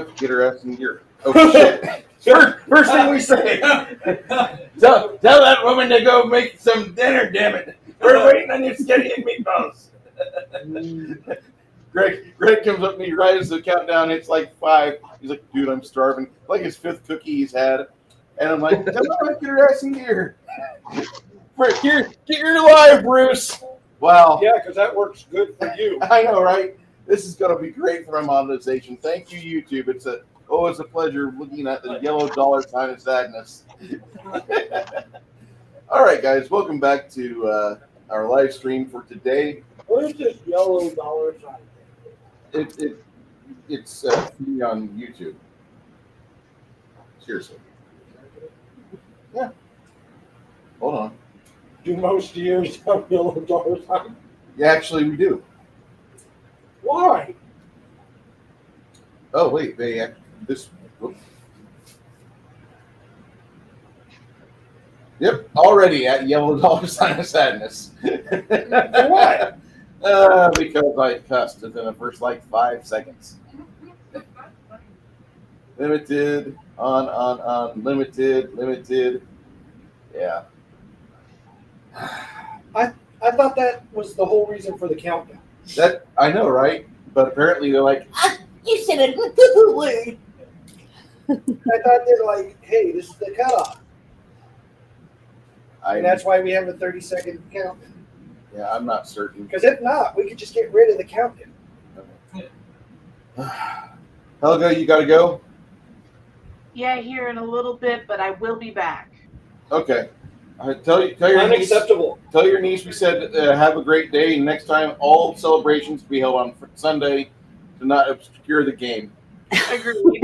wife, get her ass in gear. Oh, shit. First thing we say. Tell that woman to go make some dinner, damn it. We're waiting on your spaghetti and meatballs. Greg comes up to me right as the countdown hits like 5. He's like, dude, I'm starving. Like his 5th cookie he's had. And I'm like, tell her to get her ass in gear. Get her alive, Bruce. Wow. Yeah, because that works good for you. I know, right? This is going to be great for my monetization. Thank you, YouTube. It's always a pleasure looking at the yellow dollar sign of sadness. All right, guys, welcome back to our live stream for today. Where's this yellow dollar sign? It's free on YouTube. Seriously. Yeah. Hold on. Do most years have yellow dollar sign? Yeah, actually, we do. Why? Oh, wait. This. Whoops. Yep, already at yellow dollar sign of sadness. Why? Because I cussed within the first 5 seconds. Limited, on, limited. Yeah. I thought that was the whole reason for the countdown. That I know, right? But apparently they're like, you said a good word. I thought they're like, hey, this is the cutoff. And that's why we have a 30-second countdown. Yeah, I'm not certain. Because if not, we could just get rid of the countdown. Helga, you got to go? Yeah, here in a little bit, but I will be back. Okay. Tell your niece we said have a great day. And next time, all celebrations be held on Sunday to not obscure the game. Agreed.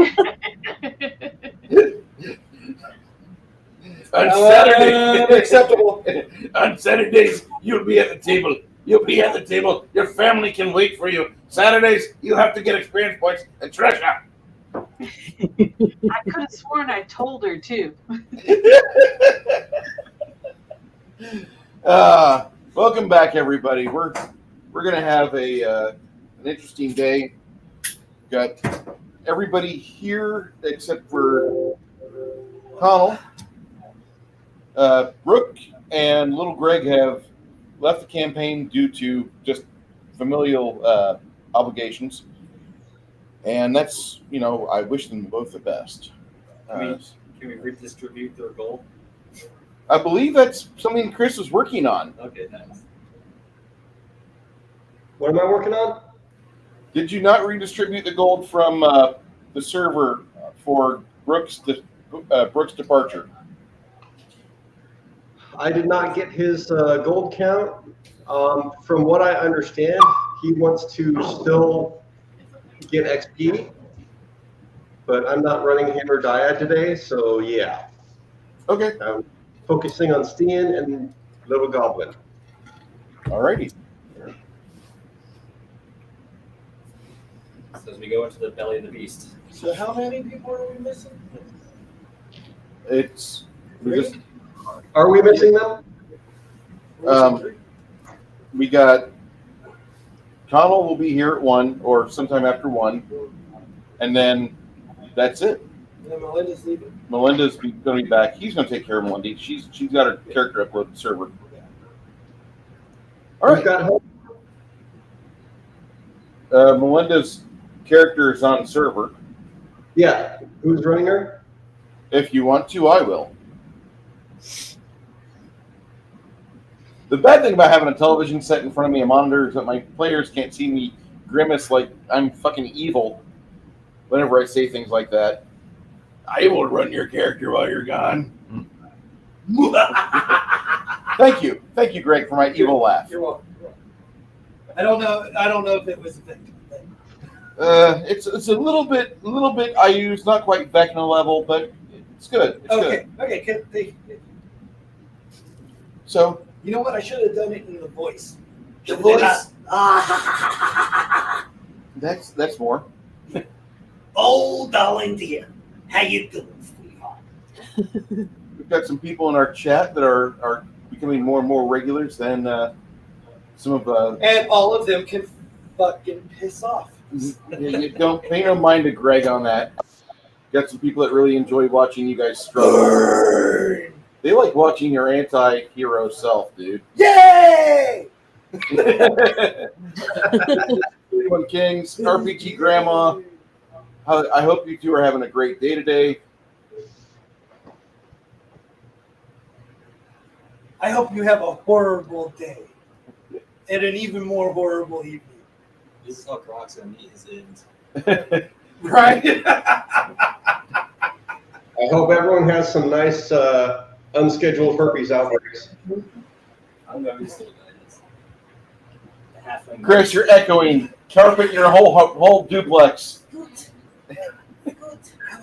On Saturday, acceptable. On Saturdays, you'll be at the table. Your family can wait for you. Saturdays, you'll have to get experience points and treasure. I could have sworn I told her too. Welcome back, everybody. We're gonna have an interesting day. Got everybody here except for Connell. Brooke and little Greg have left the campaign due to just familial obligations. And that's, I wish them both the best. Can we redistribute their gold? I believe that's something Chris is working on. Okay, thanks. What am I working on? Did you not redistribute the gold from the server for Brooke's departure? I did not get his gold count. From what I understand, he wants to still get XP, but I'm not running Hammer Dyad today, so yeah. Okay. I'm focusing on Stian and Little Goblin. Alrighty. So as we go into the belly of the beast. So how many people are we missing? Are we missing them? We got Connell will be here at 1 or sometime after 1, and then that's it. And then Melinda's leaving. Melinda's going to be back. He's going to take care of Melinda. She's got her character upload to the server. All right. Melinda's character is on server. Yeah. Who's running her? If you want to, I will. The bad thing about having a television set in front of me, a monitor, is that my players can't see me grimace like I'm fucking evil whenever I say things like that. I will run your character while you're gone. Thank you, Greg, for my evil laugh. You're welcome. I don't know if it was effective. It's a little bit I use, not quite Vecna level, but it's good. It's good. Okay. So you know what? I should have done it in the voice. The voice. That's more. Oh, darling dear, how you doing, sweetheart? We've got some people in our chat that are becoming more and more regulars than some of. And all of them can fucking piss off. You don't pay no mind to Greg on that. Got some people that really enjoy watching you guys struggle. They like watching your anti-hero self, dude. Yay! 21 Kings, RPG Grandma. I hope you two are having a great day today. I hope you have a horrible day and an even more horrible evening. This is how Croc's gonna meet his ends. Right? I hope everyone has some nice unscheduled herpes outbreaks. I'm going to say that is the halfling. Chris, you're echoing. Carpet your whole duplex.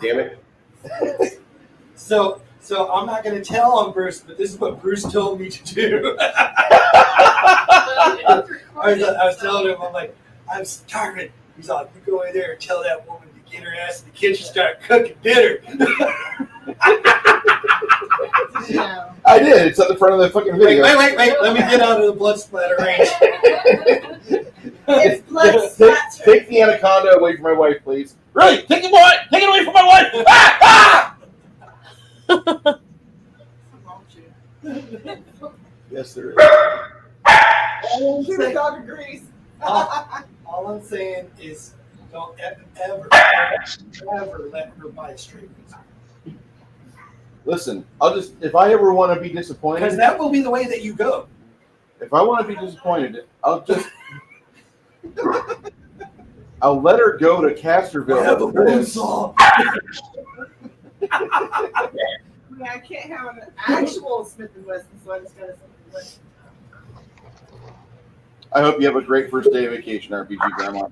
Damn it. So I'm not going to tell on Bruce, but this is what Bruce told me to do. I was telling him, I'm like, I'm starving. He's like, you go in there and tell that woman to get her ass in the kitchen, start cooking dinner. I did. It's at the front of the fucking Wait, video. let me get out of the blood splatter range. It's blood Take the anaconda away from my wife, please. Really? Take it away from my wife! Ah! Ah! Yes, there is. The dog agrees. All I'm saying is don't ever let her buy straight. Listen, if I ever want to be disappointed, Because that will be the way that you go. if I want to be disappointed, I'll let her go to Casterville. Have a buzzsaw. I can't have an actual Smith & Wesson, so I just got a Smith & Wesson. I hope you have a great first day of vacation, RPG Grandma.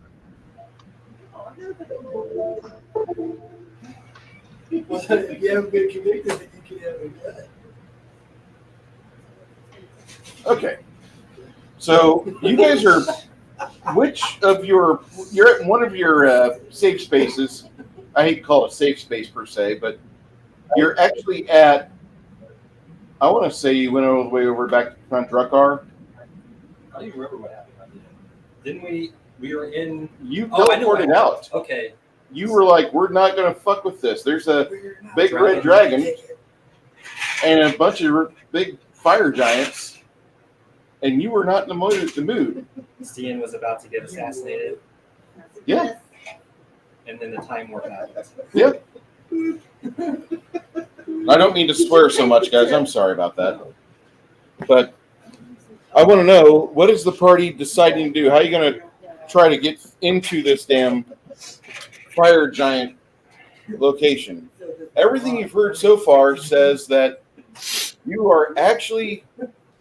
Well, if you haven't been convicted, then you can have a gun. Okay. So you guys are, you're at one of your safe spaces. I hate to call it a safe space per se, but you're actually at, I want to say you went all the way over back to Front Druckar. I don't even remember what happened. Didn't we? We were in. You Oh, I know teleported what out. Okay. You were like, we're not going to fuck with this. There's a big Dragon. red dragon and a bunch of big fire giants, and you were not in the mood. Stian was about to get assassinated, Yeah. and then the time warp happened. Yep. I don't mean to swear so much, guys. I'm sorry about that. But I want to know, what is the party deciding to do? How are you going to try to get into this damn fire giant location? Everything you've heard so far says that you are actually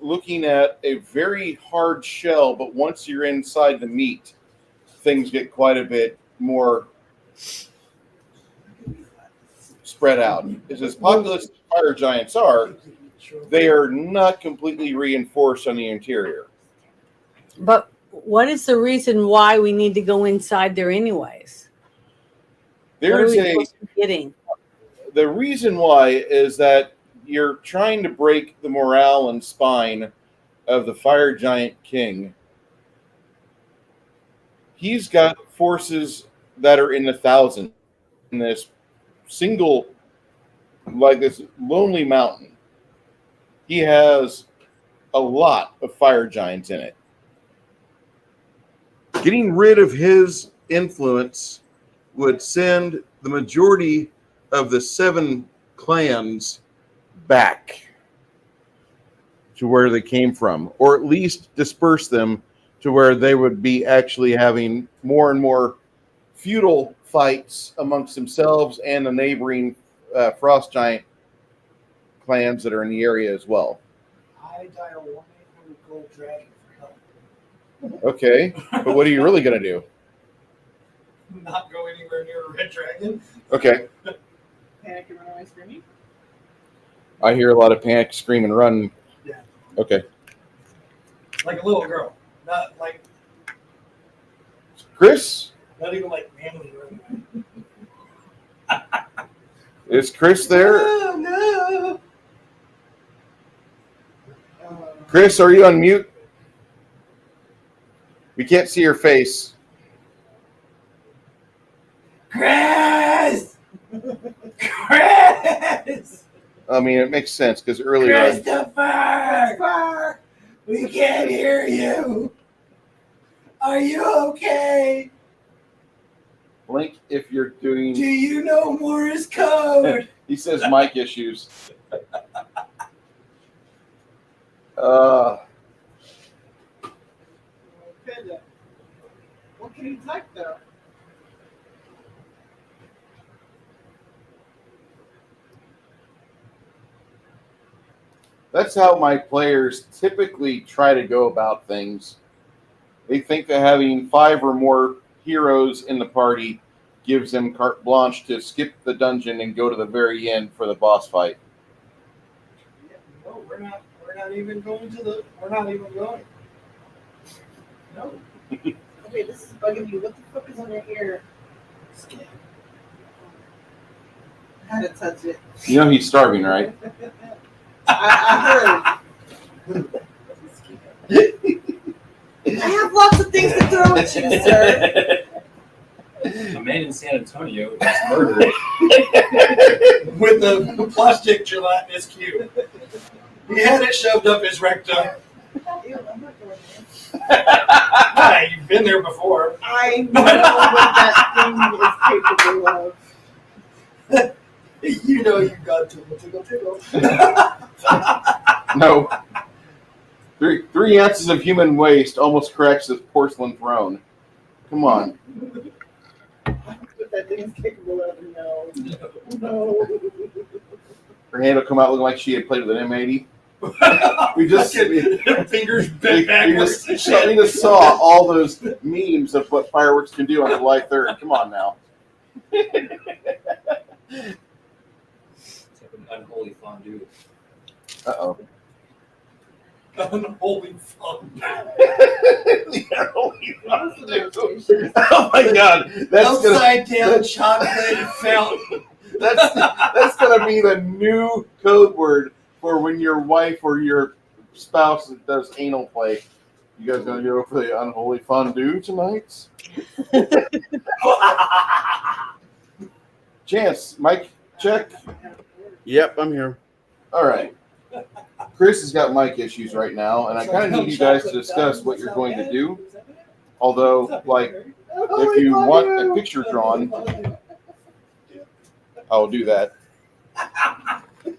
looking at a very hard shell, but once you're inside the meat, things get quite a bit more spread out. As populous as fire giants are, they are not completely reinforced on the interior. But what is the reason why we need to go inside there anyways? There's what are we supposed to be getting? The reason why is that you're trying to break the morale and spine of the fire giant king. He's got forces that are in the thousands in this single, like this lonely mountain. He has a lot of fire giants in it. Getting rid of his influence would send the majority of the 7 clans back to where they came from, or at least disperse them to where they would be actually having more and more feudal fights amongst themselves and the neighboring frost giant clans that are in the area as well. I dial 1-800 Gold Dragon for help. Okay, but what are you really going to do? Not go anywhere near a red dragon. Okay, Panic and run away screaming. I hear a lot of panic, scream, and run. Yeah. Okay. Like a little girl. Not like, Chris? not even like manly running. Is Chris there? Oh, no. Chris, are you on mute? We can't see your face. Chris! Chris! I mean, it makes sense because earlier. Christopher! We can't hear you. Are you okay? Blink if you're doing. Do you know Morse code? He says mic issues. What can he type though? That's how my players typically try to go about things. They think that having 5 or more heroes in the party gives them carte blanche to skip the dungeon and go to the very end for the boss fight. No, we're not even going to the. We're not even going. No. Okay, this is bugging you. What the fuck is on your ear? Skin. I had to touch it. You know he's starving, right? I heard. I have lots of things to throw at you, sir. A man in San Antonio was murdered. With a plastic gelatinous cube. He had it shoved up his rectum. Ew, I'm not going there. Hi, you've been there before. I know what that thing is capable of. You know you got tickle. No. 3 ounces of human waste almost cracks this porcelain throne. Come on. What that thing is capable of, no. Her hand will come out looking like she had played with an M80. We just Fingers bent backwards. we just saw all those memes of what fireworks can do on July 3rd. Come on now. It's like an unholy fondue. Uh-oh. Unholy fun. Oh my God. Upside down chocolate fountain. That's gonna be the new code word for when your wife or your spouse does anal play. You guys gonna go for the unholy fondue tonight? Chance, mic check. Yep, I'm here. All right. Chris has got mic issues right now, and I kind of need you guys to discuss what you're going to do. Although, like, if you want a picture drawn, I'll do that.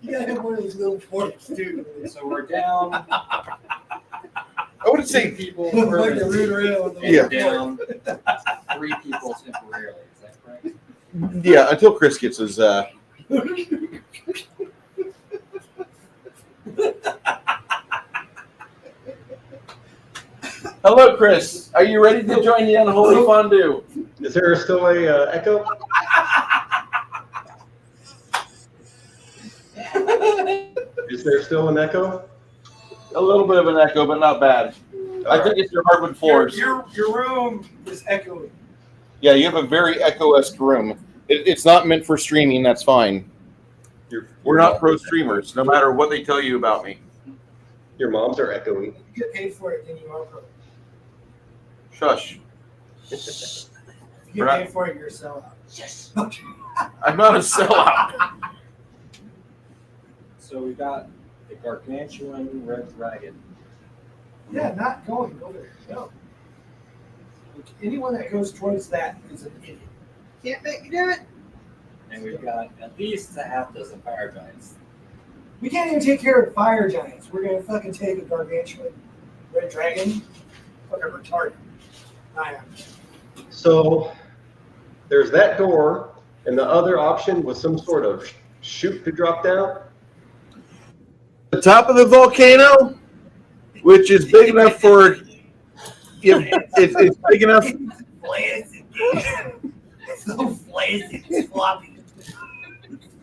You gotta have one of those little forks too. So we're down I would say 3 people. Like the root around. Yeah. Down 3 people temporarily. Is that correct? yeah, until Chris gets his. Hello, Chris. Are you ready to join the unholy fondue? Is there still a echo? Is there still an echo? A little bit of an echo, but not bad. I think it's your hardwood floors. Your room is echoing. Yeah, you have a very echo-esque room. It's not meant for streaming. That's fine. We're not pro streamers, no matter what they tell you about me. Your moms are echoing. You get paid for it, then you are pro. Shush. If you get paid for it, you're a sellout. Yes. I'm not a sellout. So we got the gargantuan red dragon. Yeah, not going over there. No. Anyone that goes towards that is an idiot. Can't make me do it. And we've got at least a half dozen fire giants. We can't even take care of fire giants. We're gonna fucking take a gargantuan red dragon. Fucking retarded. I am. So there's that door, and the other option was some sort of chute to drop down. The top of the volcano, which is big enough for. It's big enough. Flaccid. It's so flaccid. It's floppy. It's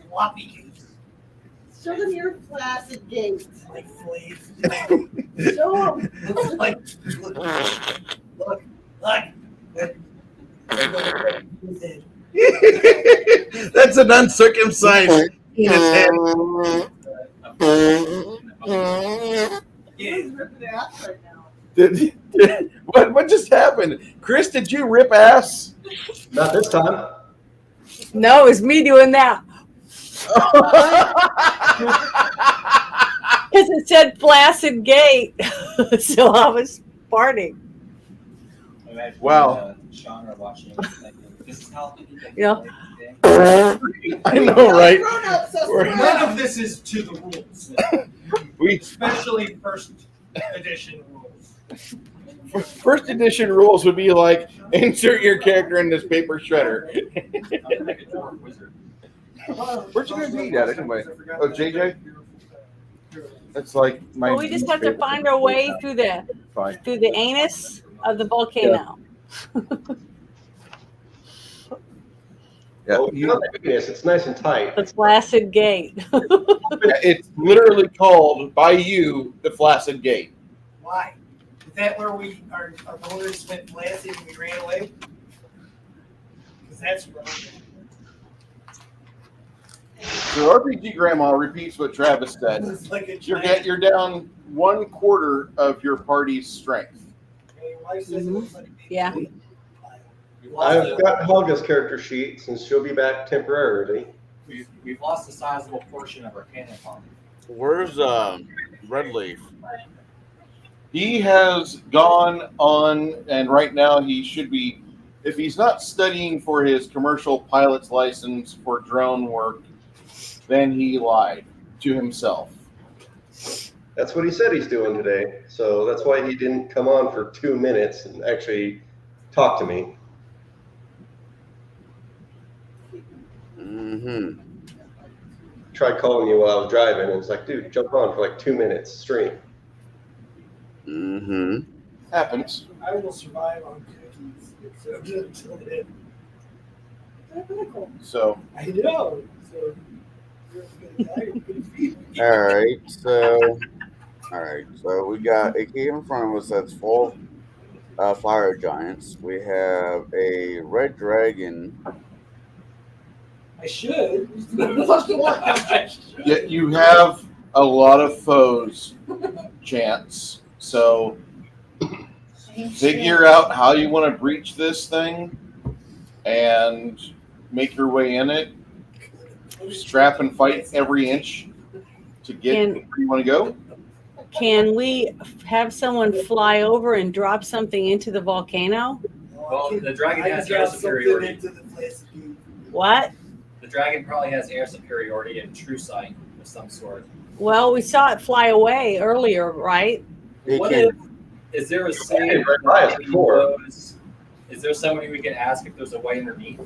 floppy. Show them your flaccid gait. Like flaccid. Show them. Looks like. Look. That's an uncircumcised penis head. He's ripping ass right now. What just happened? Chris, did you rip ass? Not this time. No, it's me doing that. Because it said Flaccid Gate. So I was farting. Imagine Wow. Sean are watching and thinking, this is how people You know? I know, right? Grown-ups, so We're- square None up. of this is to the rules, We especially first edition rules. first edition rules would be like insert your character in this paper shredder. I'm gonna make a dwarf wizard. Where'd you guys meet at anyway? Oh, JJ? That's like my. Well, we just have to favorite find thing. our way through the Fine. anus of the volcano. Yeah. Oh, you know the anus, it's nice and tight. The Flaccid Gate. It's literally called by you the Flaccid Gate. Why? Is that where our voters went flaccid and we ran away? Because that's wrong. So RPG Grandma repeats what Travis said. It's like a You're down 1/4 of your party's strength. Your wife says it looks like a baby. Yeah. We've lost, I've got Helga's character sheet since she'll be back temporarily. we've lost a sizable portion of our cannon fodder. Where's Red Leaf? He has gone on, and right now he should be, if he's not studying for his commercial pilot's license for drone work, then he lied to himself. That's what he said he's doing today. So that's why he didn't come on for 2 minutes and actually talk to me. Mm-hmm. Tried calling you while I was driving, and it's like, dude, jump on for like 2 minutes straight. Mm-hmm. Happens. I will survive on cookies until then. So, I know. So you're gonna die, you're gonna feed me. All right. So we got a key in front of us that's full of fire giants. We have a red dragon. I should. yet you have a lot of foes, Chance. So, figure out how you want to breach this thing and make your way in it. Strap and fight every inch to get And- where you want to go. Can we have someone fly over and drop something into the volcano? Well, the dragon I has can air drop something superiority. into the flaccid gate. What? The dragon probably has air superiority and true sight of some sort. Well, we saw it fly away earlier, right? It What can- if, is there a It save? ran by us before. Is there somebody we can ask if there's a way underneath?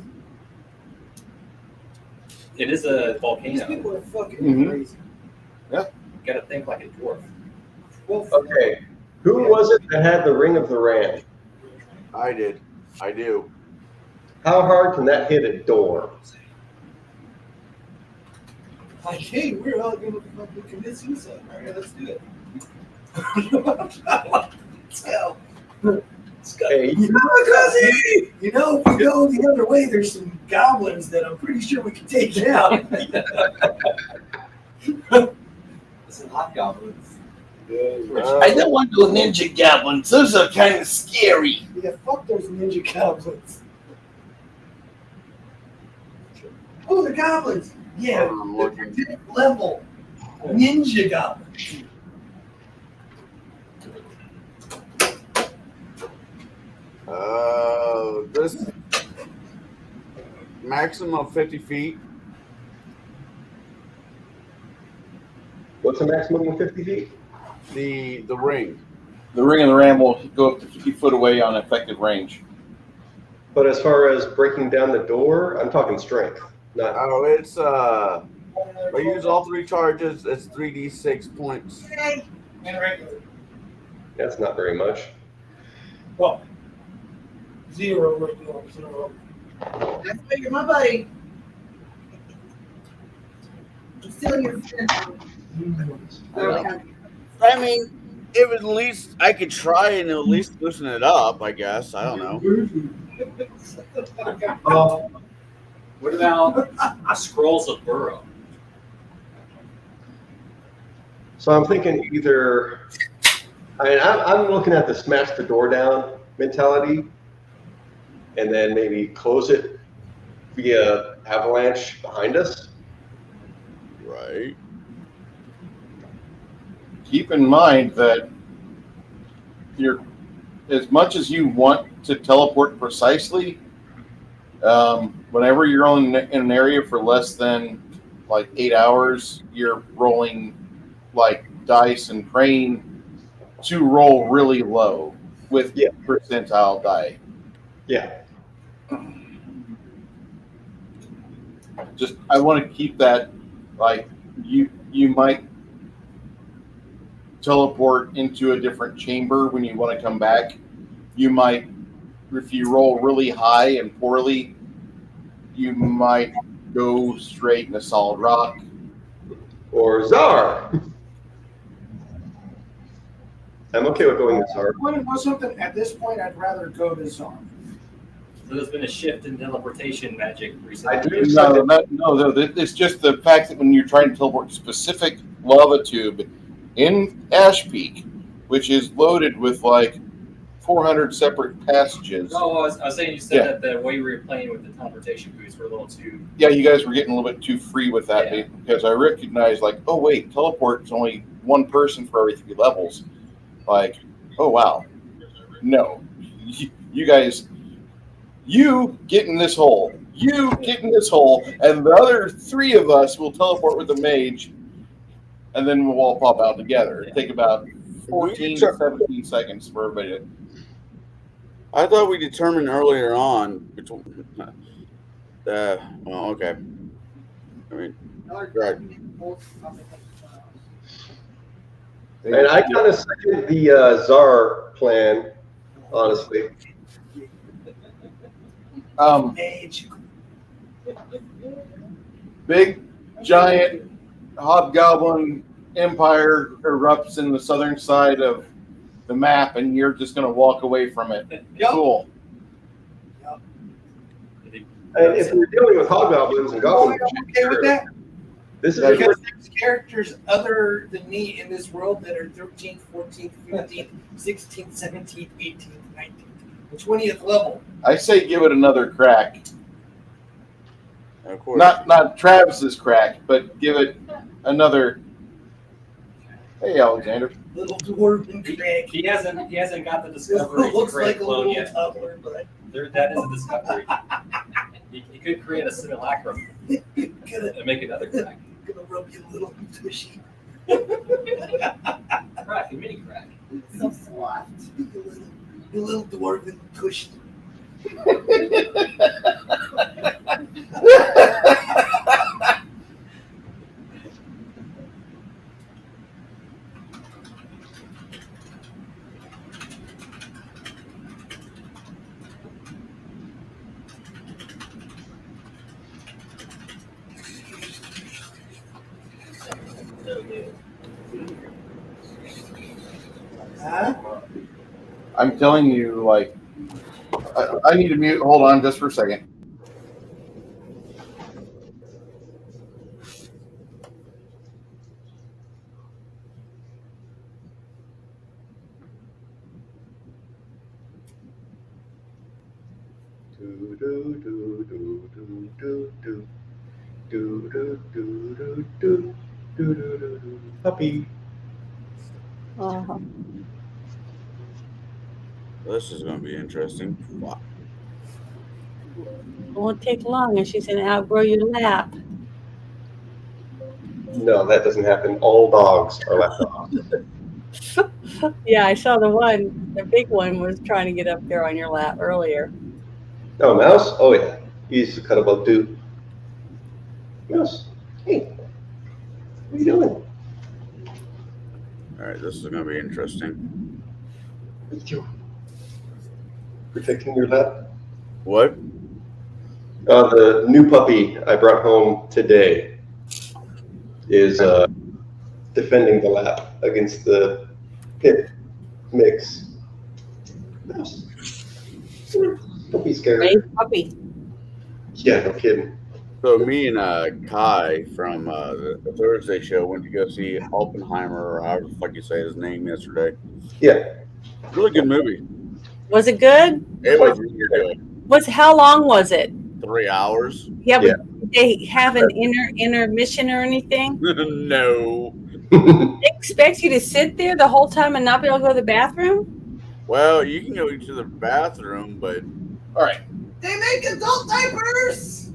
It is a These volcano. people are fucking Mhm. crazy. You gotta think like a dwarf. Well, Okay, who was it that had the ring of the ram? I did. I do. How hard can that hit a door? like, hey, we're all going to fucking commit suicide. All right, let's do it. Let's go. Let's go. Hey, You know, if we go the other way, there's some goblins that I'm pretty sure we can take down. Listen, hobgoblins. I don't want to ninja goblins. Those are kind of scary. Yeah, fuck those ninja goblins. Oh, the goblins. Yeah, I'm the looking. different level. Ninja goblins. This maximum of 50 feet. what's a maximum of 50 feet? The ring. The ring and the ram will go up to 50 foot away on effective range. But as far as breaking down the door, I'm talking strength. Not Oh, it's I use all 3 charges. It's 3d6 points. And regular. that's not very much. Well, 0 right now. 0. That's why you're my buddy. I'm still your friend. Okay. I mean, if at least I could try and at least loosen it up, I guess. I don't know. What about scrolls of burrow? So I'm thinking either, I'm looking at the smash the door down mentality and then maybe close it be a avalanche behind us. Right. Keep in mind that you're, as much as you want to teleport precisely, whenever you're in an area for less than like 8 hours, you're rolling like dice and praying to roll really low with Yeah. percentile die. Yeah. Just I want to keep that like you might teleport into a different chamber when you want to come back. You might, if you roll really high and poorly, you might go straight in a solid rock. Or Czar. I'm okay with going with Czar. Want to know something? At this point, I'd rather go to Czar. So there's been a shift in teleportation magic recently. I do. No. It's just the fact that when you're trying to teleport to specific lava tube in Ash Peak, which is loaded with like 400 separate passages. No, I was saying you said that the way we were playing with the teleportation boots were a little too. Yeah, you guys were getting a little bit too free with that because I recognized, like, oh wait, teleport is only one person for every 3 levels. Like, oh wow, no, you guys, you get in this hole, and the other 3 of us will teleport with the mage, and then we'll all pop out together. It'll take about 14 to 17 seconds for everybody to. I thought we determined earlier on between. Well, okay. I mean, right. And I kind of second the Czar plan, honestly. Mage. Big, giant hobgoblin empire erupts in the southern side of the map, and you're just going to walk away from it. Yep. Cool. And if we're dealing with hobgoblins and goblins, I'm okay with that. this is Because there's characters other than me in this world that are 13th, 14th, 15th, 16th, 17th, 18th, 19th, and 20th level. I say give it another crack. Of course. Not Travis's crack, but give it another. Hey, Alexander. Little dwarven crack. He hasn't got the This discovery to looks create like a clone little yet. toddler, but That is a discovery. He could create a simulacrum gonna, and make another crack. gonna rub you a little tushy. Crack, a mini crack. So soft. You little dwarven tushy. Huh? I'm telling you, like, I need to mute. Hold on just for a second. Puppy. Uh-huh. This is going to be interesting. Wow. It won't take long, and she's gonna outgrow your lap. No, that doesn't happen. All dogs are left dogs. Yeah, I saw the big one was trying to get up there on your lap earlier. Oh, mouse? Oh, yeah. He used to cut about too. Mouse, hey. What are you doing? All right, this is going to be interesting. What are you doing? Protecting your lap? What? The new puppy I brought home today is defending the lap against the pit mix. Mouse. Don't be scared. Nice puppy. Yeah, no kidding. So me and Kai from the Thursday show went to go see Oppenheimer, or however the fuck you say his name, yesterday. Yeah. Really good movie. Was it good? It was really good. How long was it? 3 hours. Yeah, but Yeah. did they have an intermission or anything? No. They expect you to sit there the whole time and not be able to go to the bathroom? Well, you can go to the bathroom, but All right. They make adult diapers.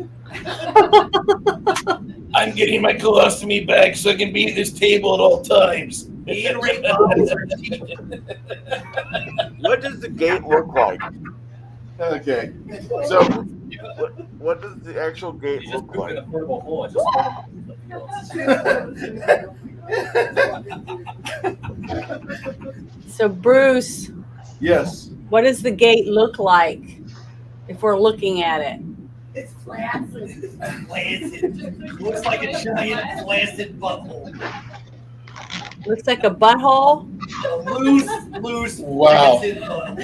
I'm getting my colostomy bag so I can be at this table at all times. what does the gate look like? Okay. So What does the actual gate You just look poop like? in a portable hole. It just So, Bruce, yes. what does the gate look like if we're looking at it? It's flaccid. Flaccid. Looks like a giant flaccid butthole. Looks like a butthole. A loose, Wow. flaccid butthole.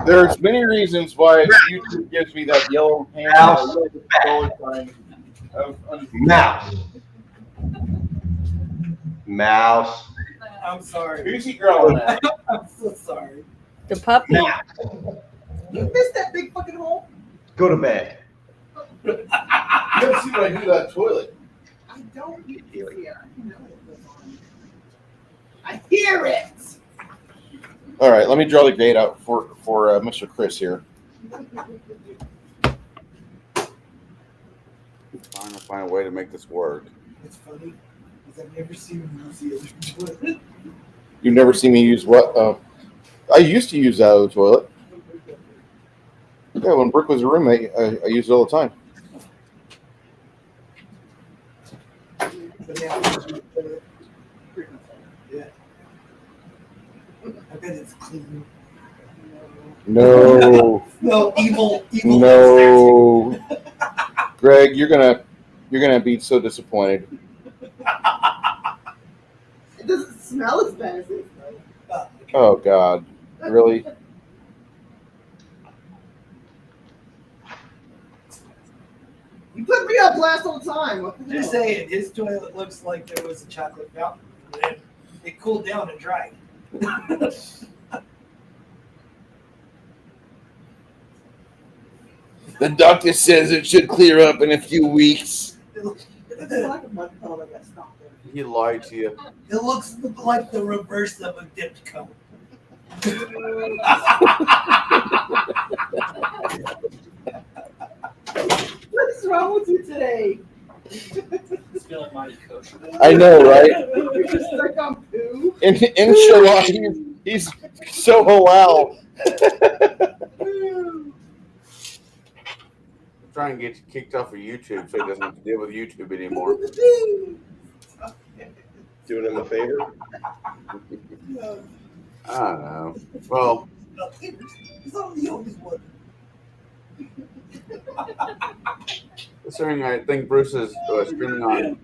There's many reasons why YouTube gives me that yellow hand dollar sign of Mouse. Mouse. I'm sorry. Who's he growling at? I'm so sorry. The puppy. Mouse. You missed that big fucking hole. Go to bed. You ever see what I do to that toilet? I don't hear it. I know it was on. I hear it. All right, let me draw the gate out for Mr. Chris here. Trying to find a way to make this work. It's funny because I've never seen you use the other toilet. You've never seen me use what? I used to use that other toilet. Yeah, when Brooke was a roommate, I used it all the time. But now it's the toilet. Yeah. I bet it's clean. No, No, evil. no, Greg, you're gonna be so disappointed. It doesn't smell as bad as it smells. Oh God, really? You put me on blast all the time. What the Just hell? saying, his toilet looks like there was a chocolate fountain. And it cooled down and dried. The doctor says it should clear up in a few weeks. It looks like a mud puddle that got stopped there. He lied to you. It looks like the reverse of a dipped cup. What is wrong with you today? it's feeling mighty kosher. I know, right? You're just stuck on poo. Inshallah, he's so halal. Try and get kicked off of YouTube so he doesn't have to deal with YouTube anymore. Doing him a favor. I don't know. Well, He's not the only one. considering I think Bruce is streaming on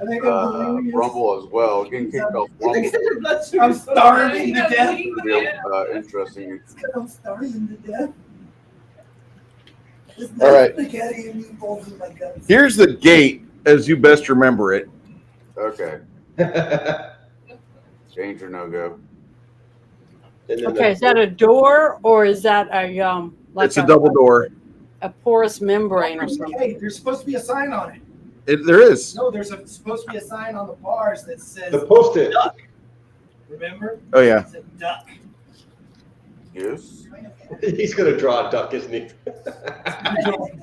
I think I'm delirious. Rumble as well, getting kicked off Rumble I'm starving to death. would be interesting. I'm starving to death. There's All right. spaghetti and meatballs in my guts. Here's the gate, as you best remember it. Okay, change or no go. Okay, is that a door or is that a like It's a double door. a porous membrane or something? Hey, there's supposed to be a sign on it. There is. No, supposed to be a sign on the bars that says The post-it. duck. Remember? Oh yeah. It's a duck. Yes. He's gonna draw a duck, isn't he?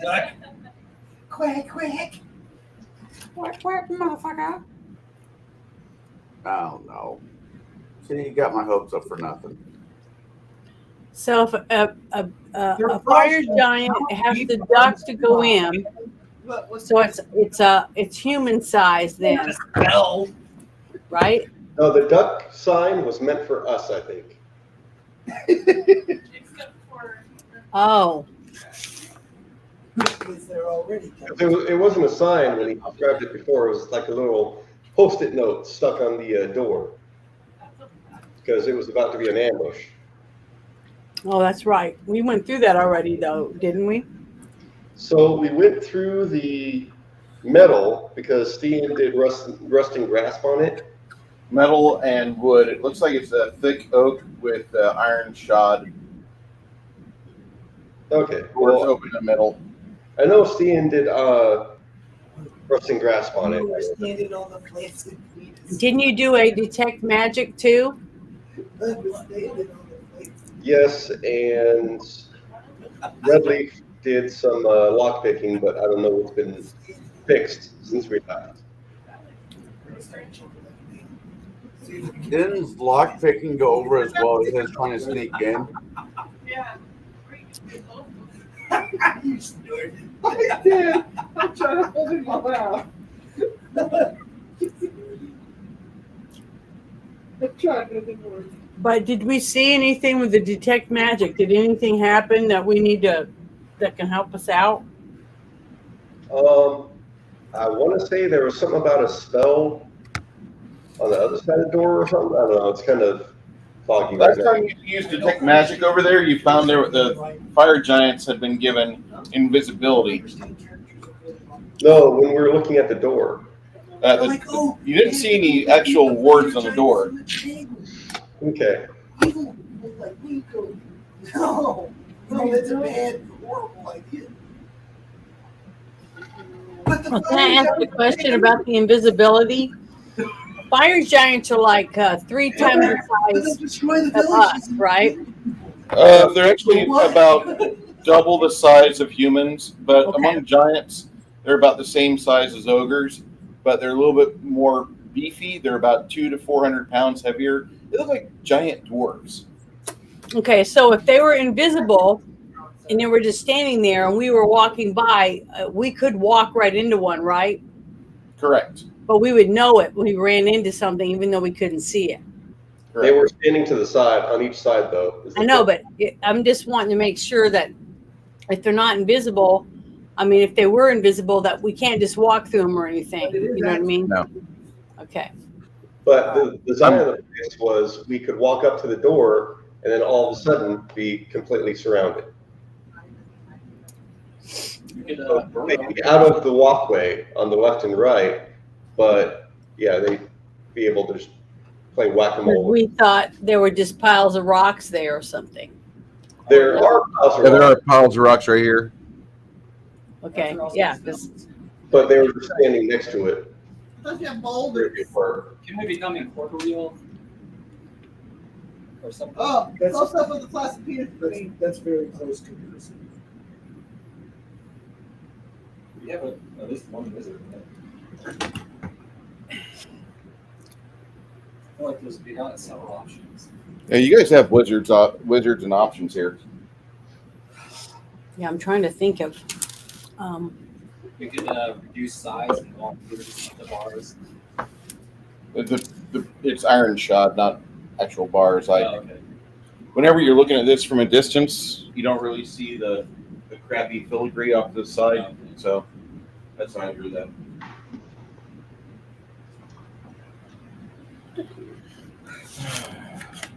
Duck. Quack, quack. What, motherfucker? I don't know. See, you got my hopes up for nothing. So if a fire giant has the duck to go in, so it's human size then, Spell. right? No, the duck sign was meant for us, I think. Oh, Was there already? It wasn't a sign when he described it before. It was like a little post-it note stuck on the door because it was about to be an ambush. oh, that's right. We went through that already, though, didn't we? So we went through the metal because Steven did rusting grasp on it. Metal and wood. It looks like it's a thick oak with iron shod. Okay. Doors Well, open in the middle. I know Steven did roasting grasp on it. We're standing on the flaccid penis. Didn't you do a detect magic too? We're standing on the flaccid. Yes, and Redleaf did some lock picking, but I don't know what's been fixed since we left. Didn't lockpicking go over as well as his trying to sneak in? You snorted. I did. I'm trying to hold in my mouth. I tried, but it didn't work. But did we see anything with the detect magic? Did anything happen that we need to that can help us out? I want to say there was something about a spell on the other side of the door or something. I don't know. It's kind of foggy right Last now. time you used detect magic over there, you found the fire giants had been given invisibility. No, when we were looking at the door. You didn't see any actual wards on the door. Okay. No, that's a bad, horrible idea. But Well, can I ask a question about the invisibility? Fire giants are like 3 times the size of us, right? They're actually about double the size of humans, but among giants, they're about the same size as ogres, but they're a little bit more beefy. They're about 200 to 400 pounds heavier. They look like giant dwarves. Okay, so if they were invisible and they were just standing there and we were walking by, we could walk right into one, right? Correct. But we would know it when we ran into something, even though we couldn't see it. Correct. They were standing to the side, on each side, though. I know, but I'm just wanting to make sure that if they're not invisible, I mean, if they were invisible, that we can't just walk through them or anything. You know what I mean? No. Okay. But the design of the place was we could walk up to the door and then all of a sudden be completely surrounded. You could So they'd be out of the walkway on the left and right, but yeah, they'd be able to just play whack-a-mole. We thought there were just piles of rocks there or something. There are piles of Yeah, there are rocks, piles of rocks right here. Okay, yeah, 'cause- but they were standing next to it. Does you have where boulders? we were. Can we become incorporeal? Or something? Oh, close up with the flaccid penis. That's very close to yours. We have at least one wizard. Right? I feel like there's beyond several options. Yeah, you guys have wizards and options here. yeah, I'm trying to think of. We could reduce size and walk through the bars. It's iron shod, not actual bars. Okay. Whenever you're looking at this from a distance, you don't really see the crappy filigree off to the side. Okay. So that's why I drew that.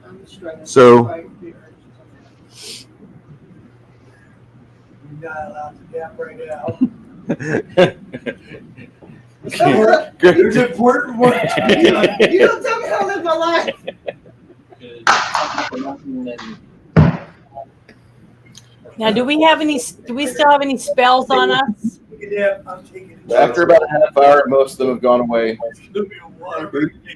I'm struggling. So- You're not allowed to gap right now. There's important work. You don't tell me how to live my life. Now, do we still have any spells on us? Yeah, I'm taking it. After about a half hour, most of them have gone away.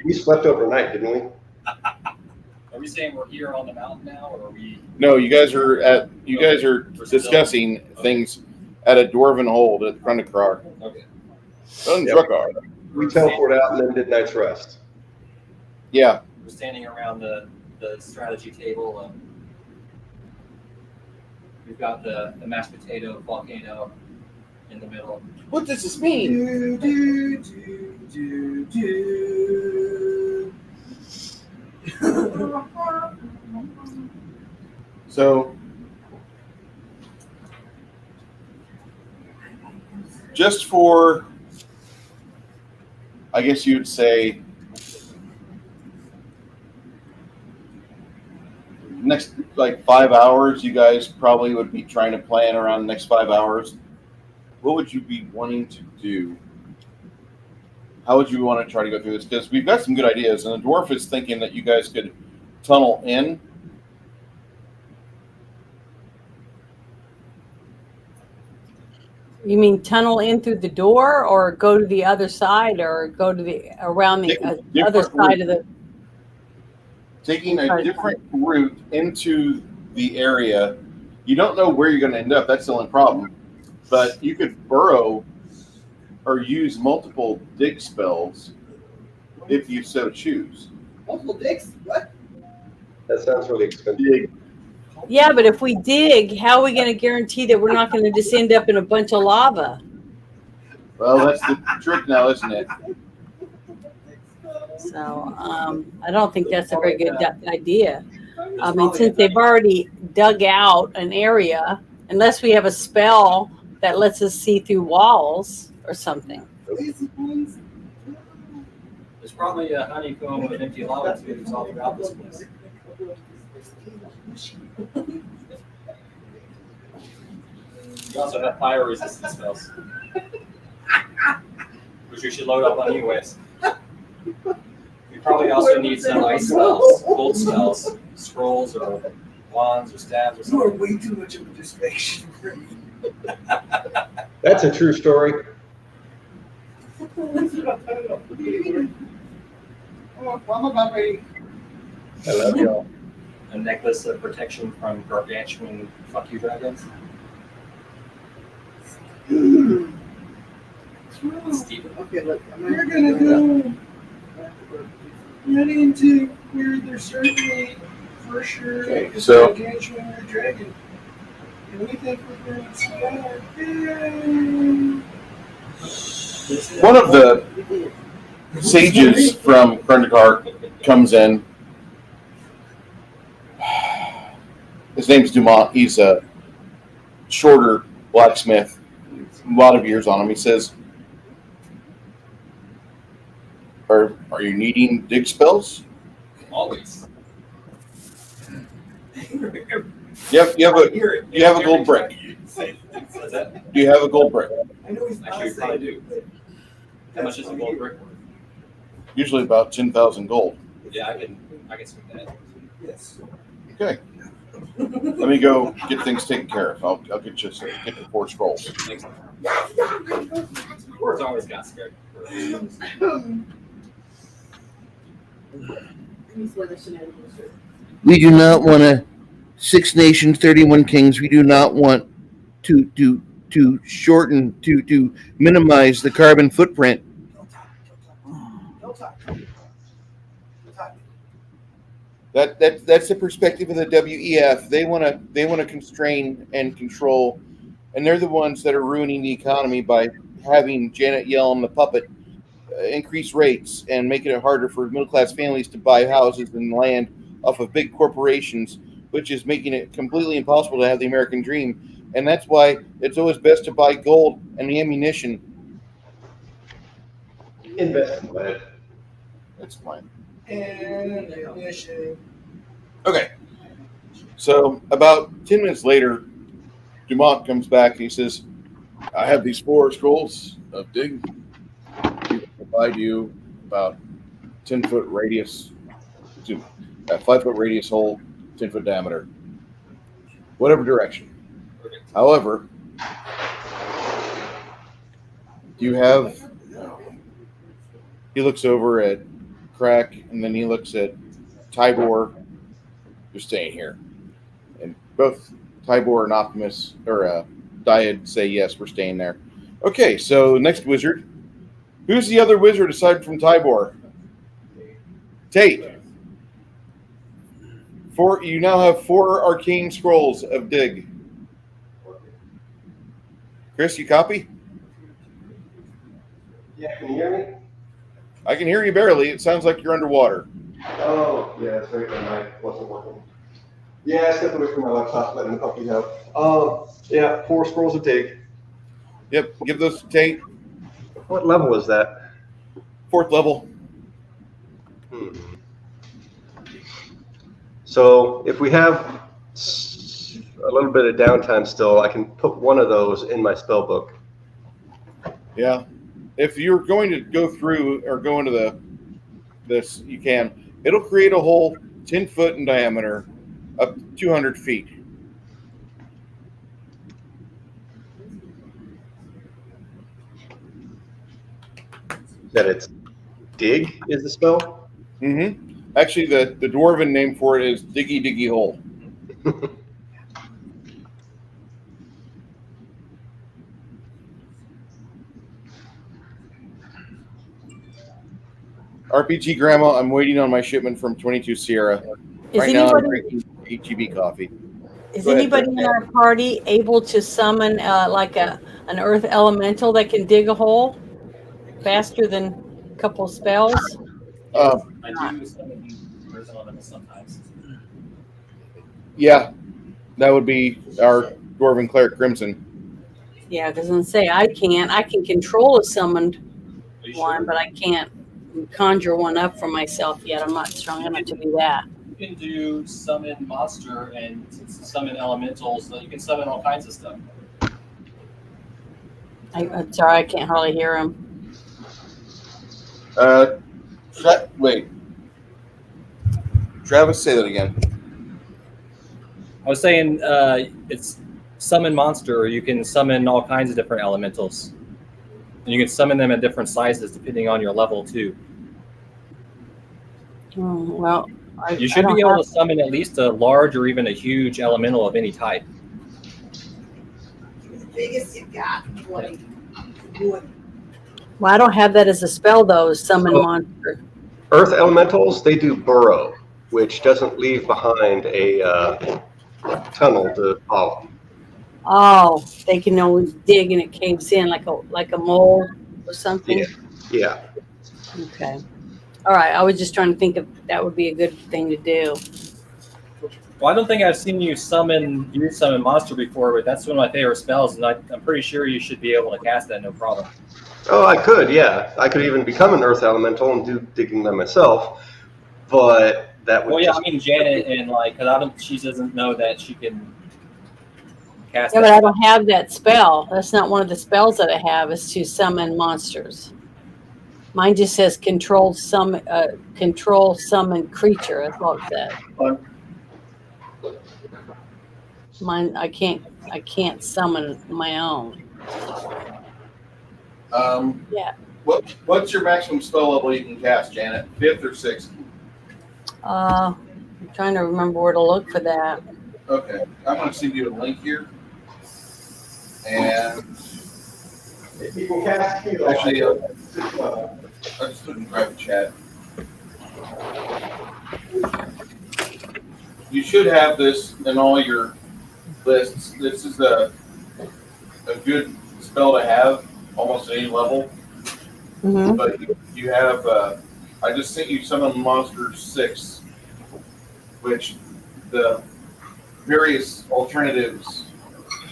We slept overnight, didn't we? Are we saying we're here on the mountain now, or are we? No, you guys are discussing things at a dwarven hold at Krundakrar. Okay. We teleported out and then did night's rest. Yeah. We're standing around the strategy table. We've got the mashed potato volcano in the middle. What does this mean? Do, do, do, do, do. So, just for, I guess you'd say, next like 5 hours, you guys probably would be trying to plan around the next 5 hours. What would you be wanting to do? How would you want to try to go through this? Because we've got some good ideas, and the dwarf is thinking that you guys could tunnel in. You mean tunnel in through the door, or go to the other side, or go to the around the Different other side of the? Taking a different route into the area. You don't know where you're going to end up. That's the only problem. But you could burrow or use multiple dig spells if you so choose. Multiple dicks? What? That sounds really expensive. Dig. Yeah, but if we dig, how are we going to guarantee that we're not going to just end up in a bunch of lava? Well, that's the trick now, isn't it? So I don't think that's a very good idea. I mean, since they've already dug out an area, unless we have a spell that lets us see through walls or something. There's probably a honeycomb of empty lava tubes all throughout this place. You also have fire resistant spells, which you should load up on anyways. You probably also need some ice spells, cold spells, scrolls or wands or stabs or You are something. way too much of a distraction for me. That's a true story. Oh, well, I'm about ready. I love y'all. A necklace of protection from gargantuan fuck you dragons. Steven. Okay, look. We're gonna go run into where they're certainly for sure Okay, a so- gargantuan or dragon. And we think we're going to see that. Yay! One of the sages from Krendigar comes in. His name's Dumont. He's a shorter blacksmith, a lot of years on him. He says, are you needing dig spells? Always. You have a gold brick. What's that? Do you have a gold brick? I know he's not Actually, you probably saying, do. but How much is a gold brick worth? Usually about 10,000 gold. Yeah, I can swing that. yes. Okay. Let me go get things taken care of. I'll get you get the 4 scrolls. Thanks. Wars always got scared. We do not want a 6 nations, 31 kings. We do not want to shorten to minimize the carbon footprint. Don't talk. Don't talk. That's the perspective of the WEF. They want to constrain and control, and they're the ones that are ruining the economy by having Janet Yellen, the puppet, increase rates and making it harder for middle class families to buy houses and land off of big corporations, which is making it completely impossible to have the American dream. And that's why it's always best to buy gold and ammunition. Invest in lead. That's fine. And ammunition. Okay. So about 10 minutes later, Dumont comes back and he says, I have these 4 scrolls of dig. We provide you about 10-foot radius, a 5-foot radius hole, 10-foot diameter, whatever direction. However, you have, he looks over at Crack and then he looks at Tybor. You're staying here. And both Tybor and Optimus, or Dyad, say yes, we're staying there. Okay, so next wizard. Who's the other wizard aside from Tybor? Tate. You now have 4 arcane scrolls of dig. Chris, you copy? Yeah, can you hear me? I can hear you barely. It sounds like you're underwater. Oh, yeah, that's right. My mic wasn't working. Yeah, I stepped away from my laptop, letting the puppies out. Yeah, 4 scrolls of dig. Yep, give those to Tate. What level is that? 4th level. So if we have a little bit of downtime still, I can put one of those in my spell book. Yeah. If you're going to go through or go into this, you can. It'll create a hole 10 foot in diameter, up to 200 feet. that it's dig is the spell? Mm-hmm. Actually, the dwarven name for it is Diggy Diggy Hole. RPG Grandma, I'm waiting on my shipment from 22 Sierra. Is Right now, I'm anybody drinking HEB coffee. is Go ahead, anybody in our party able to summon like an earth elemental that can dig a hole faster than a couple of spells? Uh, I do summon Earth Elemental sometimes. Yeah, that would be our dwarven cleric Crimson. Yeah, because I'm say I can control a summoned Are you one, sure? but I can't conjure one up for myself yet. I'm not strong enough to do that. You can do summon monster and summon elementals. So you can summon all kinds of stuff. I'm sorry, I can't hardly hear him. Wait. Travis, say that again. I was saying it's summon monster. You can summon all kinds of different elementals. And you can summon them at different sizes depending on your level too. Well, You I should don't be able have. to summon at least a large or even a huge elemental of any type. The biggest you got, like, wood. Well, I don't have that as a spell though. Summon Oh. monster. Earth elementals, they do burrow, which doesn't leave behind a tunnel to follow. Oh, they can always dig and it caves in like a mole or something. Yeah. Okay. All right. I was just trying to think if that would be a good thing to do. Well, I don't think I've seen you summon monster before, but that's one of my favorite spells, and I'm pretty sure you should be able to cast that no problem. Oh, I could, yeah. I could even become an earth elemental and do digging by myself, but that would Well, yeah, just... I mean Janet, and like, cause she doesn't know that she can cast. Yeah, that but I spell. don't have that spell. That's not one of the spells that I have. Is to summon monsters. Mine just says control summon creature. That's all it says. Mine, I can't summon my own. Yeah. What's your maximum spell level you can cast, Janet? 5th or 6th? I'm trying to remember where to look for that. Okay, I'm going to send you a link here. And actually, I just put in private chat. You should have this in all your lists. This is a good spell to have almost at any level. Mm-hmm. But you have, I just sent you Summon Monster 6, which the various alternatives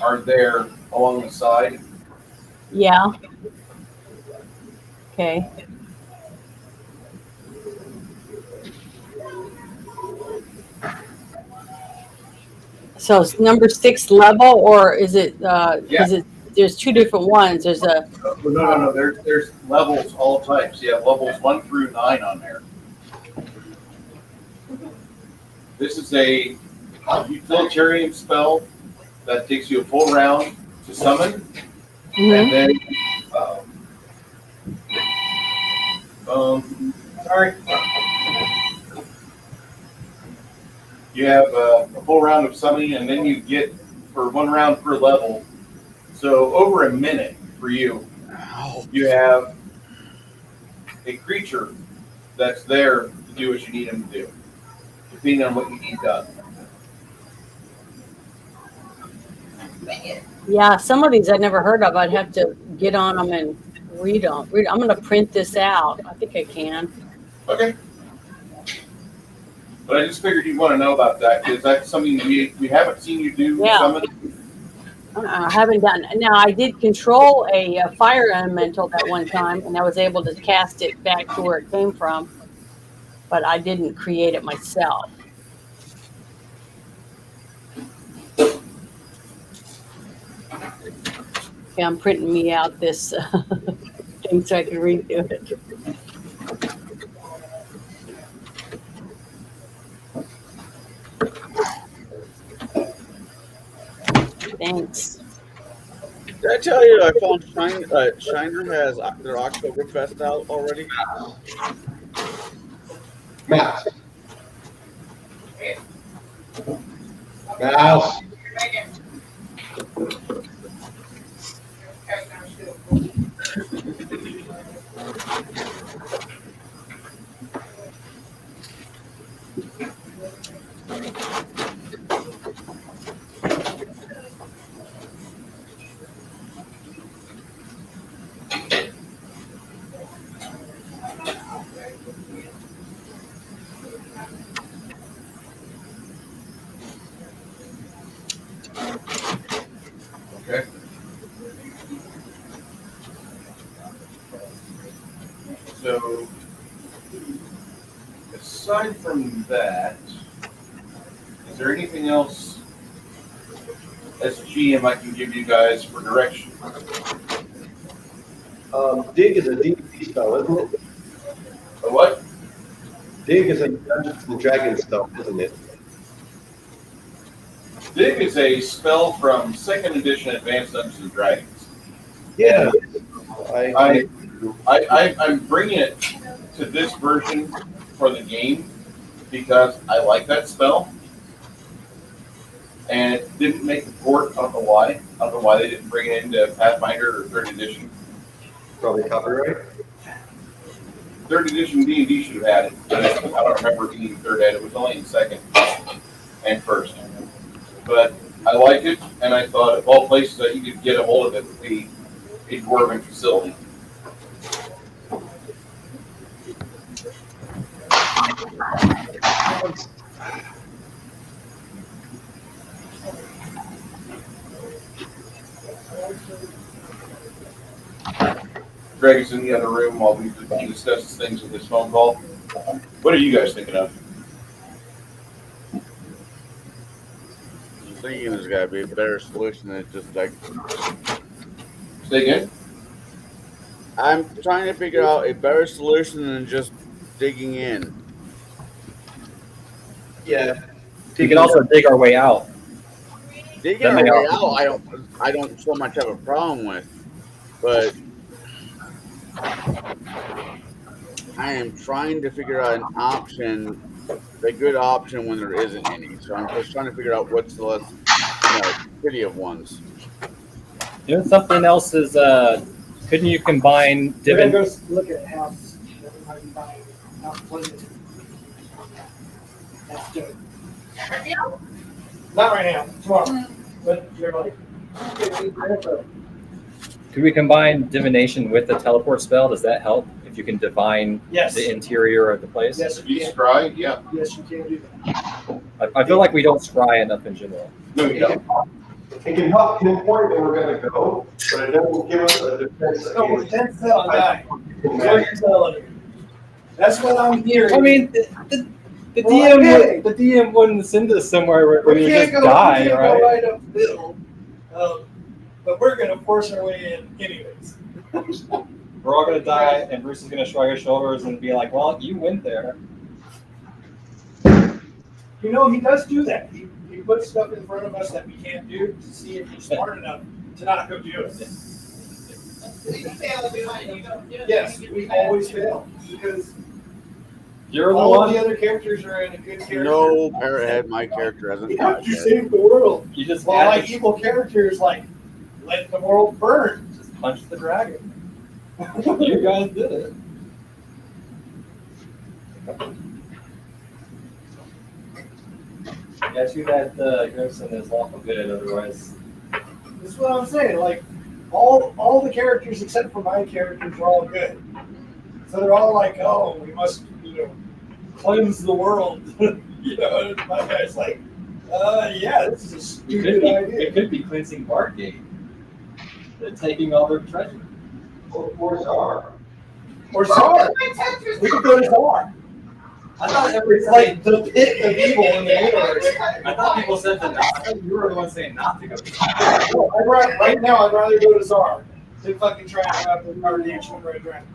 are there along the side. Yeah. Okay. So it's number 6 level, or is it? Is it? There's 2 different ones. There's a. No. There's levels, all types. You have levels 1 through 9 on there. This is a utilitarian spell that takes you a full round to summon, and then sorry, you have a full round of summoning, and then you get for 1 round per level. So over a minute for you, you have a creature that's there to do what you need him to do, depending on what you need done. Yeah, some of these I'd never heard of. I'd have to get on them and read them. I'm going to print this out. I think I can. Okay. But I just figured you'd want to know about that because that's something we haven't seen you do. Yeah. Summon. I haven't done. Now I did control a fire elemental that one time, and I was able to cast it back to where it came from, but I didn't create it myself. Okay, I'm printing me out this thing so I can redo it. Thanks. Did I tell you I found Shiner has their Oktoberfest out already? Mouse. Mouse. Okay. So, aside from that, is there anything else as GM I can give you guys for direction? Dig is a D&D spell, isn't it? A what? Dig is a Dungeons and Dragons spell, isn't it? Dig is a spell from 2nd edition Advanced Dungeons and Dragons. Yeah. I'm bringing it to this version for the game because I like that spell. And it didn't make the port. I don't know why. I don't know why they didn't bring it into Pathfinder or 3rd edition. Probably copyright. 3rd edition D&D should have had it. I don't remember it being 3rd ed. It was only in 2nd and 1st. But I like it, and I thought of all places that you could get a hold of it would be a dwarven facility. Greg is in the other room while he discusses things with his phone call. What are you guys thinking of? I'm thinking there's got to be a better solution than just like. Say again? I'm trying to figure out a better solution than just digging in. Yeah. We can also dig our way out. Digging That our may way help. out, I don't so much have a problem with, but I am trying to figure out an option, a good option when there isn't any. So I'm just trying to figure out what's the less, shitty of ones. You know, something else is, couldn't you combine We're gonna divination? go look at house. Everybody buying house places. That's good. Not right now. Tomorrow. But you're like, Could we combine divination with the teleport spell? Does that help? If you can divine yes. the interior of the place? Yes, If you you can. scry, yeah. Yes, you can do that. I feel like we don't scry enough in general. No, you don't. It can help pinpoint where we're going to go, but it doesn't give us a defense. No, against- that's the guy. That's what you're telling me. That's what I'm hearing. I mean, the Well, DM okay. the DM wouldn't send us somewhere where we we can't just go, die, we can't right? go right up the middle. But we're gonna force our way in anyways. We're all gonna die, and Bruce is gonna shrug his shoulders and be like, "Well, you went there." You know, he does do that. He puts stuff in front of us that we can't do to see if he's smart enough to not go do it. You fail behind, you don't do it. Yes, we always fail because You're the all of one. the other characters are in a good character. No, Parrothead, my character hasn't You got have to yet. save the world. You just While had like to evil characters like let the world burn. just punch the dragon. You guys did it. Yeah, too bad Grimson is lawful good. Otherwise, This is what I'm saying. Like all the characters except for my characters are all good. So they're all like, oh, we must, cleanse the world. And my guy's like, yeah, this is a stupid idea. it could be cleansing Bargate. They're taking all their treasure. Or Czar. Or Czar. My Tetris. We could go to Czar. I thought It's like the pit of evil in the universe. I thought people said that. I thought you were the one saying not to go. No, right now, I'd rather go to Czar than fucking try to have the Guardian Red Dragon.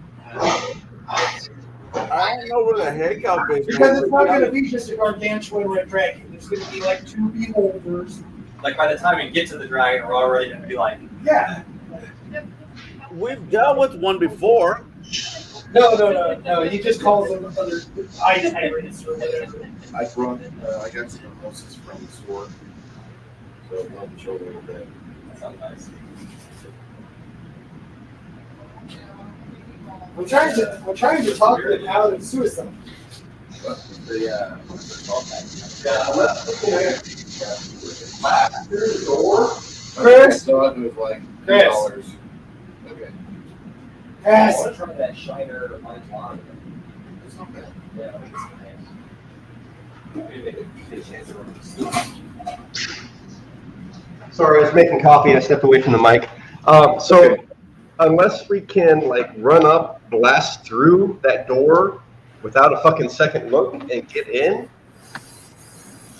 I don't know where the heck out is. Because it's not going to be just a gargantuan red dragon. There's going to be like two beholders. Like by the time we get to the dragon, we're already gonna be like, Yeah. We've dealt with one before. No. He just calls them other eye tyrants or whatever. I got some mimosas from the store, so I'll show you a little bit. That sounds nice. I'm trying to talk them out of suicide. Chris? So it was like Chris. $2. Okay. Yes. Try that Shiner Light Line. That's not bad. Yeah, Sorry, I was making coffee. I stepped away from the mic. So unless we can like run up, blast through that door without a fucking second look and get in,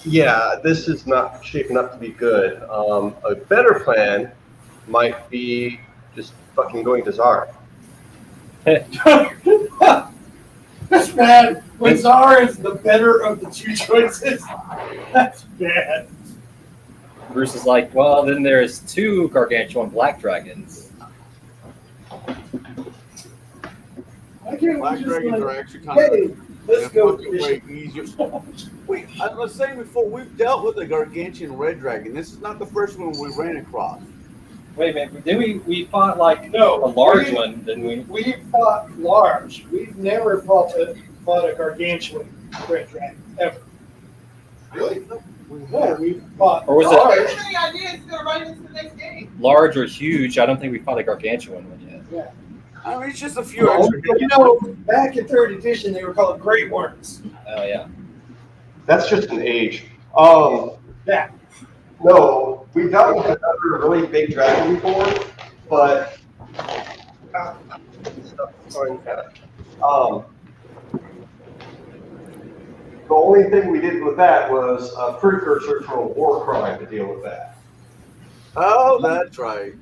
yeah, this is not shaping up to be good. A better plan might be just fucking going to Czar. That's bad. When Czar is the better of the two choices, that's bad. Bruce is like, well, then there's 2 gargantuan black dragons. Why can't Black we just dragons like, are actually kind of. hey, let's go way fishing. easier. Wait, I was saying before, we've dealt with a gargantuan red dragon. This is not the first one we ran across. Wait a minute, didn't we fought like No, a large we- one, didn't we? We fought large. We've never fought a gargantuan red dragon ever. Really? Yeah, we fought Or was it- large. How many ideas to go right into the next game? Large or huge, I don't think we fought a gargantuan one yet. I mean, it's just a few Well, extra. you know, back in 3rd edition, they were called great worms. Oh yeah. That's just an age. Yeah. No, we dealt with another really big dragon before, but the only thing we did with that was a precursor for a war crime to deal with that. Oh, that's right.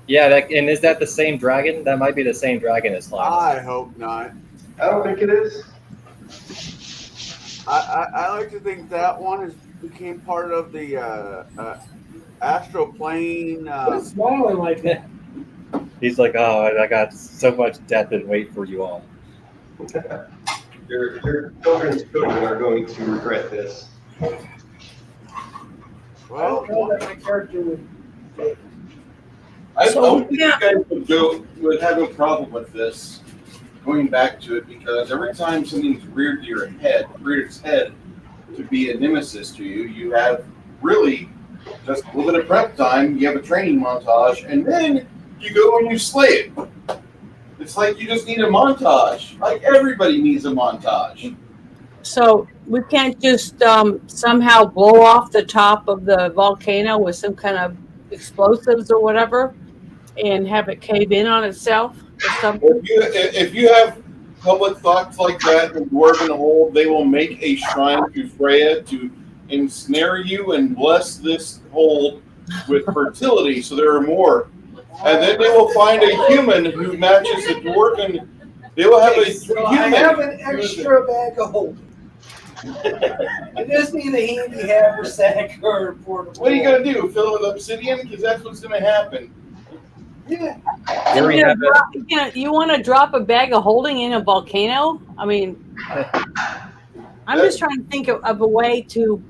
Yeah, and is that the same dragon? That might be the same dragon as last. I hope not. I don't think it is. I like to think that one became part of the astral plane. Quit smiling like that. He's like, oh, I got so much death and wait for you all. Your children's children are going to regret this. I Well, don't know that my character would. I So, don't think yeah. you guys would have a problem with this, going back to it, because every time something's reared its head to be a nemesis to you, you have really just a little bit of prep time, you have a training montage, and then you go and you slay it. It's like you just need a montage. Like everybody needs a montage. So we can't just somehow blow off the top of the volcano with some kind of explosives or whatever and have it cave in on itself or something? If you have public thoughts like that in Dwarven Hold, they will make a shrine to Freya to ensnare you and bless this hold with fertility, so there are more. And then they will find a human who matches the Dwarven. They will have a So I human. have an extra bag of holding. I just need a handy haversack or a portable. What are you going to do? Fill it with obsidian? Because that's what's going to happen. Yeah. Here we have it. You want to drop a bag of holding in a volcano? I mean, I'm just trying to think of a way to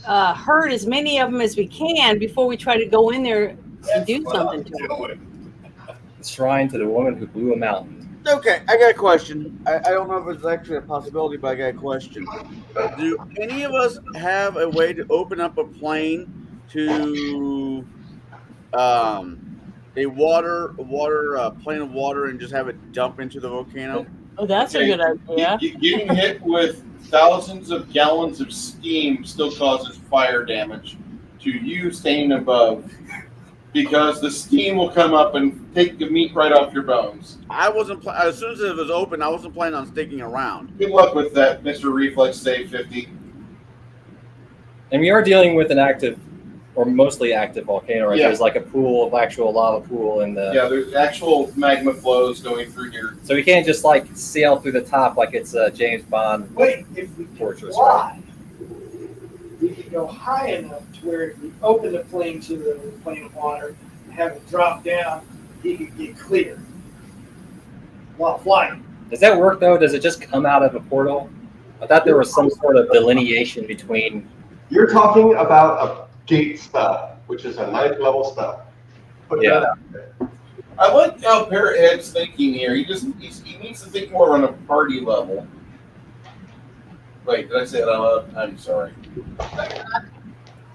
hurt as many of them as we can before we try to go in there and do something to them. Shrine to the woman who blew a mountain. okay, I got a question. I don't know if it's actually a possibility, but I got a question. Do any of us have a way to open up a plane to a plane of water and just have it dump into the volcano? Oh, that's a good idea. Getting hit with thousands of gallons of steam still causes fire damage to you staying above, because the steam will come up and take the meat right off your bones. I wasn't. As soon as it was open, I wasn't planning on sticking around. Good luck with that, Mr. Reflex Save 50. And we are dealing with an active, or mostly active volcano, right? Yeah. There's like a pool of actual lava pool in the. Yeah, there's actual magma flows going through here. So we can't just like sail through the top like it's a James Bond. Wait, if we can Fortress, fly, we could go high enough to where if we open the plane to the plane of water and have it drop down, he could get clear while flying. Does that work though? Does it just come out of a portal? I thought there was some sort of delineation between. You're talking about a gate spell, which is a 9th level spell. Put Yeah. that out there. I like how Parrothead's thinking here. He needs to think more on a party level. Wait, did I say that out loud? I'm sorry.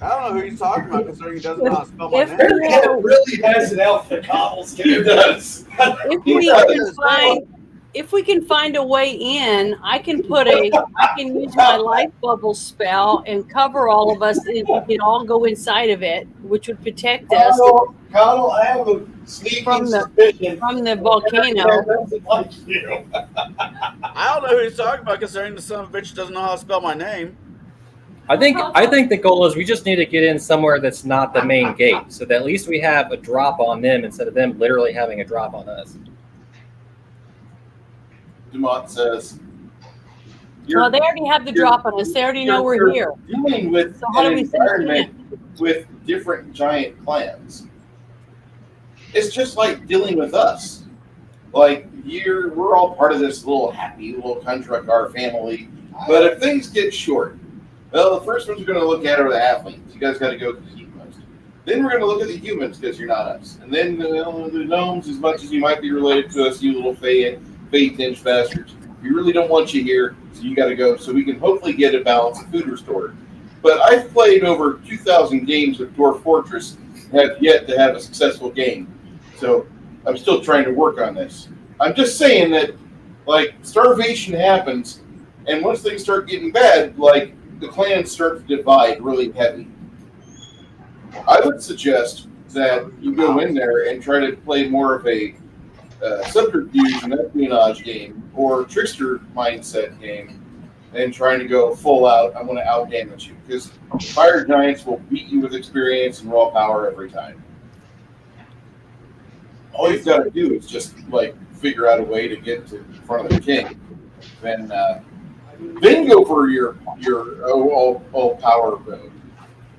I don't know who he's talking about considering he doesn't know how to spell my If name. Parrothead really has an elf that cobbles He together. does. If we can find a way in, I can use my life bubble spell and cover all of us. And we can all go inside of it, which would protect us Connell, I have a sneaking From the- suspicion. from the volcano. Parrothead doesn't like you. I don't know who he's talking about considering the son of a bitch doesn't know how to spell my name. I think the goal is we just need to get in somewhere that's not the main gate, so that at least we have a drop on them instead of them literally having a drop on us. Dumont says. Well, they already have the drop on us. They already know we're here. Dealing with So how do an we send it environment with different giant clans. It's just like dealing with us. Like we're all part of this little happy little Kundrakar family. But if things get short, well, the first ones we're going to look at are the halflings. You guys got to go to the humans. Then we're going to look at the humans because you're not us. And then the gnomes, as much as you might be related to us, you little fey-tinged bastards. We really don't want you here, so you got to go so we can hopefully get a balance of food restored. But I've played over 2,000 games of Dwarf Fortress and have yet to have a successful game. So I'm still trying to work on this. I'm just saying that, like, starvation happens, and once things start getting bad, like, the clans start to divide really heavy. I would suggest that you go in there and try to play more of a subterfuge and espionage game or trickster mindset game and trying to go full out, I'm going to out damage you, because fire giants will beat you with experience and raw power every time. All you've got to do is just like figure out a way to get to in front of the king, then go for your all power mode.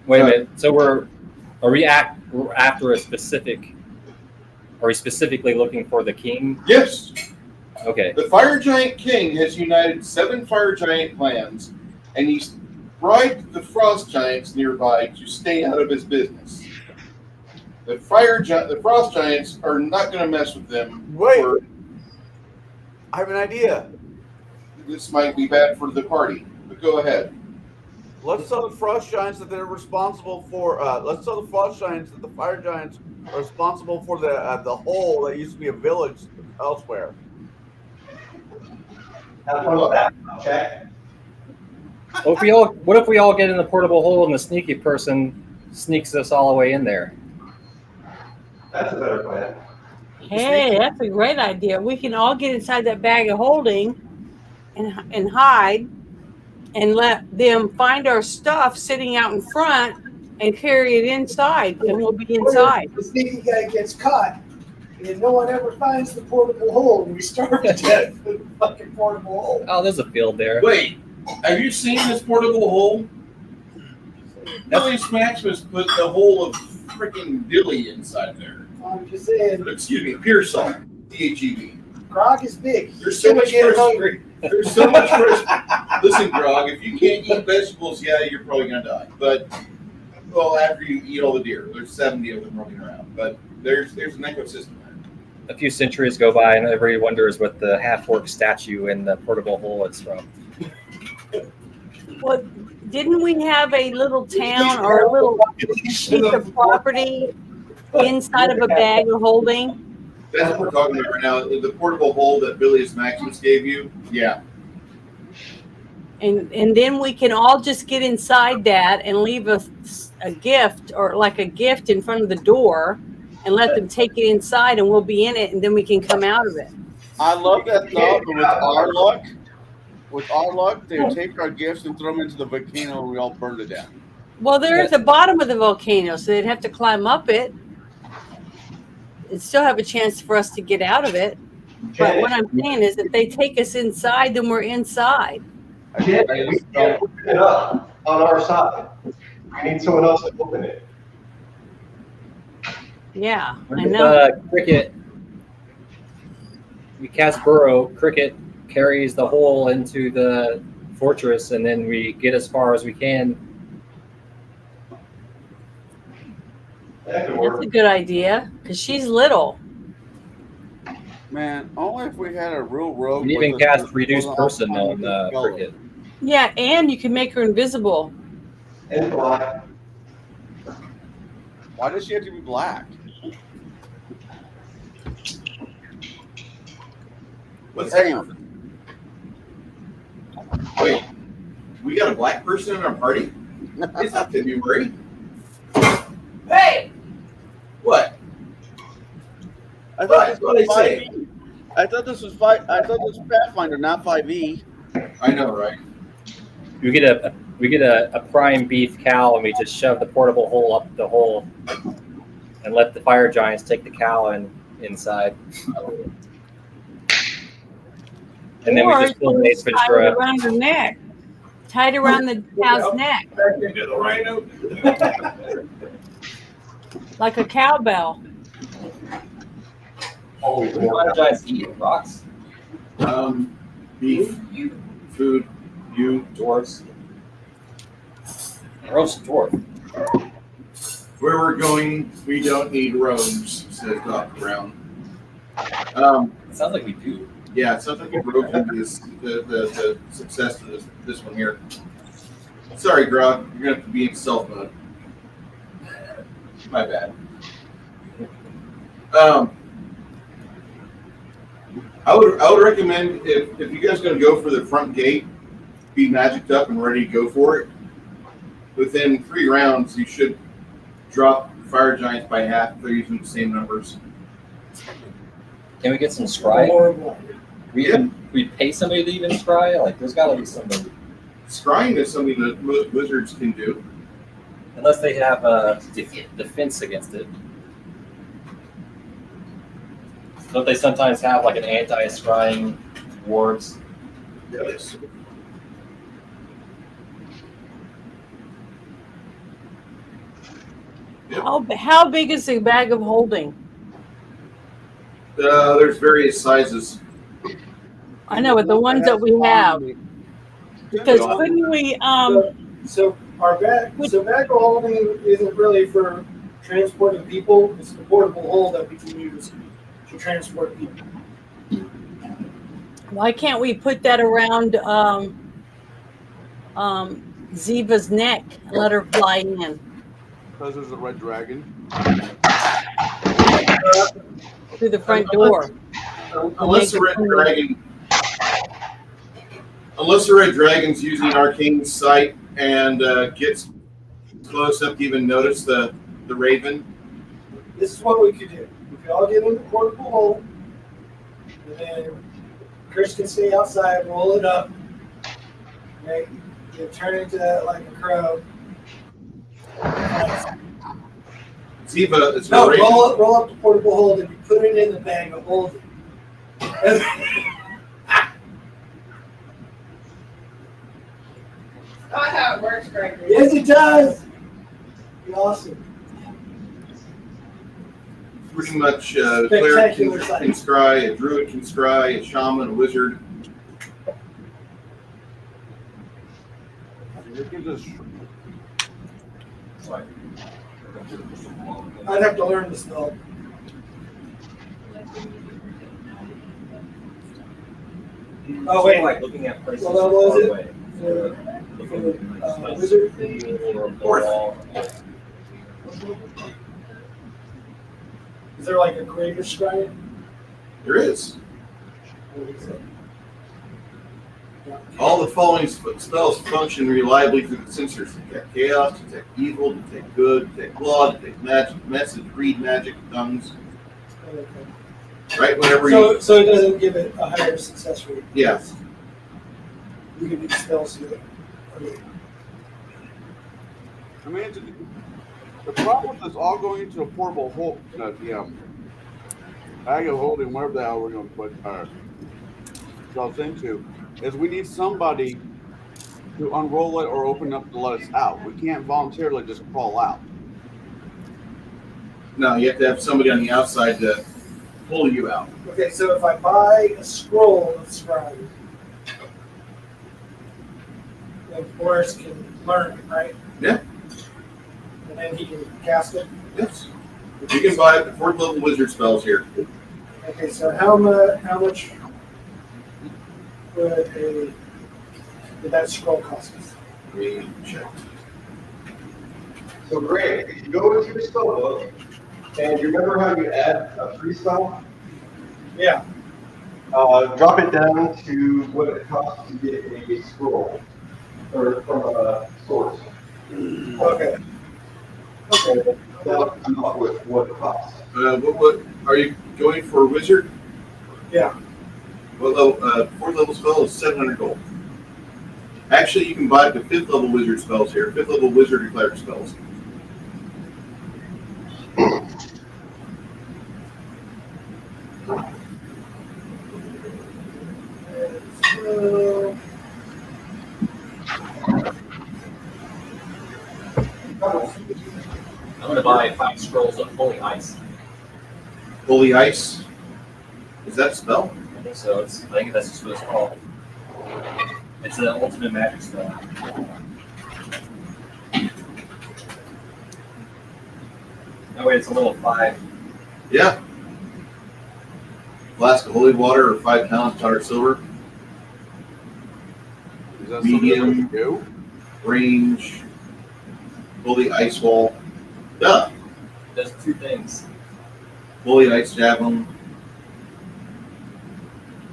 Wait a minute. So we're after a specific? Are we specifically looking for the king? Yes. Okay. The Fire Giant King has united 7 Fire Giant clans, and he's bribed the Frost Giants nearby to stay out of his business. The Frost Giants are not going to mess with them. Wait. I have an idea. This might be bad for the party, but go ahead. Let's tell the Frost Giants that they're responsible for. Let's tell the Frost Giants that the Fire Giants are responsible for the hole that used to be a village elsewhere. Have fun with that. Check. What if we all get in the portable hole and the sneaky person sneaks us all the way in there? That's a better plan. Hey, that's a great idea. We can all get inside that bag of holding and hide and let them find our stuff sitting out in front and carry it inside, and we'll be inside. The sneaky guy gets caught, and no one ever finds the portable hole, and we starve to death in the fucking portable hole. Oh, there's a field there. Wait, have you seen this portable hole? Billy's Maximus put the whole of freaking Dilly inside there. I'm just saying, Excuse me, Pearsall. THEB. Grog is big. There's so much get fresh. hungry. There's so much fresh. Listen, Grog, if you can't eat vegetables, yeah, you're probably gonna die. But well, after you eat all the deer, there's 70 of them running around. But there's an ecosystem there. A few centuries go by, and everybody wonders what the half-orc statue in the portable hole is from. Well, didn't we have a little town or a little piece of property inside of a bag of holding? That's what we're talking about right now. The portable hole that Billy's Maximus gave you. Yeah. And then we can all just get inside that and leave a gift or like a gift in front of the door and let them take it inside, and we'll be in it, and then we can come out of it. I love that thought, but with our luck, they would take our gifts and throw them into the volcano and we all burn to death. Well, they're at the bottom of the volcano, so they'd have to climb up it and still have a chance for us to get out of it. But what I'm saying is if they take us inside, then we're inside. Again, we can't open it up on our side. We need someone else to open it. Yeah, I know. Cricket, we cast Burrow. Cricket carries the hole into the fortress, and then we get as far as we can. That could That's work. a good idea because she's little. Man, only if we had a real rogue. You can even with us cast that reduced wasn't person all on time color. Cricket. Yeah, and you can make her invisible. And black. Why does she have to be black? What's Hang that? on. Wait, we got a black person in our party? It's not February. Hey! What? I thought this What did was I say? 5e. I thought this was Pathfinder, not 5e. I know, right? We get a prime beef cow, and we just shove the portable hole up the hole, and let the fire giants take the cow inside. And then we Or just pull an ace tied ventura. it around her neck. Tied around the cow's neck Back into the rhino. like a cowbell. Oh, the fire giants eat rocks. Beef, food, you. Dwarves. Roast dwarf. Where we're going, we don't need rogues, says Doc Brown. It sounds like we do. Yeah, it sounds like we broke into the success of this one here. Sorry, Grog, you're gonna have to be in stealth mode. My bad. I would recommend if you guys are gonna go for the front gate, be magicked up and ready to go for it. Within 3 rounds, you should drop fire giants by half if they're using the same numbers. Can we get some scry? Horrible. We pay somebody to even scry? Like, there's got to be somebody. Scrying is something that most wizards can do. Unless they have a defense against it. Don't they sometimes have like an anti-scrying wards? Yes. How big is the bag of holding? There's various sizes. I know, but the ones that we have. Because couldn't we So bag of holding isn't really for transporting people. It's the portable hole that we can use to transport people. why can't we put that around Ziva's neck and let her fly in? Because there's a red dragon. Through the front door. Unless the red dragon's using arcane sight and gets close up to even notice the raven. This is what we could do. We could all get in the portable hole, and then Chris can stay outside, roll it up, right? You turn into like a crow. Ziva is No, raven. roll up the portable hole, and you put it in the bag of holding. Not how it works, Gregory. Yes, it does. Be awesome. Pretty much a cleric Spectacular can sight. scry, a druid can scry, a shaman, a wizard. I'd have to learn the spell. Oh wait, Like looking at places Well, that was far it. away. Wizard. Is there like a greater scry? There is. All the following spells function reliably through the sensors: detect chaos, detect evil, detect good, detect law, detect magic, message, read magic, tongues. Okay. Right, whenever So, you. so it doesn't give it a higher success rate. Yeah. You can do spells to it. I mean, the problem with this all going into a portable hole, bag of holding, whatever the hell we're going to put ourselves into, is we need somebody to unroll it or open up to let us out. We can't voluntarily just crawl out. No, you have to have somebody on the outside to pull you out. Okay, so if I buy a scroll of scrying, then Boris can learn it, right? Yeah. And then he can cast it. Yes. You can buy 4th level wizard spells here. Okay, so how much would that scroll cost us? Let me check. So Greg, if you go into your spell book, and you remember how you add a free spell? Yeah. Drop it down to what it costs to get a scroll, or from a source. Okay. Okay. That'll come up with what it costs. What are you going for, wizard? Yeah. Well, 4th level spell is 700 gold. Actually, you can buy the 5th level wizard spells here. 5th level wizard and cleric spells. So, I'm going to buy 5 scrolls of holy ice. Holy ice. Is that a spell? I think so. I think that's just what it's called. It's an ultimate magic spell. That way it's a little 5. Yeah. Flask of holy water or 5 pounds powdered silver. Is that Medium. something we do? Range. Holy ice wall. Duh. It does 2 things. Holy ice javelin.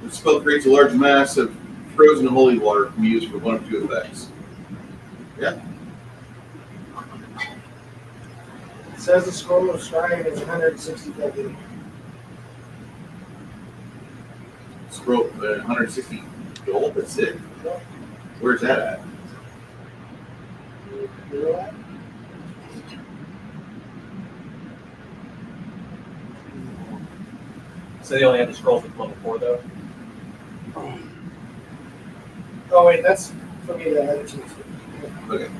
The spell creates a large mass of frozen holy water can be used for 1 of 2 effects. Yeah. it says the scroll of scrying is 160 gold. Scroll 160 gold. That's it. Where's that at? So they only have the scrolls with level 4 though? Oh wait, that's for me to add to. Okay.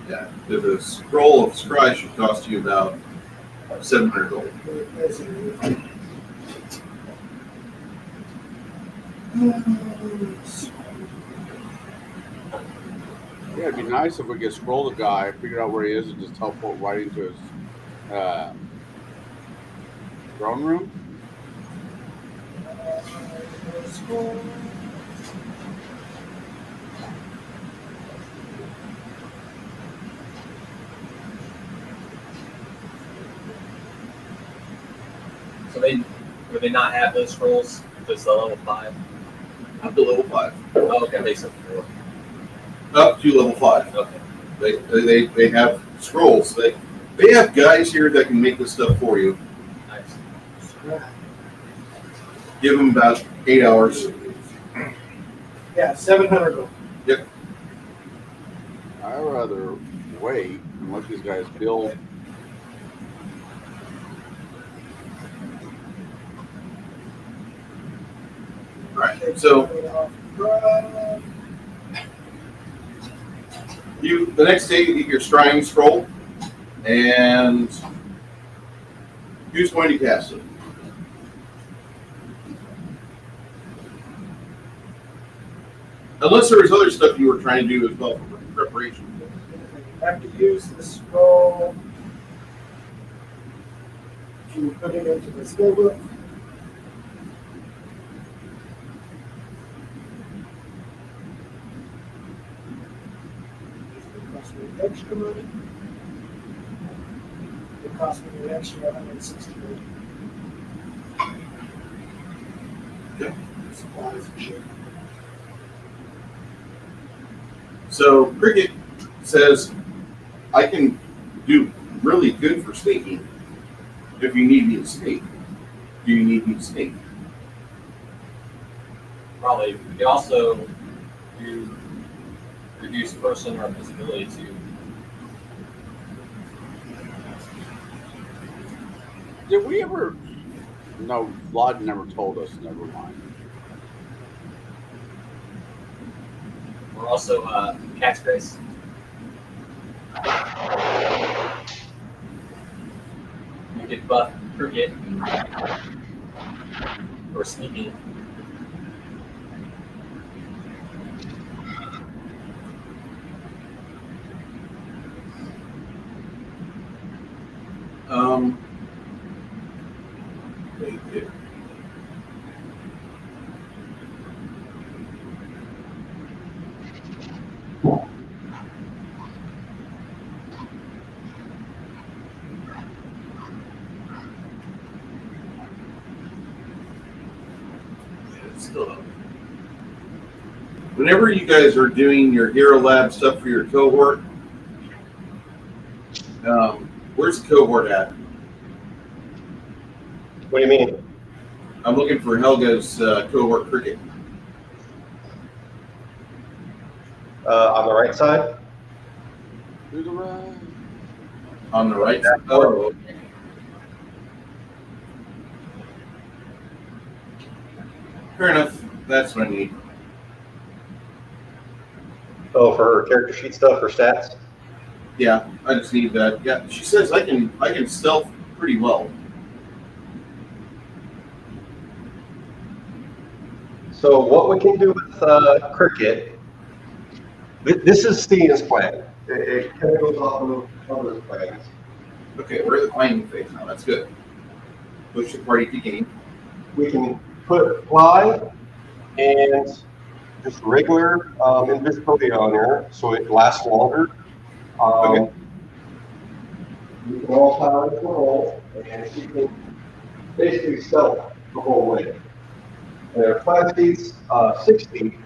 Yeah. The scroll of scry should cost you about 700 gold. Yeah, it'd be nice if we could scroll the guy, figure out where he is, and just teleport right into his throne room. So would they not have those scrolls? Just the level 5? Up to level 5. Oh, okay, they said 4. Up to level 5. Okay. They have scrolls. They have guys here that can make this stuff for you. Nice. Give them about 8 hours. Yeah, 700 gold. Yep. I'd rather wait and let these guys build. All right. So the next day you get your scrying scroll, and who's going to cast it? Unless there was other stuff you were trying to do as well for preparation. I have to use the scroll to put it into the skill book. It cost me extra money. It cost me an extra 160 gold. Okay. Supplies and shit. So Cricket says, I can do really good for sneaking if you need me to sneak. Do you need me to sneak? Probably. We could also do reduce person or visibility too. Did we ever? No, Vlad never told us. Never mind. We're also cat's grace. You get buff Cricket. Or Sneaky. Wait there. Still up. Whenever you guys are doing your Hero Lab stuff for your cohort, where's the cohort at? What do you mean? I'm looking for Helga's cohort cricket. On the right side? To the right. On the right side? Oh, okay. Fair enough. That's what I need. Oh, for her character sheet stuff, her stats? Yeah, I just need that. Yeah, she says I can stealth pretty well. So what we can do with cricket, this is Steven's plan. It kind of goes off of other plans. Okay, we're at the finding phase now. That's good. Push the party to game. We can put fly and just regular invisibility on her so it lasts longer. Okay. We can all power into the hole and she can basically stealth the whole way. And her 5 feet, 6 feet.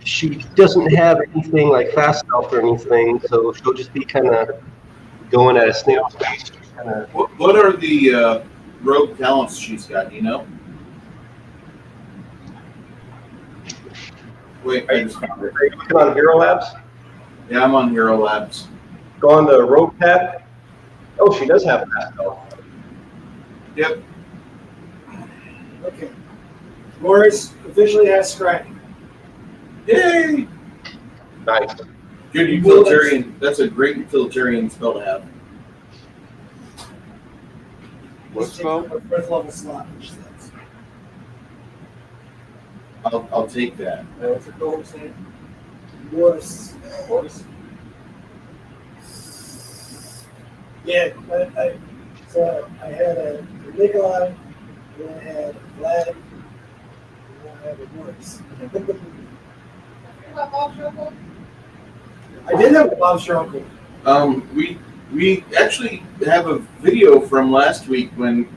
She doesn't have anything like fast stealth or anything, so she'll just be kind of going at a snail's pace. What are the rogue talents she's got? Do you know? Wait, I just found it. Are you looking on Hero Labs? Yeah, I'm on Hero Labs. Go on the rogue tab. Oh, she does have fast stealth. Yep. Okay. Morris officially has scrying. Yay! Nice. Good utilitarian. That's a great utilitarian spell to have. What spell? A first level slot, which says. I'll take that. What's it called? Say? Morris. Morris? Yeah, so I had a Nikolai, then I had a Vlad, and then I had a Morris. I did have a lobster uncle. We actually have a video from last week when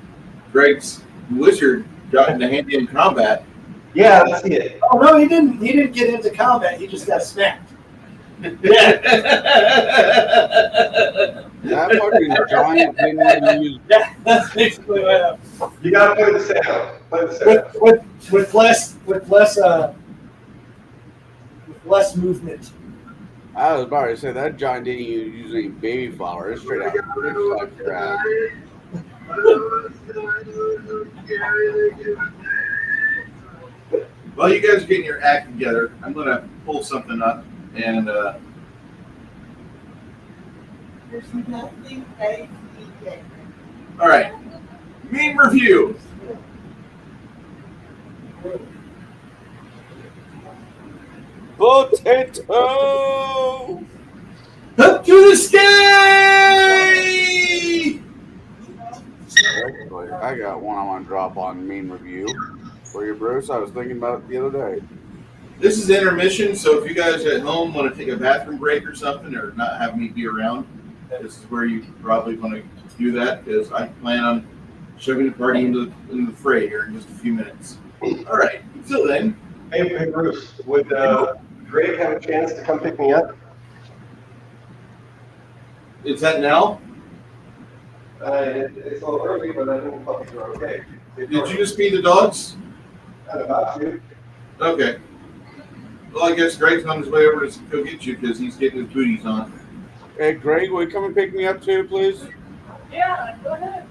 Greg's wizard got into hand-to-hand combat. Yeah, let's see it. Oh no, he didn't. He didn't get into combat. He just got smacked. Yeah. That fucking giant didn't even use. Yeah, that's basically what happened. You gotta play the sound. Play the sound. With less movement. I was about to say that giant didn't even use any baby flour. It's straight out of crap. While you guys are getting your act together, I'm gonna pull something up and There's nothing they can. all right. Meme review. Potato! Up to the sky! Actually, I got one I want to drop on meme review for you, Bruce. I was thinking about it the other day. This is intermission, so if you guys at home want to take a bathroom break or something, or not have me be around, this is where you probably want to do that, because I plan on shoving the party into the fray here in just a few minutes. All right, until then. Hey, Bruce, would Greg have a chance to come pick me up? Is that now? It's a little early, but I think puppies are okay. Did you just feed the dogs? I'm about to. Okay. Well, I guess Greg's on his way over to go get you because he's getting his booties on. Hey, Greg, will you come and pick me up too, please? Yeah, go ahead.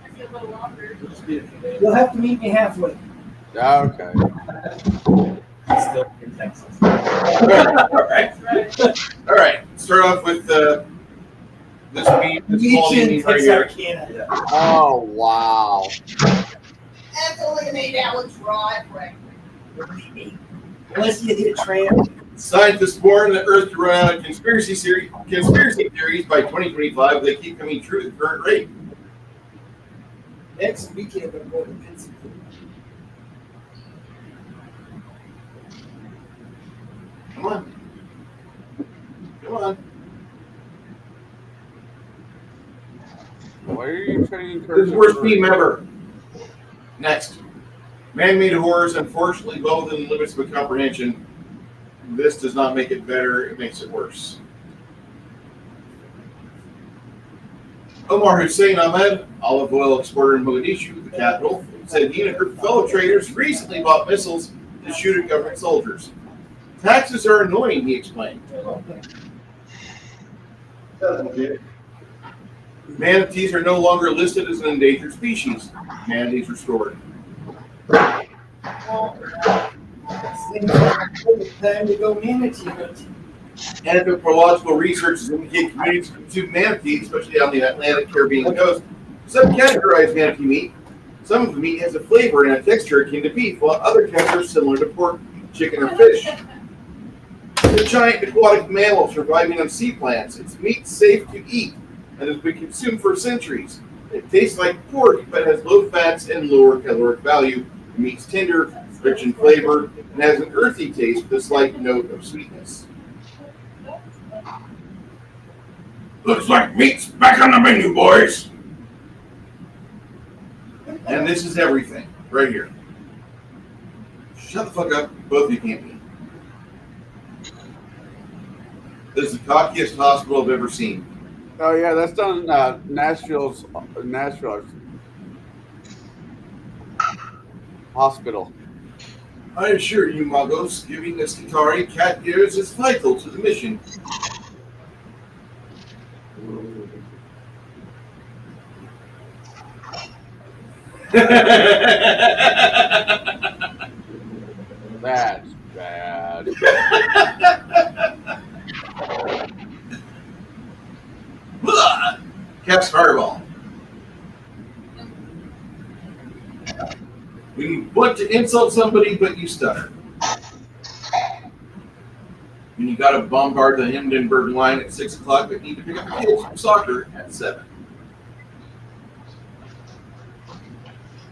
I feel a little longer. You'll have to meet me halfway. Okay. Still in Texas. All right. All right. Start off with This quality meat right here. Texarkana. Oh wow. That's only an 8-hour drive, Frank. Unless you hit tram. Scientists warn the Earth to run out of conspiracy theories by 2025. They keep coming true at the current rate. Next weekend, I'm going to Pennsylvania. Come on. Come on. Why are you trying to This encourage is the worst her? theme ever. Next. Man-made horrors, unfortunately, well within the limits of comprehension. This does not make it better, it makes it worse. Omar Hussein Ahmed, olive oil exporter in Mogadishu, the capital, said he and a group of fellow traders recently bought missiles to shoot at government soldiers. Taxes are annoying, he explained. Manatees are no longer listed as an endangered species. Manatees restored. Seems like it's time to go manatee hunting. Anthropological research has indicated communities consume manatee, especially on the Atlantic Caribbean coast. Some categorize manatee meat. Some of the meat has a flavor and a texture akin to beef, while other cuts are similar to pork, chicken, or fish. It's a giant aquatic mammal surviving on sea plants. Its meat safe to eat and has been consumed for centuries. It tastes like pork, but has low fats and lower caloric value. The meat's tender, rich in flavor, and has an earthy taste with a slight note of sweetness. Looks like meat's back on the menu, boys. And this is everything, right here. Shut the fuck up, both of you can't be. This is the cockiest hospital I've ever seen. Oh yeah, that's done Nashville's hospital. I assure you, Muggles, giving this Skitari cat ears is vital to the mission. That's bad. Cat's fireball. When you want to insult somebody, but you stutter. When you got to bombard the Hindenburg line at 6 o'clock, but need to pick up the kids from soccer at 7.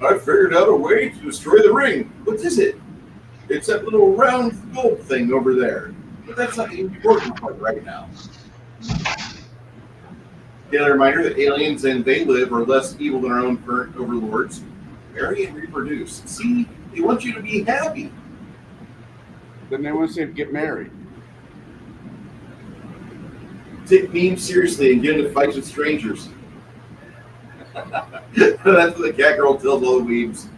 I figured out a way to destroy the ring. What is it? It's that little round gold thing over there. But that's not the important part right now. Daily reminder that aliens and they live are less evil than our own current overlords. Marry and reproduce. See, they want you to be happy. Then they want to say get married. Take memes seriously and get into fights with strangers. That's what the cat girl tells all the weebs.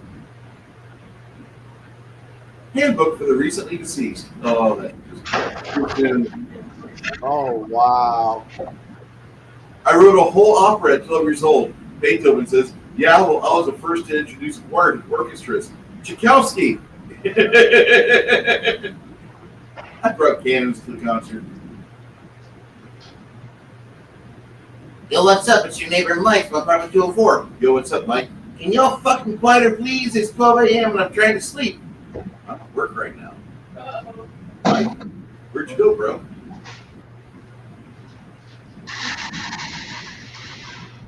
Handbook for the recently deceased. Oh, that. Oh wow. I wrote a whole opera at 12 years old. Beethoven says, yeah, well, I was the first to introduce orchestras. Tchaikovsky. I brought cannons to the concert. Yo, what's up? It's your neighbor Mike from apartment 204. Yo, what's up, Mike? Can y'all fucking quieter, please? It's 12 a.m. and I'm trying to sleep. I'm at work right now. Mike, where'd you go, bro?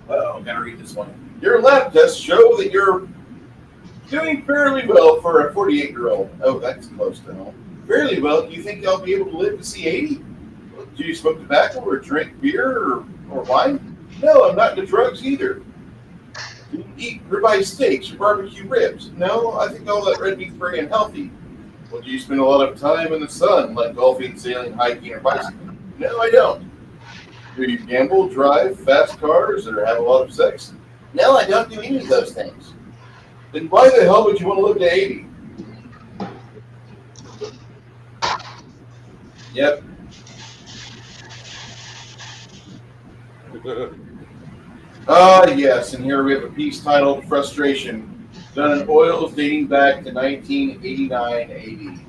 Well, I gotta read this one. Your lab tests show that you're doing fairly well for a 48-year-old. Oh, that's close to home. Fairly well. Do you think I'll be able to live to see 80? Do you smoke tobacco or drink beer or wine? No, I'm not into drugs either. Do you eat ribeye steaks or barbecue ribs? No, I think all that red meat's very unhealthy. Well, do you spend a lot of time in the sun, like golfing, sailing, hiking, or bicycling? No, I don't. Do you gamble, drive fast cars, or have a lot of sex? No, I don't do any of those things. Then why the hell would you want to live to 80? Yep. Yes, and here we have a piece titled Frustration, done in oils dating back to 1989-80.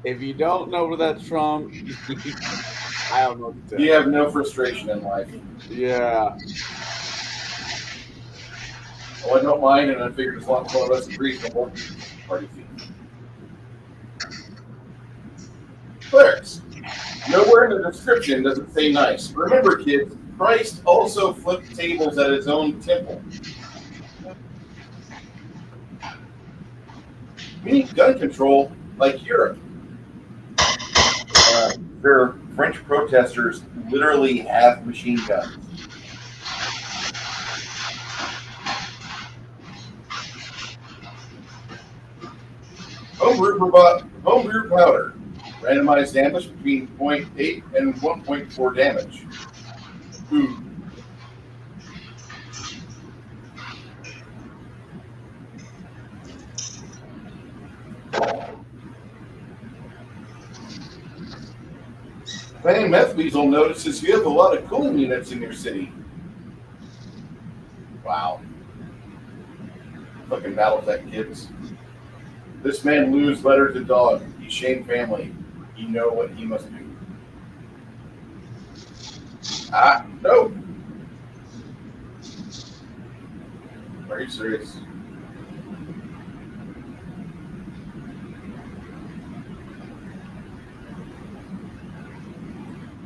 If you don't know where that's from, I don't know what to You say. have no frustration in life. Yeah. Well, I don't mind, and I figured as long as one of us is reasonable, party theme. Clerics. Nowhere in the description does it say nice. Remember, kids, Christ also flipped tables at his own temple. We need gun control like Europe. Their French protesters literally have machine guns. Homebrew powder. Randomized damage between 0.8 and 1.4 damage. Ooh. Fan Meth Weasel notices you have a lot of cooling units in your city. Wow. Fucking Battletech kids. This man lose letter to dog. He shame family. He know what he must do. Ah, no. Are you serious?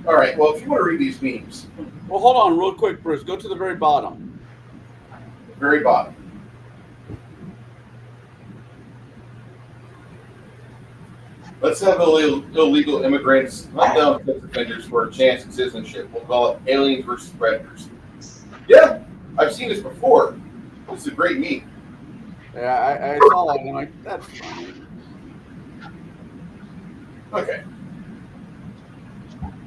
All right, well, if you want to read these memes. Well, hold on real quick, Bruce. Go to the very bottom. Very bottom. Let's have illegal immigrants hunt down sex offenders for a chance at citizenship. We'll call it aliens versus predators. Yeah, I've seen this before. It's a great meme. Yeah, I saw that and I'm like, that's funny. Okay.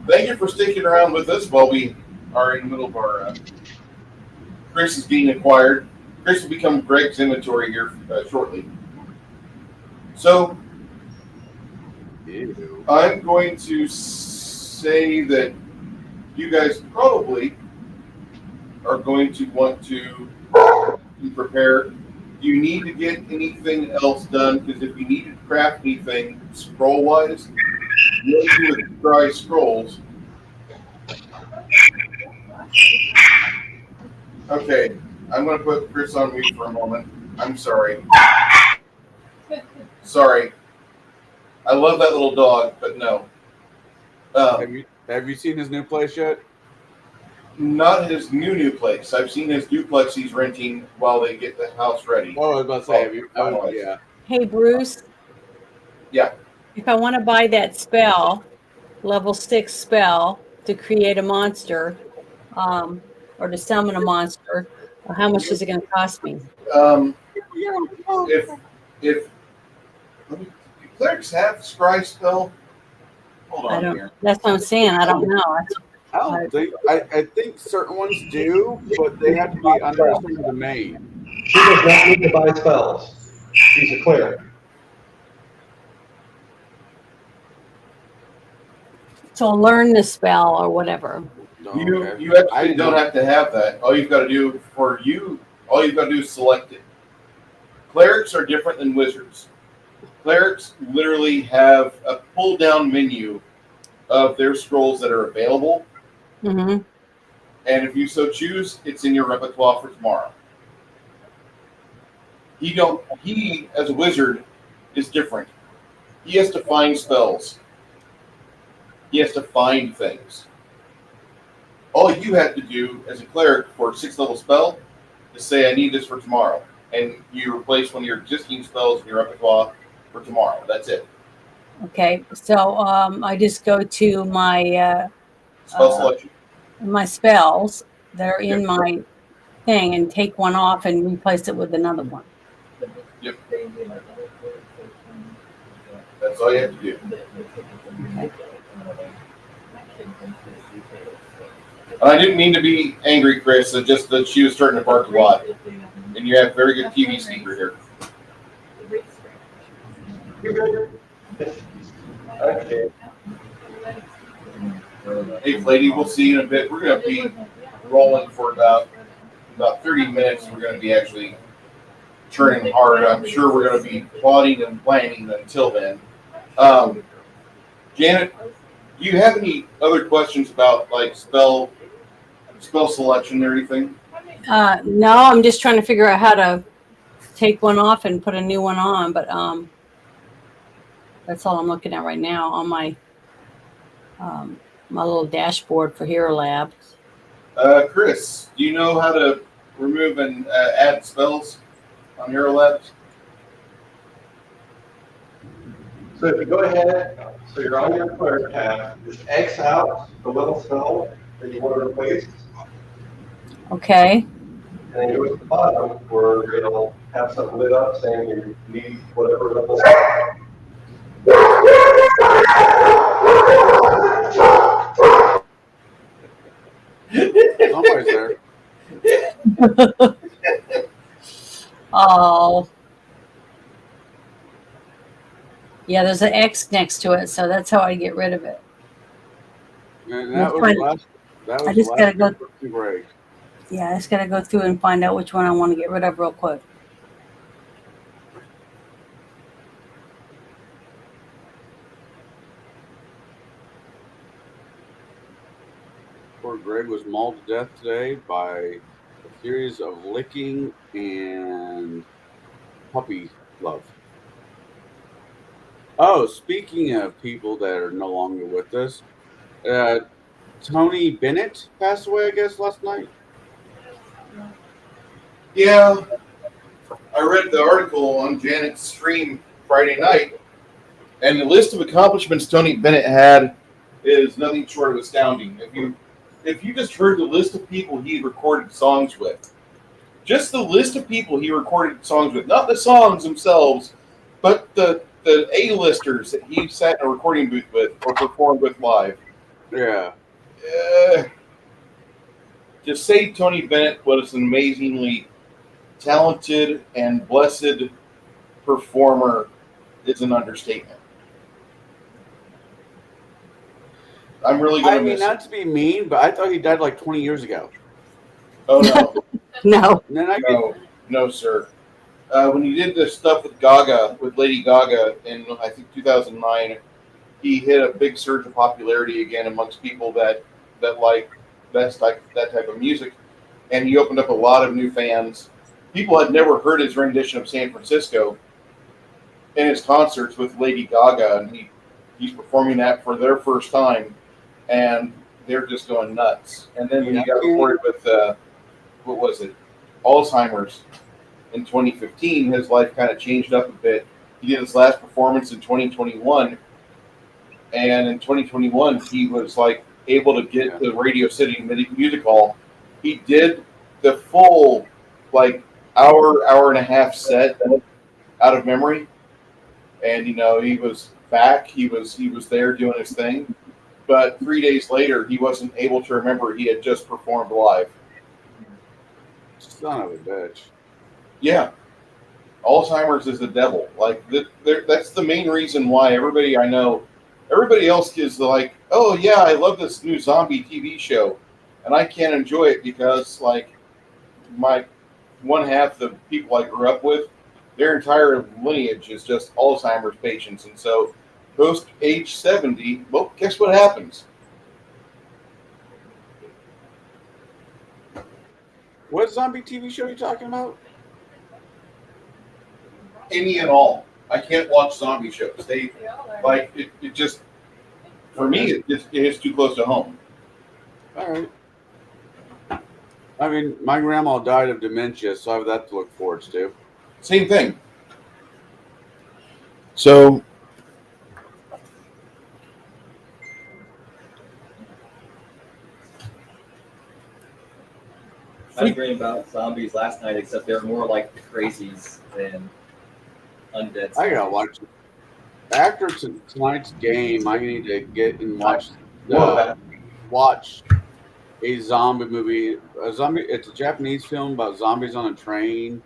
Thank you for sticking around with us while we are in the middle of our. Chris is being acquired. Chris will become Greg's inventory here shortly. So, Ew. I'm going to say that you guys probably are going to want to prepare. Do you need to get anything else done? Because if you need to craft anything scroll-wise, you do with dry scrolls. Okay, I'm going to put Chris on mute for a moment. I'm sorry. Sorry. I love that little dog, but no. Have you seen his new place yet? Not his new place. I've seen his duplex he's renting while they get the house ready. Oh, I was about to say, have you? Oh, yeah. Hey, Bruce. Yeah. If I want to buy that spell, level 6 spell, to create a monster, or to summon a monster, how much is it going to cost me? If do clerics have scry spell? Hold I on don't. here. That's what I'm saying. I don't know. I don't think I think certain ones do, but they have to be under a certain domain. He does not need to buy spells. He's a cleric. So learn the spell or whatever. You actually don't have to have that. All you've got to do is select it. Clerics are different than wizards. Clerics literally have a pull down menu of their scrolls that are available. Mm-hmm. And if you so choose, it's in your repertoire for tomorrow. He as a wizard is different. He has to find spells. He has to find things. All you have to do as a cleric for a 6th level spell is say, I need this for tomorrow. And you replace one of your existing spells in your repertoire for tomorrow. That's it. Okay, so I just go to my Spell selection. my spells. They're in my thing, and take one off and replace it with another one. Yep. That's all you have to do. And I didn't mean to be angry, Chris. It's just that she was starting to bark a lot. And you have very good TV speaker here. Okay. Hey, lady, we'll see you in a bit. We're going to be rolling for about 30 minutes. We're going to be actually churning hard. I'm sure we're going to be plotting and planning until then. Janet, Do you have any other questions about like spell selection or anything? No, I'm just trying to figure out how to take one off and put a new one on, but that's all I'm looking at right now on my my little dashboard for Hero Lab. Chris, do you know how to remove and add spells on Hero Labs? So if you go ahead, so you're on your player tab, just X out the little spell that you want to replace, Okay. and then go to the bottom where it'll have something lit up saying you need whatever level spell. Somebody's there. Oh. Yeah, there's an X next to it, so that's how I get rid of it. And that was last. That was I just gotta go. break. Yeah, I just gotta go through and find out which one I want to get rid of real quick. Poor Greg was mauled to death today by a series of licking and puppy love. Oh, speaking of people that are no longer with us, Tony Bennett passed away, I guess, last night. Yeah, I read the article on Janet's stream Friday night, and the list of accomplishments Tony Bennett had is nothing short of astounding. If you just heard the list of people he recorded songs with, just the list of people he recorded songs with, not the songs themselves, but the A-listers that he sat in a recording booth with or performed with live. Yeah. To say Tony Bennett was an amazingly talented and blessed performer is an understatement. I'm really going to miss not to be mean, but I thought he died like 20 years ago. Oh, no. No. And then No, sir. When he did this stuff with Lady Gaga in, I think, 2009, he hit a big surge of popularity again amongst people that like that type of music. And he opened up a lot of new fans. People had never heard his rendition of San Francisco in his concerts with Lady Gaga, and he's performing that for their first time, and they're just going nuts. And then when he got recorded with what was it, Alzheimer's in 2015, his life kind of changed up a bit. He did his last performance in 2021, and in 2021 he was like able to get to Radio City Music Hall. He did the full like hour and a half set out of memory, and he was back. He was there doing his thing, but 3 days later he wasn't able to remember he had just performed live. Son of a bitch. Yeah, Alzheimer's is the devil. Like that's the main reason why everybody I know, everybody else is like, oh yeah, I love this new zombie TV show, and I can't enjoy it because like my one half the people I grew up with, their entire lineage is just Alzheimer's patients, and so post age 70, well, guess what happens? What zombie TV show are you talking about? Any and all. I can't watch zombie shows. They like it just for me it is too close to home. All right. I mean, my grandma died of dementia, so I have that to look forward to. Same thing. So I was reading about zombies last night, except they're more like the crazies than undead. I gotta watch it. After tonight's game, I need to get and watch a zombie movie. It's a Japanese film about zombies on a train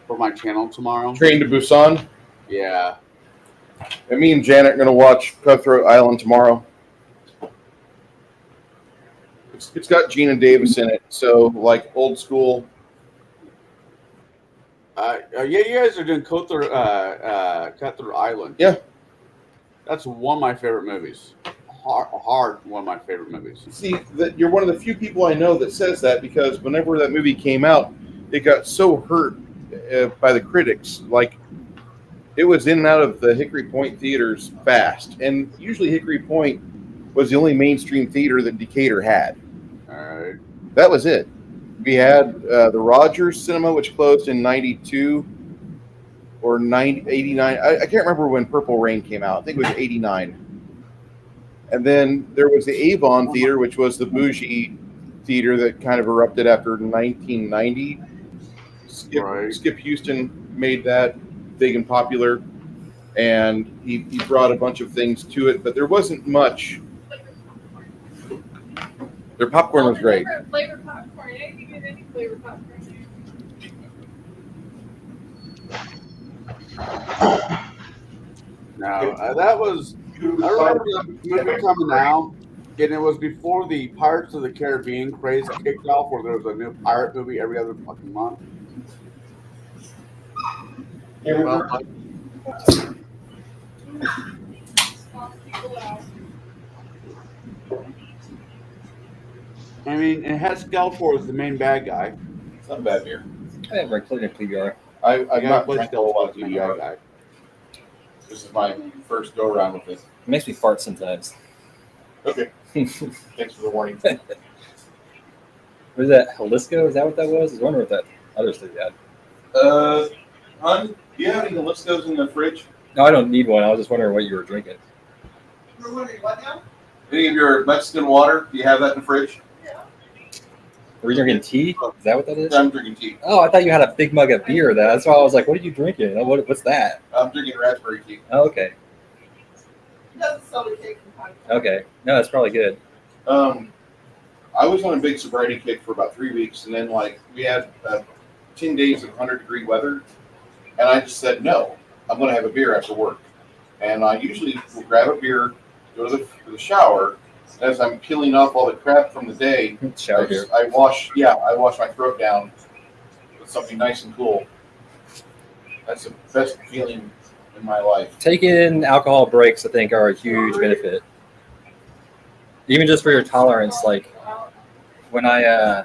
for my channel tomorrow. Train to Busan. Yeah. And me and Janet are gonna watch Cutthroat Island tomorrow. It's got Gina Davis in it, so like old school. Yeah, you guys are doing Cutthroat Island. Yeah. That's one of my favorite movies. hard one of my favorite movies. See, that you're one of the few people I know that says that, because whenever that movie came out, it got so hurt by the critics. Like, it was in and out of the Hickory Point theaters fast, and usually Hickory Point was the only mainstream theater that Decatur had. All right. That was it. We had the Rogers Cinema, which closed in 92 or 89. I can't remember when Purple Rain came out. I think it was 89. And then there was the Avon Theater, which was the bougie theater that kind of erupted after 1990. Skip Houston made that big and popular, and he brought a bunch of things to it, but there wasn't much. Their popcorn was great. Flavor popcorn. Yeah, you can get any flavor popcorn. Now that was. I remember the movie coming out, and it was before the Pirates of the Caribbean craze kicked off, where there was a new pirate movie every other fucking month. I mean, it has Skeletor as the main bad guy. It's not a bad beer. I haven't drank plenty of PBR. I've gotta not play drank a whole lot of Skeletor as the main bad PBR. guy. This is my first go around with this. It makes me fart sometimes. Okay. Thanks for the warning. What is that? Jalisco? Is that what that was? I was wondering what that other state had. Hon, do you have any Jalisco's in the fridge? No, I don't need one. I was just wondering what you were drinking. You're wondering what now? Any of your Mexican water? Do you have that in the fridge? Were you drinking tea? Is that what that is? I'm drinking tea. Oh, I thought you had a big mug of beer. That's why I was like, what are you drinking? What's that? I'm drinking raspberry tea. Oh, okay. That's soda cake from Pine. Okay. No, that's probably good. I was on a big sobriety kick for about 3 weeks, and then we had 10 days of 100-degree weather, and I just said, no, I'm going to have a beer after work. And I usually will grab a beer, go to the shower, and as I'm peeling off all the crap from the day, Shower beer. I wash my throat down with something nice and cool. That's the best feeling in my life. Taking alcohol breaks, I think, are a huge benefit. Even just for your tolerance, like when I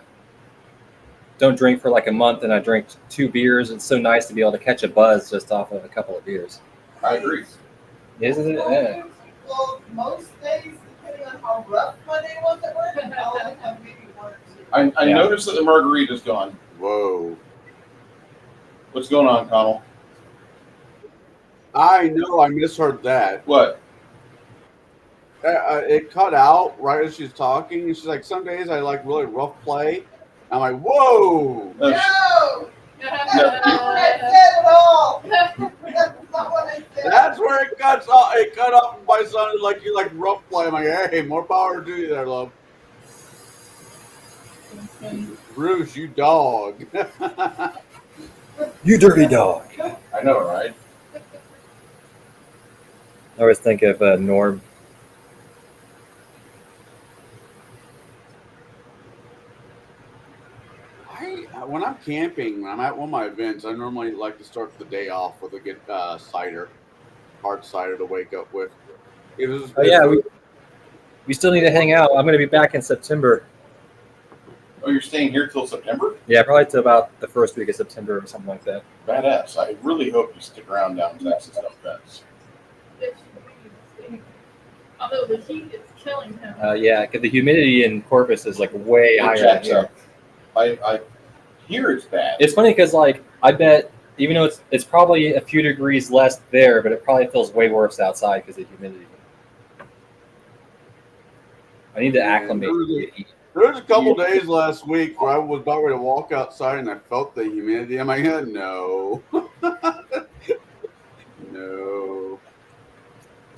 don't drink for like a month and I drink 2 beers, it's so nice to be able to catch a buzz just off of a couple of beers. I agree. Isn't it? Yeah. Well, most days, depending on how rough my day was at work, I'll only have maybe 1 or 2. I noticed that the margarita's gone. Whoa. What's going on, Connell? I know, I misheard that. What? It cut out right as she's talking. And she's like, some days I like really rough play. I'm like, whoa. No! That's not what I said at all! That's not what I said. That's where it cuts off. It cut off by sounding like you like rough play. I'm like, hey, more power to you there, love. Bruce, you dog. You dirty dog. I know, right? I always think of Norm. When I'm camping, when I'm at one of my events, I normally like to start the day off with a good cider, hard cider to wake up with. We still need to hang out. I'm going to be back in September. Oh, you're staying here till September? Yeah, probably to about the first week of September or something like that. Badass. I really hope you stick around down in Texas. Although the heat is killing him. Yeah, because the humidity in Corpus is like way higher than here. I hear it's bad. It's funny because like I bet even though it's probably a few degrees less there, but it probably feels way worse outside because of the humidity. I need to acclimate to the heat. There was a couple days last week where I was about ready to walk outside and I felt the humidity. I'm like, no. No.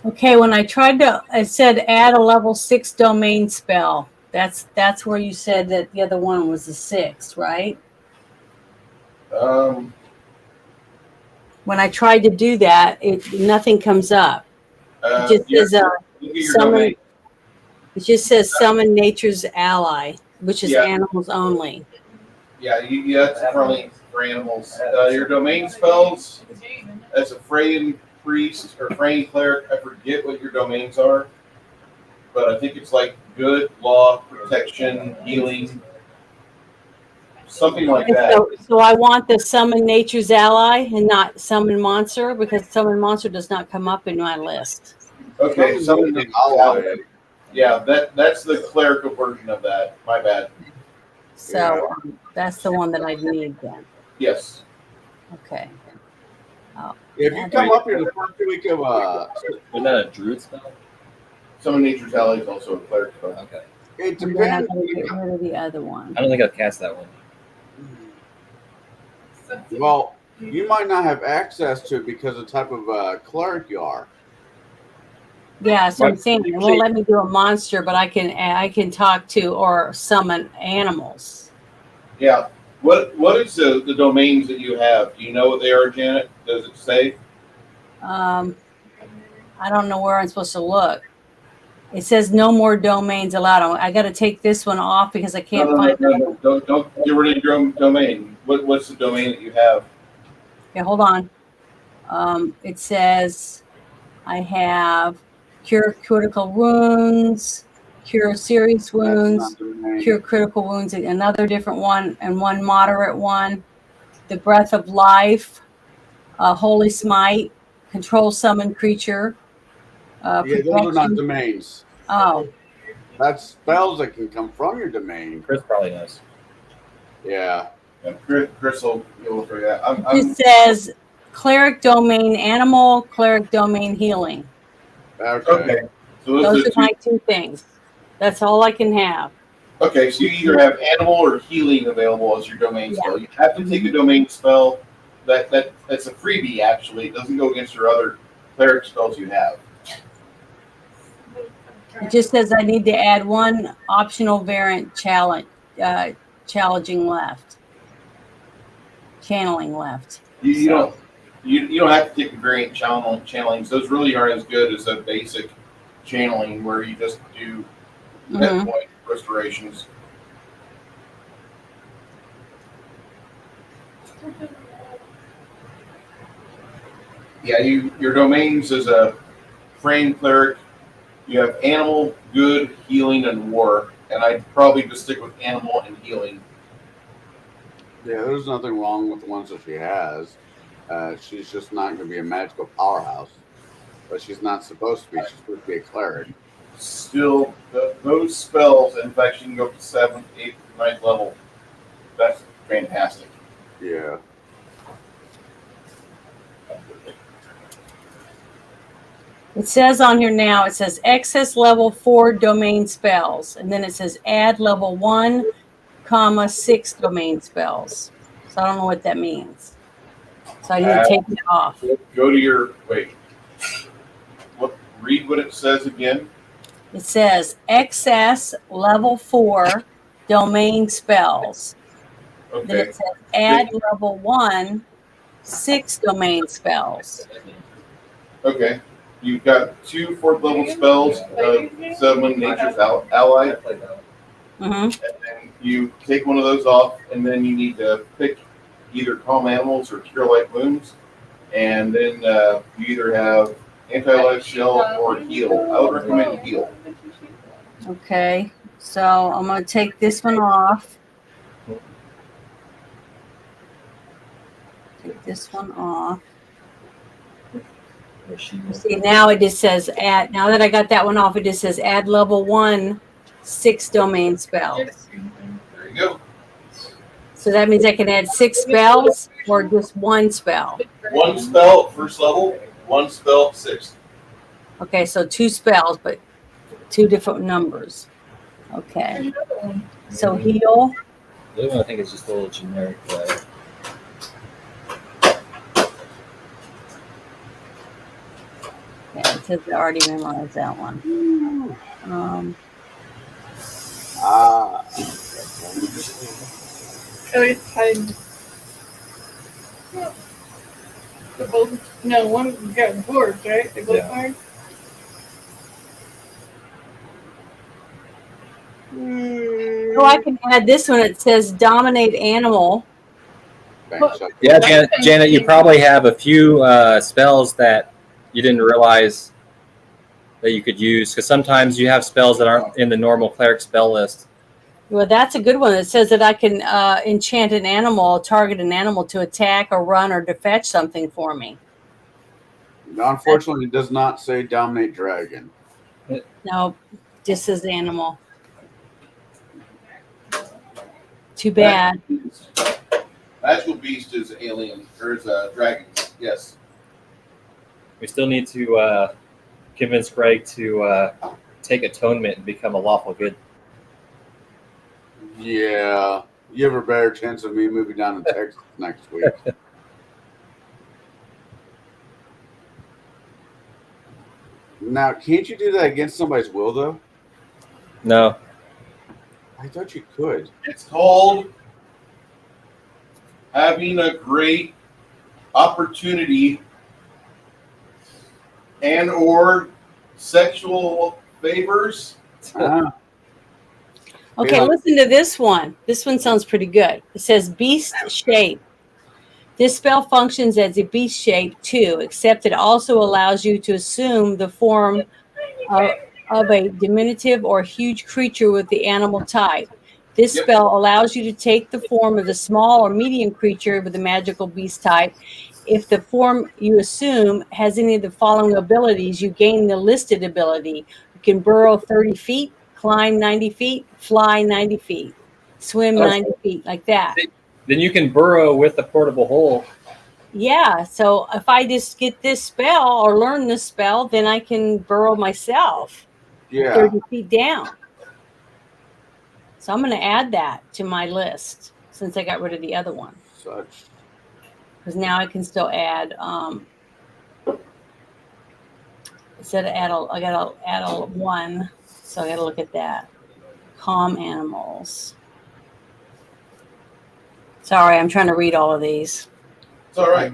Okay, when I tried to, I said add a level 6 domain spell. That's where you said that the other one was a 6, right? When I tried to do that, nothing comes up. It just says summon. It just says summon nature's ally, which is animals only. Yeah, that's for animals. Your domain spells as a Freyan priest or Freyan cleric, I forget what your domains are, but I think it's like good, law, protection, healing, something like that. So I want the summon nature's ally and not summon monster because summon monster does not come up in my list. Okay, Summon summon ally. Yeah, that's the clerical version of that. My bad. So that's the one that I need then. Yes. Okay. Oh, If you come up here the first week of Isn't that a druid spell? Summon nature's ally is also a cleric spell. Okay. it and then I'm depends. going to get rid of the other one. I don't think I've cast that one. Well, you might not have access to it because of the type of cleric you are. Yeah, so I'm saying it won't let me do a monster, but I can talk to or summon animals. Yeah. What is the domains that you have? Do you know what they are, Janet? Does it say? I don't know where I'm supposed to look. It says no more domains allowed. I got to take this one off because I can't find. No. Don't get rid of your own domain. What's the domain that you have? Okay, hold on. It says I have cure critical wounds, cure serious wounds, cure critical wounds, another different one, and one moderate one. The breath of life, holy smite, control summon creature. Yeah, those are not domains. Oh, That's spells that can come from your domain. Chris probably knows. Yeah. Chris will go through that. it says cleric domain animal, cleric domain healing. Okay. So Those are my two things. That's all I can have. Okay, so you either have animal or healing available as your domain spell. You have to take a domain spell that's a freebie. Actually, it doesn't go against your other cleric spells you have. It just says I need to add one optional variant challenging left. Channeling left. You don't have to take the variant channelings. Those really aren't as good as a basic channeling where you just do hit point restorations. Yeah, your domains as a framed cleric, you have animal, good, healing, and war. And I'd probably just stick with animal and healing. Yeah, there's nothing wrong with the ones that she has. She's just not going to be a magical powerhouse. But she's not supposed to be. She's supposed to be a cleric. Still, those spells, in fact, you can go up to 7th, 8th, 9th level. That's fantastic. Yeah. It says on here now, it says excess level 4 domain spells. And then it says add level 1, 6 domain spells. So I don't know what that means. So I need to take it off. Go to your, read what it says again. It says excess level 4 domain spells. Okay. Then it says add level 1, 6 domain spells. Okay. You've got 2 4th level spells, summon nature's ally. And then you take one of those off, and then you need to pick either calm animals or cure light wounds. And then you either have anti-life shell or heal. I would recommend heal. Okay, so I'm going to take this one off. Take this one off. See, now it just says add. Now that I got that one off, it just says add level 1, 6 domain spells. There you go. So that means I can add 6 spells or just 1 spell. 1 spell at 1st level, 1 spell at 6th. Okay, so 2 spells, but 2 different numbers. Okay. So heal. The other one I think is just a little generic. Yeah, it says I already memorized that one. One got bored, right? They both fired. So I can add this one. It says dominate animal. Yeah, Janet, you probably have a few spells that you didn't realize that you could use, because sometimes you have spells that aren't in the normal cleric spell list. Well, that's a good one. It says that I can enchant an animal, target an animal to attack or run or to fetch something for me. Unfortunately, it does not say dominate dragon. No, just says animal. Too bad. Magical beast is alien, or is dragons. Yes. We still need to convince Greg to take atonement and become a lawful good. Yeah, you have a better chance of me moving down to Texas next week. Now, can't you do that against somebody's will, though? No. I thought you could. It's called having a great opportunity and or sexual favors. Okay, listen to this one. This one sounds pretty good. It says beast shape. This spell functions as a beast shape too, except it also allows you to assume the form of a diminutive or huge creature with the animal type. This spell allows you to take the form of the small or medium creature with the magical beast type. If the form you assume has any of the following abilities, you gain the listed ability. You can burrow 30 feet, climb 90 feet, fly 90 feet, swim 90 feet, like that. Then you can burrow with a portable hole. Yeah, so if I just get this spell or learn this spell, then I can burrow myself 30 feet down. So I'm going to add that to my list since I got rid of the other one. Because now I can still add, instead of I got to add a one. So I got to look at that. Calm animals. Sorry, I'm trying to read all of these. It's all right.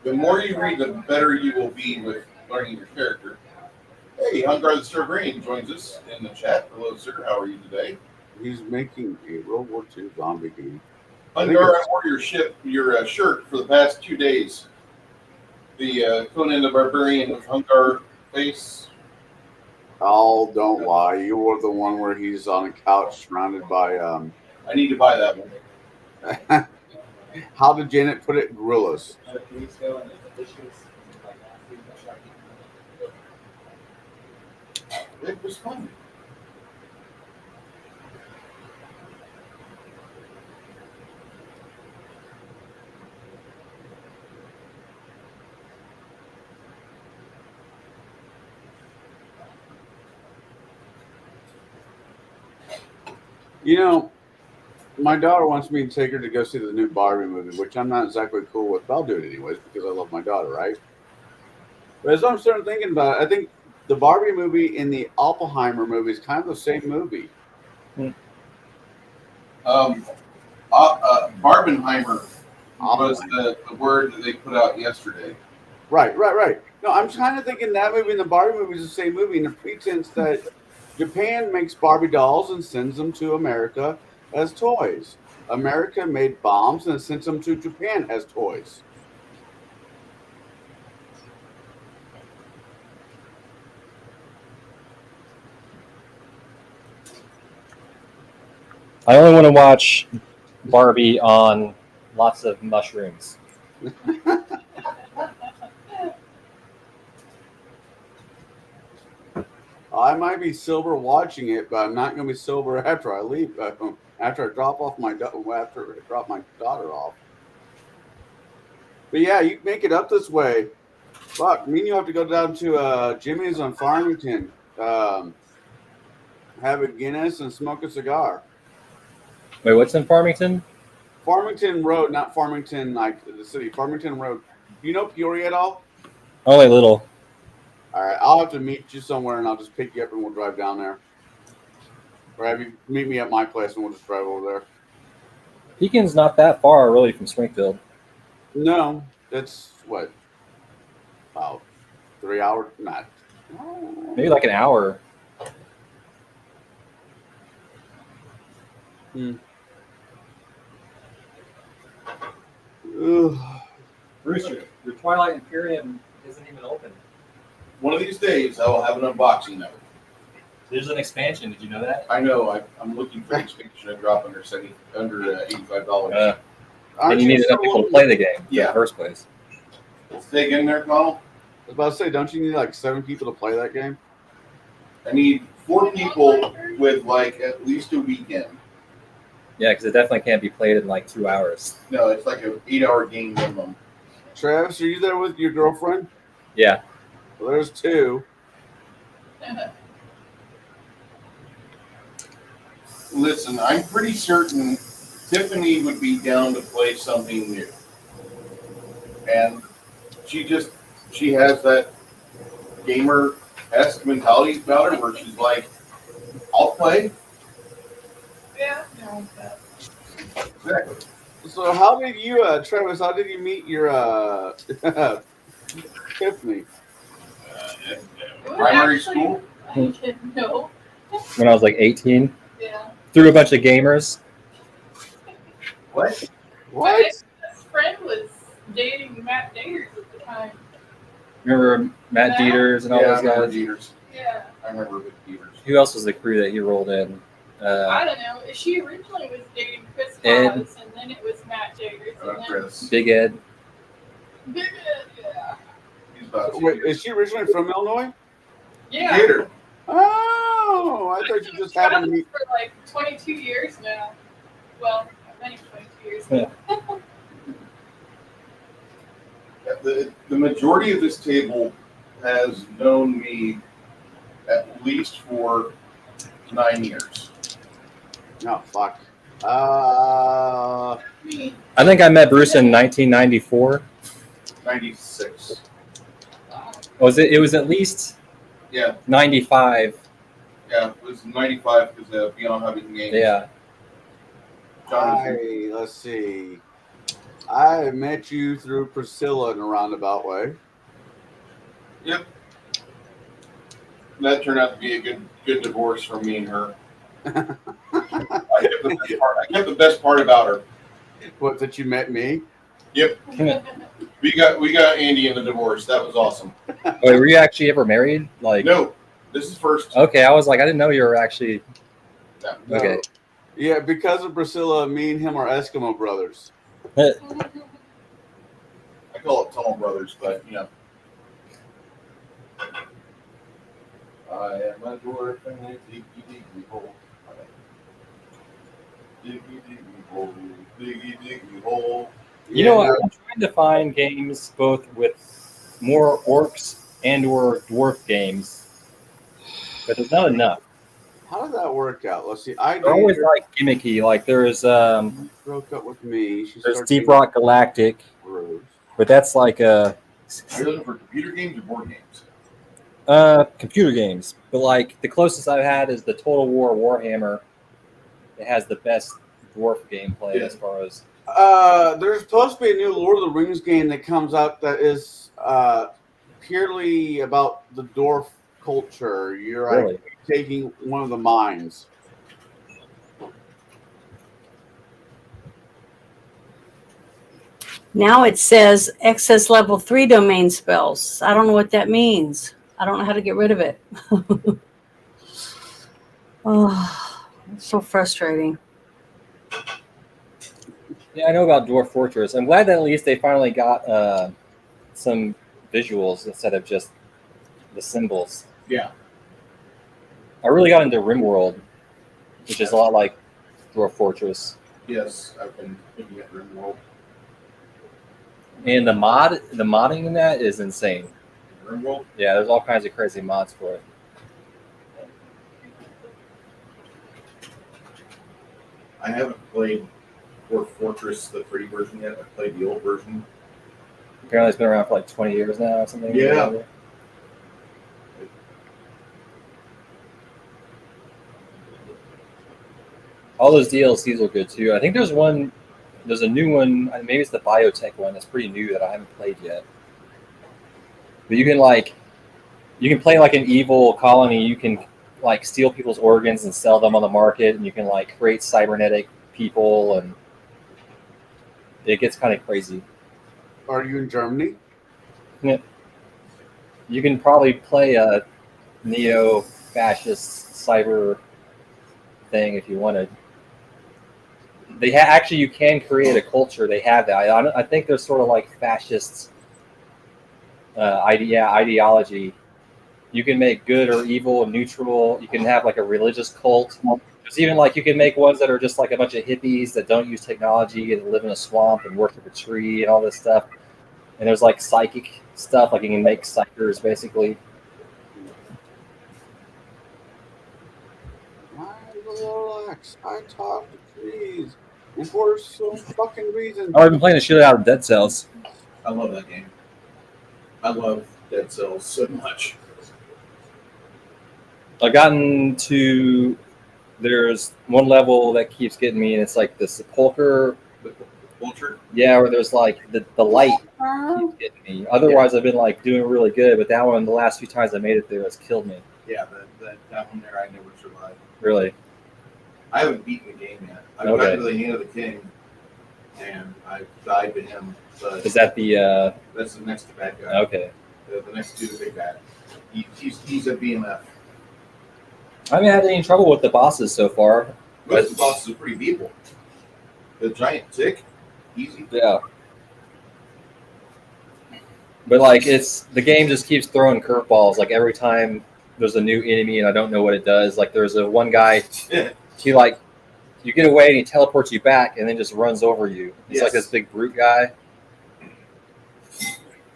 The more you read, the better you will be with learning your character. Hey, Hungar the Sir Green joins us in the chat. Hello, sir. How are you today? He's making a World War II zombie game. Hungar, I wore your shirt for the past 2 days. The Conan the Barbarian with Hungar face. Oh, don't lie. You were the one where he's on a couch surrounded by I need to buy that one. How did Janet put it? Gorillas. It was fun. You know, my daughter wants me to take her to go see the new Barbie movie, which I'm not exactly cool with, but I'll do it anyways because I love my daughter, right? But as I'm starting thinking about it, I think the Barbie movie and the Oppenheimer movie is kind of the same movie. Barbenheimer was the word that they put out yesterday. Right. No, I'm kind of thinking that movie and the Barbie movie is the same movie in the pretense that Japan makes Barbie dolls and sends them to America as toys. America made bombs and sent them to Japan as toys. I only want to watch Barbie on lots of mushrooms. I might be sober watching it, but I'm not going to be sober after I leave. After I drop my daughter off. But yeah, you can make it up this way. Fuck, me and you have to go down to Jimmy's on Farmington, have a Guinness and smoke a cigar. Wait, what's in Farmington? Farmington Road, not Farmington, like the city. Farmington Road. Do you know Peoria at all? Only a little. All right, I'll have to meet you somewhere, and I'll just pick you up, and we'll drive down there. Or have you meet me at my place, and we'll just drive over there. Pekin's not that far, really, from Springfield. No, that's what? About 3 hours? Not. Maybe like an hour. Bruce, your Twilight Imperium isn't even open. one of these days I will have an unboxing of it. There's an expansion. Did you know that? I know. I'm looking for an expansion to drop under $85. And Aren't you need you enough people to play the game in Yeah. the first place. Stay in there, Connell. I was about to say, don't you need like 7 people to play that game? I need 4 people with like at least a weekend. Yeah, because it definitely can't be played in like 2 hours. No, it's like an 8-hour game minimum. Travis, are you there with your girlfriend? Yeah. Well, there's 2. Listen, I'm pretty certain Tiffany would be down to play something new. And she has that gamer-esque mentality about her where she's like, I'll play. Yeah, no, but Exactly. So how did you, Travis, how did you meet your Tiffany? Primary actually, school? I didn't know. When I was like 18, Yeah. through a bunch of gamers. What? My ex-best friend was dating Matt Daters at the time. Remember Matt Dieters and all Yeah, I those remember guys? Dieters. Yeah. I remember Vic Dieters. Who else was the crew that he rolled in? I don't know. She originally was dating Chris Ed. Hawes, and then it was Matt Daters, and then Chris. Big Ed. Big Ed, yeah. He's about Wait, is she originally from Illinois? Yeah. Theater. Oh, I thought you just happened to meet. For like 22 years now. Well, many 22 years now. The majority of this table has known me at least for 9 years. Oh, fuck. I think I met Bruce in 1994. 96. Was it? It was at least Yeah, 95. yeah, it was 95 because Beyond Hobbies and Games. Yeah. Let's see. I met you through Priscilla in a roundabout way. Yep. That turned out to be a good divorce for me and her. I kept the best part about her. What, that you met me? Yep. We got Andy in the divorce. That was awesome. Wait, were you actually ever married? Like, No, this is first. okay, I was like, I didn't know you were actually. No. Okay. Yeah, because of Priscilla, me and him are Eskimo brothers. I call it Tunnel Brothers, but you know. I am a dwarf and a diggy diggy hole. Diggy diggy hole, diggy diggy hole. You know, I'm trying to find games both with more orcs and or dwarf games, but there's not enough. How did that work out? Let's see. They're always like gimmicky. Like there's broke up with me. She there's started Deep Rock Galactic, Rose. but that's like Are you looking for computer games or board games? computer games. But like the closest I've had is the Total War Warhammer. It has the best dwarf gameplay as far as. There's supposed to be a new Lord of the Rings game that comes out that is purely about the dwarf culture. You're Really? like taking one of the mines. Now it says excess level 3 domain spells. I don't know what that means. I don't know how to get rid of it. Oh, it's so frustrating. Yeah, I know about Dwarf Fortress. I'm glad that at least they finally got some visuals instead of just the symbols. Yeah. I really got into RimWorld, which is a lot like Dwarf Fortress. Yes, I've been looking at RimWorld. And the modding in that is insane. RimWorld? Yeah, there's all kinds of crazy mods for it. I haven't played Dwarf Fortress, the 3D version yet. I've played the old version. Apparently it's been around for like 20 years now or something. Yeah. All those DLCs are good too. I think there's a new one, maybe it's the biotech one that's pretty new that I haven't played yet. But you can play like an evil colony. You can like steal people's organs and sell them on the market, and you can like create cybernetic people, and it gets kind of crazy. Are you in Germany? Yeah. you can probably play a neo-fascist cyber thing if you wanted. Actually, you can create a culture. They have that. I think they're sort of like fascists. Ideology. You can make good or evil, neutral. You can have like a religious cult. There's even like you can make ones that are just like a bunch of hippies that don't use technology and live in a swamp and worship a tree and all this stuff. And there's like psychic stuff, like you can make psychers basically. Relax. I talk to trees. And for some fucking reason. Oh, I've been playing the shit out of Dead Cells. I love that game. I love Dead Cells so much. I've gotten to there's one level that keeps getting me, and it's like the sepulcher. Vulture? Yeah, where there's like the light keeps getting me. Otherwise, I've been like doing really good, but that one, the last few times I made it there, has killed me. Yeah, that one there, I never survived. Really? I haven't beaten the game yet. I've Okay. gotten to the hand of the king, and I've died to him. But Is that the? that's the next bad guy. Okay. The next to the big bad. He's a BMF. I haven't had any trouble with the bosses so far. Most of the bosses are pretty beatable. The giant tick, easy. Yeah. But like the game just keeps throwing curveballs. Like every time there's a new enemy and I don't know what it does. Like there's one guy, you get away and he teleports you back and then just runs over you. It's like this big brute guy.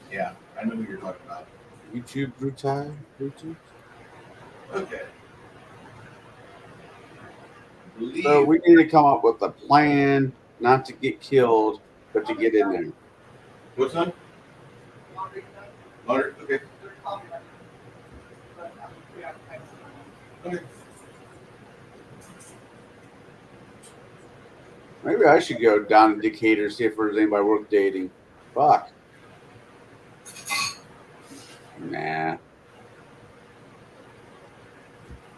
Yeah, I know who you're talking about. YouTube brutal. Okay. So we need to come up with a plan not to get killed, but to get in there. What's that? Laundry? Okay. Okay. Maybe I should go down to Decatur, see if there's anybody worth dating. Fuck. Nah.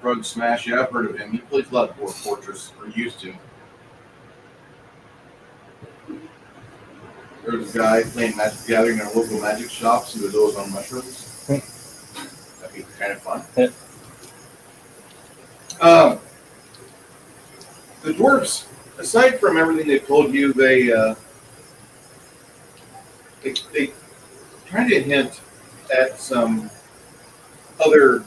Rug Smash, yeah, I've heard of him. He plays a lot of Dwarf Fortress, or used to. There was a guy playing Magic the Gathering in a local magic shops who was always on mushrooms. That'd be kind of fun. The dwarves, aside from everything they've told you, they try to hint at some other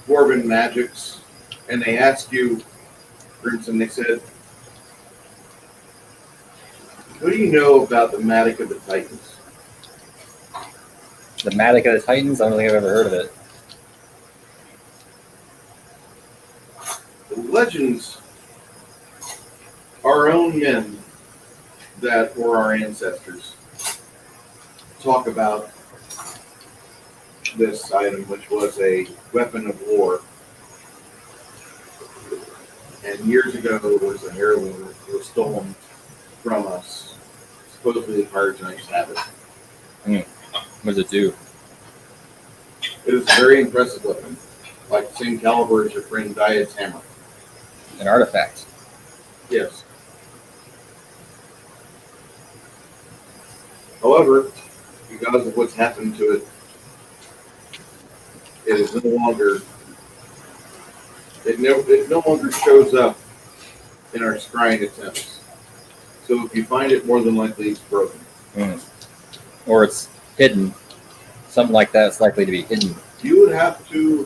dwarven magics, and they ask you, for instance, they said, what do you know about the Matic of the Titans? The Matic of the Titans? I don't think I've ever heard of it. The legends, our own men that were our ancestors, talk about this item, which was a weapon of war. And years ago, it was an heirloom that was stolen from us. Supposedly the Fire Giants have it. What does it do? It is a very impressive weapon. Like the same caliber as your friend Diet's hammer. An artifact. Yes. However, because of what's happened to it, it is no longer. It no longer shows up in our scrying attempts. So if you find it, more than likely it's broken. Or it's hidden. Something like that is likely to be hidden. You would have to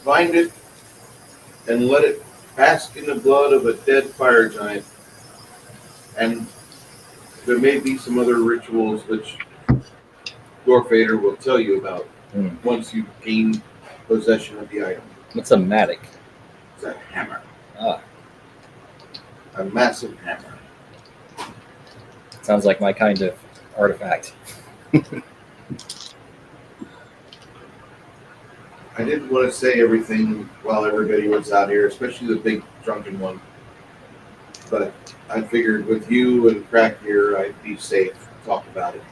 find it and let it bask in the blood of a dead fire giant. And there may be some other rituals which Dwarfader will tell you about once you gain possession of the item. What's a Matic? It's a hammer. Ah. A massive hammer. Sounds like my kind of artifact. I didn't want to say everything while everybody was out here, especially the big drunken one. But I figured with you and Crack here, I'd be safe to talk about it.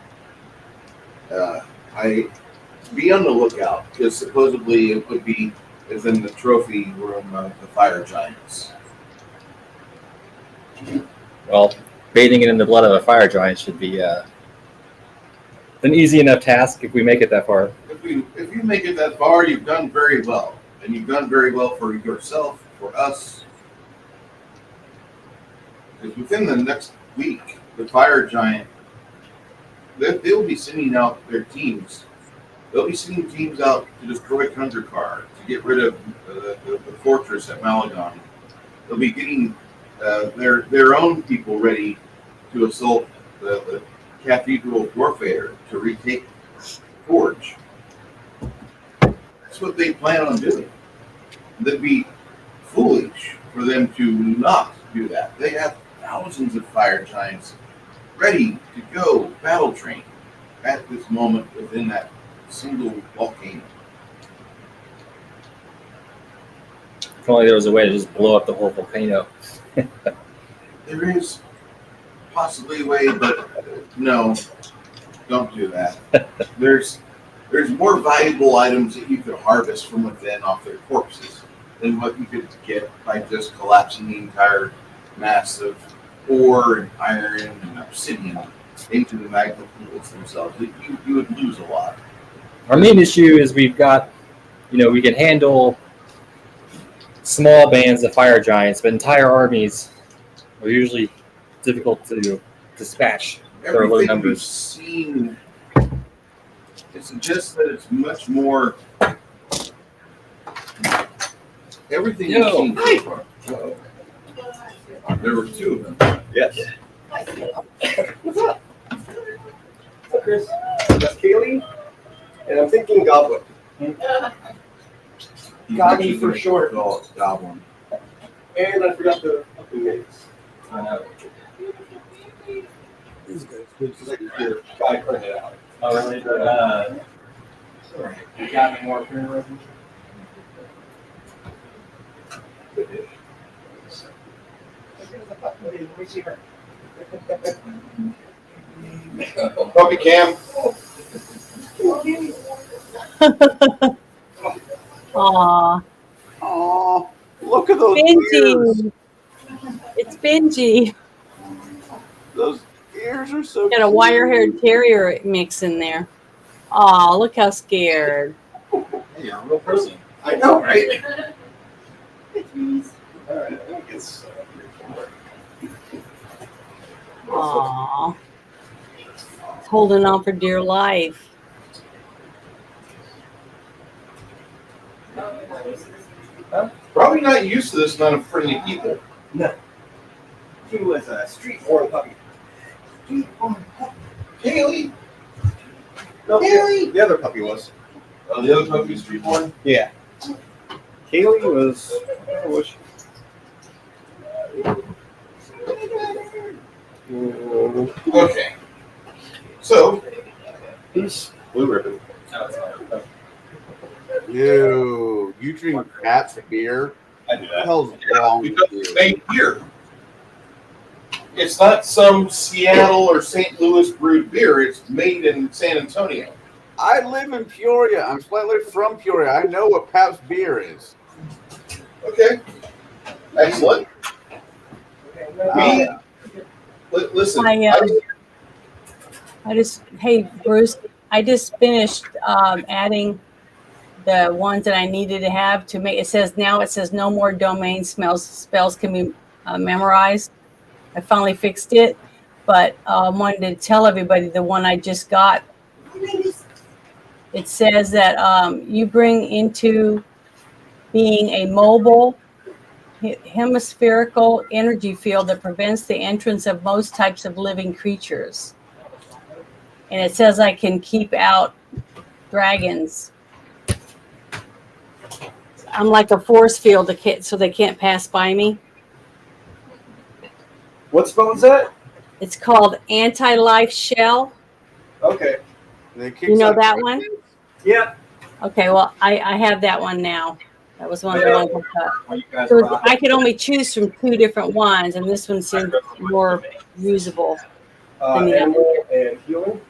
I be on the lookout, because supposedly it would be within the trophy room of the Fire Giants. Well, bathing it in the blood of a fire giant should be an easy enough task if we make it that far. If if you make it that far, you've done very well, and you've done very well for yourself, for us. Because within the next week, the Fire Giant, they'll be sending out their teams. They'll be sending teams out to destroy Kundrakar, to get rid of the fortress at Malagon. They'll be getting their own people ready to assault the Cathedral of Warfare to retake Forge. That's what they plan on doing. It'd be foolish for them to not do that. They have thousands of Fire Giants ready to go battle train at this moment within that single volcano. If only there was a way to just blow up the whole volcano. There is possibly a way, but no, don't do that. There's more valuable items that you could harvest from within off their corpses than what you could get by just collapsing the entire mass of ore and iron and obsidian into the magma pools themselves. You would lose a lot. Our main issue is we've got, we can handle small bands of fire giants, but entire armies are usually difficult to dispatch. There are low Everything we've numbers. seen, it suggests that it's much more. Everything we've seen so far. There were two of them. Yes. What's up? What's up, Chris? That's Kaylee. And I'm thinking Goblin. Gobby for short. Goblin. And I forgot the names. I know. This is good. It's like your guy printed it out. Oh, really? You got any more printer references? Puppy Cam. Aw, Oh, look at those ears. Benji. It's Benji. Those ears are so Got a wire-haired terrier mix in there. Aw, look how scared. Hey, you're a real person. I know, right? Alright, I think it's Aw. It's holding on for dear life. Probably not used to this amount of friendly people. He was a street-born puppy. Haley. No, Kaylee? the other puppy was. Oh, the other puppy's streetborn? Yeah. Kaylee was. What was she? Okay. So, He's Blue Ribbon. Ew, you drink Pat's beer? I do What the hell's wrong with because you? it's made here. It's not some Seattle or St. Louis brewed beer. It's made in San Antonio. I live in Peoria. I'm slightly from Peoria. I know what Pat's beer is. Okay. Excellent. Listen. Hey, Bruce, I just finished adding the ones that I needed to have to make. It says no more domain spells can be memorized. I finally fixed it, but I wanted to tell everybody the one I just got. It says that you bring into being a mobile hemispherical energy field that prevents the entrance of most types of living creatures. And it says I can keep out dragons. I'm like a force field so they can't pass by me. What spell is that? It's called Anti-Life Shell. Okay. You know that one? Yeah. Okay, well, I have that one now. That was one of the ones I cut. So I could only choose from 2 different ones, and this one seemed more usable than the other. Animal and healing.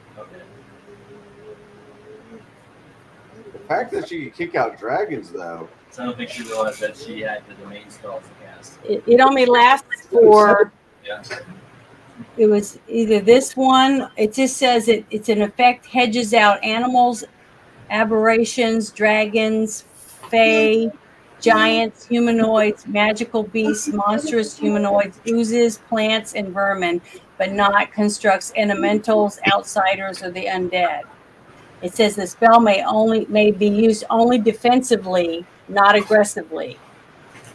The fact that she can kick out dragons, though. So I don't think she realized that she had the domain spells to cast. It only lasts for. Yeah. It was either this one. It just says it's an effect hedges out animals aberrations, dragons, fae, giants, humanoids, magical beasts, monstrous humanoids, oozes, plants, and vermin, but not constructs elementals, outsiders, or the undead. It says the spell may be used only defensively, not aggressively.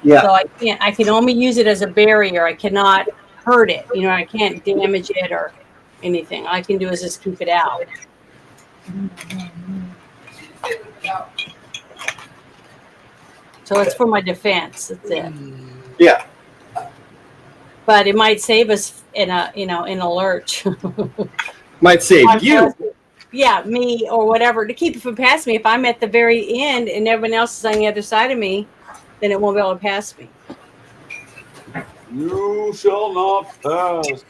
Yeah. So I can only use it as a barrier. I cannot hurt it. You know, I can't damage it or anything. All I can do is just keep it out. So it's for my defense. That's it. Yeah. But it might save us in a lurch. Might save you. Yeah, me or whatever, to keep it from passing me. If I'm at the very end and everyone else is on the other side of me, then it won't be able to pass me. You shall not pass.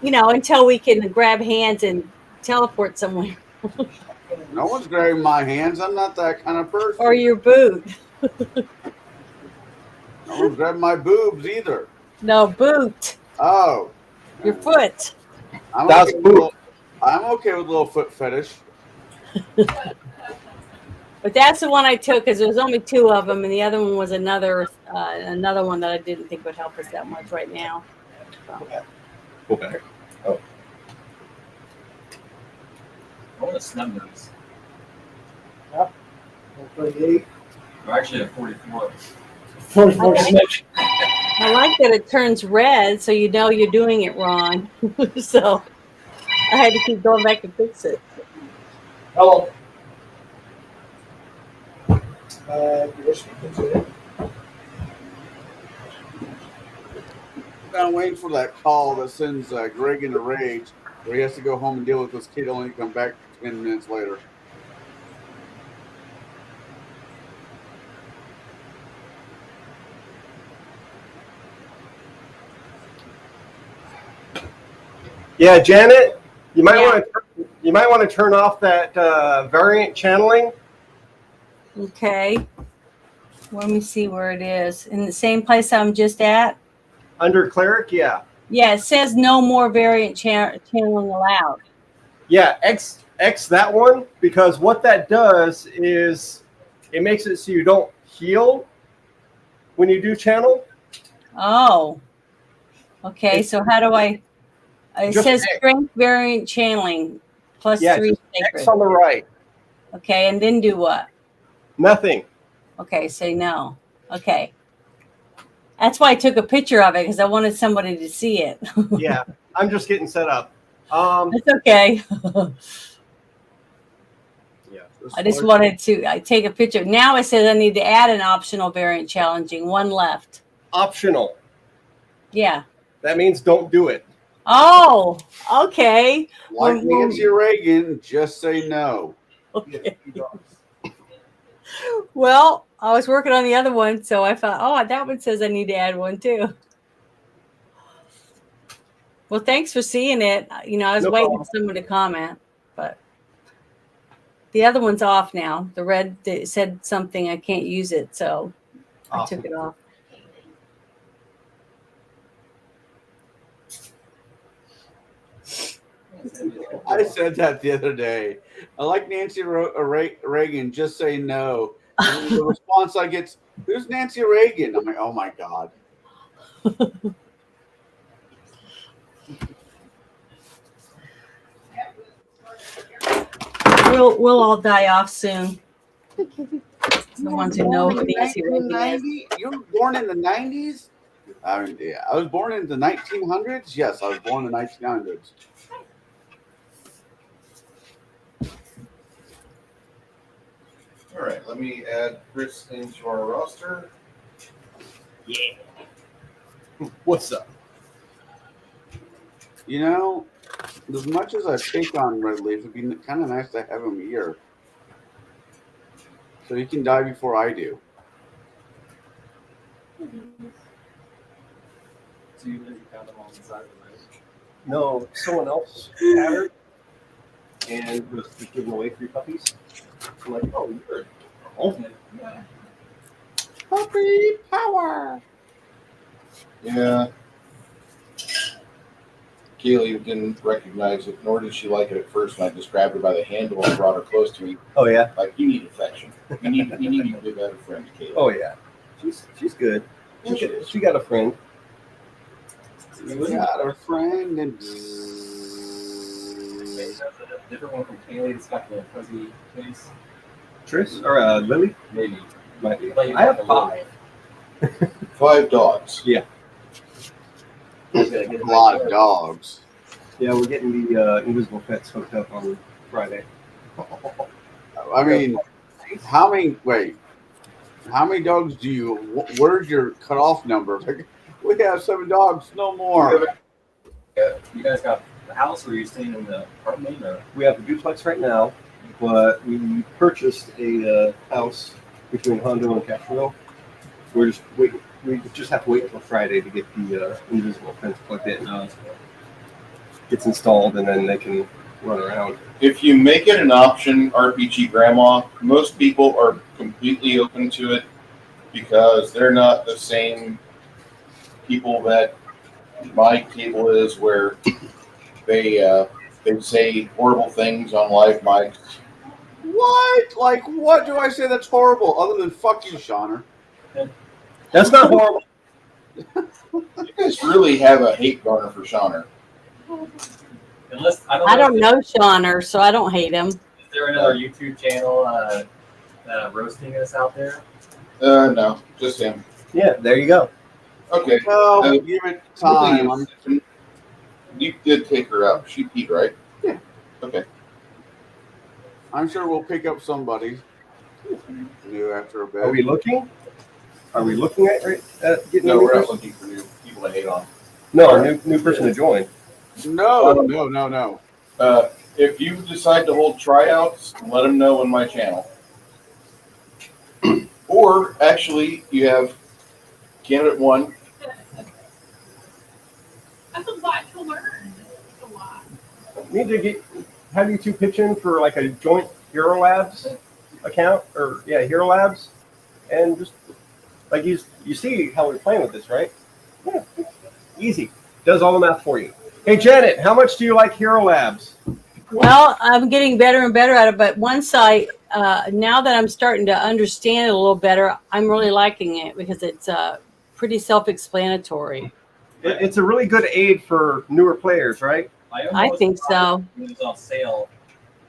You know, until we can grab hands and teleport somewhere. No one's grabbing my hands. I'm not that kind of person. Or your boot. No one's grabbing my boobs either. No, boot. Oh. Your foot. I'm That's okay boot. I'm okay with a little foot fetish. But that's the one I took because there was only 2 of them, and the other one was another one that I didn't think would help us that much right now. Okay. Oh. Roll the numbers. Yep. 138. We're actually at 44. 44 Okay. snitch. I like that it turns red, so you know you're doing it wrong. So I had to keep going back and fix it. Hello. You're speaking to it. I'm waiting for that call that sends Greg into rage, where he has to go home and deal with this kid only to come back 10 minutes later. Yeah, Janet, you might Yeah. want to turn off that variant channeling. Okay. Let me see where it is. In the same place I'm just at? Under cleric, yeah. Yeah, it says no more variant channeling allowed. Yeah, X that one, because what that does is it makes it so you don't heal when you do channel. Oh. Okay, so how do I... It Just says X. strength variant channeling plus Yeah, 3 just sacred. X on the right. Okay, and then do what? Nothing. Okay, say no. Okay. That's why I took a picture of it, because I wanted somebody to see it. Yeah, I'm just getting set up. It's okay. Yeah, I just wanted to take a picture. Now it says I need to add an optional variant challenging. 1 left. Optional. Yeah. That means don't do it. Oh, okay. Like Nancy Reagan, just say no. Okay. Well, I was working on the other one, so I thought, oh, that one says I need to add one too. Well, thanks for seeing it. You know, I was No waiting problem. for someone to comment, but the other one's off now. The red said something, I can't use it, so I took it off. I said that the other day. I like Nancy Reagan, just say no. And the response I get, who's Nancy Reagan? I'm like, oh my God. We'll all die off soon. The ones who know who Nancy Reagan is. You were born in the 90s? Yeah, I was born in the 1900s. Yes, I was born in the 1900s. All right, let me add Chris into our roster. Yeah. What's up? You know, as much as I take on Red Leaf, it'd be kind of nice to have him here. So he can die before I do. So you really found them on the side of the road? No, someone else had her and was giving away free puppies. I'm like, oh, you're Yeah. Puppy power. Yeah. Kaylee didn't recognize it, nor did she like it at first. And I just grabbed her by the handle and brought her close to me. Oh yeah. Like, you need affection. You need to be a better friend to Kaylee. Oh yeah. She's good. She got a friend. You got a friend and Different one from Kaylee that's got the fuzzy face. Tris or Lily? Maybe. Might be. Like, I have 5. 5 dogs. Yeah. a lot of dogs. Yeah, we're getting the invisible pets hooked up on Friday. I mean, how many dogs do you? Where's your cutoff number? Like, we have 7 dogs, no more. You guys got the house, or are you staying in the apartment? Or? We have a duplex right now, but we purchased a house between Hondo and Castroville. We're just waiting. We just have to wait until Friday to get the invisible fence plugged in. Gets installed, and then they can run around. If you make it an option, RPG Grandma, most people are completely open to it because they're not the same people that my table is, where they say horrible things on live mics. What? Like, what do I say that's horrible other than fuck you, Shauner? That's not horrible. You guys really have a hate garner for Shauner. Unless I don't know Shauner, so I don't hate him. Is there another YouTube channel roasting us out there? No, just him. Yeah, there you go. Okay. Well, give it time. You did take her out. She peed, right? Yeah. Okay. I'm sure we'll pick up somebody new after a bit. Are we looking? Are we looking at getting? No, a new we're not person? looking for new people to hate on. No, a new person to join. No. If you decide to hold tryouts, let them know on my channel. Or actually, you have candidate 1. That's a lot to learn. That's a lot. Need to have you two pitch in for like a joint Hero Labs account, or Hero Labs, and just like you see how we're playing with this, right? Yeah, easy. Does all the math for you. Hey Janet, how much do you like Hero Labs? Well, I'm getting better and better at it, but once now that I'm starting to understand it a little better, I'm really liking it because it's pretty self-explanatory. It's a really good aid for newer players, right? I think so. It was on sale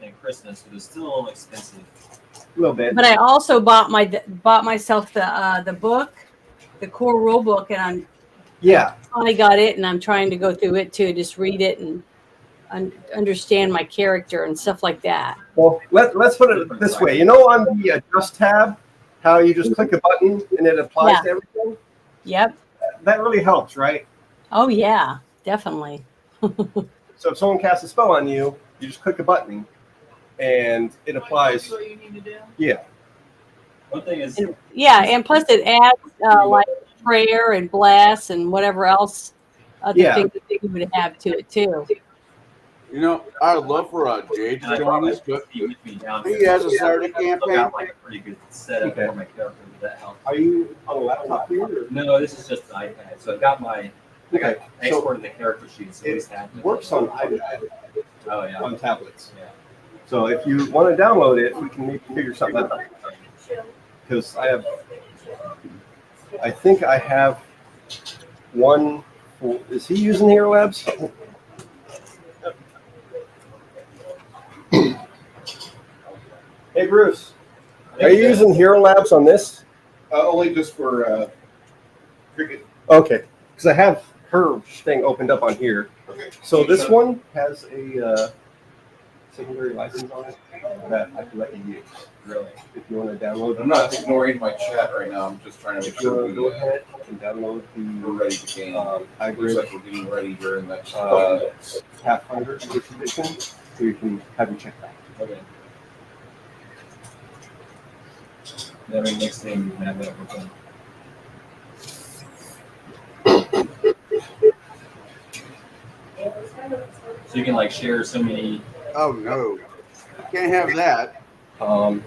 in Christmas, but it's still a little expensive. A little bit. But I also bought myself the book, the core rule book, and I finally got it, and I'm trying to go through it too, just read it and understand my character and stuff like that. Well, let's put it this way. You know, on the adjust tab, how you just click a button and it applies to everything? Yep. That really helps, right? Oh, yeah, definitely. So if someone casts a spell on you, you just click a button and it applies. What you need to do. Yeah. One thing is, and plus it adds like prayer and bless and whatever else other things that you would have to it too. You know, I'd love for Jade to join this, but he has a Saturday campaign. Got like a pretty good setup for my character. That helps. Are you on a laptop here? Or? No, this is just an iPad. So I got I exported the character sheet. So it works on iPad. Oh yeah. On tablets. Yeah. So if you want to download it, we can maybe figure something out. Because I think I have one. Is he using Hero Labs? Hey Bruce, are you using Hero Labs on this? Only just for cricket. Okay, because I have her thing opened up on here. Okay. So this one has a secondary license on it that I can let you use. Really? If you want to download. I'm not ignoring my chat right now. I'm just trying to make If you want sure to go ahead and download we're the ready to game. hybrid Looks like we're getting ready during the next couple minutes. Pathfinder edition, so you can have you check that. Okay. Then next thing you can have that open. So you can like share so many. Oh no, can't have that. So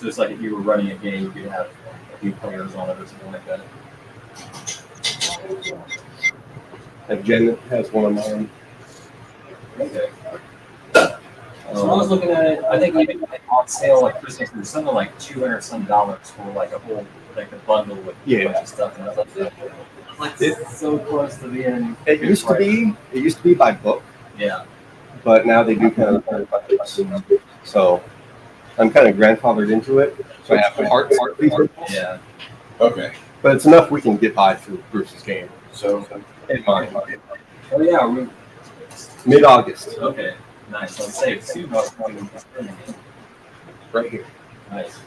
it's like if you were running a game, you could have a few players on it or something like that. And Jen has one of mine. Okay. So I was looking at it, I think even on sale like Christmas, there's something like $200 some for like a whole like a bundle with a bunch of stuff, and I was like, it's so close to the end. It used to be by book. Yeah. But now they do kind of buckets. So I'm kind of grandfathered into it. So I have part pieces. Yeah. Okay. But it's enough we can get by through Bruce's game. So in mind. Oh yeah, Mid-August. okay. Nice. So save $2 Right here. Nice.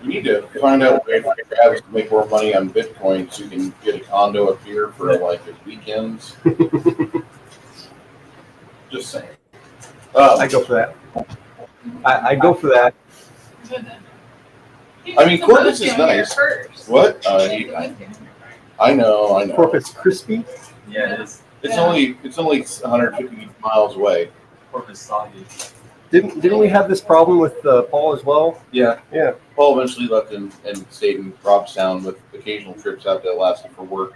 you need to find out a way for Travis to make more money on Bitcoin so you can get a condo up here for like the weekends. Just saying. I go for that. I go for that. I mean, Corpus is nice. What? I know. Corpus Crispy. Yeah, it is. It's only 150 miles away. Corpus soggy. Didn't we have this problem with Paul as well? Yeah. Yeah. Paul eventually left and stayed in Robstown with occasional trips out to Alaska for work.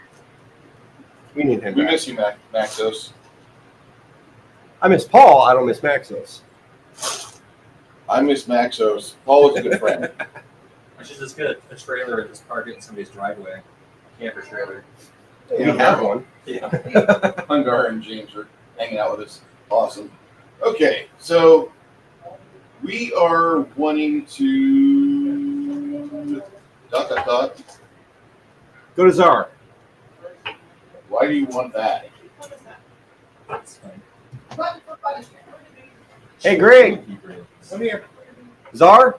We need him We back. miss you, Maxos. I miss Paul. I don't miss Maxos. I miss Maxos. Paul was a good friend. I should just get a trailer and just park it in somebody's driveway. A camper trailer. We have one. Yeah. Hungar and James are hanging out with us. Awesome. Okay, so we are wanting to ... Go to Czar. Why do you want that? That's fine. Hey, Greg. Come here. Czar?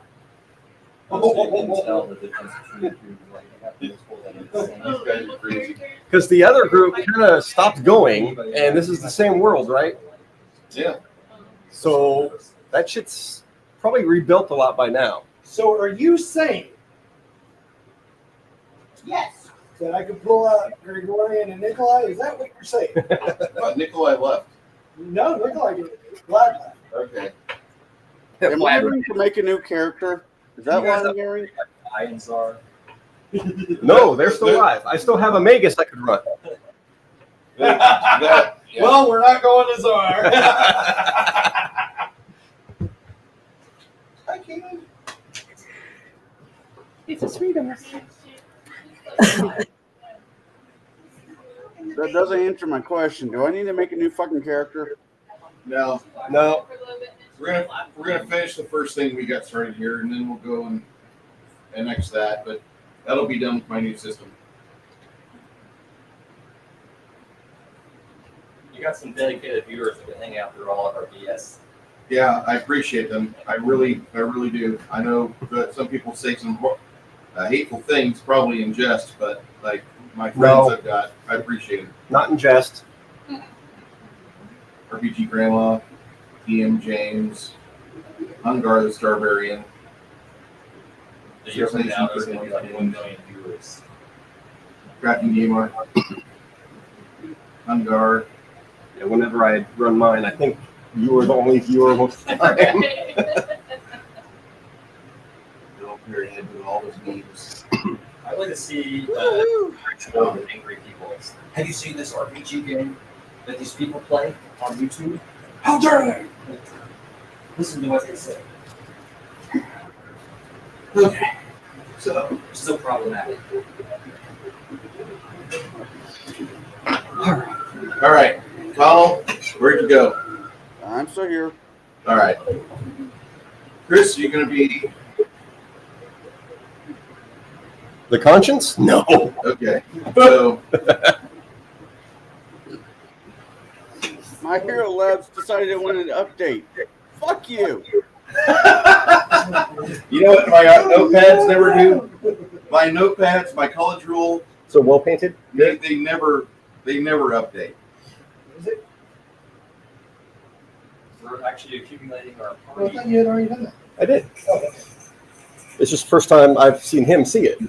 Because the other group kind of stopped going, and this is the same world, right? Yeah. So that shit's probably rebuilt a lot by now. So are you saying Yes. that I could pull out Gregorian and Nikolai? Is that what you're saying? But Nikolai left. No, Nikolai did. Glad left. Okay. Am I going to make a new character? Is that what I'm hearing? Lions are. No, they're still alive. I still have a Magus I could run. Yeah. Well, we're not going to Czar. I can't. It's a sweetheart. That doesn't answer my question. Do I need to make a new fucking character? No. No. We're gonna finish the first thing we got started here, and then we'll go and annex that. But that'll be done with my new system. You got some dedicated viewers that can hang out through all of our BS. Yeah, I appreciate them. I really do. I know that some people say some hateful things, probably in jest, but like my friends I've got, I appreciate them. Not in jest. RPG Grandma, DM James, Hungar the Starbarian. The year from now, there's going to be like 1 million viewers. Crafting Gamer, Hungar. Yeah, whenever I run mine, I think you were the only viewer most of the time. Bill Perryhead with all those memes. I'd like to see angry people. Have you seen this RPG game that these people play on YouTube? How dare they? Listen to what they say. Okay. So problematic. All right. Kyle, where'd you go? I'm still here. All right. Chris, you going to be... The conscience? No. Okay. So... My Hero Labs decided it wanted an update. Fuck you. You know what my notepads never do? My notepads, my college rule, So well painted? they never update. Is it? We're actually accumulating our Well, I party. thought you had already done that. I did. Oh, It's just the first time I've seen him see it.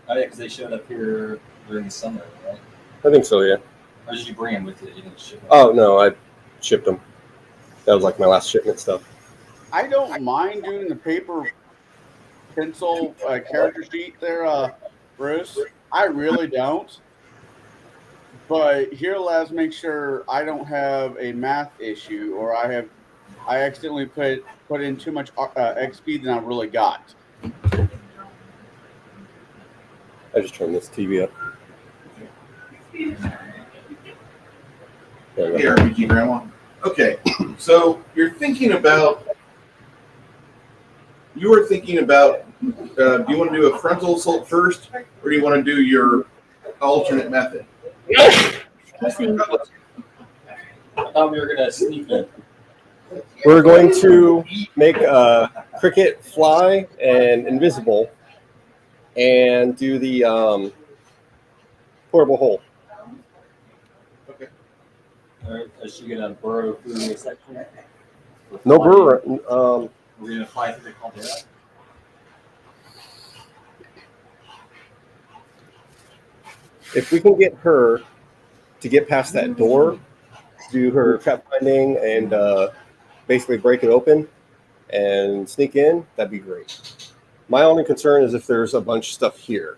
Oh yeah, because they showed up here during the summer, right? I think so, yeah. Or did you bring them with you? You didn't ship them? Oh, no, I shipped them. That was like my last shipment stuff. I don't mind doing the paper pencil character sheet there, Bruce. I really don't. But Hero Labs makes sure I don't have a math issue, or I accidentally put in too much XP than I really got. I just turned this TV up. There we Here, go. RPG Grandma. Okay, so you were thinking about, do you want to do a frontal assault first, or do you want to do your alternate method? I thought we were gonna sneak in. We're going to make Cricket fly and invisible, and do the portable hole. Okay. All right, is she gonna burrow through the section? No burr. We're gonna fly through the caldera. If we can get her to get past that door, do her trap finding, and basically break it open and sneak in, that'd be great. My only concern is if there's a bunch of stuff here.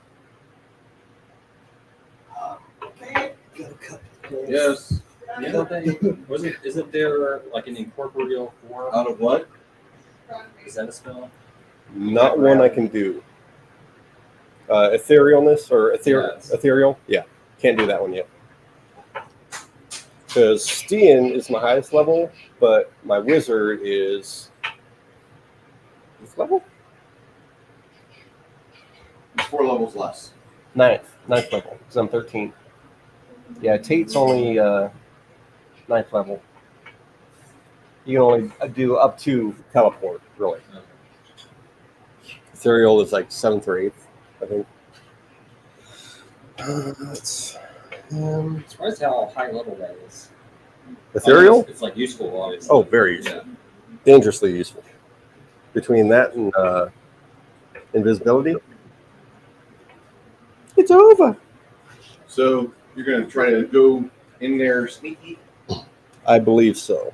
Yes. Isn't there like an incorporeal form? Out of what? Is that a spell? Not one I can do. Etherealness or ethereal? Yeah, can't do that one yet. Because Stian is my highest level, but my wizard is this level? It's 4 levels less. Ninth level, because I'm 13. Yeah, Tate's only 9th level. You can only do up to teleport, really. Ethereal is like 7th or 8th, I think. Surprised how high level that is. Ethereal? It's like useful, obviously. Oh, very useful. Yeah. Dangerously useful. Between that and invisibility, it's over. So you're going to try to go in there sneaky? I believe so.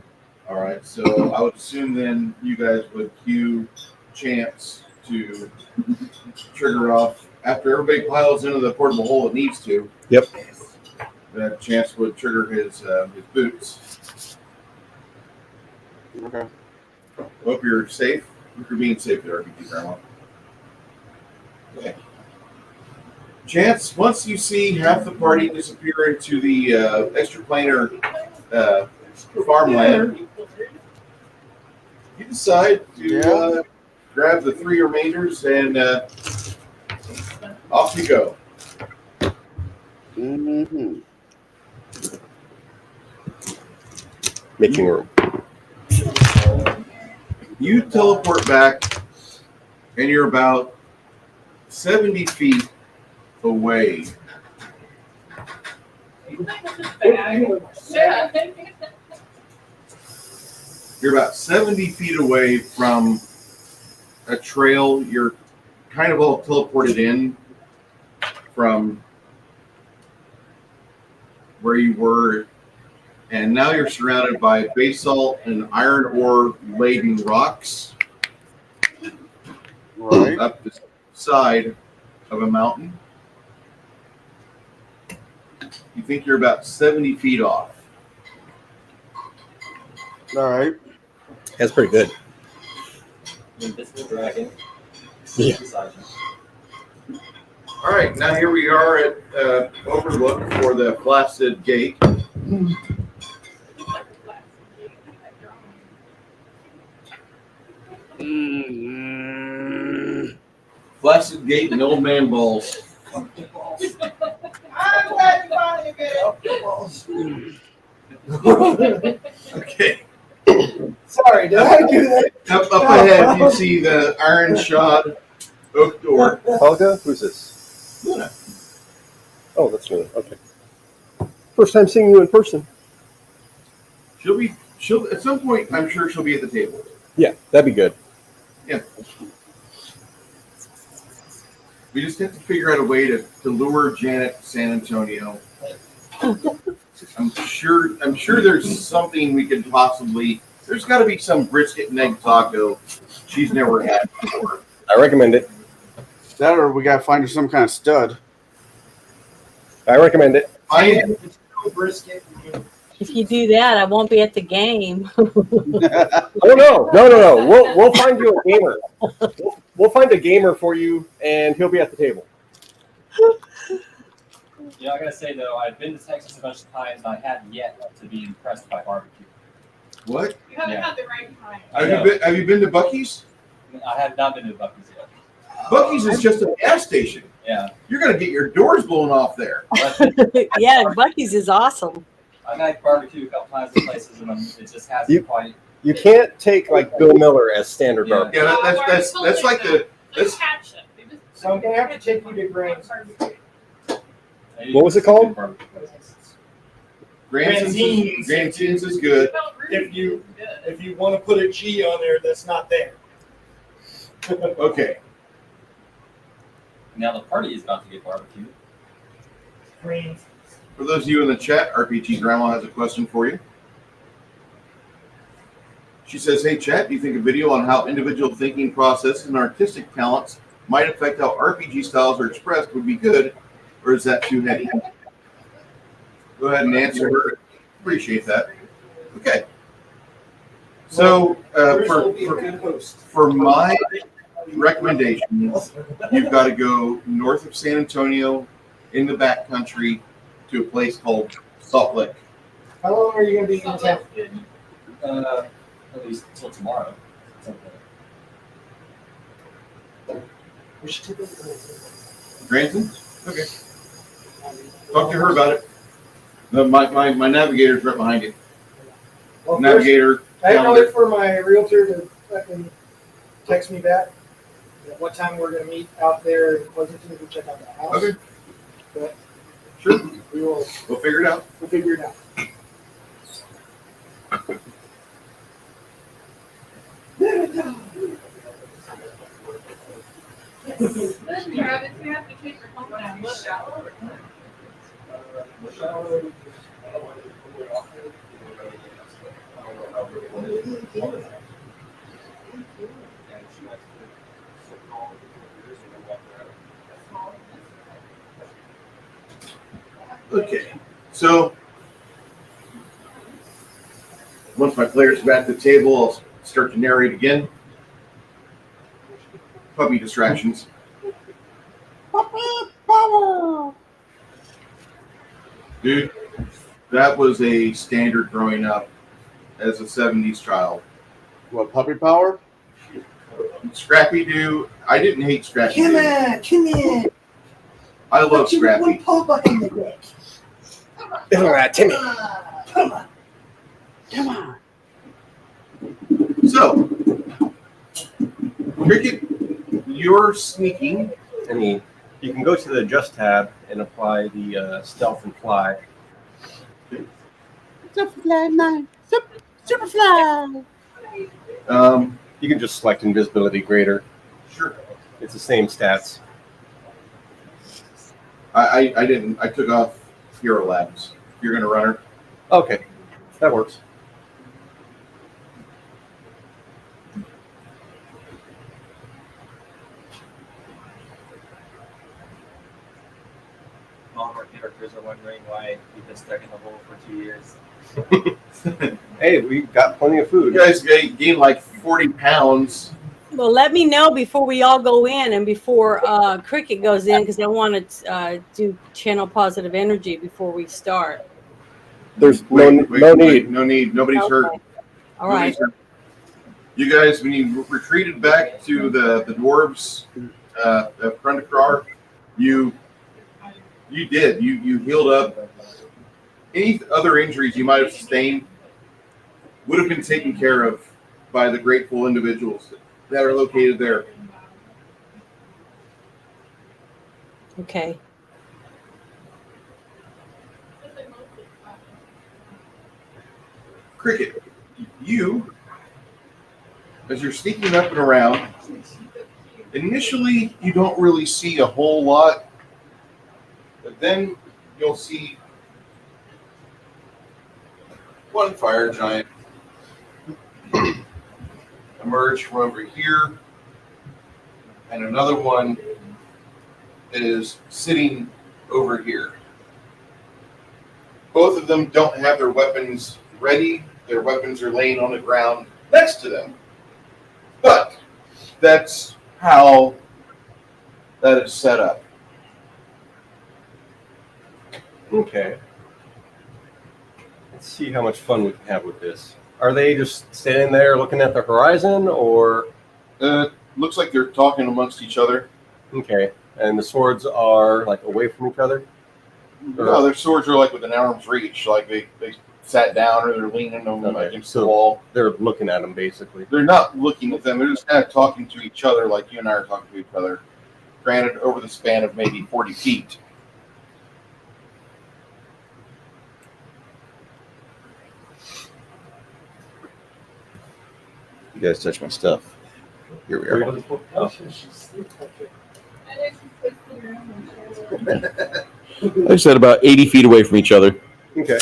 All right, so I would assume then you guys would cue Chance to trigger off after everybody piles into the portable hole it needs to. Yep. That Chance would trigger his boots. Okay. Hope you're safe. Hope you're being safe there, RPG Grandma. Okay. Chance, once you see half the party disappear into the extraplanar farmland, you decide to grab the 3 remainders and off you go. Mm-hmm. Making room. You teleport back, and you're about 70 feet away. You're about 70 feet away from a trail. You're kind of all teleported in from where you were, and now you're surrounded by basalt and iron ore laden rocks Right. up the side of a mountain. You think you're about 70 feet off. All right. That's pretty good. Invisible dragon. Yeah. All right, now here we are at Overlook for the Flaccid Gate. Flaccid Gate and Old Man Balls. I'm glad you finally get it. Okay. Sorry, did I do that? Up ahead, you see the iron shod oak door. Helga? Who's this? Luna. Oh, that's Luna. Okay. First time seeing you in person. She'll at some point, I'm sure she'll be at the table. Yeah, that'd be good. Yeah. We just have to figure out a way to lure Janet to San Antonio. I'm sure there's something we could possibly. There's got to be some brisket and egg taco she's never had before. I recommend it. That or we got to find her some kind of stud. I recommend it. Find Brisket. If you do that, I won't be at the game. Oh no! We'll find you a gamer. We'll find a gamer for you, and he'll be at the table. Yeah, I gotta say though, I've been to Texas a bunch of times, and I have yet to be impressed by barbecue. what? You haven't Yeah. had the right time. Have you been to Buc-ee's? I have not been to Buc-ee's yet. Buc-ee's is just a gas station. Yeah, You're gonna get your doors blown off there. but Yeah, Bucky's is awesome. I've had barbecue a couple times in places, and it just hasn't quite. You can't take like Bill Miller as standard Yeah. barbecue. Yeah, that's like the that's Catch it. They just- So I'm gonna have to take you to Grant's. What was it called? Grandson's. Grandson's is good. If you want to put a G on there, that's not there. Okay. Now the party is about to get barbecued. Grants. For those of you in the chat, RPG Grandma has a question for you. She says, "Hey, chat, do you think a video on how individual thinking processes and artistic talents might affect how RPG styles are expressed would be good, or is that too heady?" Go ahead and answer her. Appreciate that. Okay. So for my recommendations, you've got to go north of San Antonio in the backcountry to a place called Salt Lake. How long are you gonna be in town? At least until tomorrow. We should take a Granson? Okay. Talk to her about it. No, my navigator's right behind you. Well, Navigator. I have to calendar. wait for my realtor to fucking text me back at what time we're gonna meet out there in Pleasanton to check out the house. Okay. But Sure. we'll figure it out. We'll figure it out. Then Travis, you have to take your phone and look out. Okay. So once my players are back at the table, I'll start to narrate again. Puppy distractions. Dude, that was a standard growing up as a 70s child. What, puppy power? Scrappy Doo. I didn't hate Scrappy Come Doo. on, come on. I love Put you with Scrappy. one paw behind the neck. All right, Timmy. Come on. Come on. So, Cricket, you're sneaking. I mean, you can go to the Adjust tab and apply the Stealth and Fly. Superfly 9. Superfly. You can just select Invisibility Greater. Sure. It's the same stats. I didn't. I took off Hero Labs. You're going to run her. Okay, that works. All of our characters are wondering why we've been stuck in the hole for 2 years. Hey, we got plenty of You food. guys gained like 40 pounds. Well, let me know before we all go in and before Cricket goes in because I want to do channel positive energy before we start. There's Wait, no need. No need. Nobody's hurt. Okay. All right. Nobody's hurt. You guys, when you retreated back to the dwarves of Krundakrar, you did. You healed up. Any other injuries you might have sustained would have been taken care of by the grateful individuals that are located there. Okay. Cricket, you, as you're sneaking up and around, initially you don't really see a whole lot, but then you'll see one fire giant emerge from over here, and another one is sitting over here. both of them don't have their weapons ready. Their weapons are laying on the ground next to them. But that's how that is set up. Okay. Let's see how much fun we can have with this. Are they just standing there looking at the horizon, or? Looks like they're talking amongst each other. Okay. And the swords are like away from each other? No, their swords are like within arm's reach. Like they sat down or they're leaning them against the wall. They're looking at them, basically. They're not looking at them. They're just kind of talking to each other like you and I are talking to each other. Granted, over the span of maybe 40 feet. You guys touch my stuff. Here we are. I said about 80 feet away from each other. Okay.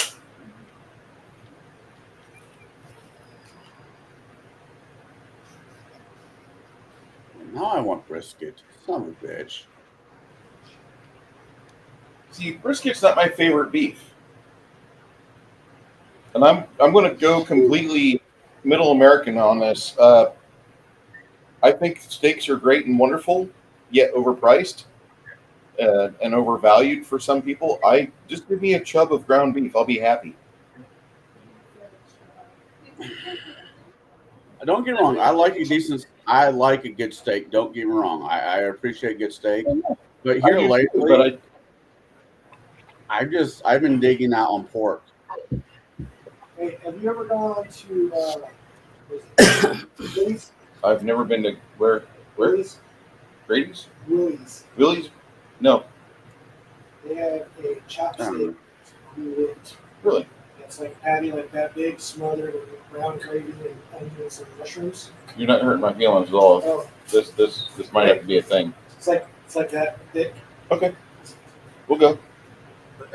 Now I want brisket. Son of a bitch. See, brisket's not my favorite beef. And I'm going to go completely middle American on this. I think steaks are great and wonderful, yet overpriced and overvalued for some people. Just give me a chub of ground beef. I'll be happy. Don't get me wrong. I like a good steak. Don't get me wrong. I appreciate good steak. But here lately, I've been digging out on pork. Hey, have you ever gone to Willie's? I've never been to where? Willie's? Grady's? Willie's. Willie's? No. They have a chopstick. Really? It's like patty like that big, smothered with brown gravy and onions and mushrooms. You're not hurting my feelings at all. Oh. This might have to be a thing. It's like that thick. Okay. We'll go.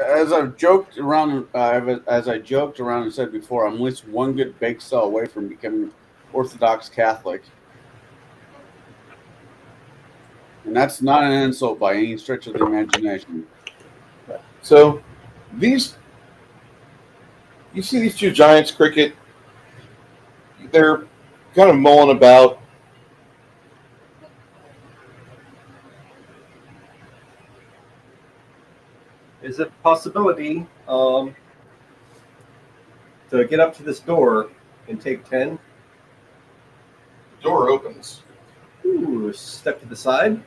As I've joked around, and said before, I'm at least one good bake sale away from becoming Orthodox Catholic. And that's not an insult by any stretch of the imagination. So, you see these two giants, Cricket? They're kind of mulling about. Is it a possibility to get up to this door and take 10? The door opens. Ooh, step to the side.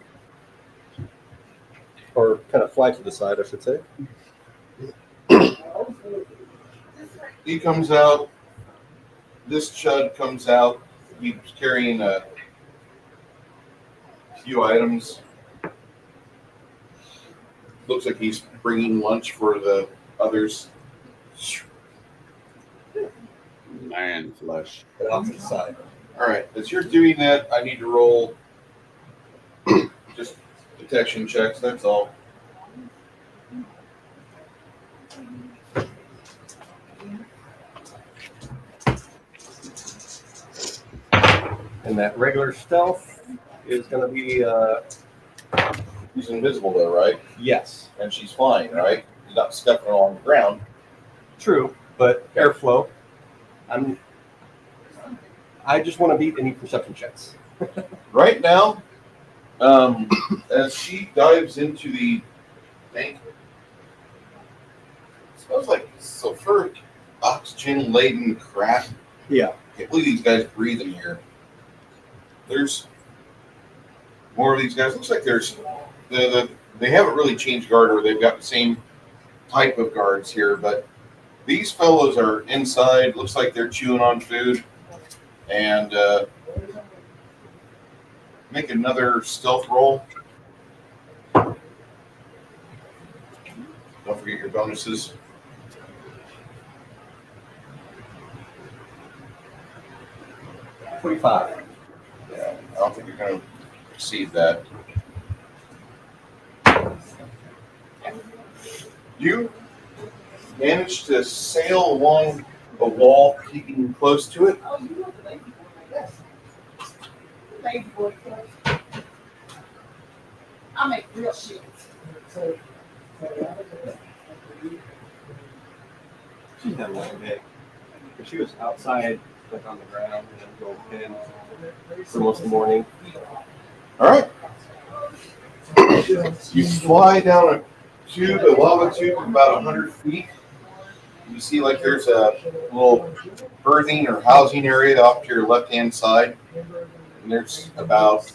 Or kind of fly to the side, I should say. He comes out. This chud comes out. He's carrying a few items. Looks like he's bringing lunch for the others. Man, flesh. Get off to the side. All right, as you're doing that, I need to roll just detection checks. That's all. And that regular stealth is going to be... She's invisible, though, right? Yes. And she's flying, right? She's not scuffing along the ground. True, but airflow. I just want to beat any perception checks. Right now, as she dives into the tank, it smells like sulfuric oxygen-laden crap. Yeah. Can't believe these guys breathe in here. There's more of these guys. Looks like there's they haven't really changed guard, or they've got the same type of guards here, but these fellows are inside. Looks like they're chewing on food. And make another stealth roll. Don't forget your bonuses. $25. Yeah, I don't think you're going to exceed that. You managed to sail along a wall, keeping close to it. Oh, you look lazy boy, I guess. Lazy boy, I make real shit. She's had a long day. But she was outside, like on the ground, and then go in for most of the morning. All right. You fly down a lava tube of about 100 feet. You see like there's a little berthing or housing area off to your left-hand side. And there's about,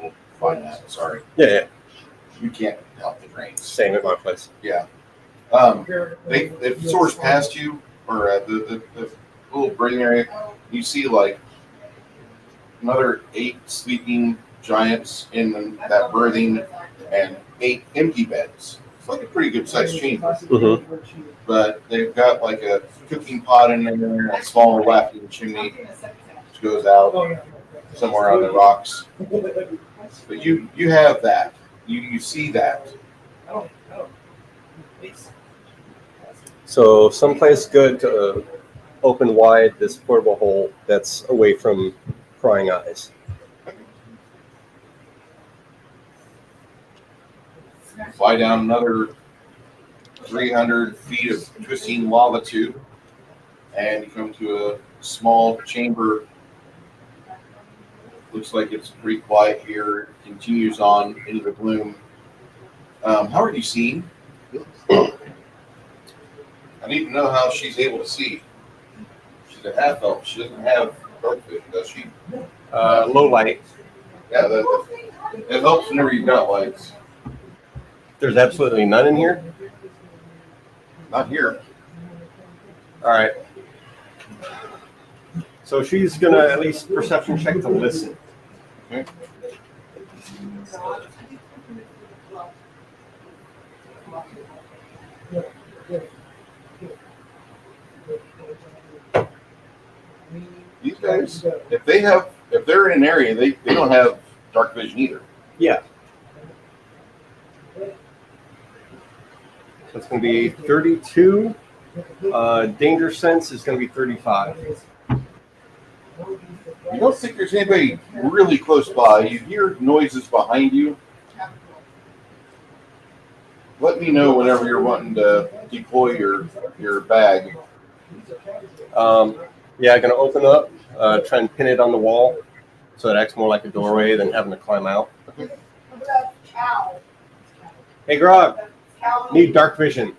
we'll find that, sorry. Yeah. You can't help the drains. Same at my place. Yeah. They soars past you, or the little berthing area. You see like another 8 sleeping giants in that berthing and 8 empty beds. It's like a pretty good sized chamber. Mm-hmm. But they've got like a cooking pot in there, a small laughing chimney which goes out somewhere on the rocks. But you have that. You see that. So someplace good to open wide this portable hole that's away from prying eyes. Fly down another 300 feet of twisting lava tube, and you come to a small chamber. Looks like it's pretty quiet here. It continues on into the gloom. How are you seeing? I need to know how she's able to see. She's a half elf. She doesn't have dark vision, does she? Low light. Yeah, that helps whenever you've got lights. There's absolutely none in here. Not here. All right. So she's gonna at least perception check to listen. Okay. These guys, if they're in an area, they don't have dark vision either. Yeah. So it's going to be 32. Danger sense is going to be 35. You don't think there's anybody really close by. You hear noises behind you. Let me know whenever you're wanting to deploy your bag. Yeah, going to open up, try and pin it on the wall so it acts more like a doorway than having to climb out. Hey, Grog, need dark vision.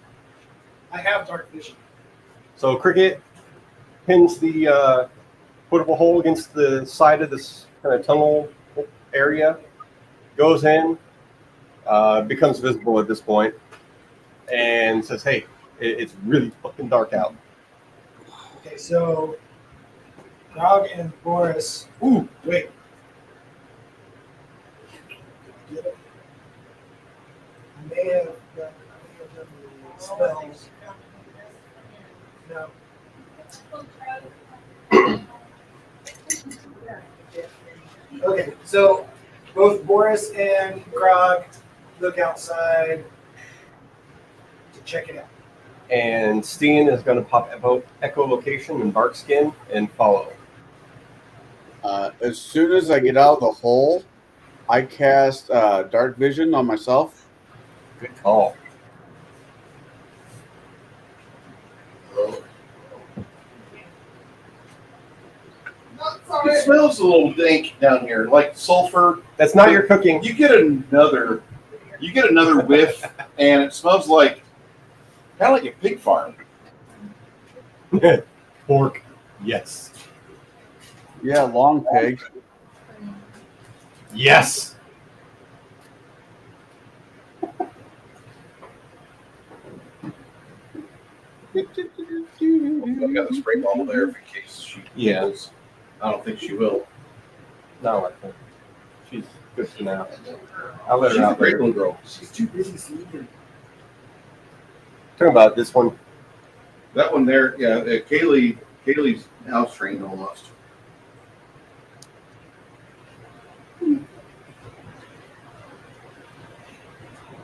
I have dark vision. So Cricket pins the portable hole against the side of this kind of tunnel area, goes in, becomes visible at this point, and says, hey, it's really fucking dark out. Okay, so Grog and Boris. Ooh, wait. I may have done the spells. No. Okay, so both Boris and Grog look outside to check it out. And Steen is going to pop echolocation and bark skin and follow. As soon as I get out of the hole, I cast dark vision on myself. Good call. It smells a little dank down here, like sulfur. That's not your cooking. You get another whiff, and it smells like kind of like a pig farm. Pork. Yes. Yeah, long pig. Yes. I've got the spray bottle there in case she kills. I don't think she will. No, I think she's good for now. I'll let She's her a out great there. little girl. She's too busy sleeping. Talking about this one. That one there, yeah. Kaylee's house trained almost.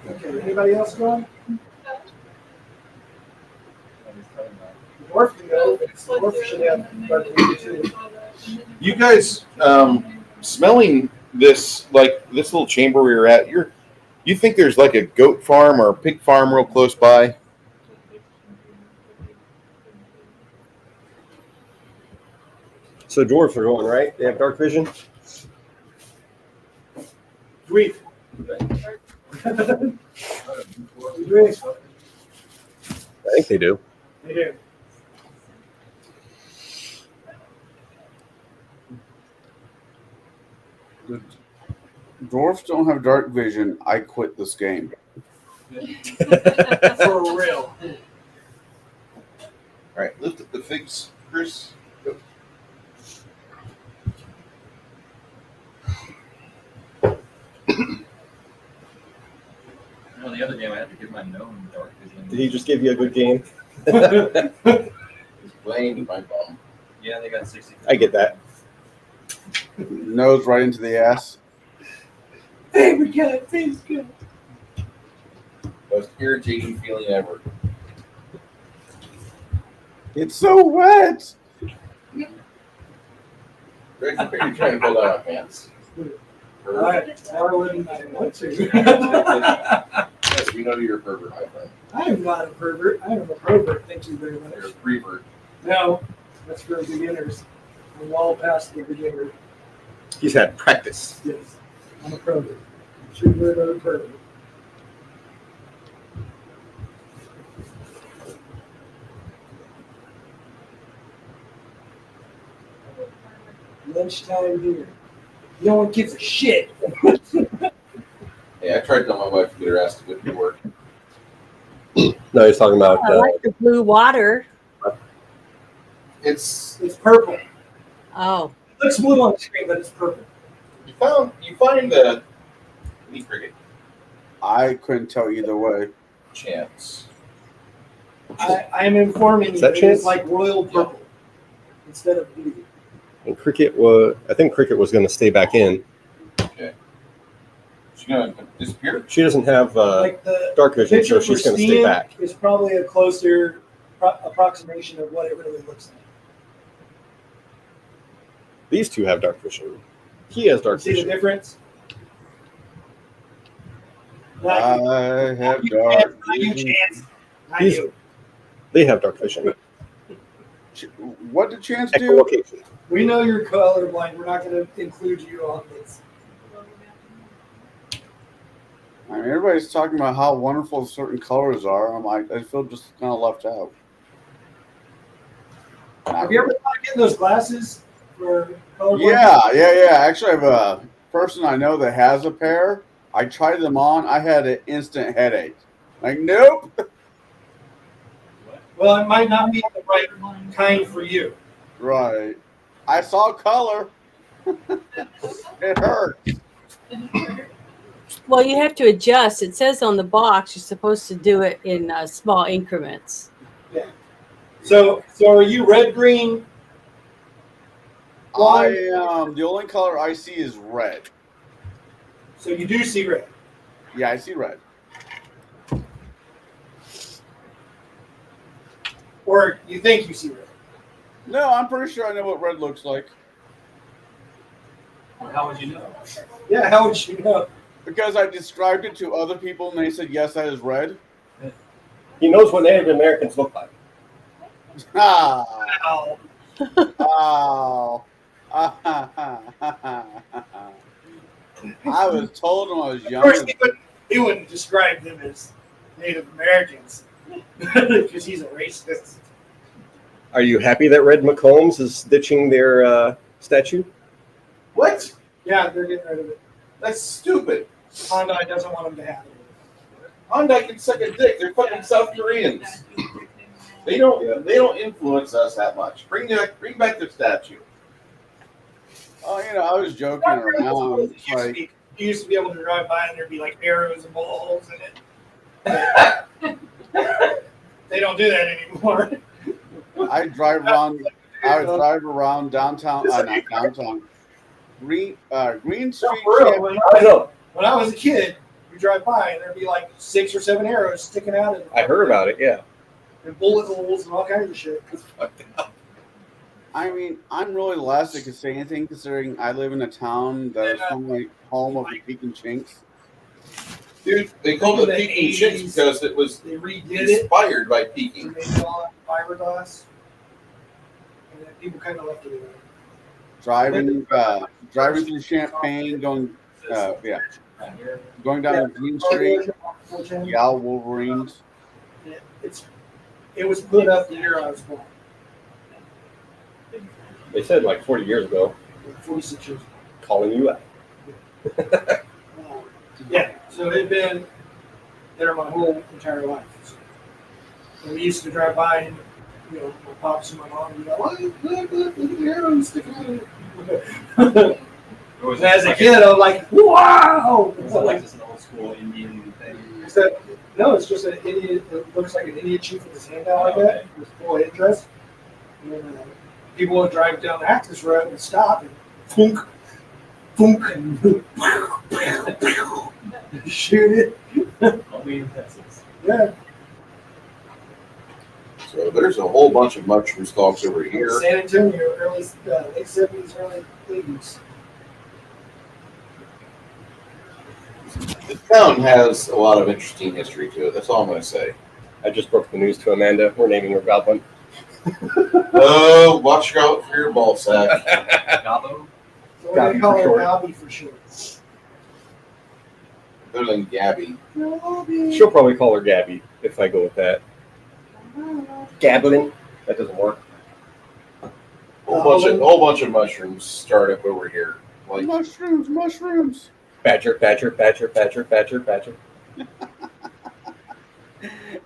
Okay, anybody else going? Dwarf, Dwarf should have dark vision too. You guys, smelling this little chamber we were at, you think there's like a goat farm or a pig farm real close by? So dwarves are going, right? They have dark vision. Dweeb. Dweeb. I think they do. They do. The dwarfs don't have dark vision. I quit this game. For real. All right, lift up the figs, Chris. Go. Well, the other game I had to give my gnome dark vision. Did he just give you a good game? He's playing my bum. Yeah, they got 60. I get that. Nose right into the ass. Favorite cat, favorite cat. Most irritating feeling ever. It's so wet. Greg, you're trying to pull down my pants. Arlen, I want to. Yes, we know you're a pervert, my friend. I am not a pervert. I am a pervert. Thank you very much. You're a prevert. No, that's for beginners. I'm well past the beginner. He's had practice. Yes, I'm a pervert. Should be another pervert. Lunchtime here. No one gives a shit. Hey, I tried to tell my wife to get her ass to go to work. No, he's talking about. I like the blue water. It's purple. Oh. It looks blue on the screen, but it's purple. You find the knee cricket I couldn't tell either way. chance. I am informing Is you that it chance? is like royal purple instead of blue. And Cricket was. I think Cricket was going to stay back in. Okay. She's gonna disappear. She doesn't have Like the dark vision, so picture she's for going to stay Steam back. is probably a closer approximation of what it really looks like. These two have dark vision. He has dark See the vision. difference? Not you. I have You dark Chance, not you, vision. Chance. Not These- you. They have dark vision. What did Chance do? Echolocation. We know you're colorblind. We're not going to include you on this. I mean, everybody's talking about how wonderful certain colors are. I'm like, I feel just kind of left out. Have you ever thought of getting those glasses for colorblind? Yeah. Actually, I have a person I know that has a pair. I tried them on. I had an instant headache. Like, nope. Well, it might not be the right kind for you. Right. I saw color. It hurt. Well, you have to adjust. It says on the box you're supposed to do it in small increments. Yeah. So are you red, green? I am. The only color I see is red. So you do see red. Yeah, I see red. Or you think you see red. No, I'm pretty sure I know what red looks like. How would you know? Yeah, how would you know? Because I described it to other people and they said, yes, that is red. He knows what Native Americans look like. Ah. Ow. Oh. I was told when I was Of younger. course, he wouldn't describe them as Native Americans because he's a racist. Are you happy that Red McCombs is ditching their statue? What? Yeah, they're getting rid of it. That's stupid. Hyundai doesn't want them to have it. Hyundai can suck a dick. They're fucking South Koreans. They don't influence us that much. Bring back their statue. Oh, I was joking around. It's like, You used to be able to drive by and there'd be like arrows and bullet holes in it. They don't do that anymore. I drive around. I would drive around downtown. Not downtown. Green Street. For real, I know. when I was a kid, you drive by and there'd be like 6 or 7 arrows sticking out of it. I heard about it, yeah. And bullet holes and all kinds of shit. I mean, I'm really the last that could say anything considering I live in a town that is formerly home of the Peking Chinks. Dude, they called it Peking Chicks because it was They redid it. inspired by They Peking. made it all out of fiberglass. And then people kind of left it alone. driving through Champaign, going down Green Street. Yeah, Wolverines. It was put up the year I was born. They said like 40 years ago, 46 years. calling you out. Yeah, so they've been there my whole entire life. And we used to drive by, and my pops and my mom would be like, look at the arrows sticking out of it. And as a kid, I was like, wow! Is that like just an old school Indian thing? No, it's just an Indian, it looks like an Indian chief with his hand out like that, with full headdress. And people would drive down the access road and stop and thunk, thunk, and shoot it. Only in Texas. Yeah. So there's a whole bunch of mushroom stalks over here. San Antonio, early late 70s, early 80s. The town has a lot of interesting history to it. That's all I'm going to say. I just broke the news to Amanda. We're naming her Goblin. Oh, watch out for your ball sack. Gobbo? So what do they call her Albie for short? Better than Gabby. She'll probably call her Gabby if I go with that. Gablin. That doesn't work. Whole bunch of mushrooms start up over here. Like Mushrooms. Badger, badger, badger, badger, badger, badger.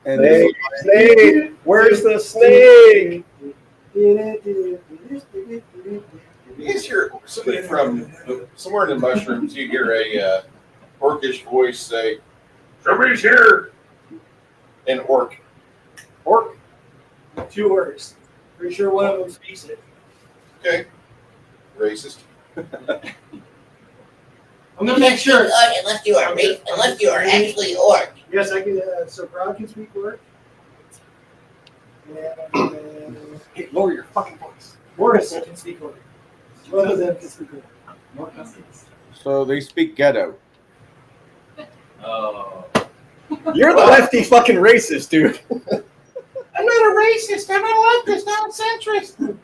And Snake! Where's the snake? you guys hear somebody from somewhere in the mushrooms, you hear a orcish voice say, "Somebody's here." An orc. Orc. 2 words. Pretty sure one of them speaks it. Okay. Racist. I'm gonna make sure. Unless you are actually orc. Yes, I can. So Brown can speak orc. And Hey, lower your fucking voice. Boris can speak orc. Both of them can speak orc. so they speak ghetto. Oh. You're the lefty fucking racist, dude. I'm not a racist. I'm a leftist. I'm a centrist.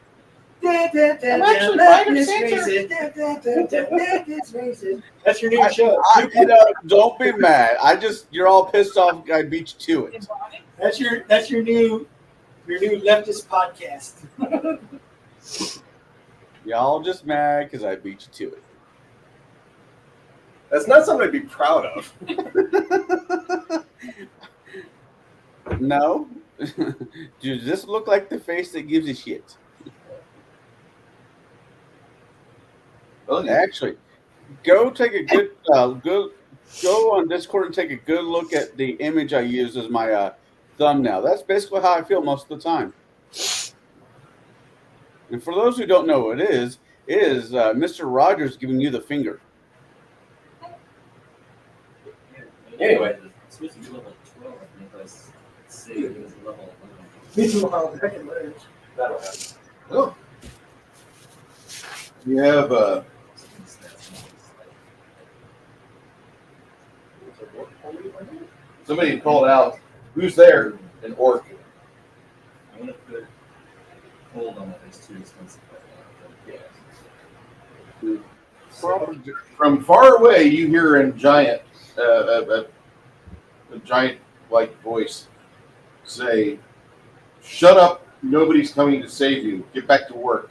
I'm actually racist. That's your new show. Don't be mad. You're all pissed off. I beat you to it. That's your new leftist podcast. Y'all just mad because I beat you to it. That's not something I'd be proud of. No. Does this look like the face that gives a shit? Actually, go take a good go on Discord and take a good look at the image I used as my thumbnail. That's basically how I feel most of the time. And for those who don't know what it is Mr. Rogers giving you the finger. Anyway, switching to level 12, I think I was saved as level 11. Meanwhile, the heck it is. That'll happen. Oh. You have somebody called out, "Who's there?" An orc. I'm going to put hold on that. It's too expensive. From far away, you hear a giant, a giant-like voice say, "Shut up! Nobody's coming to save you. Get back to work."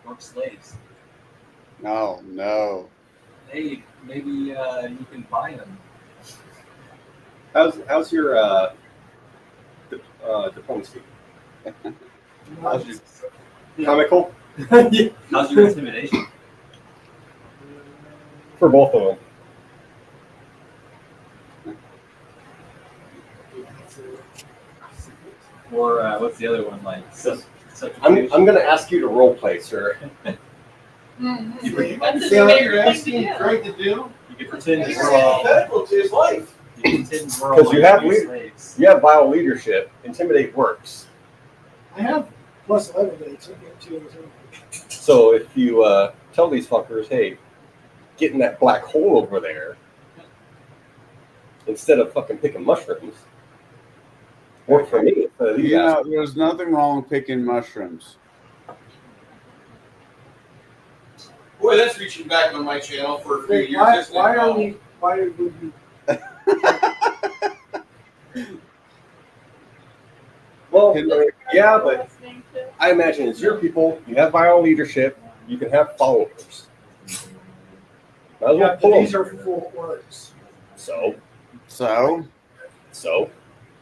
Work slaves. No. Hey, maybe you can buy them. How's your diplomacy? How's your Comical? How's your intimidation? For both of them. Or what's the other one like? I'm going to ask you to role play, sir. That's See a how favorite you're thing asking to do. Craig to do? You can pretend It's we're all. antithetical to his life. You can pretend we're all Because you have slaves. you have vile leadership. Intimidate works. I have plus 11 days. I get 2 of them. So if you tell these fuckers, hey, get in that black hole over there, instead of fucking picking mushrooms, work for me. there's nothing wrong with picking mushrooms. Boy, that's reaching back on my channel for a few years. Why, isn't it? why are we? Why would you? Well, yeah, but I imagine it's your people. You have viral leadership. You can have followers. Might as well Yeah, pull these them. are full words. So So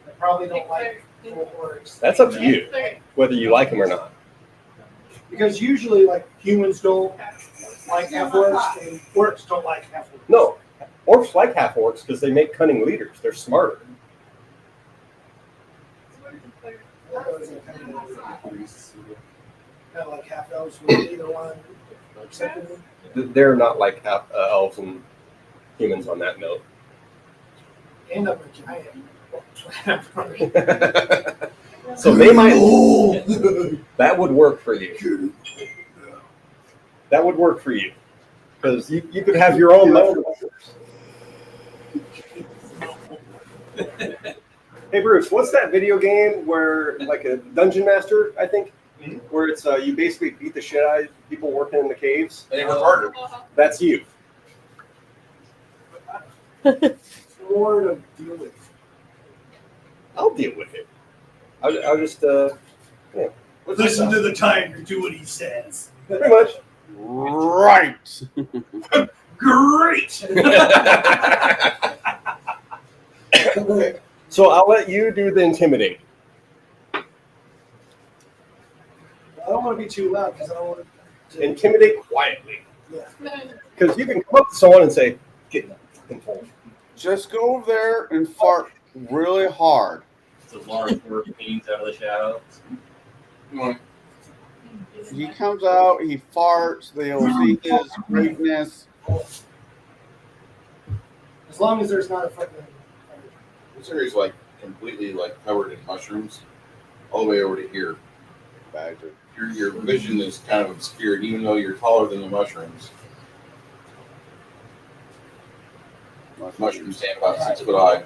I probably don't like full words that's up to you, whether you like them or not. because usually, like humans don't like F words, and orcs don't like F words. No, orcs like half orcs because they make cunning leaders. They're smarter. Kind of like half elves with either one. They're not like half elves and humans on that note. End up a giant. So they might. That would work for you. That would work for you because you could have your own mushrooms. Hey Bruce, what's that video game where like a dungeon master, I think, where it's you basically beat the shit out of people working in the caves? They work harder. That's you. More to deal with. I'll deal with it. I'll just yeah. Listen to the tiger. Do what he says. Pretty much. right. Great. So I'll let you do the intimidate. I don't want to be too loud because I don't want to. Intimidate quietly. Yeah. Because you can come up to someone and say, "Get control." Just go over there and fart really hard. So Lawrence beams out of the shadows. He comes out, he farts, they'll see his greatness. As long as there's not a fucking. This area's like completely like covered in mushrooms, all the way over to here. Badger. Your vision is kind of obscured, even though you're taller than the mushrooms. Mushrooms stand about 6 foot high.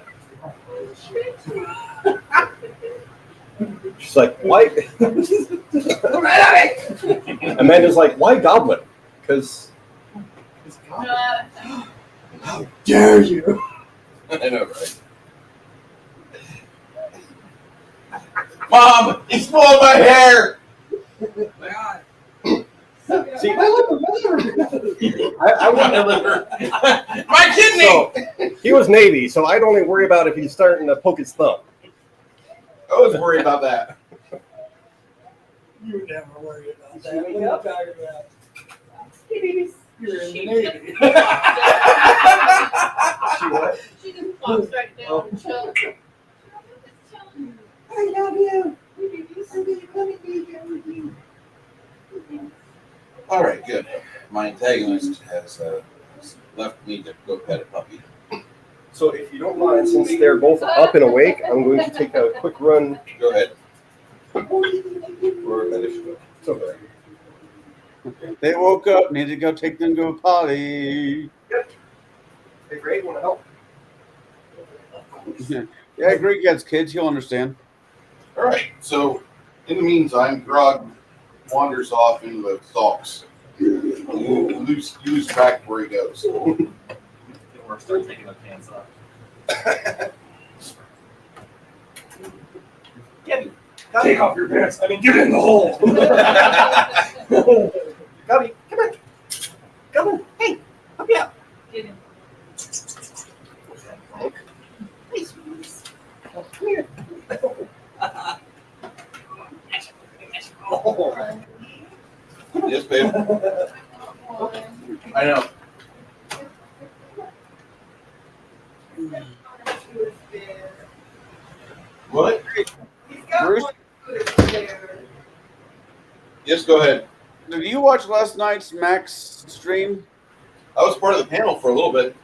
She's like, "Why?" Amanda's like, "Why goblin?" Because How dare you? I know, right? Mom, he spoiled my hair. see, I My kidney. So, he was Navy, so I'd only worry about if he's starting to poke his thumb. I was worried about that. You never worry about that. What are you talking about? You're in the Navy. She just walks right down and chills. I love you. I'm gonna come and be here with you. All right, good. My antagonist has left me to go pet a puppy. So if you don't mind, since they're both up and awake, I'm going to take a quick run. Go ahead. Or it's okay. They woke up, need to go take them to a potty. Hey, Greg, want to help? Yeah, Greg gets kids, he'll understand. All right. So, in the meantime, Grog wanders off into the stalks. Lose track where he goes. Or start taking their pants off. Take off your pants. I mean, get in the hole. Gabby, come on. Come on. Hey, help me out. Get in. Come here. Yes, babe. I know. What? Bruce, Yes, go ahead. did you watch last night's Max stream? I was part of the panel for a little bit.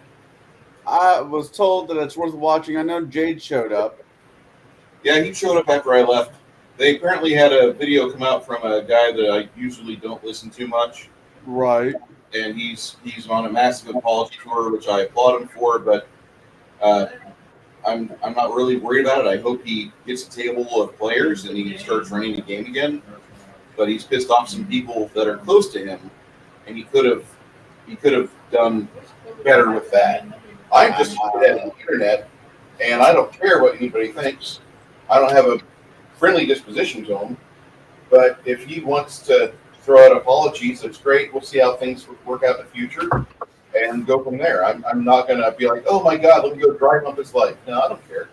I was told that it's worth watching. I know Jade showed up. Yeah, he showed up after I left. They apparently had a video come out from a guy that I usually don't listen to much, Right. and he's on a massive apology tour, which I applaud him for. But I'm not really worried about it. I hope he gets a table of players and he starts running the game again. But he's pissed off some people that are close to him, and he could have he could have done better with that. I'm just at the internet, and I don't care what anybody thinks. I don't have a friendly disposition to him. But if he wants to throw out apologies, that's great. We'll see how things work out in the future and go from there. I'm not going to be like, oh my God, let me go drive up his life. No, I don't care.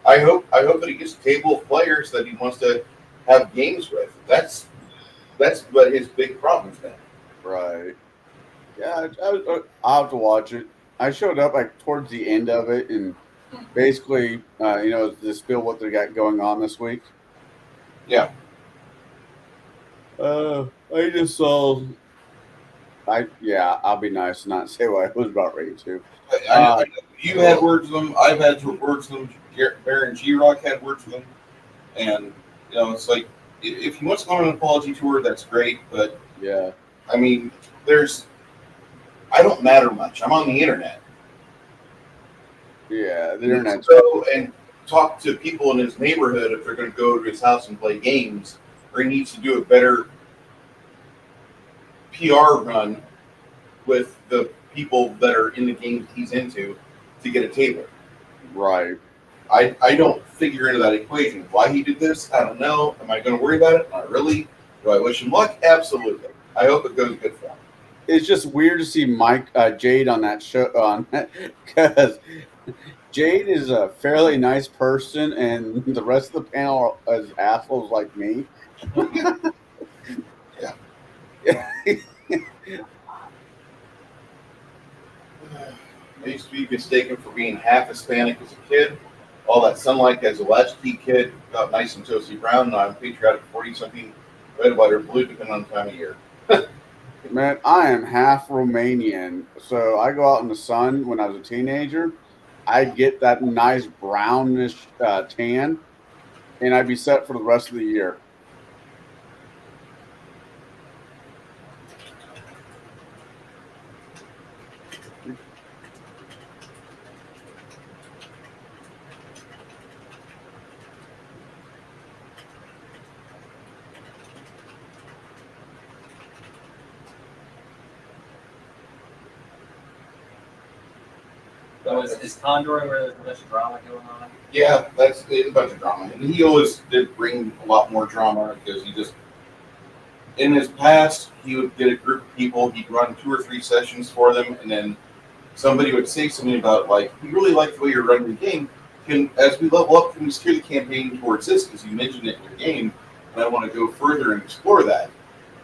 I hope that he gets a table of players that he wants to have games with. That's what his big problem's been. Right. Yeah, I'll have to watch it. I showed up like towards the end of it, and basically, to spill what they got going on this week. Yeah. I just saw. I'll be nice and not say what I was about ready to. I you had words with them. I've had words with them. Baron G-Rock had words with them. And, it's like, if he wants to go on an apology tour, that's great. But, yeah, I mean, I don't matter much. I'm on the internet. Yeah, the internet. Go and talk to people in his neighborhood if they're going to go to his house and play games, or he needs to do a better PR run with the people that are in the games he's into to get a table. Right. I don't figure into that equation. Why he did this, I don't know. Am I going to worry about it? Not really. Do I wish him luck? Absolutely. I hope it goes good for him. It's just weird to see Jade on that show because Jade is a fairly nice person, and the rest of the panel is assholes like me. Yeah. I used to be mistaken for being half Hispanic as a kid. All that sunlight as a latchkey kid, got nice and toasty brown, and I'm patriotic 40-something, red, white, or blue, depending on the time of year. Man, I am half Romanian, so I go out in the sun when I was a teenager. I get that nice brownish tan, and I'd be set for the rest of the year. So is Condoring where there's a bunch of drama going on? Yeah, it's a bunch of drama. And he always did bring a lot more drama because in his past, he would get a group of people, he'd run 2 or 3 sessions for them, and then somebody would say something about, like, we really like the way you're running the game. As we level up, can we steer the campaign towards this? Because you mentioned it in your game, and I want to go further and explore that.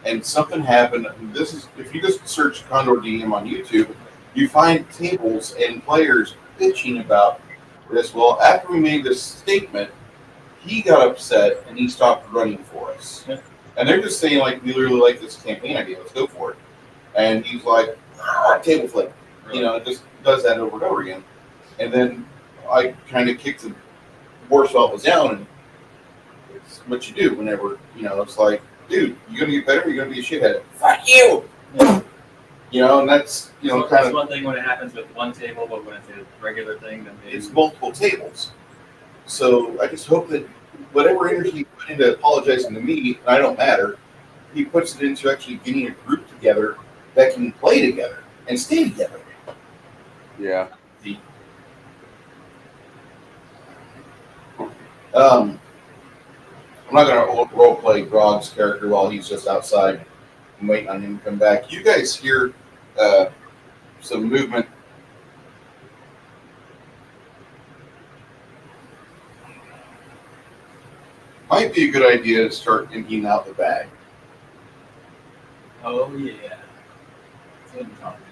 And something happened. If you just search Condor DM on YouTube, you find tables and players bitching about this. Well, after we made this statement, he got upset and he stopped running for us. Yeah. And they're just saying, like, we really like this campaign idea, let's go for it. And he's like, table flip. Really? It just does that over and over again. And then I kind of kicked the war was down, and it's what you do whenever, it's like, dude, you're going to get better, or you're going to be a shithead. Fuck you! Yeah. And that's, So kind it's of. one thing when it happens with one table, but when it's a regular thing, then maybe It's multiple tables. So I just hope that whatever energy he put into apologizing to me, and I don't matter, he puts it into actually getting a group together that can play together and stay together. Yeah. I'm not going to role play Grog's character while he's just outside and waiting on him to come back. You guys hear some movement. Might be a good idea to start emptying out the bag. oh yeah. That's what I'm talking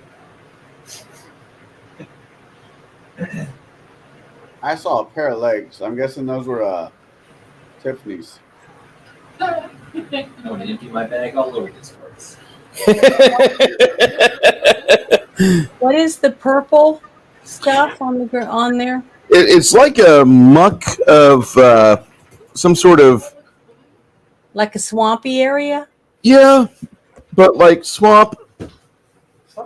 about. I saw a pair of legs. I'm guessing those were Tiffany's. I want to empty my bag all over this place. What is the purple stuff on there? It's like a muck of some sort of, Like a swampy area? yeah, but like swamp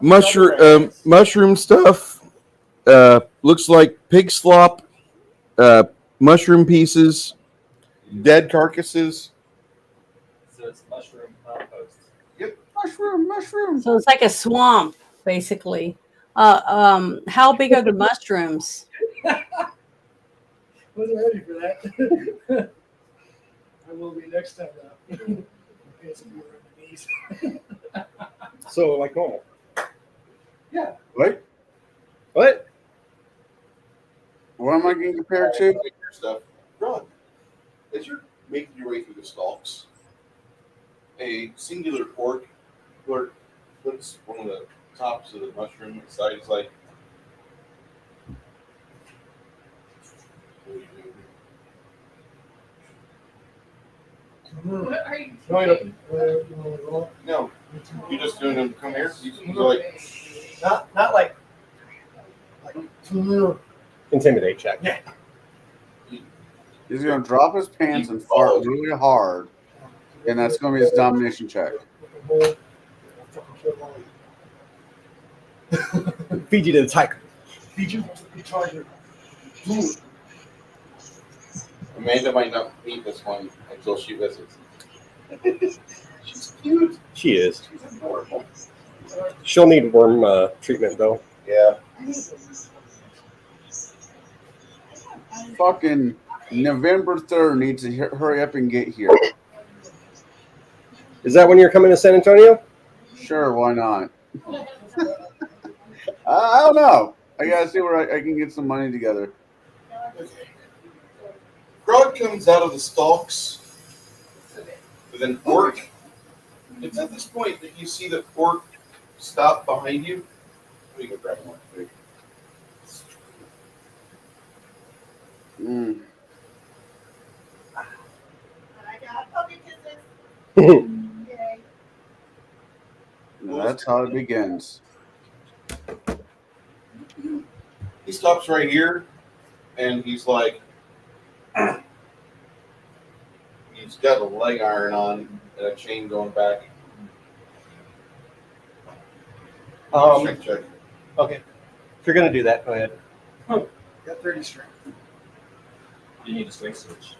mushroom stuff. Looks like pig slop, mushroom pieces, dead carcasses. So it's mushroom compost. Mushroom. So it's like a swamp. basically. How big are the mushrooms? Wasn't ready for that. I will be next time though. Okay, so you're on the knees. So like normal. Yeah. What? What? What am I getting compared to? Your stuff. Rod, as you're making your way through the stalks, a singular orc puts one of the tops of the mushroom aside. He's like, "What are you doing here?" What are you No, doing? No, you're just doing him. Come here. He's like, Not like Intimidate check. Yeah. He's gonna drop his pants and fart really hard, and that's gonna be his domination check. Feed you to the tiger. Feed you to the tiger. Amanda might not meet this one until she visits. She's cute. She is. She's adorable. She'll need worm treatment though. Yeah. Fucking November 3rd needs to hurry up and get here. Is that when you're coming to San Antonio? Sure, why not? I don't know. I gotta see where I can get some money together. Grog comes out of the stalks with an orc. It's at this point that you see the orc stop behind you. Let me go grab one. Mm. I got puppy kisses. Yay. And that's how it begins. He stops right here, and he's like, he's got a leg iron on and a chain going back. Strength check. Okay. If you're gonna do that, go ahead. Got 30 strength. You need a strength switch.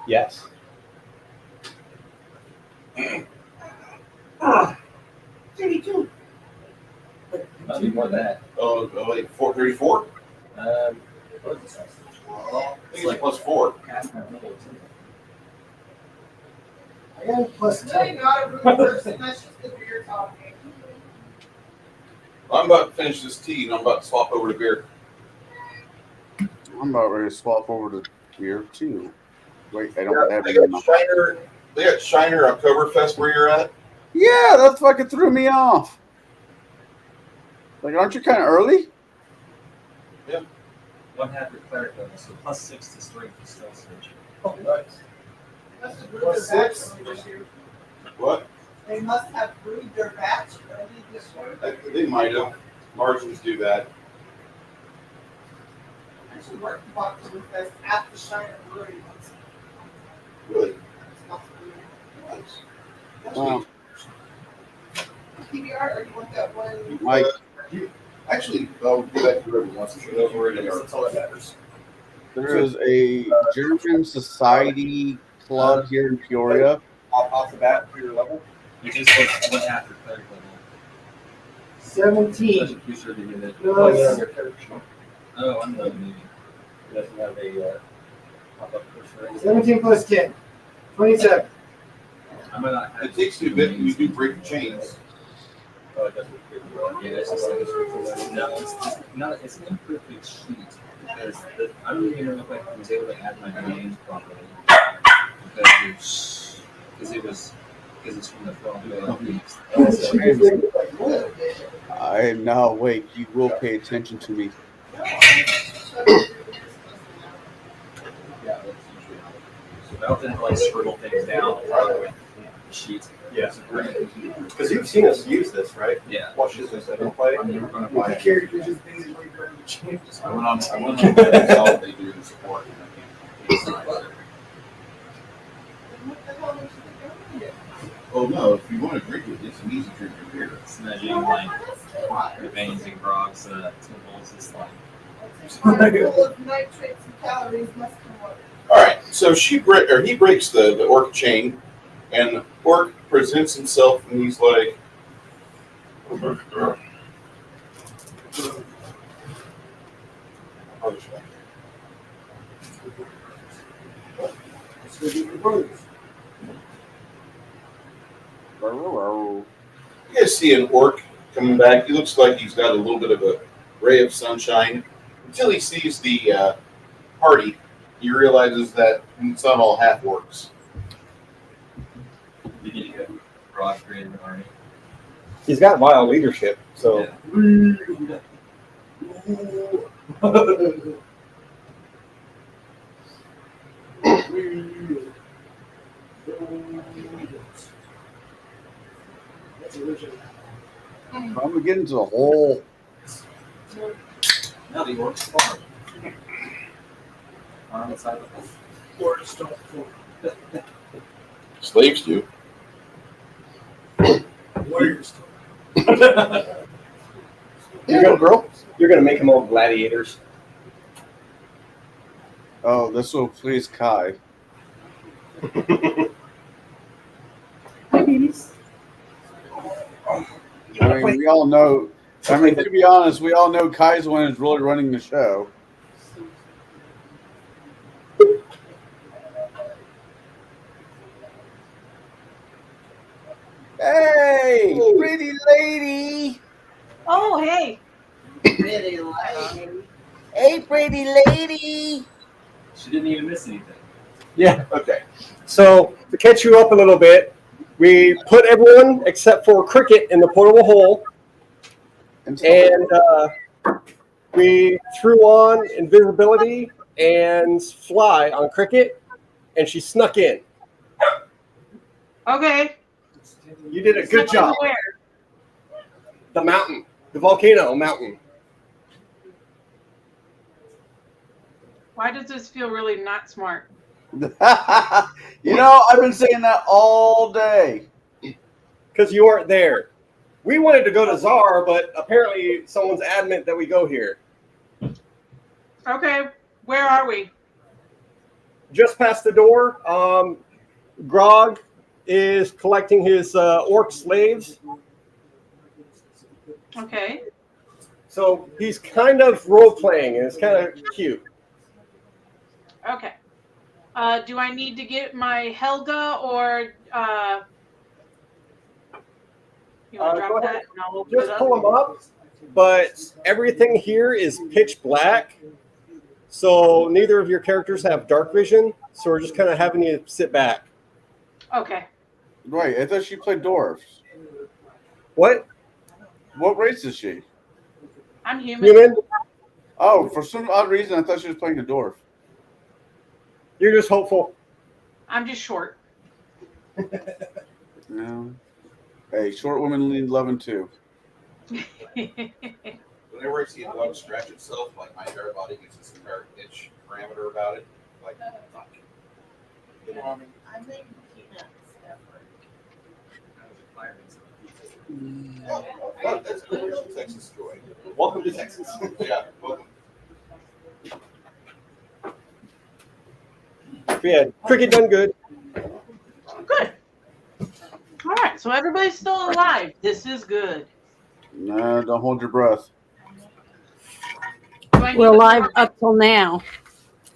Yes. 32. Might be more than that. Oh, wait, 434? What is this? I think it's plus 4. I got a plus I'm really 10. not a rude person. That's just because you're talking. I'm about to finish this tea, and I'm about to swap over to beer. I'm about ready to swap over to beer too. Wait, I don't have They it in got my... Shiner Oktoberfest where you're at. Yeah, that fucking threw me off. Like, aren't you kind of early? One half your cleric bonus, so plus 6 to strength to stealth switch. Oh, nice. They must have brewed Plus their batch 6. early this year. What? They must have brewed their batch early this year. They might have. Margins do that. I actually worked in Oktoberfest at the Shiner Brewery once. Really? It's not really Nice. Wow. PBR, or you want that one? Mike, Actually, I'll do that to everyone once you know where it is. That's all that matters. there is a German Society club here in Peoria. Off the bat for your level. You just take one half your cleric level. 17. Doesn't feature the unit. No, You're on it's your character sheet. Oh, I'm not maybe. It doesn't have a pop-up cursor. 17 plus 10. 27. I might not have It takes you a bit when you do break the chains. Oh, it doesn't. Yeah, it's just like no, it's not. It's an imperfect sheet because I don't even know if I was able to add my names properly because it's from the phone. I now wait. You will pay attention to me. Yeah, that's usually so I often like scribble things down with the sheet. Yeah. Because you've seen us use this, right? Yeah. Watch this as I don't play. I'm never gonna The buy it. character just basically burned the changes. I went on myself, they do the support. Oh no, if you want to drink it, it's an easy drink of beer. Just imagine like the veins and Grog's temples is like. Full of nitrates and calories must come water. All right, so he breaks the orc chain, and the orc presents himself, and he's like, Let's go get the brothers. You guys see an orc coming back. He looks like he's got a little bit of a ray of sunshine. Until he sees the party, he realizes that it's not all half orcs. You need to get broad creative an army. He's got vile leadership, so. Yeah. I'm gonna get into the hole. Now the orcs farm. On the side of the hole. Orcs don't form. Slaves do. Warriors You're gonna, girl? You're gonna make them all gladiators. Oh, this will please Kai. I mean, we all know. I mean, to be honest, we all know Kai's the one who's really running the show. Hey, pretty lady. Oh, hey. Pretty lady. Hey, pretty lady. She didn't even miss anything. Yeah. Okay. So to catch you up a little bit, we put everyone except for Cricket in the portable hole, and we threw on invisibility and fly on Cricket, and she snuck in. Okay. You did a good job. Where? The mountain, the volcano mountain. Why does this feel really not smart? You know, I've been saying that all day. Because you weren't there. We wanted to go to Czar, but apparently someone's adamant that we go here. Okay. Where are we? Just past the door, Grog is collecting his orc slaves. Okay. So he's kind of role-playing, and it's kind of cute. Okay. Do I need to get my Helga or you want to Go drop ahead. that and I'll open Just it up? pull him up, but everything here is pitch black, so neither of your characters have dark vision, so we're just kind of having you sit back. Okay. Right, I thought she played dwarves. What? What race is she? I'm human. Human? Oh, for some odd reason, I thought she was playing a dwarf. You're just hopeful. I'm just short. No. Hey, short women need loving too. Whenever I see a dog scratch itself, like my entire body gets this entire itch parameter about it. Like, fuck. I made peanuts Oh, that's good. Texas joy. Welcome to Texas. Yeah, welcome. Yeah, Cricket done good. Good. All right. So everybody's still alive. This is good. No, don't hold your breath. Do I need We're to alive lower my- up till now.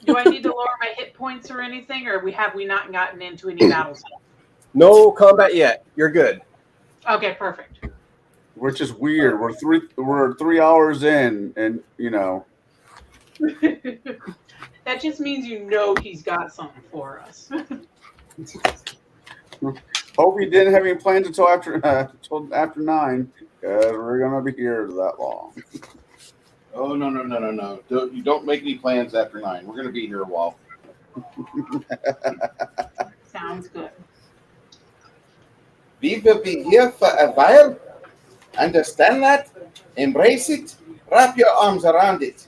Do I need to lower my hit points or anything, or have we not gotten into any battles yet? No combat yet. You're good. Okay, perfect. Which is weird. We're 3 hours in, and you know. That just means you know he's got something for us. Hope we didn't have any plans until after 9. We're gonna be here that long. Oh, no. You don't make any plans after 9. We're going to be here a while. Sounds good. We will be here for a while. Understand that? Embrace it. Wrap your arms around it.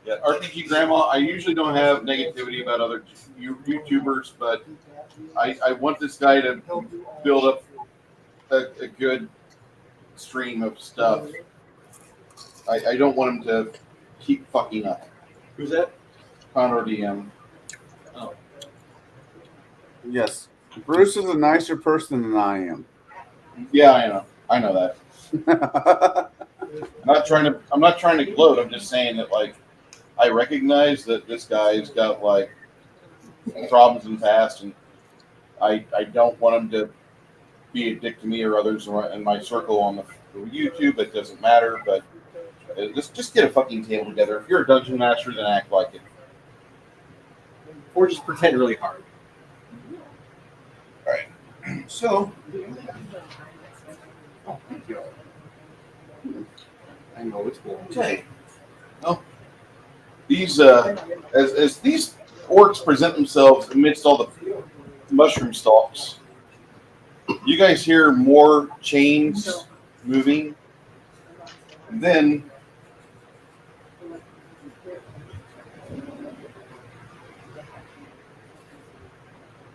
Yeah, RPG Grandma, I usually don't have negativity about other YouTubers, but I want this guy to build up a good stream of stuff. I don't want him to keep fucking up. Who's that? Condor DM. Yes. Bruce is a nicer person than I am. Yeah, I know. I know that. I'm not trying to gloat. I'm just saying that like I recognize that this guy's got like problems in the past, and I don't want him to be a dick to me or others in my circle on the YouTube. It doesn't matter, but just get a fucking table together. If you're a dungeon master, then act like it. Or just pretend really hard. All right. So Oh, thank you. I know it's cool. okay. Well, these as these orcs present themselves amidst all the mushroom stalks, you guys hear more chains moving, and then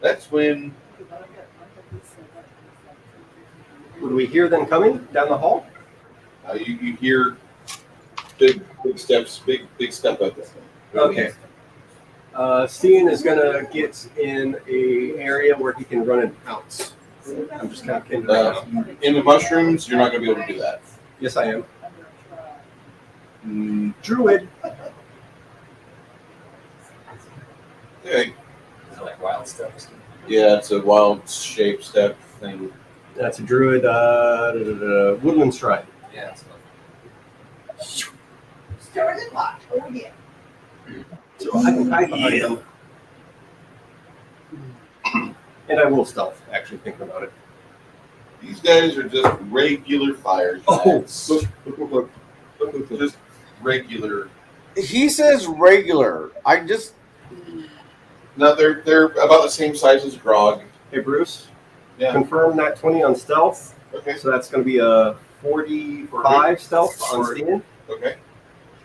that's when Would we hear them coming down the hall? you hear big steps, big step up. Okay. Steven is gonna get in a area where he can run and pounce. I'm just kind of kidding. In the mushrooms, you're not going to be able to do that. Yes, I am. Druid. Okay. Is it like wild steps? Yeah, it's a wild shape step thing. That's a druid. Woodland stride. Yeah. Stir the pot. Oh, yeah. So I can hide behind them. And I will stealth, actually, thinking about it. These guys are just regular fire giants. Look. Just regular. He says regular. No, they're about the same size as Grog. Hey, Bruce. Yeah. Confirm that 20 on stealth. Okay. So that's going to be a 45 stealth on Steven. Okay.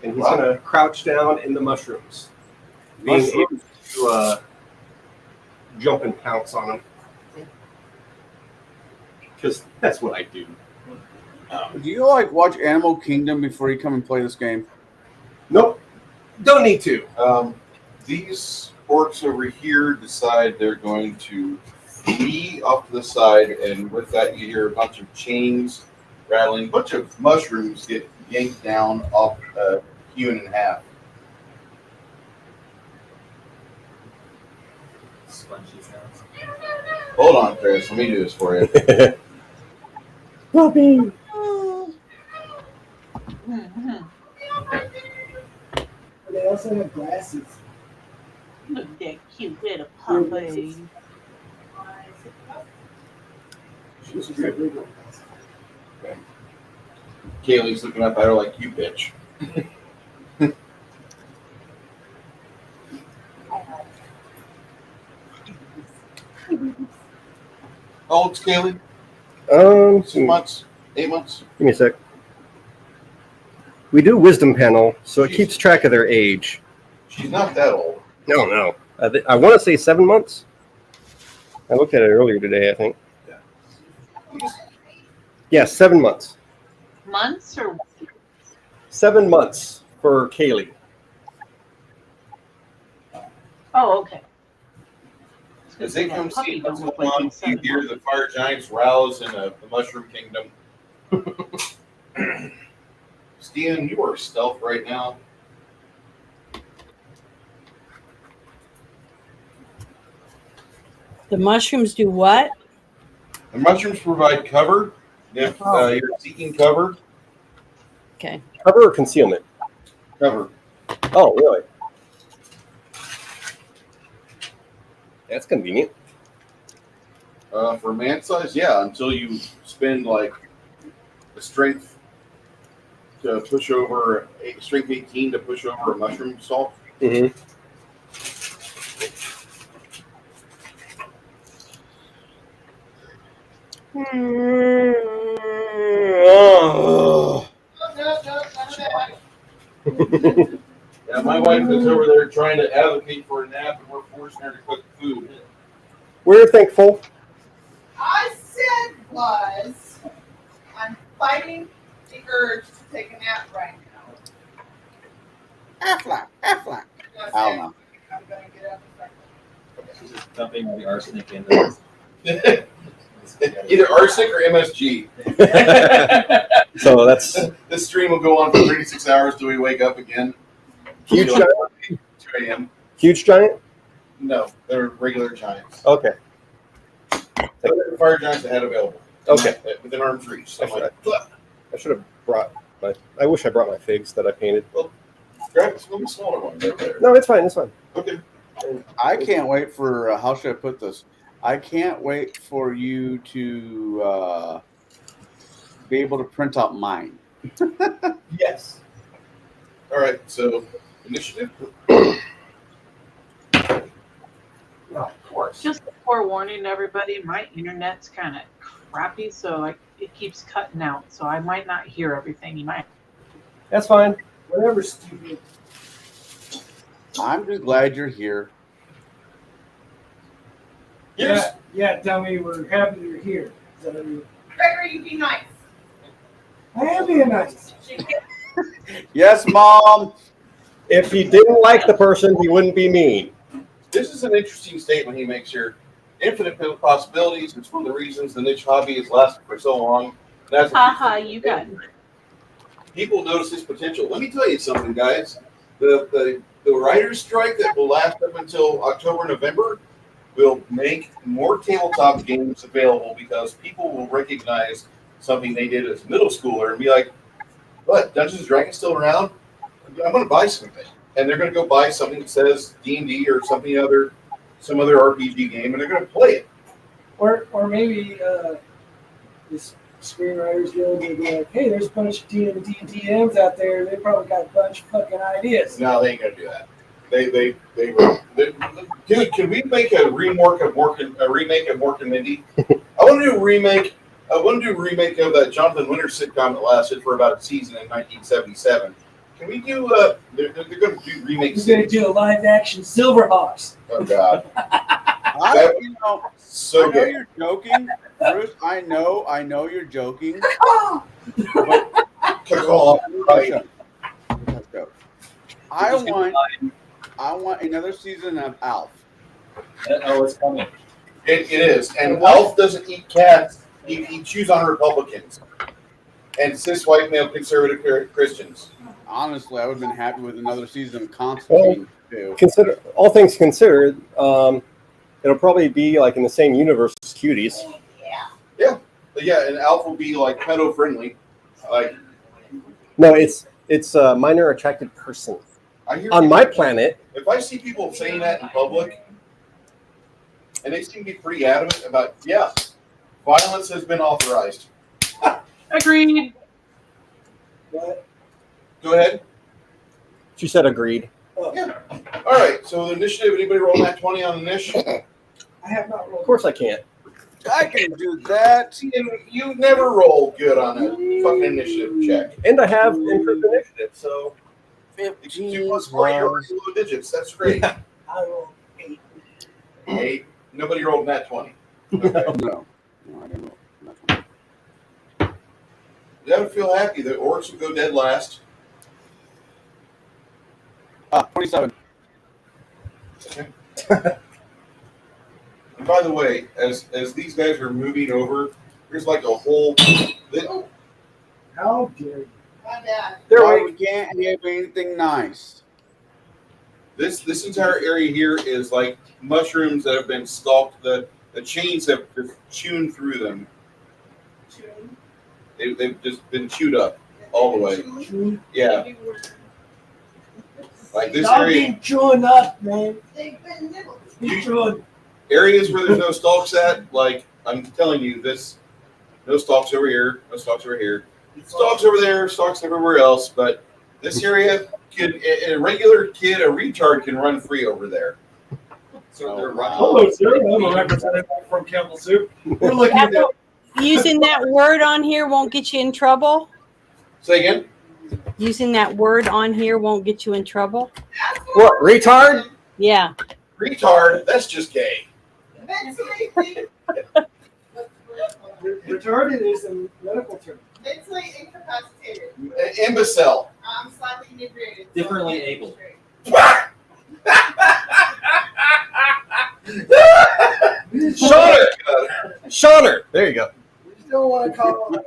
And he's going to crouch down in the mushrooms. Being able to jump and pounce on them. Because that's what I do. Do you like watch Animal Kingdom before you come and play this game? Nope. Don't need to. These orcs over here decide they're going to flee off to the side, and with that you hear a bunch of chains rattling. A bunch of mushrooms get yanked down off, hewn in half. Spongy sounds. Hold on, Chris. Let me do this for you. Puppy. They also have glasses. Look at that cute little puppy. She's just a big one. Kaylee's looking up at her like, you bitch. How old's Kaylee? 6 months? 8 months? Give me a sec. We do wisdom panel, so it keeps track of their age. She's not that old. No. I want to say 7 months. I looked at it earlier today, I think. Yeah, 7 months. Months or 7 months for Kaylee. oh, okay. As they come Puppy see don't what's look going like on, he's you hear the fire giants rouse in the Mushroom Kingdom. Steven, you are stealth right now. The mushrooms do what? The mushrooms provide cover if you're seeking cover. Okay. Cover or concealment? Cover. Oh, really? That's convenient. For man size, yeah, until you spend like a strength to push over, strength 18 to push over a mushroom stalk. Mm-hmm. Yeah, my wife is over there trying to advocate for a nap, and we're forcing her to cook food. We're thankful. I said was, I'm fighting the urge to take a nap right now. Affleck. You know what I I'm don't know. dumping the arsenic into Either arsenic or MSG. So that's This stream will go on for 36 hours till we wake up again. huge Like giant. 2 a.m. Huge giant. No, they're regular giants. Okay. Fire giants that had available. Okay. Within arm's reach. So I'm like, I should have brought my. I wish I brought my figs that I painted. grab some smaller ones right there. No, it's fine. It's fine. Okay. I can't wait for how should I put this? I can't wait for you to be able to print out mine. Yes. All right. So initiative. Of course. Just forewarning everybody, my internet's kind of crappy, so it keeps cutting out. So I might not hear everything. You might. That's fine. Whatever, stupid. I'm just glad you're here. Yes. Yeah, tell me we're happy you're here. Is that what you- Gregory, you be nice. I am being nice. Yes, Mom. If he didn't like the person, he wouldn't be mean. This is an interesting statement he makes here. Infinite possibilities. It's one of the reasons the niche hobby has lasted for so long. That's Haha, you got it. people notice his potential. Let me tell you something, guys. The writer's strike that will last up until October, November will make more tabletop games available because people will recognize something they did as a middle schooler and be like, what, Dungeons & Dragons still around? I'm going to buy something. And they're going to go buy something that says D&D or some other RPG game, and they're going to play it. Or maybe this screenwriters guild will be like, hey, there's a bunch of DMs out there. They probably got a bunch of fucking ideas. No, they ain't going to do that. They dude, can we make a remake of Mork and Mindy? I want to do a remake. I want to do a remake of that Jonathan Winters sitcom that lasted for about a season in 1977. Can we do? They're going to do remakes. We're going to do a live action Silverhawks. Oh God! I know gay. you're joking, Bruce. I know you're joking. Right. Let's go. I want another season of Alf. Oh, it's coming. It is, and Alf doesn't eat cats. He chews on Republicans and cis white male conservative Christians. Honestly, I would have been happy with another season of Constantine too. Consider all things considered, it'll probably be like in the same universe as Cuties. Yeah, and Alf will be like pedo friendly. Like, No, it's a minor attracted person I hear on people- my planet. If I see people saying that in public, and they seem to be pretty adamant about, yeah, violence has been authorized. Agreed. But, Go ahead. She said agreed. Yeah. All right. So the initiative. Anybody roll that 20 on the niche? I have not Of rolled. course I can't. I can do that. You never roll good on a fucking initiative check. And I have improved initiative, so 2 plus 4, you're already low digits. That's great. I rolled 8. 8. Nobody rolled that 20. Okay. No, I didn't know. You gotta feel happy. The orcs will go dead last. 27. And by the way, as these guys are moving over, there's like a whole. How dare you? My bad. Why we can't have anything nice. This entire area here is like mushrooms that have been stalked. The chains have just chewed through them. They've just been chewed up all the way. Yeah, like this Y'all area. been chewing up, man. They've been nibbled. Been chewing. Areas where there's no stalks at, like I'm telling you, this no stalks over here, no stalks over here, stalks over there, stalks everywhere else. But this area, a regular kid, a retard can run free over there. So they're running. Hello, sir. I'm a representative from Campbell Soup. We're looking at that. Using that word on here won't get you in trouble. Say again. Using that word on here won't get you in trouble. what, retard? Yeah. Retard. That's just gay. Mentally, Retarded is a medical term. mentally incapacitated. Imbecile. I'm slightly inebriated. Differently able. Shauner! Shauner! There you go. We still want to call him.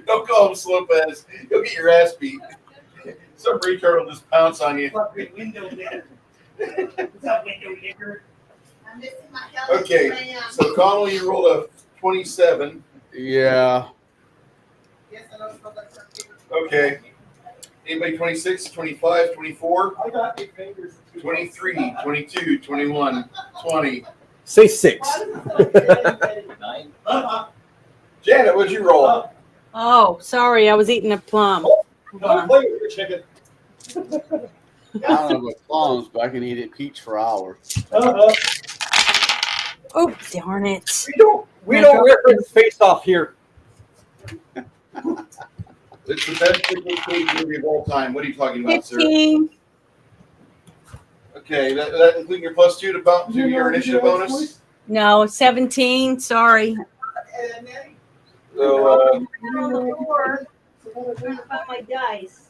Don't call him slow pass. You'll get your ass beat. Some retard will just pounce on you. Fucking window licker. What's up, window licker? I'm missing my helmet. Okay, so Connell, you rolled a 27. Yeah. Yes, I don't know that's our favorite. Okay. Anybody 26, 25, 24, I got 8 fingers. 23, 22, 21, 20. Say 6. Nine. Janet, what'd you roll? Oh, sorry, I was eating a plum. Don't play with your chicken. I don't know about plums, but I can eat it peach for hours. Oh, darn it. We don't reference face off here. It's the best Nicolas Cage movie of all time. What are you talking about, sir? 15. Okay, that including your +2 to your initiative bonus. No, 17. Sorry. So, my dice.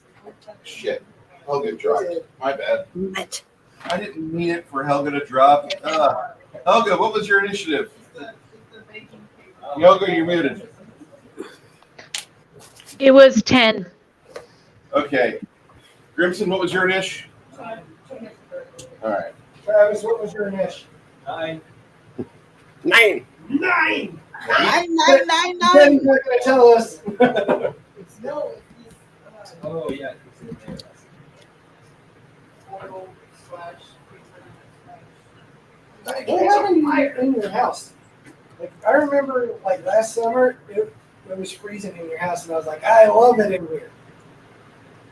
shit. Helga dropped. My bad. But I didn't mean it for Helga to drop. Helga, what was your initiative? Helga, you're muted. It was 10. Okay. Grimson, what was your initiative? All right. Travis, what was your initiative? 9. 9. Nine. Ben's not going to tell us. No, Oh, yeah. What happened in your house? Like, I remember, like, last summer, it was freezing in your house, and I was like, I love it in here.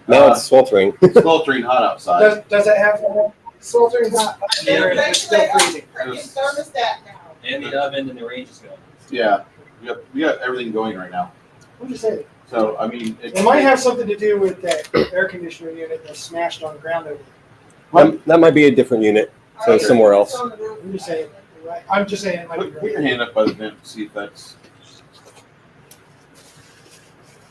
Now it's sweltering. Sweltering hot outside. Does it have sweltering hot? It's still freezing. freaking thermostat now. And the oven and the range is going. Yeah. We got everything going right now. I'm just saying. So, I mean, It might have something to do with that air conditioner unit that smashed on the ground over there. That might be a different unit, so somewhere else. I'm just saying. Right? I'm just saying it might be Put your hand up by the vent to see if that's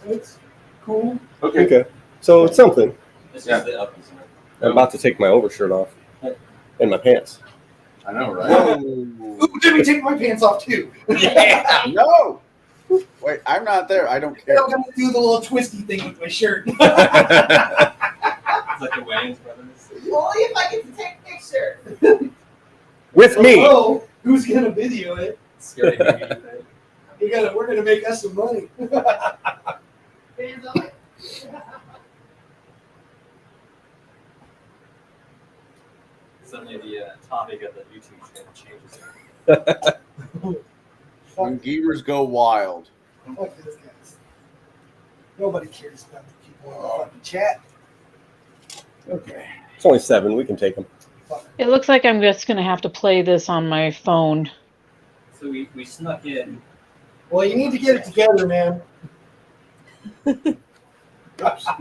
It's cool. okay. Okay. So it's something. This Yeah. is the oven. I'm about to take my overshirt off. And my pants. I know, right? Ooh, let me take my pants off too. Yeah. No. Wait, I'm not there. I don't care. I'm gonna do the little twisty thing with my shirt. It's like the Wayans brothers. Only if I get to take a picture. With me. Oh, who's gonna video it? Scary movie thing. We're gonna make us some money. Fans on it. Suddenly the topic of the YouTube channel changes. When gamers go wild. Fuck those guys. Nobody cares about the people in the fucking chat. Okay. It's only 7. We can take them. It looks like I'm just going to have to play this on my phone. So we snuck in. Well, you need to get it together, man. You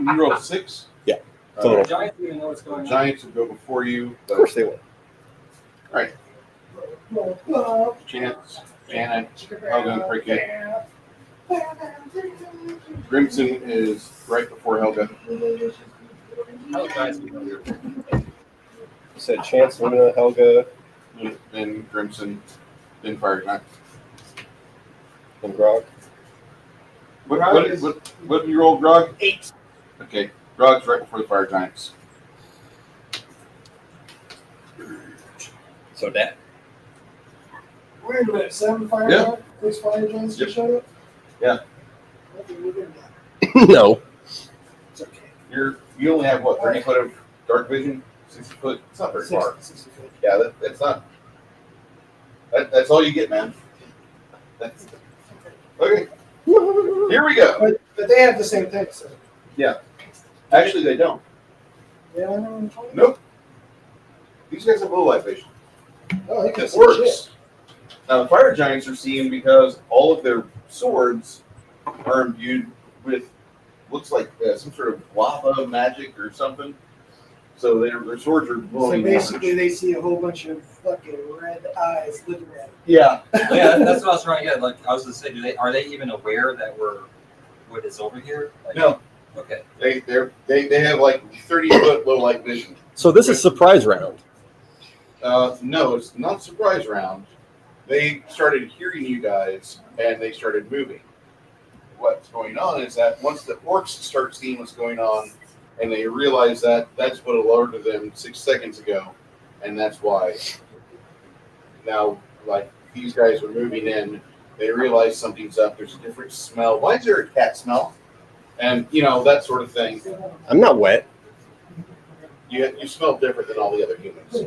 rolled 6? Yeah. All Total. right. Giants don't even know what's going on. Giants will go before you. Of course they will. Chance, Janet, Helga, and Cricket. Grimson is right before Helga. How guys? You said Chance, Luna, Helga, Then Grimson, then Fire Giant. and Grog. What you roll, Grog? 8. Okay, Grog's right before the Fire Giants. So that. Wait a minute, 7 fire Yeah. giants? 6 fire giants Yep. just showed up? Yeah. Okay, we're good now. No. It's okay. You only have what, 30 foot of dark vision? 60 foot? It's not very far. 60 feet. Yeah, that's not. That's all you get, man. Okay. Here we go. But they have the same thing, so. Actually, they don't. Yeah, I know. Nope. These guys have low light vision. Oh, they can It see works. shit. Now, the fire giants are seen because all of their swords are imbued with looks like some sort of lava magic or something. So their swords are So glowing. basically, orange. they see a whole bunch of fucking red eyes looking at them. Yeah. Yeah, that's what I was trying to get. Like I was gonna say, are they even aware that what is over here? Like, No. Okay. They have like 30 foot low light vision. So this is surprise round. No, it's not surprise round. They started hearing you guys, and they started moving. What's going on is that once the orcs start seeing what's going on, and they realize that that's what alerted them 6 seconds ago, and that's why. Now, like, these guys are moving in, they realize something's up, there's a different smell. Why is there a cat smell? And, that sort of thing. I'm not wet. You smell different than all the other humans.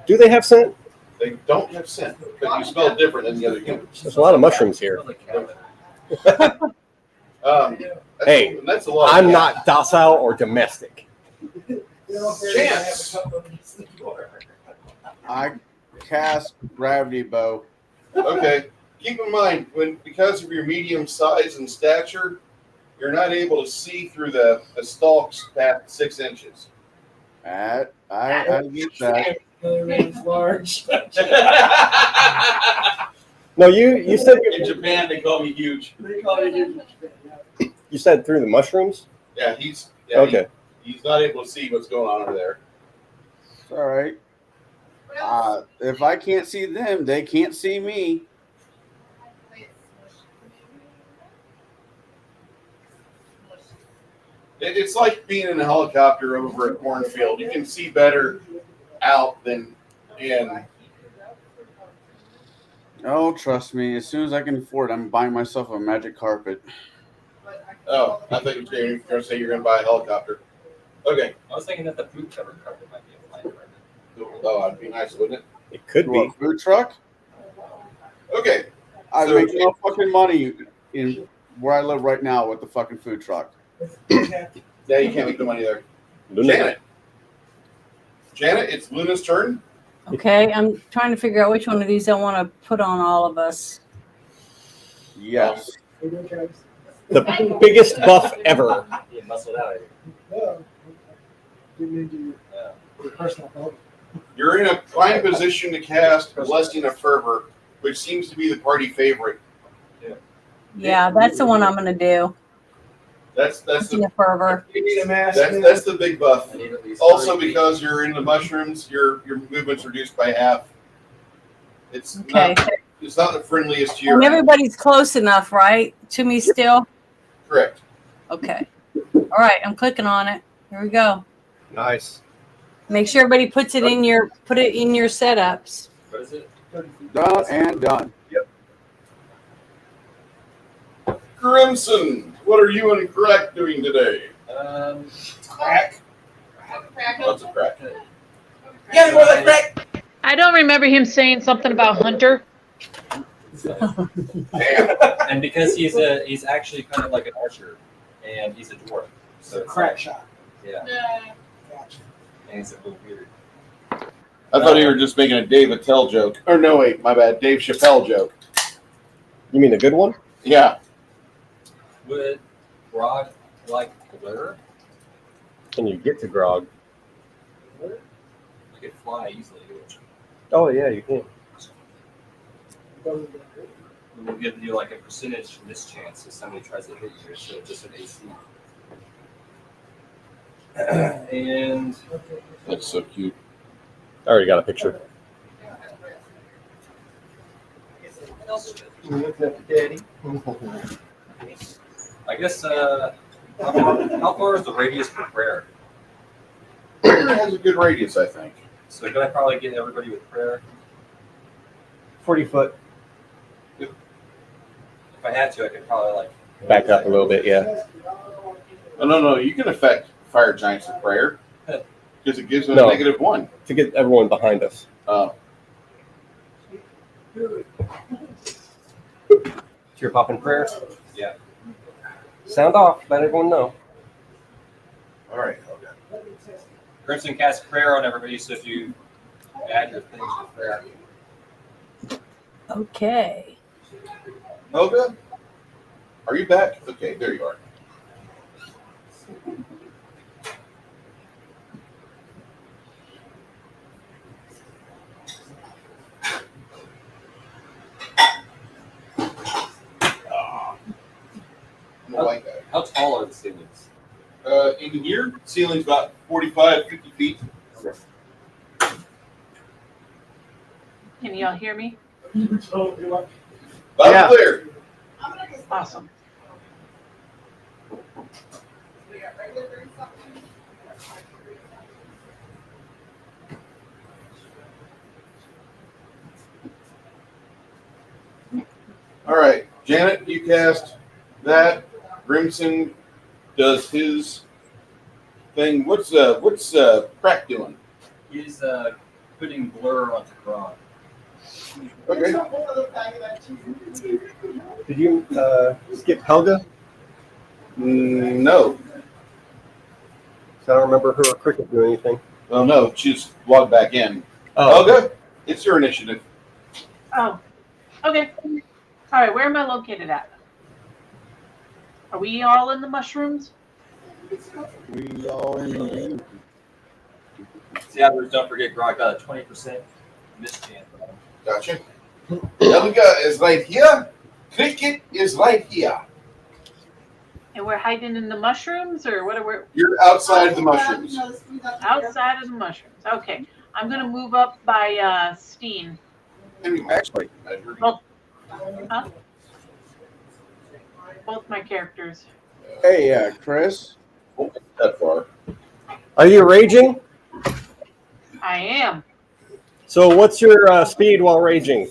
Do they have scent? They don't have scent, but you smell different than the other humans. There's a lot of mushrooms here. Hey, that's a lot. I'm not docile or domestic. Chance. I cast gravity bow. Okay. Keep in mind, because of your medium size and stature, you're not able to see through the stalks past 6 inches. I get that. Large. No, you said In Japan, they call me huge. They call it huge. you said through the mushrooms. Yeah, Okay. He's not able to see what's going on over there. It's all right. If I can't see them, they can't see me. It's like being in a helicopter over a cornfield. You can see better out than in. Oh, trust me. As soon as I can afford it, I'm buying myself a magic carpet. Oh, I think you were going to say you're going to buy a helicopter. Okay. I was thinking that the food covered carpet might be a flying carpet. Oh, that'd be nice, wouldn't it? It could be. Food truck? Okay. I So- make no fucking money in where I live right now with the fucking food truck. Yeah, you can't make the money there. Luna. Janet, it's Luna's turn. Okay, I'm trying to figure out which one of these I want to put on all of us. Yes. The biggest buff ever. You muscled out. Your personal building. You're in a prime position to cast Blessing of Fervor, which seems to be the party favorite. Yeah, that's the one I'm going to do. That's Blessing the of Fervor. You need a mask. that's the big buff. I need at least Also, 3 because you're in the mushrooms, your movement's reduced by half. It's Okay. it's not the friendliest to your And everybody's close enough, right? To me still? correct. Okay. All right, I'm clicking on it. Here we go. Nice. Make sure everybody put it in your setups. What is it? Done and done. Crimson, what are you and Crack doing today? Crack. Lots of crack. Yeah, more like crack. I don't remember him saying something about Hunter. And because he's actually kind of like an archer, and he's a dwarf, so it's Crack like, shot. yeah, Gotcha. and he's a little weird. I thought you were just making a Dave Attell joke. Or no, wait, my bad. Dave Chappelle joke. You mean the good one? Yeah. Would Grog like glitter? Can you get to Grog? You could fly easily. Oh yeah, you can. We'll give you like a percentage mischance if somebody tries to hit you instead of just an AC. And That's so cute. I already got a picture. Daddy. I guess how far is the radius for prayer? Prayer has a good radius, I think. So could I probably get everybody with prayer? 40 foot. If I had to, I could probably like Back up a little bit, yeah. Oh, no, you can affect fire giants with prayer because it gives them No. a -1. To get everyone behind us. You're popping prayer? Yeah. Sound off. Let everyone know. All right. Crimson casts prayer on everybody, so if you add your things with prayer. Okay. Helga, are you back? Okay, there you are. How tall are the ceilings? In here, ceiling's about 45, 50 feet. Can y'all hear me? Loud Yeah. and clear. Awesome. All right, Janet, you cast that. Grimson does his thing. What's Crack doing? He's putting blur onto Grog. Okay. Did you skip Helga? No. So I don't remember her or Cricket doing anything. Well, no, she's logged back in. Oh, Helga, it's your initiative. Oh, okay. All right, where am I located at? Are we all in the mushrooms? We all in. Yeah, don't forget Grog got a 20% mischance. Gotcha. Helga is right here. Cricket is right here. And we're hiding in the mushrooms, or what are we? You're outside of the mushrooms. Outside of the mushrooms. Okay. I'm going to move up by Steen. Actually, Both, huh? Both my characters. hey, Chris. Oh, that far. are you raging? I am. So what's your speed while raging?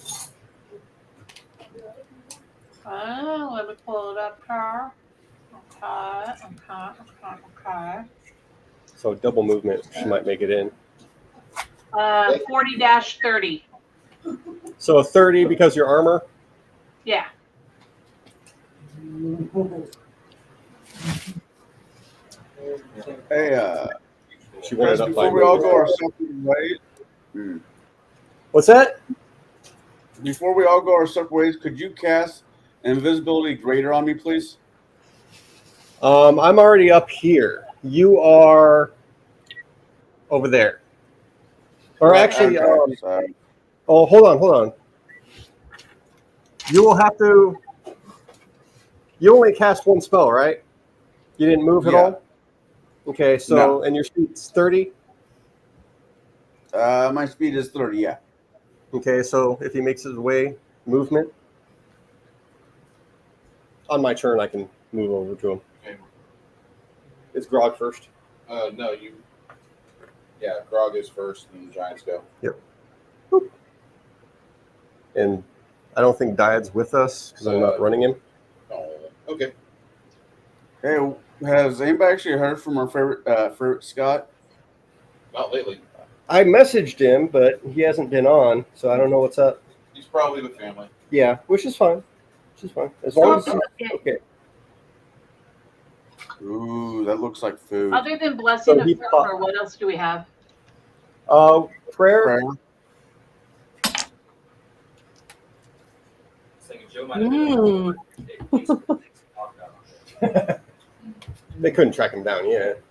Let me pull it up here. Okay. So double movement. She might make it in. 40-30. So 30 because your armor. Yeah. Hey, She went Chris, it up by before we all movement. go our separate ways. What's that? Before we all go our separate ways, could you cast invisibility greater on me, please? I'm already up here. You are over there. Or actually, Sorry. oh, hold on. You will have to. You only cast one spell, right? You didn't move at Yeah. all. Okay, so No. and your speed's 30. My speed is 30. Yeah. Okay, so if he makes his way, movement. On my turn, I can move over to him. Okay. It's Grog first. No, you. Yeah, Grog is first, and the Giants go. Yep. Boop. And I don't think Dyad's with us because I'm not running him. Oh, okay. Hey, has anybody actually heard from our favorite Scott? Not lately. I messaged him, but he hasn't been on, so I don't know what's up. He's probably with family. Yeah, which is fine. As long as Okay. okay. Ooh, that looks like food. Other than blessing So of he Farmer, what else do we have? Prayer. Prayer. They couldn't track him down yet.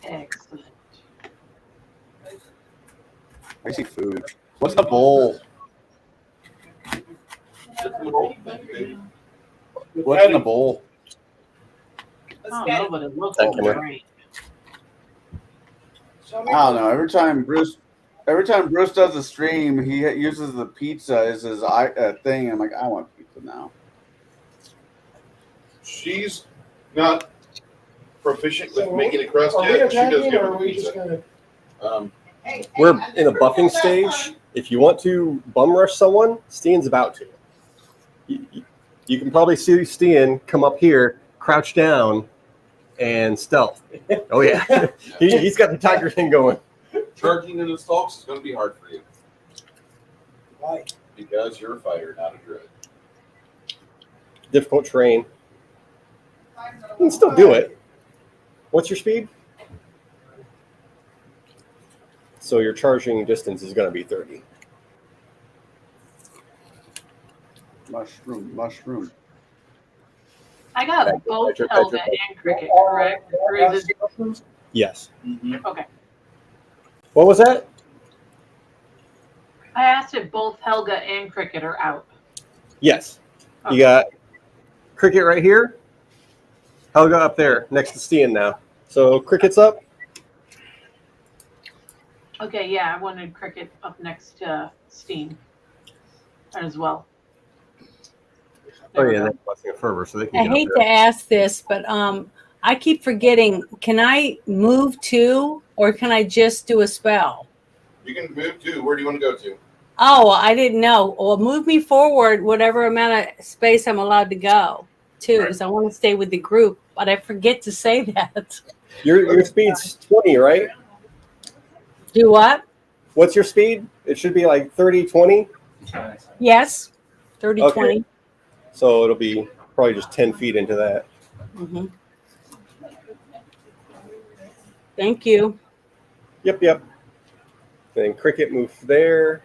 Excellent. I see food. What's the bowl? What's in the bowl? I don't know, but it looks Thank you, man. great. I don't know. Every time Bruce does a stream, he uses the pizza as his thing. I'm like, I want pizza now. She's not proficient with making a crust Are we yet. She does attacking, give or are a we just pizza. gonna? We're in a buffing stage. If you want to bum rush someone, Steen's about to. You can probably see Steen come up here, crouch down, and stealth. Oh yeah, he's got the tiger thing going. Charging into stalks is going to be hard for you Why? because you're a fighter, not a druid. Difficult terrain. You can still do it. What's your speed? So your charging distance is going to be 30. Mushroom. I got Badger, both badger, Helga badger. and Cricket, correct? Or is it? Yes. Okay. What was that? I asked if both Helga and Cricket are out. Yes. Okay. You got Cricket right here. Helga up there next to Stian now. So Cricket's up. Okay, yeah, I wanted Cricket up next to Steam as well. Oh yeah, that's Blessing of Fervor, so they can I get up hate there. to ask this, but I keep forgetting. Can I move too, or can I just do a spell? You can move too. Where do you want to go to? Oh, I didn't know. Well, move me forward whatever amount of space I'm allowed to go to, because I want to stay with the group. But I forget to say that. Your speed's 20, right? Do what? What's your speed? It should be like 30, 20. Yes, 30, Okay. 20. So it'll be probably just 10 feet into that. Mm-hmm. Thank you. Yep. Then Cricket move there.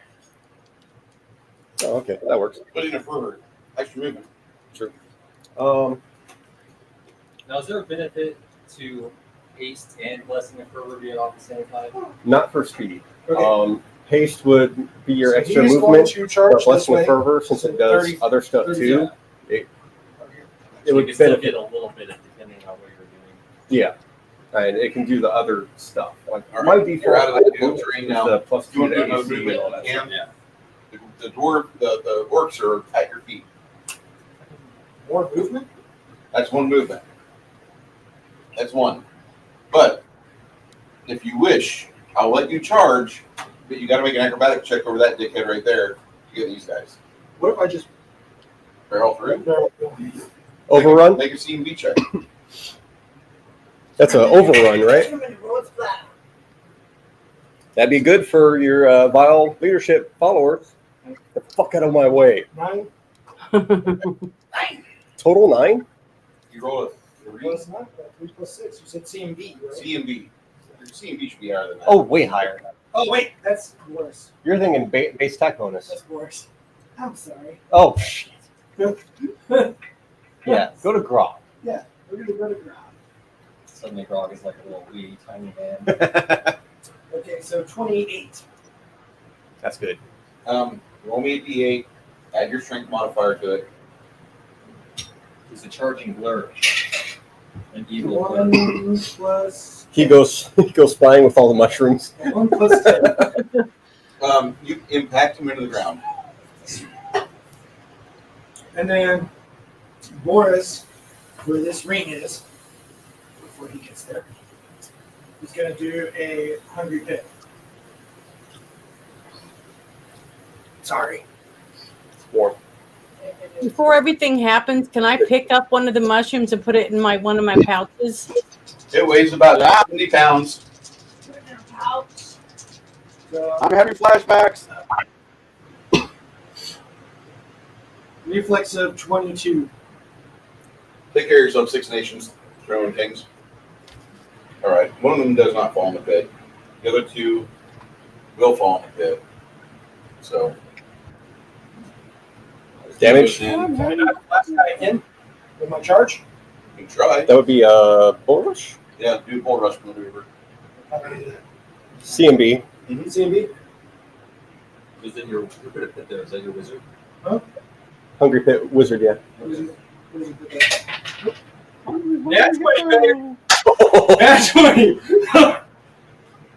Oh, okay, that works. Put in a fervor. Extra movement. Sure. Now, is there a benefit to haste and blessing of fervor being off at the same time? Not for speed. Okay. Haste would be your So extra he's going movement. to charge But Blessing this of way. Fervor, since So it does 30 other stuff 30, too, it So would you can still benefit. get a little bit of depending on what you're doing. Yeah. And it can do the other stuff. Like All my right, default you're out of the is terrain the now. plus You want 2 to to do AC movement? and all that stuff. And the dwarf, the orcs are at your feet. More movement? That's one movement. That's one. But if you wish, I'll let you charge, but you got to make an acrobatic check over that dickhead right there to get these guys. What if I just Barrel through. Overrun? Make a CMB check. That's an overrun, right? That'd be good for your vile leadership followers. Get the fuck out of my way. 9? Total 9? You roll a 3. Plus 9, 3 plus 6. You said CMB, right? CMB. Your CMB should be higher than that. Oh, way higher. Oh, wait, that's worse. You're thinking base tech bonus. That's worse. I'm sorry. Oh, shit. Yeah, go to Grog. Yeah, we're going to go to ground. Suddenly, Grog is like a little wee tiny man. Okay, so 28. That's good. Roll me a d8. Add your strength modifier to it. He's a charging blur. An evil blur. 1 plus He goes flying with all the mushrooms. 1 plus 10. You impact him into the ground. And then Boris, where this ring is, before he gets there, he's going to do a hungry pit. Sorry. Warm. Before everything happens, can I pick up one of the mushrooms and put it in one of my pouches? It weighs about 70 pounds. So, I'm having flashbacks. reflex of 22. Take care of yourself, Six Nations, Throwing Kings. All right. One of them does not fall in the pit. The other two will fall in the pit. So. Damage? You Can I not blast guy again with my charge? can try. That would be a bull rush? Yeah, do a bull rush maneuver. How do I do that? CMB. CMB? Who's in your pit there? Is that your wizard? Hungry Pit Wizard, yeah. That's 20 better. That's 20. All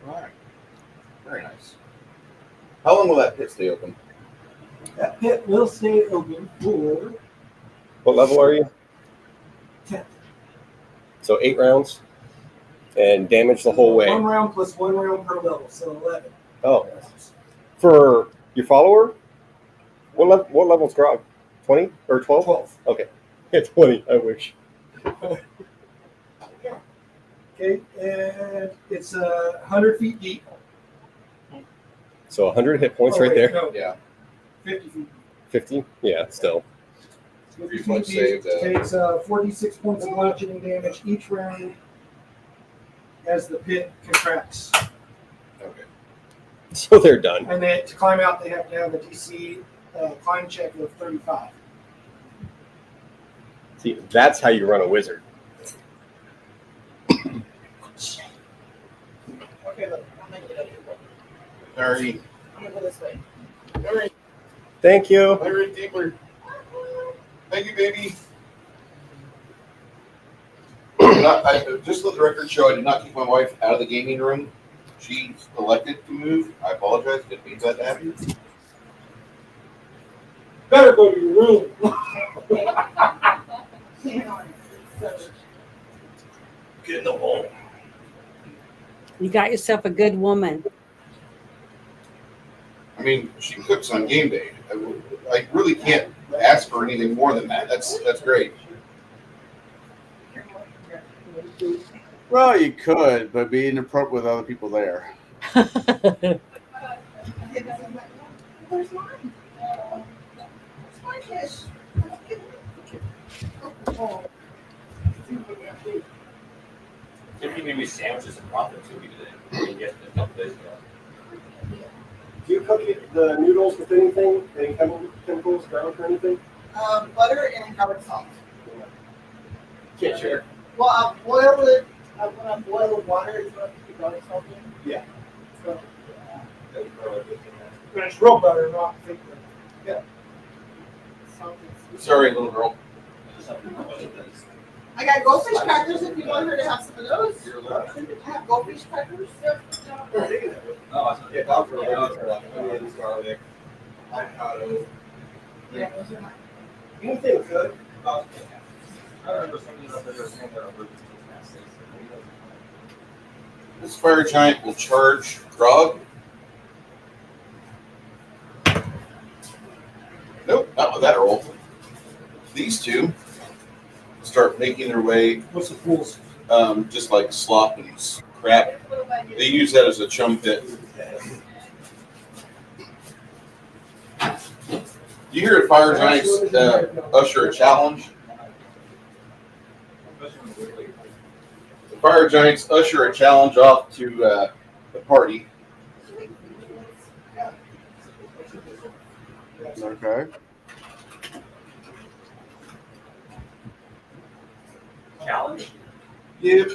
right. Very nice. How long will that pit stay open? That pit will stay open for What level are you? 10. So 8 rounds. And damage the whole way. 1 round plus 1 round per level, so 11. Oh. For your follower? What level's Grog? 20 or 12? 12. Okay. Yeah, 20, I wish. Okay, and it's 100 feet deep. So 100 hit points Oh, right wait, there. No, Yeah. 50 feet. 50? Yeah, still. 50 Reflex feet deep. save, Takes 46 points of bludgeoning damage each round as the pit contracts. Okay. So they're done. And then to climb out, they have to have a DC climb check of 35. See, that's how you run a wizard. Okay, look, I'm gonna get up here. Sorry. I'm gonna go this way. All right. Thank you. Larry Deepler. Thank you, baby. Just let the record show, I did not kick my wife out of the gaming room. She elected to move. I apologize. Didn't mean that to happen. Better go to your room. Get in the hole. You got yourself a good woman. I mean, she cooks on game day. I really can't ask for anything more than that. That's great. Well, you could, but be inappropriate with other people there. Where's mine? Where's my fish? Oh. Tiffany made me sandwiches and profits with me today. A couple days ago. Do you cook the noodles with anything? Any chemicals, garlic, or anything? Butter and garlic salt. Can't share. Well, I'll boil it. When I boil the water, is what I put the garlic salt in. Yeah. So, But it's real butter, not fake butter. yeah. Salt is- Sorry, little girl. I got goldfish crackers if you want her to have some of those. I have goldfish crackers. Oh, yeah, onions, garlic, avocado. Yeah, those are mine. Anything good? I remember something that they were saying that over This fire giant will charge Grog. Nope, not with that roll. These two start making their way, What's the fools? just like slop and crap. They use that as a chum pit. You hear the fire giants usher a challenge? The fire giants usher a challenge off to the party. Okay. challenge. Yep.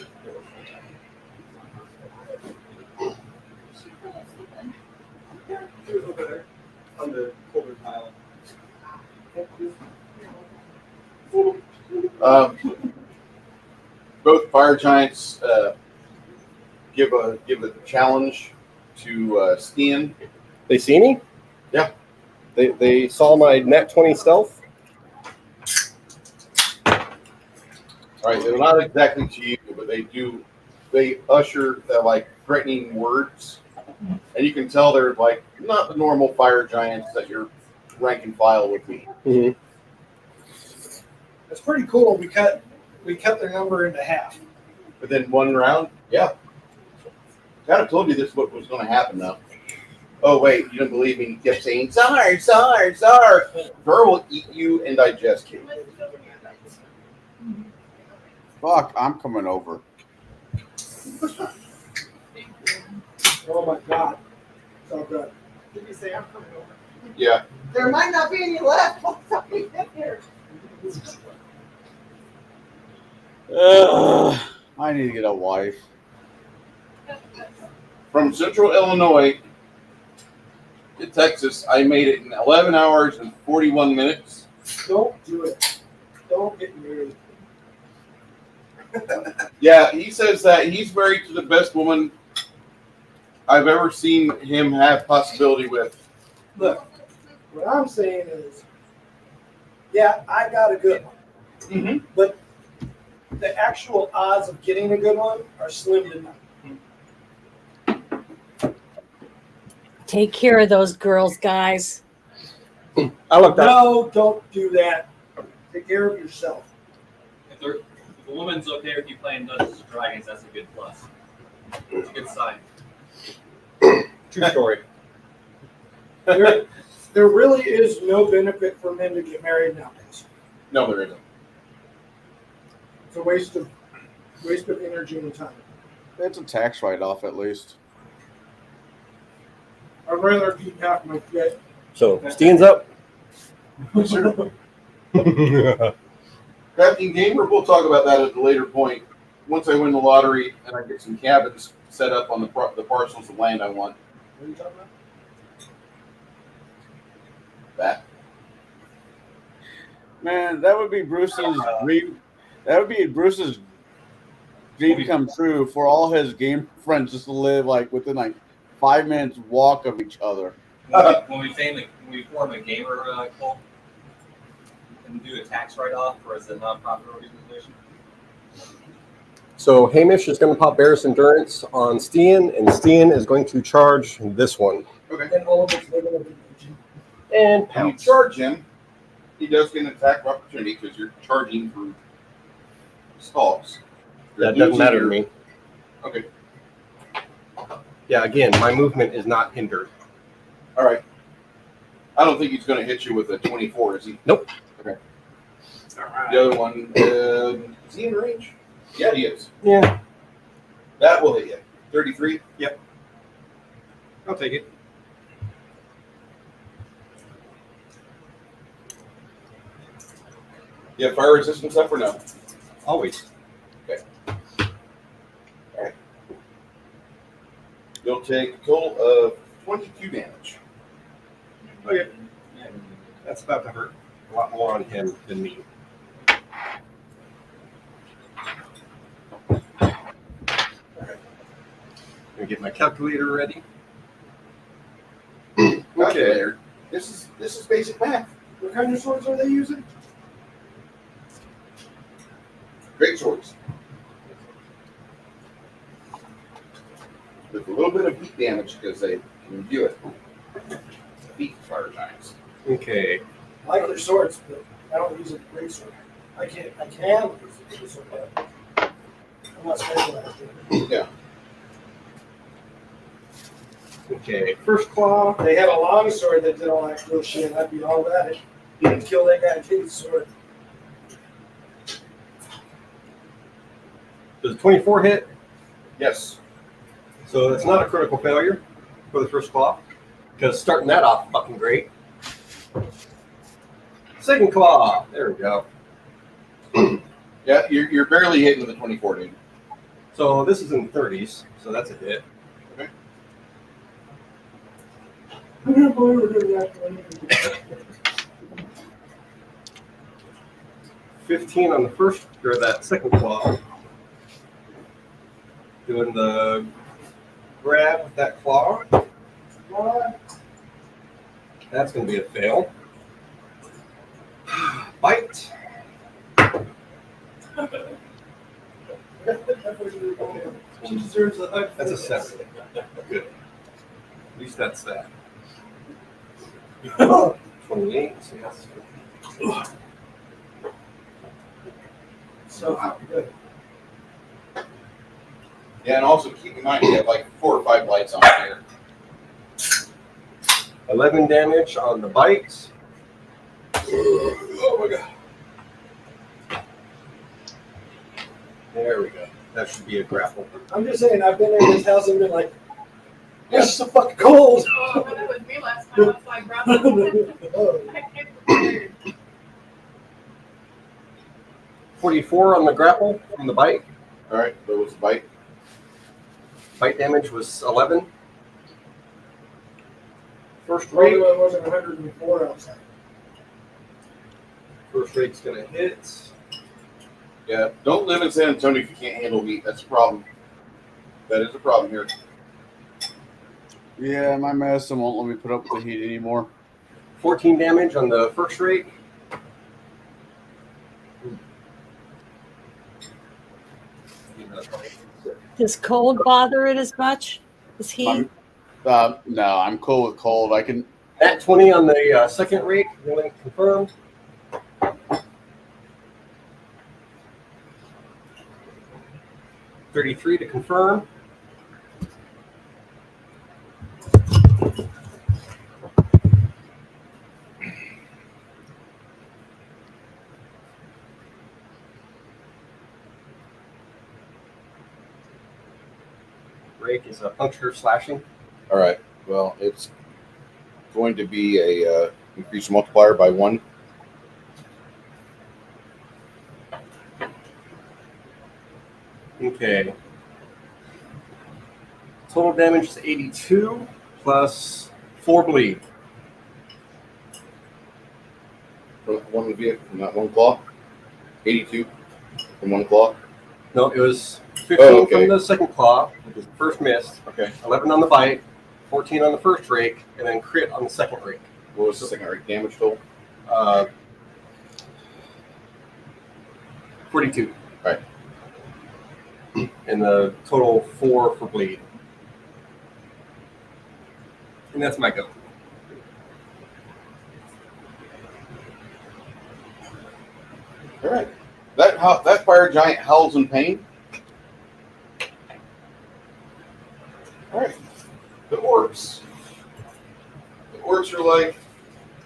On the colder tile. Both fire giants give a challenge to Stian. They see me? Yeah. They saw my net 20 stealth. All right, they're not exactly to you, but they do. They usher like threatening words, and you can tell they're like not the normal fire giants that your rank and file would be. Mm-hmm. That's pretty cool. We cut their number into half. Within one round, yeah. Kind of told you this is what was going to happen, though. Oh wait, you didn't believe me? You kept saying "Czar, Czar, Czar." Her will eat you and digest you. Fuck, I'm coming over. Oh my god. It's all good. Did you say I'm coming over? Yeah. There might not be any left. Here. I need to get a wife. From Central Illinois to Texas, I made it in 11 hours and 41 minutes. Don't do it. Don't get married. Yeah, he says that he's married to the best woman I've ever seen him have possibility with. Look, what I'm saying is, yeah, I got a good one. Mm-hmm. But the actual odds of getting a good one are slim to none. Take care of those girls, guys. I looked up. No, don't do that. Take care of yourself. If a woman's okay with you playing Dungeons and Dragons, that's a good plus. It's a good sign. True story. There really is no benefit for men to get married nowadays. No, there isn't. It's a waste of energy and time. It's a tax write-off at least. I'd rather keep half my debt. So, Steen's up. Crafting Gamer, we'll talk about that at a later point. Once I win the lottery and I get some cabins set up on the parcels of land I want. What are you talking about? That. Man, that would be Bruce's dream. That would be Bruce's dream come true for all his game friends just to live like within like 5 minutes walk of each other. When we form a gamer cult and do a tax write-off for as a nonprofit organization. So Hamish is going to pop Bear's Endurance on Steen, and Steen is going to charge this one. Okay. And all of it's going to be And When you pounce. charge him, he does get an attack of opportunity because you're charging for stalks. That doesn't matter to me. Okay. Yeah, again, my movement is not hindered. All right. I don't think he's going to hit you with a 24, is he? Nope. Okay. The other one, is he in range? Yeah, he is. Yeah, That will hit you. 33? I'll take it. You have fire resistance up or no? Always. You'll take a total of 22 damage. Okay. That's about to hurt a lot more on him than me. Let me get my calculator ready. Calculator. This is basic math. What kind of swords are they using? Great swords. With a little bit of heat damage because they can do it. Heat fire giants. Okay. I like their swords, but I don't use a great sword. I can use a great sword, but I'm not specialized in it. Yeah. Okay. First claw. They had a long sword that did all that cool shit. I'd be all about it. You can kill that guy and take his sword. Does a 24 hit? Yes. So it's not a critical failure for the first claw, because starting that off fucking great. Second claw. There we go. Yeah, you're barely hitting the 24, dude. So this is in the 30s, so that's a hit. Okay. I can't believe we're doing that. 15 on the first, or that second claw. Doing the grab with that claw. That's going to be a fail. Bite. She deserves a hug. That's a 7. Good. At least that's that. 28. So yes. So good. Yeah, and also keep in mind you have like 4 or 5 lights on here. 11 damage on the bite. Oh my god. There we go. That should be a grapple. I'm just saying, I've been in this house and been like, it's so fucking cold. Oh, when it was me last time, I was like, Rob, I can't prepared. 44 on the grapple from the bite. All right, that was the bite. Bite damage was 11. First Right, rate. it wasn't 104 outside. First rate's going to hit. Yeah, don't live in San Antonio if you can't handle heat. That's a problem. That is a problem here. Yeah, my medicine won't let me put up with the heat anymore. 14 damage on the first rate. Does cold bother it as much as heat? No, I'm cool with cold. I can. At 20 on the second rate. Willing to confirm. $33 to confirm. Rake is a puncture slashing. All right. Well, it's going to be a increase multiplier by 1. Okay. Total damage is 82 plus 4 bleed. From one vehicle, from that one claw. 82 from one claw. No, it was 15 okay. from the second claw, which was the first miss. Okay. 11 on the bite, 14 on the first rake, and then crit on the second rake. What was the second rate damage total? 42. Right. And the total 4 for bleed. And that's my go. All right. That fire giant howls in pain. All right. The orcs. The orcs are like,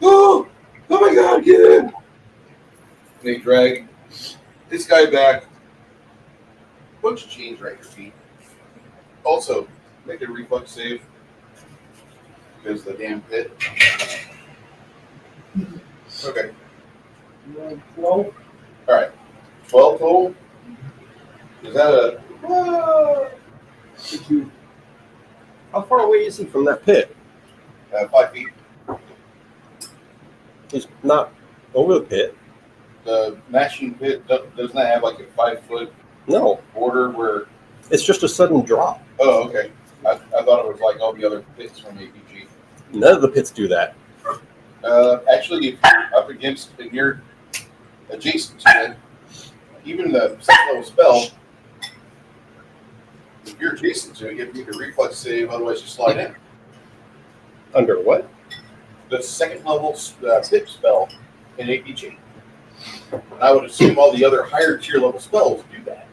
oh my God, get in! They drag this guy back. Bunch of chains right at your feet. Also, make a reflex save because the damn pit. Okay. 12. All right. 12 total. Is that a? How far away is he from that pit? 5 feet. He's not over the pit. The gnashing pit doesn't that have like a 5-foot No, border where? it's just a sudden drop. Oh, okay. I thought it was like all the other pits from APG. None of the pits do that. Actually, if you're up against and you're adjacent to it, even the second level spell, if you're adjacent to it, you have to make a reflex save, otherwise you slide in. Under what? The second level pit spell in APG. I would assume all the other higher tier level spells do that.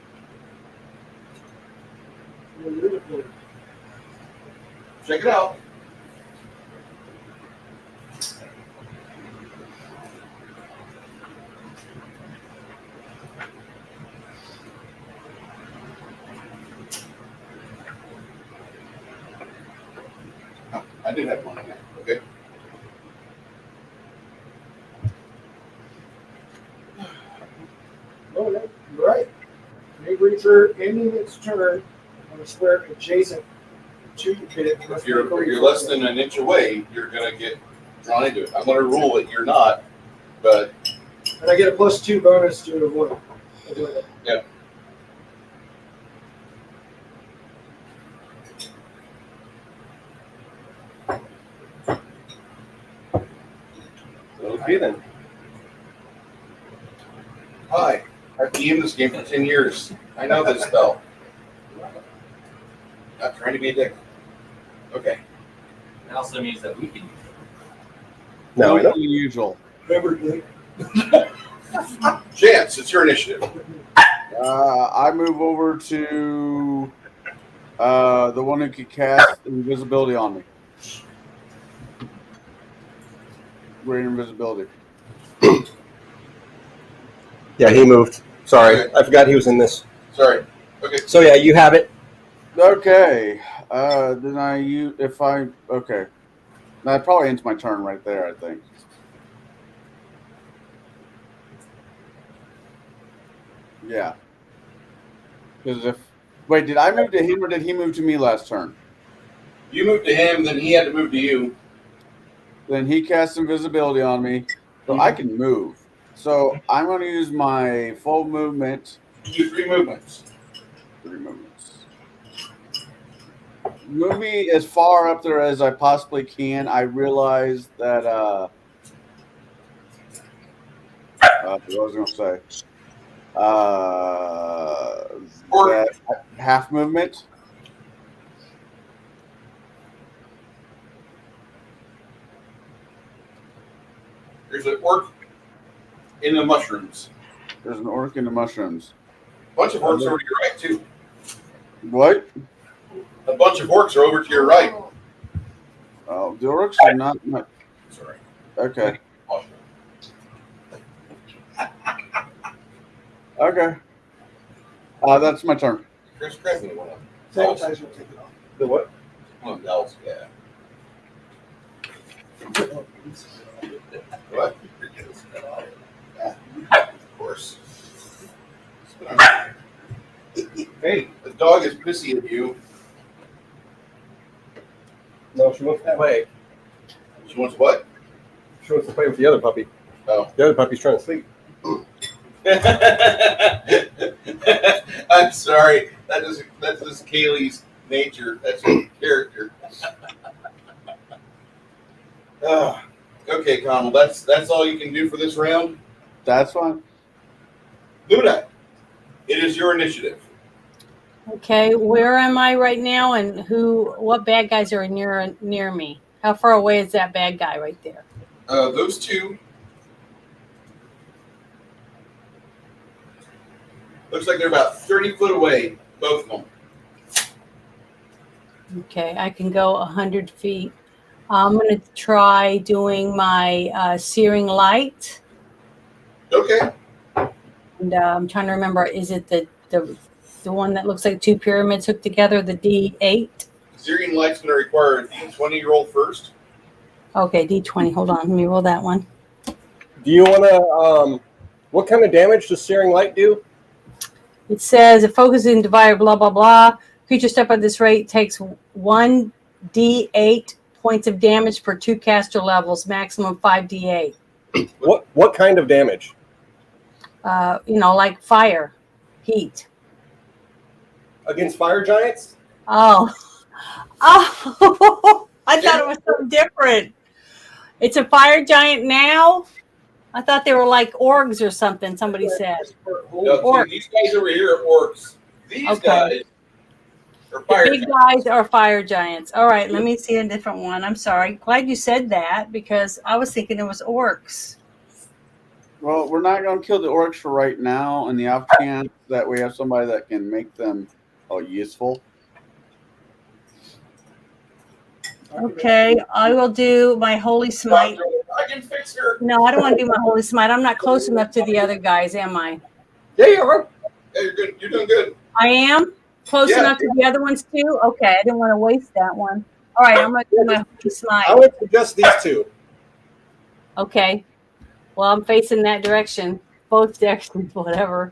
Check it out. Oh, I did have one in there. Okay. Oh, yeah, you're right. Every for ending its turn on a square adjacent to the pit. If you're less than an inch away, you're gonna get drawn into it. I'm gonna rule that you're not, but And I get a +2 bonus to avoid it. yeah. Okay then. Hi, I've DM'd this game for 10 years. I know this spell. Not trying to be a dick. Okay. It also means that we can. No, I More know. than usual. Remember, Dick? Chance, it's your initiative. I move over to the one who could cast invisibility on me. Great invisibility. Yeah, he moved. Sorry, Okay. I forgot he was in this. Sorry. Okay. So yeah, you have it. Okay. Then okay. That probably ends my turn right there, I think. Yeah. Because wait, did I move to him or did he move to me last turn? You moved to him, then he had to move to you. Then he casts invisibility on me, so I can move. So I'm going to use my full movement. You do 3 movements. 3 movements. Move me as far up there as I possibly can. I realize that what was I going to say? That half movement. There's an orc in the mushrooms. There's an orc in the mushrooms. A bunch of orcs over to your right, too. What? A bunch of orcs are over to your right. Oh, the orcs are not. Sorry. Okay. Okay. That's my turn. Chris Crescent went up. Sanitizer will take it off. The what? One of else, yeah. What? Yeah, of course. Hey, the dog is pissy at you. No, she wants to play. She wants what? She wants to play with the other puppy. Oh. The other puppy's trying to sleep. I'm sorry. That's just Kaylee's nature. That's her character. Okay, Connell. That's all you can do for this round. That's fine. Luna, it is your initiative. Okay, where am I right now, and what bad guys are near me? How far away is that bad guy right there? Those two. Looks like they're about 30 foot away, both of them. Okay, I can go 100 feet. I'm going to try doing my searing light. Okay. And I'm trying to remember, is it the one that looks like two pyramids hooked together, the D8? Searing light's going to require a D20 roll first. Okay, D20. Hold on, let me roll that one. Do you want to? What kind of damage does searing light do? It says it focuses in divider, blah blah blah. Creature step at this rate takes 1d8 points of damage per 2 caster levels, maximum 5d8. What kind of damage? Like fire, heat. Against fire giants? Oh, I thought it was something different. It's a fire giant now. I thought they were like orgs or something. Somebody said. No, these guys over here are orcs. These guys are fire giants. Big guys are fire giants. All right, let me see a different one. I'm sorry. Glad you said that because I was thinking it was orcs. Well, we're not going to kill the orcs for right now, in the off chance that we have somebody that can make them useful. Okay, I will do my holy smite. I can fix her. No, I don't want to do my holy smite. I'm not close enough to the other guys, am I? Yeah, you are. Yeah, you're good. You're doing good. I am close enough to the other ones too. Okay, I didn't want to waste that one. All right, I'm gonna do my holy smite. I would suggest these two. Okay. Well, I'm facing that direction, both directions, whatever.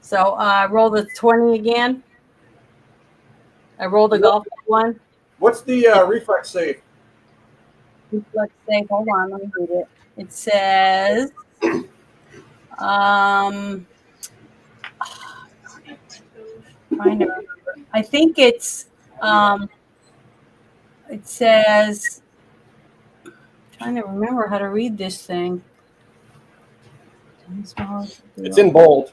So roll the 20 again. I roll the golf one. What's the reflex save? Reflex save. Hold on, let me read it. It says, I think it's, it says, trying to remember how to read this thing. It's in bold.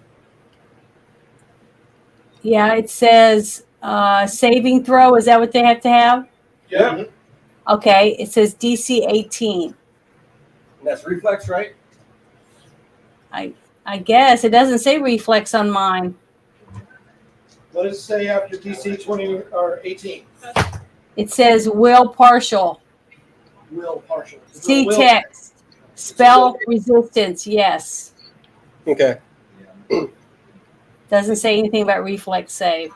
Yeah, it says saving throw. Is that what they have to have? Yeah. Okay, it says DC 18. That's reflex, right? I guess it doesn't say reflex on mine. What does it say after DC 20 or 18? It says will partial. Will partial. See text. Spell resistance. Yes. Okay. Doesn't say anything about reflex save.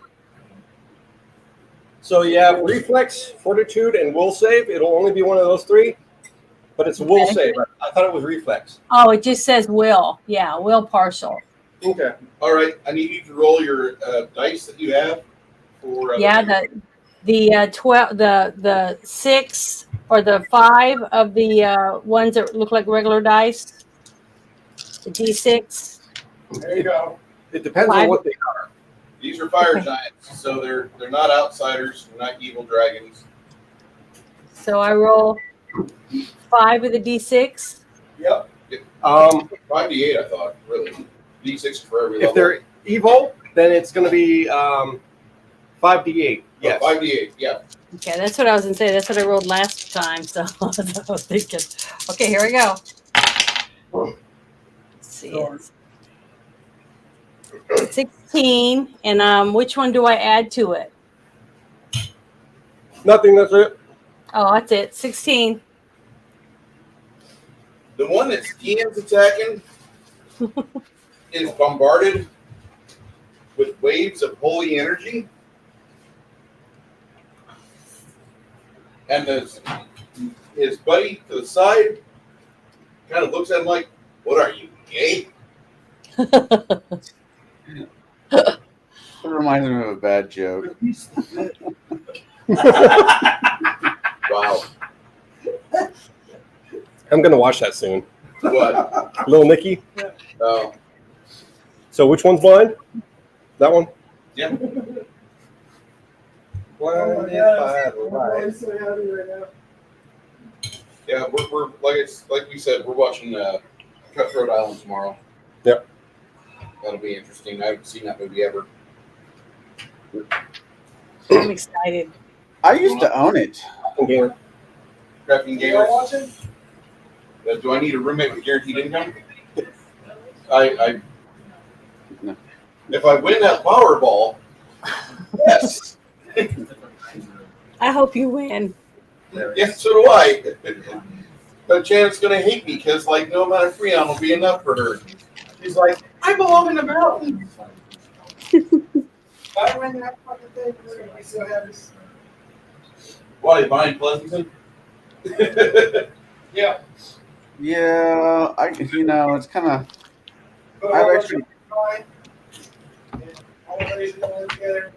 So you have reflex, fortitude, and will save. It'll only be one of those three, but it's will save. I thought it was reflex. Oh, it just says will. Yeah, will partial. Okay. All right. I need you to roll your dice that you have for. Yeah, the 12, the 6 or the 5 of the ones that look like regular dice. The D6. There you go. It depends on what they are. These are fire giants, so they're not outsiders, they're not evil dragons. So I roll 5 of the D6. Yep. 5d8, I thought, really. D6 for every level. If they're evil, then it's going to be 5d8. Yes. 5d8, yeah. Okay, that's what I was going to say. That's what I rolled last time. So I was thinking, okay, here we go. Let's see. It's 16. And which one do I add to it? Nothing, that's it. Oh, that's it. 16. The one that Skian's attacking is bombarded with waves of holy energy. And his buddy to the side kind of looks at him like, "What are you, gay?" It reminds me of a bad joke. Wow. I'm going to watch that soon. What? Little Nicky? Oh. So which one's blind? That one? Yeah. Oh my God, I'm really so happy right now. Yeah, we're like we said, we're watching Cutthroat Island tomorrow. Yep. That'll be interesting. I haven't seen that movie ever. I'm excited. I used to own it. Okay. Crafting You all Gamers. watching? Do I need a roommate with guaranteed income? I if I win that Powerball, yes. I hope you win. Yes, so do I. But Janet's gonna hate me because like no amount of Freon will be enough for her. She's like, I belong in the mountains. If I win that fucking thing, we're gonna be so happy. Why buying Pleasanton? Yeah. Yeah, it's kind of. Put I've all actually- our and all the ladies going together.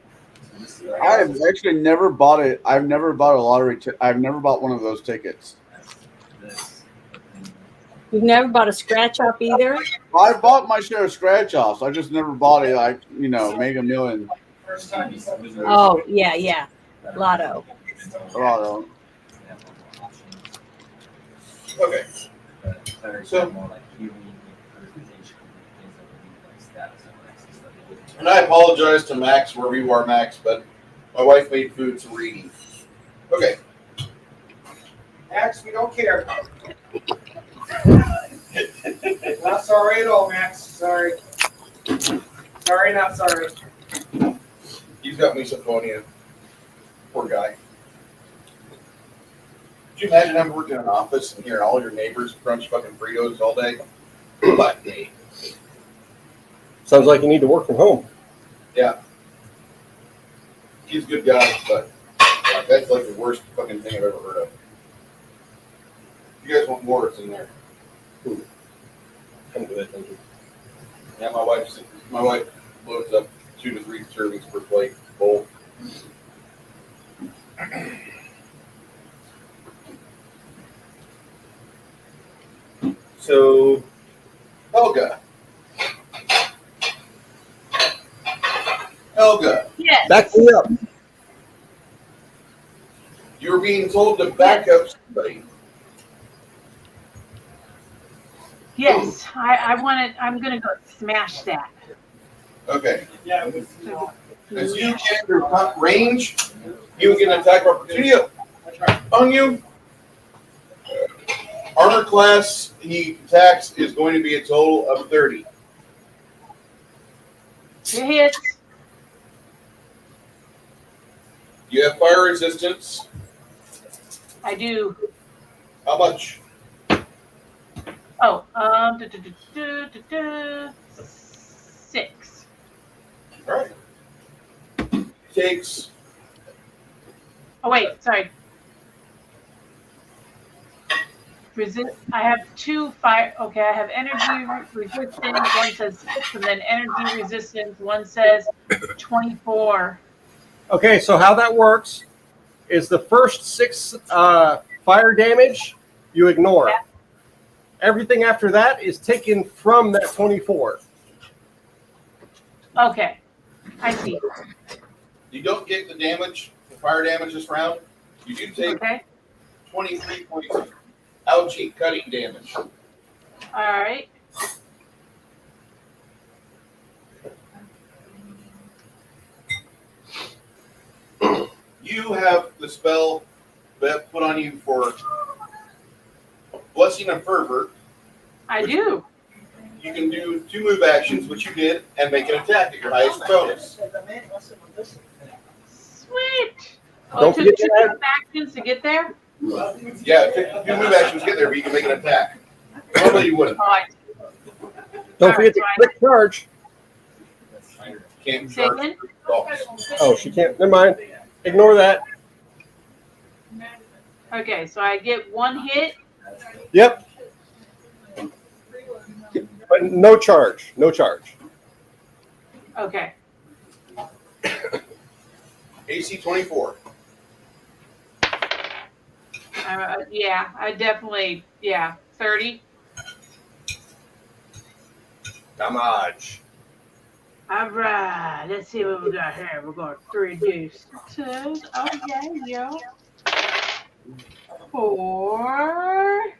I've actually never bought it. I've never bought a lottery. I've never bought one of those tickets. You've never bought a scratch off either? I bought my share of scratch offs. I just never bought it like Mega Million. First time you saw me. Oh, yeah. Lotto. Lotto. Okay. So, and I apologize to Max wherever you are, Max, but my wife made food, so we're eating. Okay. Max, we don't care. Not sorry at all, Max. Sorry. Sorry, not sorry. He's got misophonia. Poor guy. Could you imagine having worked in an office and hearing all your neighbors crunch fucking Fritos all day? But day. Sounds like you need to work from home. Yeah. He's a good guy, but that's like the worst fucking thing I've ever heard of. If you guys want more, it's in there. I'm good, thank you. Yeah, my wife loads up 2 to 3 servings per plate bowl. So, Helga. Yes. Back me up. You're being told to back up somebody. Yes. I want it. I'm going to go smash that. Okay. Yeah, it was, As you get your top range, you get an attack of opportunity on you. Armor class he attacks is going to be a total of 30. It hits. You have fire resistance. I do. How much? Oh, 6. All right. Takes. Oh wait, sorry. I have 2 fire. Okay, I have energy resistance. One says 6, and then energy resistance. One says 24. Okay, so how that works is the first 6 fire damage you ignore. Yeah. Everything after that is taken from that 24. Okay, I see. You don't get the damage, the fire damage this round. You do take Okay, 23 points of ouchie cutting damage. all right. You have the spell that put on you for Blessing of Fervor. I do. You can do 2 move actions, which you did, and make an attack at your highest bonus. Sweet. Oh, Don't it took forget 2 that. move actions to get there. Yeah, 2 move actions get there, but you can make an attack. Normally you wouldn't. Oh, I Don't forget to Alright, click charge. Can't say charge. again. Oh, she can't. Never mind. Ignore that. Okay, so I get 1 hit. Yep. But no charge. No charge. Okay. AC 24. Yeah, I definitely. Yeah, 30. Damage. All right, let's see what we got here. We're going 3D6s. Oh, yeah. 4.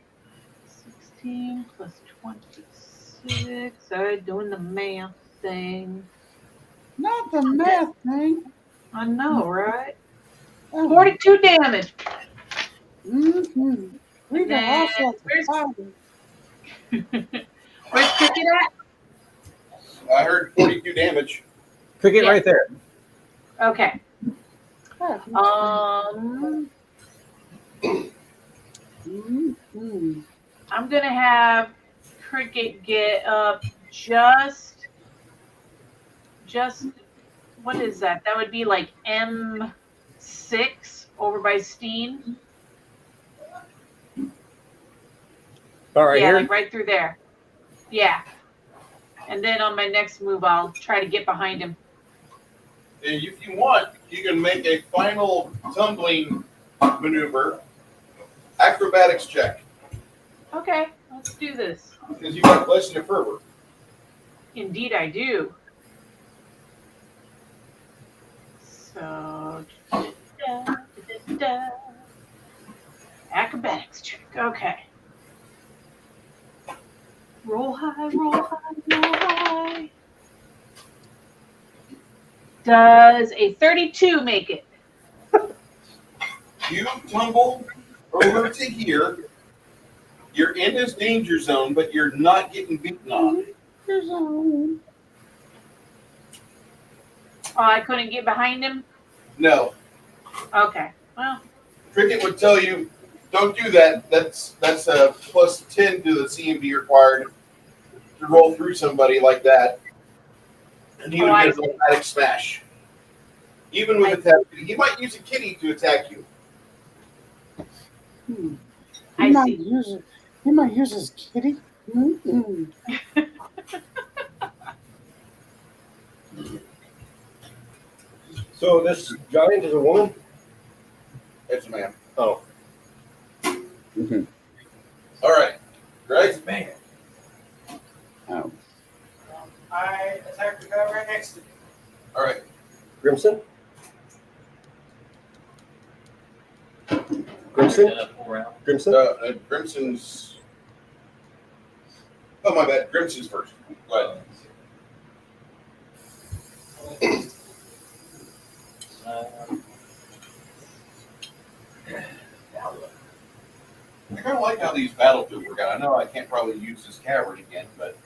16 plus 26. All right, doing the math thing. Not the math thing. I know, right? Oh. 42 damage. Mm-hmm. We And got then all sorts of parties. where's Cricket at? I heard 42 damage. Cricket Yeah. right there. Okay. Mm-hmm. I'm gonna have Cricket get up just what is that? That would be like M6 over by Steen. All right, Yeah, here. like right through there. Yeah. And then on my next move, I'll try to get behind him. And if you want, you can make a final tumbling maneuver. Acrobatics check. Okay, let's do this. Because you've got Blessing of Fervor. Indeed, I do. So, acrobatics check. Okay. Roll high, roll high, roll high. Does a 32 make it? You tumble over to here. You're in this danger zone, but you're not getting beaten on. Oh, I couldn't get behind him? No. Okay. Well, Cricket would tell you, don't do that. That's a plus 10 to the CMB required to roll through somebody like that. And he would get an automatic smash. Even with attack, he might use a kitty to attack you. He might use his kitty. Mm-hmm. So this giant is a woman? It's a man. Oh. Mm-hmm. All right. Greg? Man. Oh. I attacked the guy right next to me. All right. Grimson? Grimson? Grimson? Grimson's. Oh, my bad. Grimson's first. Go ahead. I kind of like how these battlefields work out. I know I can't probably use this cavern again, but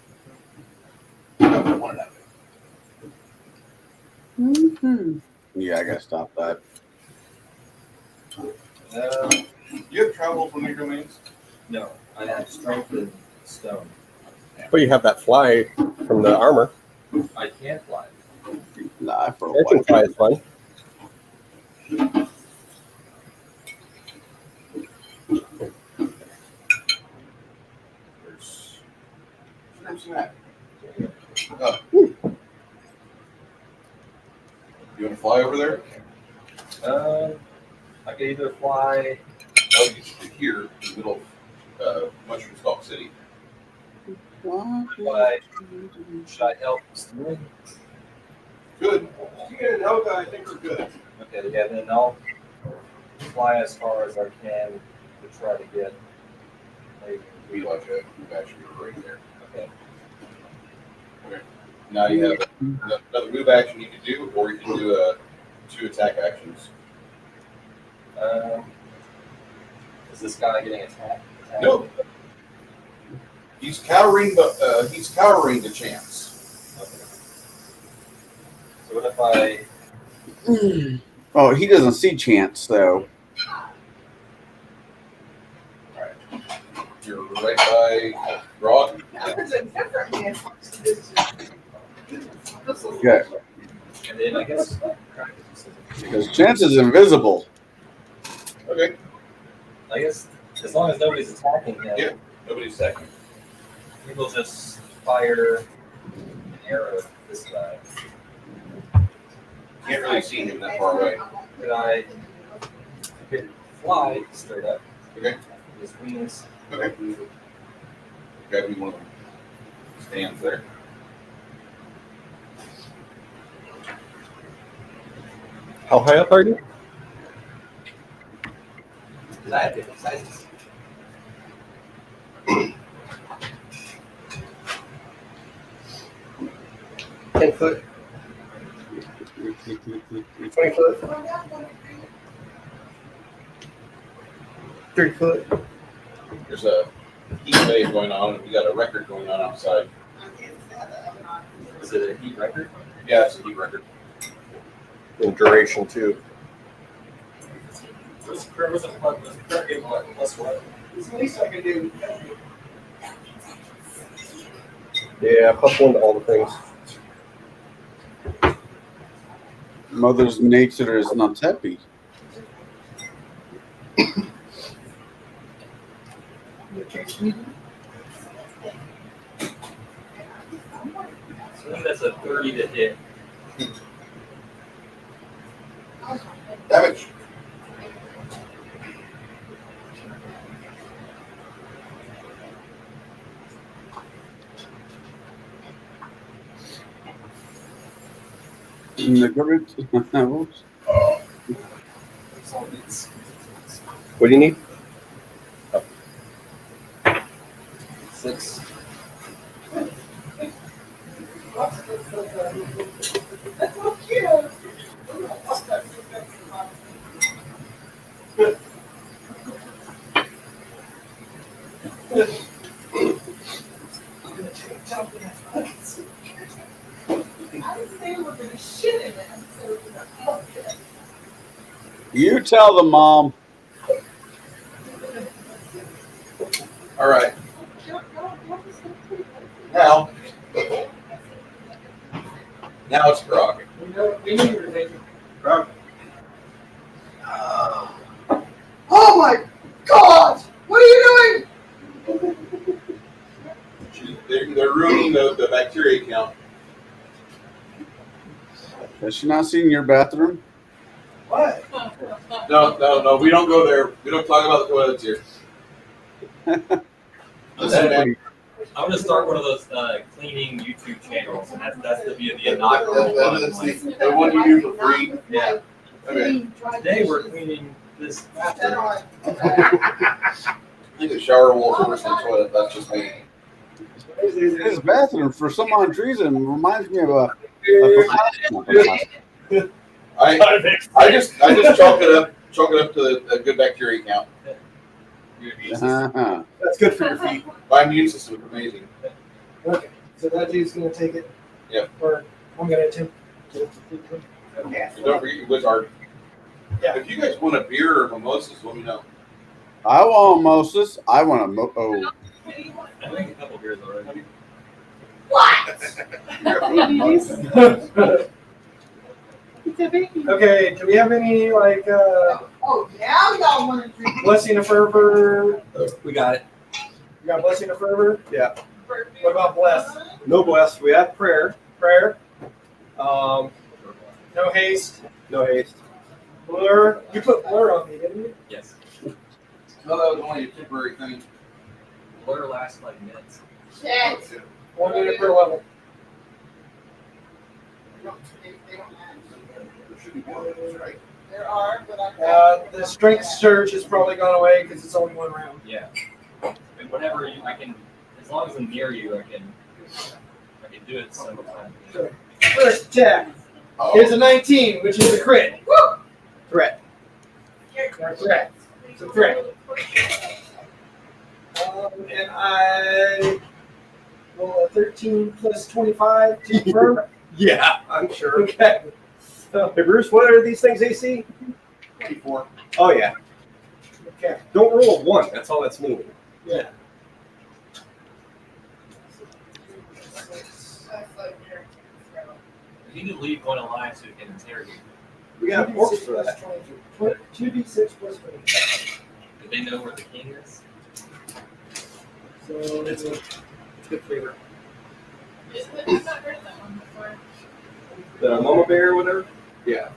I wanted that. Mm-hmm. Yeah, I gotta stop that. You have traveled from your domains? No, I have strength and stone. But you have that fly from the armor. I can't fly. Nah, for a I can while. fly is fun. Where's that? Oh. You want to fly over there? I could either fly. Oh, you should be here in the middle of Mushroom Stalk City. Fly. Should I help steering? Good. If you get an Helga, I think we're good. Okay, yeah, then I'll fly as far as I can to try to get. We like a move action right there. Okay. Okay. Now you have another move action you can do, or you can do 2 attack actions. Is this guy getting attacked? No. He's cowering the chance. Okay. So what if I? Oh, he doesn't see chance though. Alright. You're right by Grog. There's a different man. Okay. And then I guess Because chance is invisible. Okay. I guess as long as nobody's attacking him, Yeah. Nobody's attacking. people just fire an arrow at this guy. Can't really see him that far away. I could fly straight up. Okay. His wings. Okay. Gotta be one of them stands there. How high up are you? Because I have different sizes. 10 foot, 20 foot, 30 foot. There's a heat wave going on, and we got a record going on outside. Is it a heat record? Yeah, it's a heat record. In duration too. What's the plus what? It's the least I can do. Yeah, +1 to all the things. Mother's nature is not happy. I think that's a 30 to hit. Damage. The current oops. What do you need? 6. You tell them, Mom. All right. Now it's Grog. Oh my God! What are you doing? They're ruining the bacteria count. Has she not seen your bathroom? What? No. We don't go there. We don't talk about the toilets here. I'm gonna start one of those cleaning YouTube channels, and that's the inaugural one. The one you do for free. Yeah. Okay. Today we're cleaning this bathroom. I think the shower walls are worse than the toilet. That's just me. This bathroom, for some odd reason, reminds me of a I just chalk it up to a good bacteria count. That's good for your feet. My immune system is amazing. Okay, so that dude's gonna take it. Yep. Or I'm gonna attempt to. Okay. And don't forget your Wizard. Yeah. If you guys want a beer or mimosas, let me know. I want mimosas. I want a oh. I think a couple beers already. Okay, do we have any like Oh, now y'all want to drink. blessing of fervor? We got it. You got blessing of fervor? Yeah. What about bless? No bless. We have prayer. Prayer? No haste. No haste. Blur. You put blur on me, didn't you? Yes. No, that was only a temporary thing. Blur lasts like minutes. Shit. 1 minute per level. There are, but I The strength surge has probably gone away because it's only 1 round. Yeah. And whenever I can, as long as I'm near you, I can do it several times. Sure. First attack. Here's a 19, which is a crit. Woo! Threat. Threat. It's a threat. And I roll a 13 plus 25 to confirm. Yeah, I'm sure. Okay. So, Hey Bruce, what are these things AC? 24. Oh yeah. okay. Don't roll a 1. That's all that's meaning. Yeah. You need to leave one alive so you can interrogate. We got orcs for that. 2d6 plus 20. Do they know where the king is? So it's Good flavor. I've not heard of that one before. The mama bear or whatever. yeah.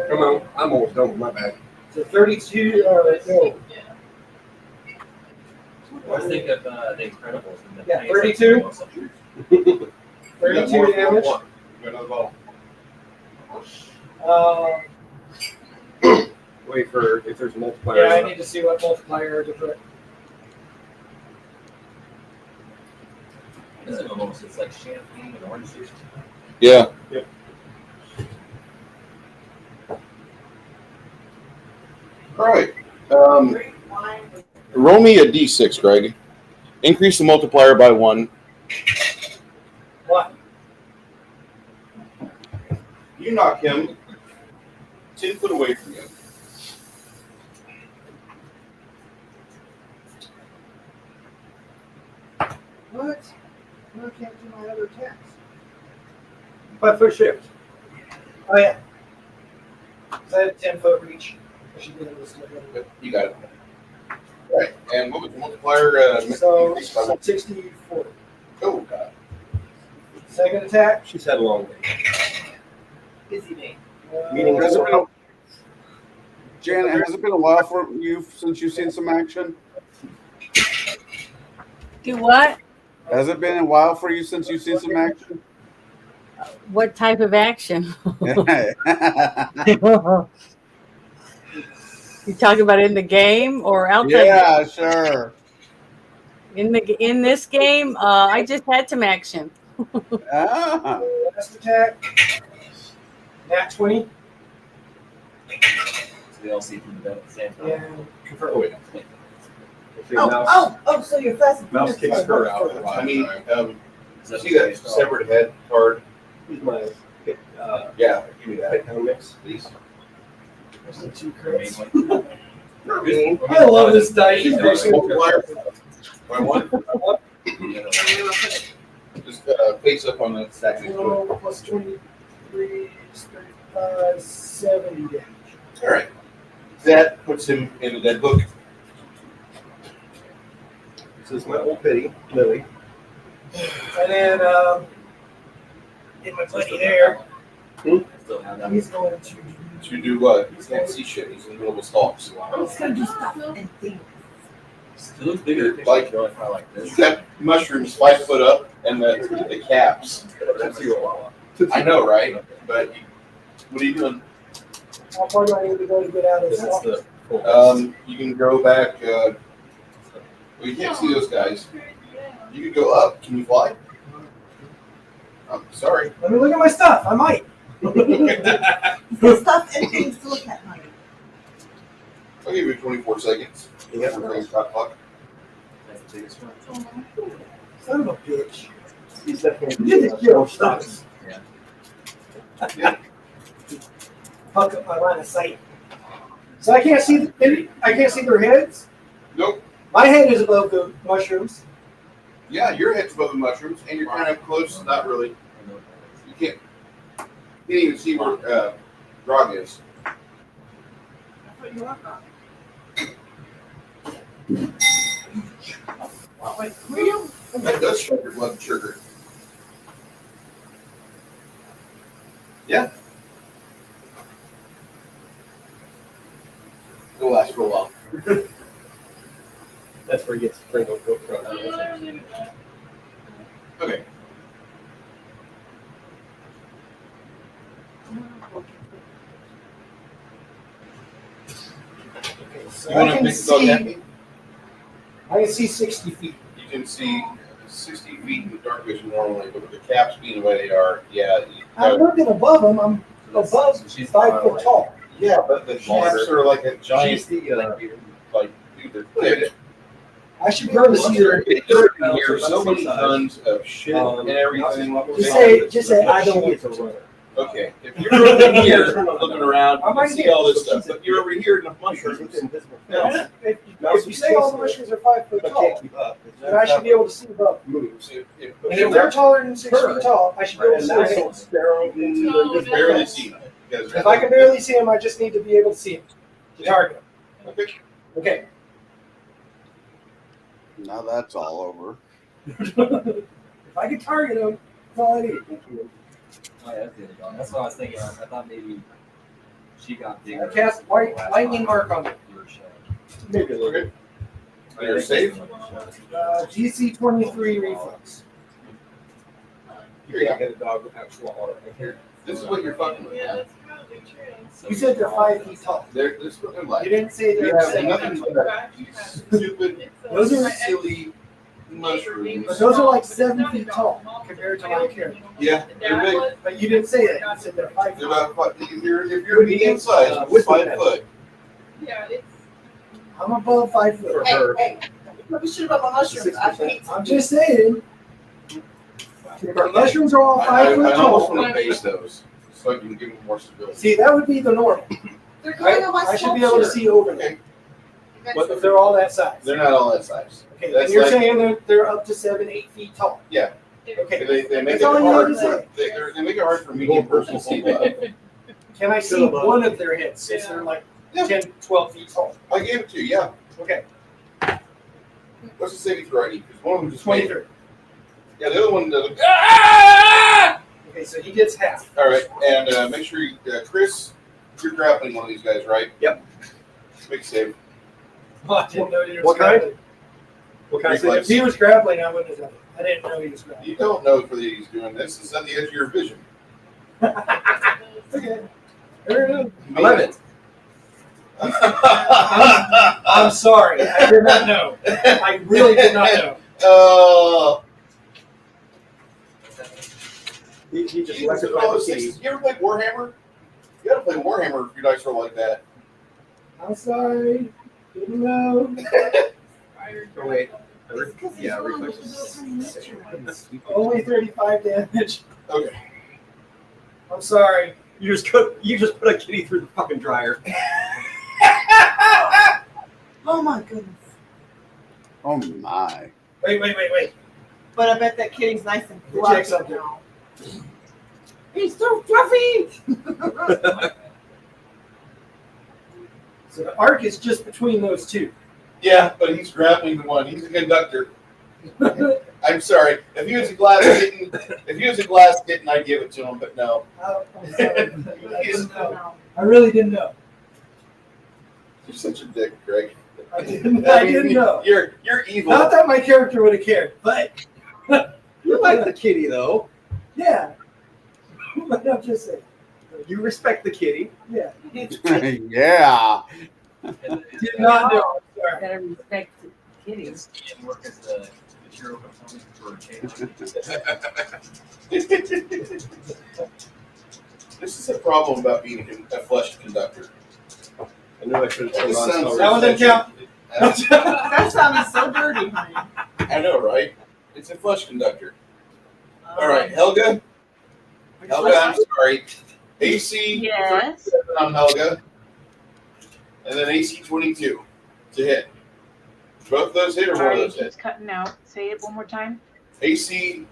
Come on, I'm almost done with my bag. So 32. No. Yeah. I always think of The Incredibles. And the Yeah, thing is like 32. almost something. 32 damage. Another bottle. Wait for if there's a multiplier. Yeah, I need to see what multiplier to put. This is almost, it's like champagne and orange juice. Yeah. Yep. All right. Roll me a d6, Greg. Increase the multiplier by 1. What? You knock him 10 foot away from you. What? I can't do my other attacks. 5-foot shift. Oh yeah. Is that a 10-foot reach? I should be able to slip it. You got it. All right. And what was the multiplier? So increase by 1? 64. Oh, God. Second attack. She's had a long day. Busy day. Meaning Has it been Jan, has it been a while for you since you've seen some action? Do what? Has it been a while for you since you've seen some action? What type of action? You talking about in the game or outside? Yeah, sure. In this game, I just had some action. Ah. Last attack. Nat 20. So they all see from the bed at the same time. And confirm. Oh, wait. So your first Mouse kicks her out. I mean, see that severed head card? He's my Yeah, give me that. pit pound mix. Please. There's the 2 crits. Mean. I love this dice. It makes me Multiplier by 1. Just face up on that stack. plus 23 is 35, 70 damage. All right. That puts him in a dead book. This is my old pity, Lily. And then get my buddy there. Still have that. He's going to. To do what? He can't see shit. He's in the middle of his stalks. It's gonna do stuff and things. It looks bigger. Like- Really kind of like this. He's got mushrooms 5 foot up and the caps. I know, right? But what are you doing? How far do I need to go to get out of this? That's the You can go back. Well, you can't see those guys. You can go up. Can you fly? I'm sorry. Let me look at my stuff. I might. Stuff and things to look at, honey. I'll give you 24 seconds. You got Bring the shot clock. That's the biggest one. Son of a bitch. He's definitely You did kill stuff. Yeah. Fuck up my line of sight. So I can't see. I can't see their heads. Nope. My head is above the mushrooms. Yeah, your head's above the mushrooms, and you're kind of close. Not really. You can't even see where Grog is. That does shut your blood sugar. Yeah. It'll last for a while. That's where he gets Pringle from. Okay. So You want I to can make the dog see. happy? I can see 60 feet. You can see 60 feet in the dark vision normally, but with the caps being the way they are, yeah. I'm looking above them. I'm above 5 foot tall. Yeah, but the caps are like a giant. She's the Like, dude, they're thick. I should be able to see their. Here's so many tons of shit and everything. Just say I don't want to. Okay, if you're over here looking around, I'm you right can see here. all this stuff. But you're over here in the mushrooms. No, If you say all the mushrooms are 5 foot I tall, can't keep up. then I should be able to see above. Moves. And if they're taller than 6 feet tall, I should be able to see them. Sparrow you can barely see them. Because If I can barely see them, I just need to be able to see them. To target them. Okay. Okay. Now that's all over. If I can target them, that's all I need. Oh, yeah, that's the other dog. That's what I was thinking. I thought maybe she got bigger. I cast lightning mark on them. Maybe a little bit. You're safe. GC 23 reflex. You can't hit a dog without water. This is what you're fucking with. You said they're 5 feet tall. That's what they're like. You didn't say they're Yeah, 7 nothing feet but tall. stupid, Those are silly mushrooms. But those are like 7 feet tall compared to my character. Yeah, they're big. But you didn't say that. You said they're 5 feet. They're about if you're medium size, it's 5 foot. Yeah, it's. I'm above 5 foot. For Hey, her. hey, let me shoot about the mushrooms. I hate I'm just saying. The mushrooms are all 5 foot I almost tall. want to base those so I can give them more stability. See, that would be the normal. They're going Right? on my I should be able to sculpture. see over them. But if they're all that size. They're not all that size. Okay, That's and you're like- saying they're up to 7, 8 feet tall. Yeah. Okay. They make That's it all you hard. had to say. They make it hard for medium person to see that. Can I see one of their heads since they're like 10, 12 feet tall? I gave it to you. Yeah. Okay. What's the saving throw I need? Because one of them just 23. Yeah, the other one doesn't. Okay, so he gets half. All right, and make sure you, Chris, you're grappling one of these guys, right? Yep. Make a save. Well, I didn't know he was What kind? grappling. What kind of Reflex. If he was grappling, I wouldn't have done it. I didn't know he was grappling. You don't know whether he's doing this. It's on the edge of your vision. Okay. Fair enough. 11. I'm sorry. I did not know. I really did not know. Oh. He just Jesus, electrified all the those key. sixes. You ever play Warhammer? You gotta play Warhammer if your dice roll like that. I'm sorry. Didn't know. Oh, wait. Yeah, reflexes. Only 35 damage. Okay. I'm sorry. You just put a kitty through the fucking dryer. Oh my goodness. Oh my. Wait. But I bet that kitty's nice and Check fluffy something. now. He's so fluffy. So the arc is just between those two. Yeah, but he's grappling the one. He's a conductor. I'm sorry. If he was a glass kitten, I'd give it to him, but no. Oh, I'm sorry. I didn't know. I really didn't know. You're such a dick, Greg. I didn't know. You're evil. Not that my character would have cared, but You like the kitty, though. yeah. But I'm just saying. You respect the kitty. Yeah. Yeah. Did not know. I'm sorry. Gotta respect the kitties. And work as the material component for a cage. This is a problem about being a flesh conductor. I knew I should have turned This on. sounds- That one didn't count. That sounded so dirty, honey. I know, right? It's a flesh conductor. All right, Helga. Helga, I'm sorry. AC Yes. 37 on Helga, and then AC 22 to hit. Both those hit or one of Sorry, it those hit? keeps cutting out. Say it one more time. AC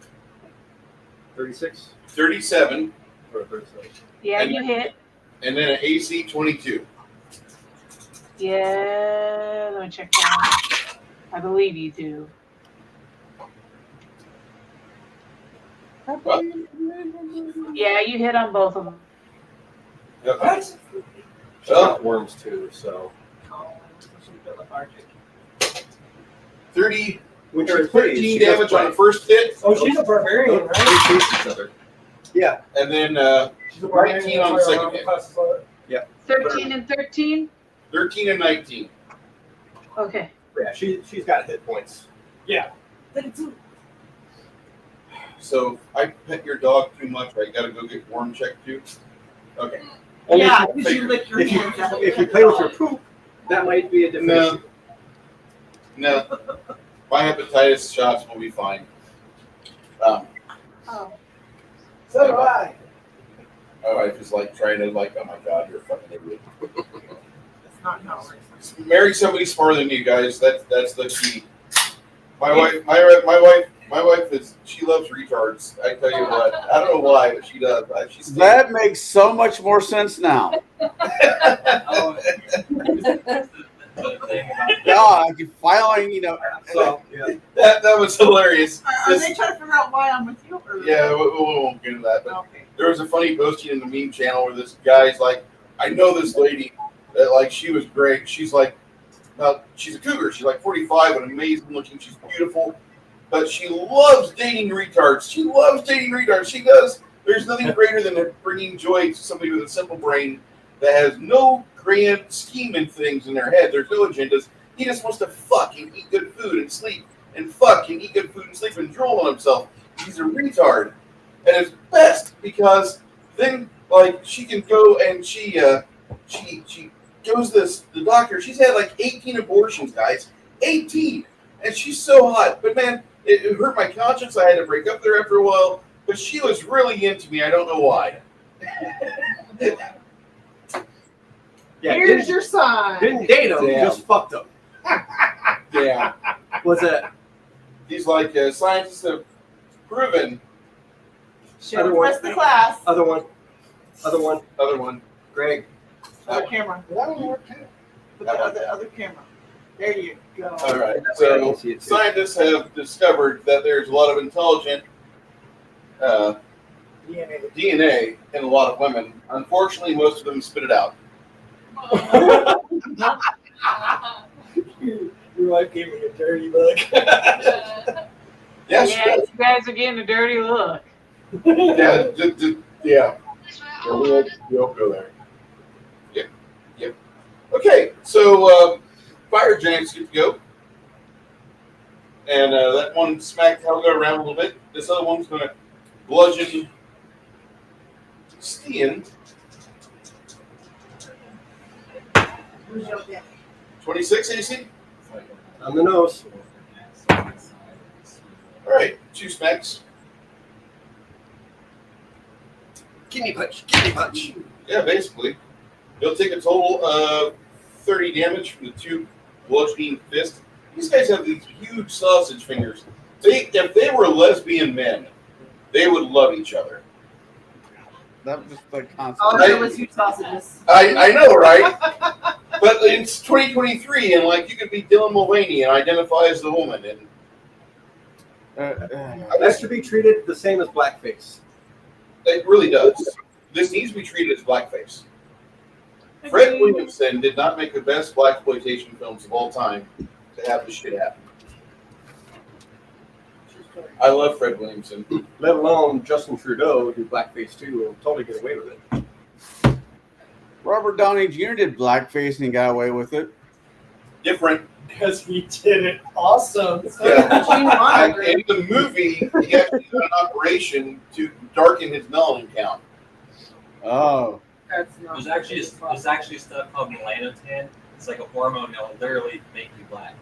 36 37, or 36. Yeah, And- you hit. and then an AC 22. Yeah, let me check that. I believe you do. Well, Yeah, you hit on both of them. okay. She's Well, got worms too, so 30, which or is pretty. 13 She does damage on the bite. first hit, Oh, she's a barbarian, right? They taste each other. Yeah. and then She's a barbarian. 19 on the that's why second her hit. classes are- 13 and 13? 13 and 19. Okay. Yeah, she's got hit points. So if I pet your dog too much, I gotta go get worm checked too. Okay. Only Yeah, if because you lick your if you, hands out. if you play with your poop, that might be a different No. issue. No, my hepatitis shots will be fine. Oh. So do I. My wife is like trying to like, oh my god, you're a fucking idiot. That's not how it works. Marry somebody smarter than you guys. That's the key. My wife is she loves retards. I tell you what. I don't know why, but she does. She's That makes so much more sense now. Oh, Yeah, you finally, So yeah. that was hilarious. Are they trying to figure out why I'm with you? Or? Yeah, we won't get into that. But Okay. there was a funny posting in the meme channel where this guy's like, I know this lady that like she was great. She's like, she's a cougar. She's like 45 and amazing looking. She's beautiful, but she loves dating retards. She loves dating retards. She does There's nothing greater than bringing joy to somebody with a simple brain that has no grand scheme and things in their head. There's no agendas. He just wants to fuck and eat good food and sleep and fuck and eat good food and sleep and drool on himself. He's a retard. And it's best because then, like, she can go and she goes to the doctor. She's had like 18 abortions, guys. 18! And she's so hot. But man, it hurt my conscience. I had to break up with her after a while. But she was really into me. I don't know why. Here's your sign. Didn't date him, Damn. just fucked him. Yeah. What's that? He's like, scientists have proven. Show the rest of the class. Other one. Other one. Other one. Greg. Other camera. That one worked too. Put the other camera. There you go. All right. So scientists have discovered that there's a lot of intelligent DNA in a lot of women. Unfortunately, most of them spit it out. Your wife gave me a dirty look. Yes. Yeah, you guys are getting a dirty look. Yeah. Yeah. We won't go there. Yep. Yep. Okay. So fire giants get to go, and that one smacked. How we go around a little bit. This other one's going to bludgeon Stian. 26 AC. On the nose. All right, 2 smacks. Kidney punch. Kidney punch. Yeah, basically. He'll take a total of 30 damage from the 2 bludgeoning fists. These guys have these huge sausage fingers. If they were lesbian men, they would love each other. That was just like All constant. I know was huge sausages. I know, right? But it's 2023, and like you could be Dylan Mulvaney and identify as the woman, and That should be treated the same as blackface. it really does. This needs to be treated as blackface. Fred Williamson did not make the best blaxploitation films of all time to have this shit happen. I love Fred Williamson. Let alone Justin Trudeau do blackface too and totally get away with it. Robert Downey Jr. did blackface and he got away with it. Different. Because he did it awesome. Yeah. In the movie, he actually did an operation to darken his melanin count. Oh. That's not There's actually stuff called melanotan. It's like a hormone that will literally make you black.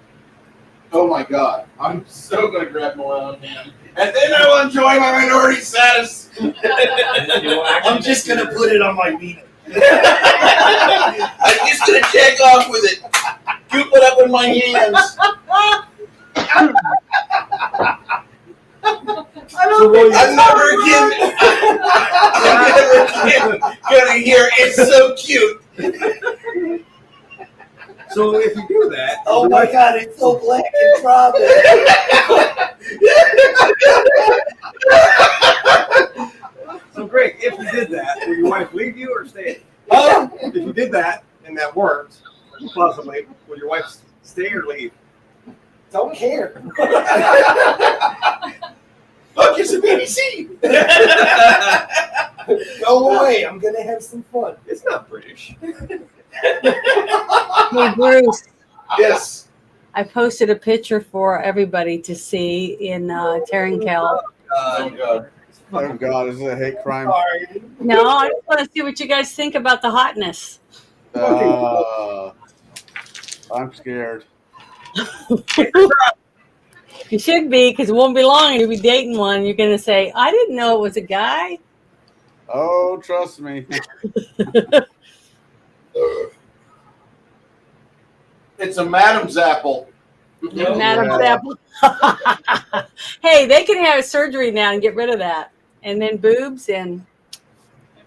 Oh my god. I'm so going to grab melanotan. And then I will enjoy my minority status. I'm just going to put it on my Vita. I'm just going to check off with it. Scoop it up in my hands. I'm never again gonna hear it's so cute. So if you do that, Oh my god, it's so black and throbbing. so Greg, if you did that, will your wife leave you or stay? If you did that and that worked, possibly, will your wife stay or leave? Don't care. Look, it's a BBC. Go away. I'm going to have some fun. It's not British. Hey, Bruce, Yes. I posted a picture for everybody to see in Terrankel. Oh god. Oh God, is it a hate crime? Sorry. No, I just want to see what you guys think about the hotness. I'm scared. You should be, because it won't be long and you'll be dating one. And you're going to say, I didn't know it was a guy. Oh, trust me. It's a Madam's apple. Madam's apple. Hey, they can have surgery now and get rid of that. And then boobs, and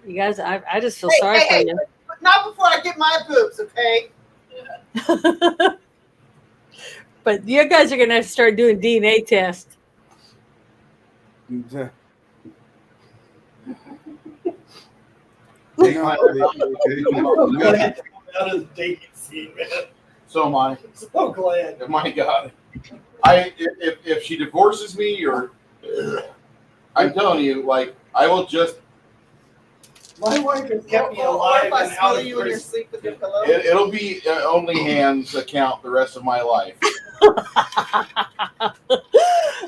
you guys, I just feel sorry for you. Not before I get my boobs, okay? But you guys are going to have to start doing DNA tests. Out of the dating scene, man. So am I. So glad. Oh my god. If she divorces me or I'm telling you, like I will just My wife has kept me Or alive if I and out smell of you in your prison. sleep with your pillow. It'll be only hands account the rest of my life.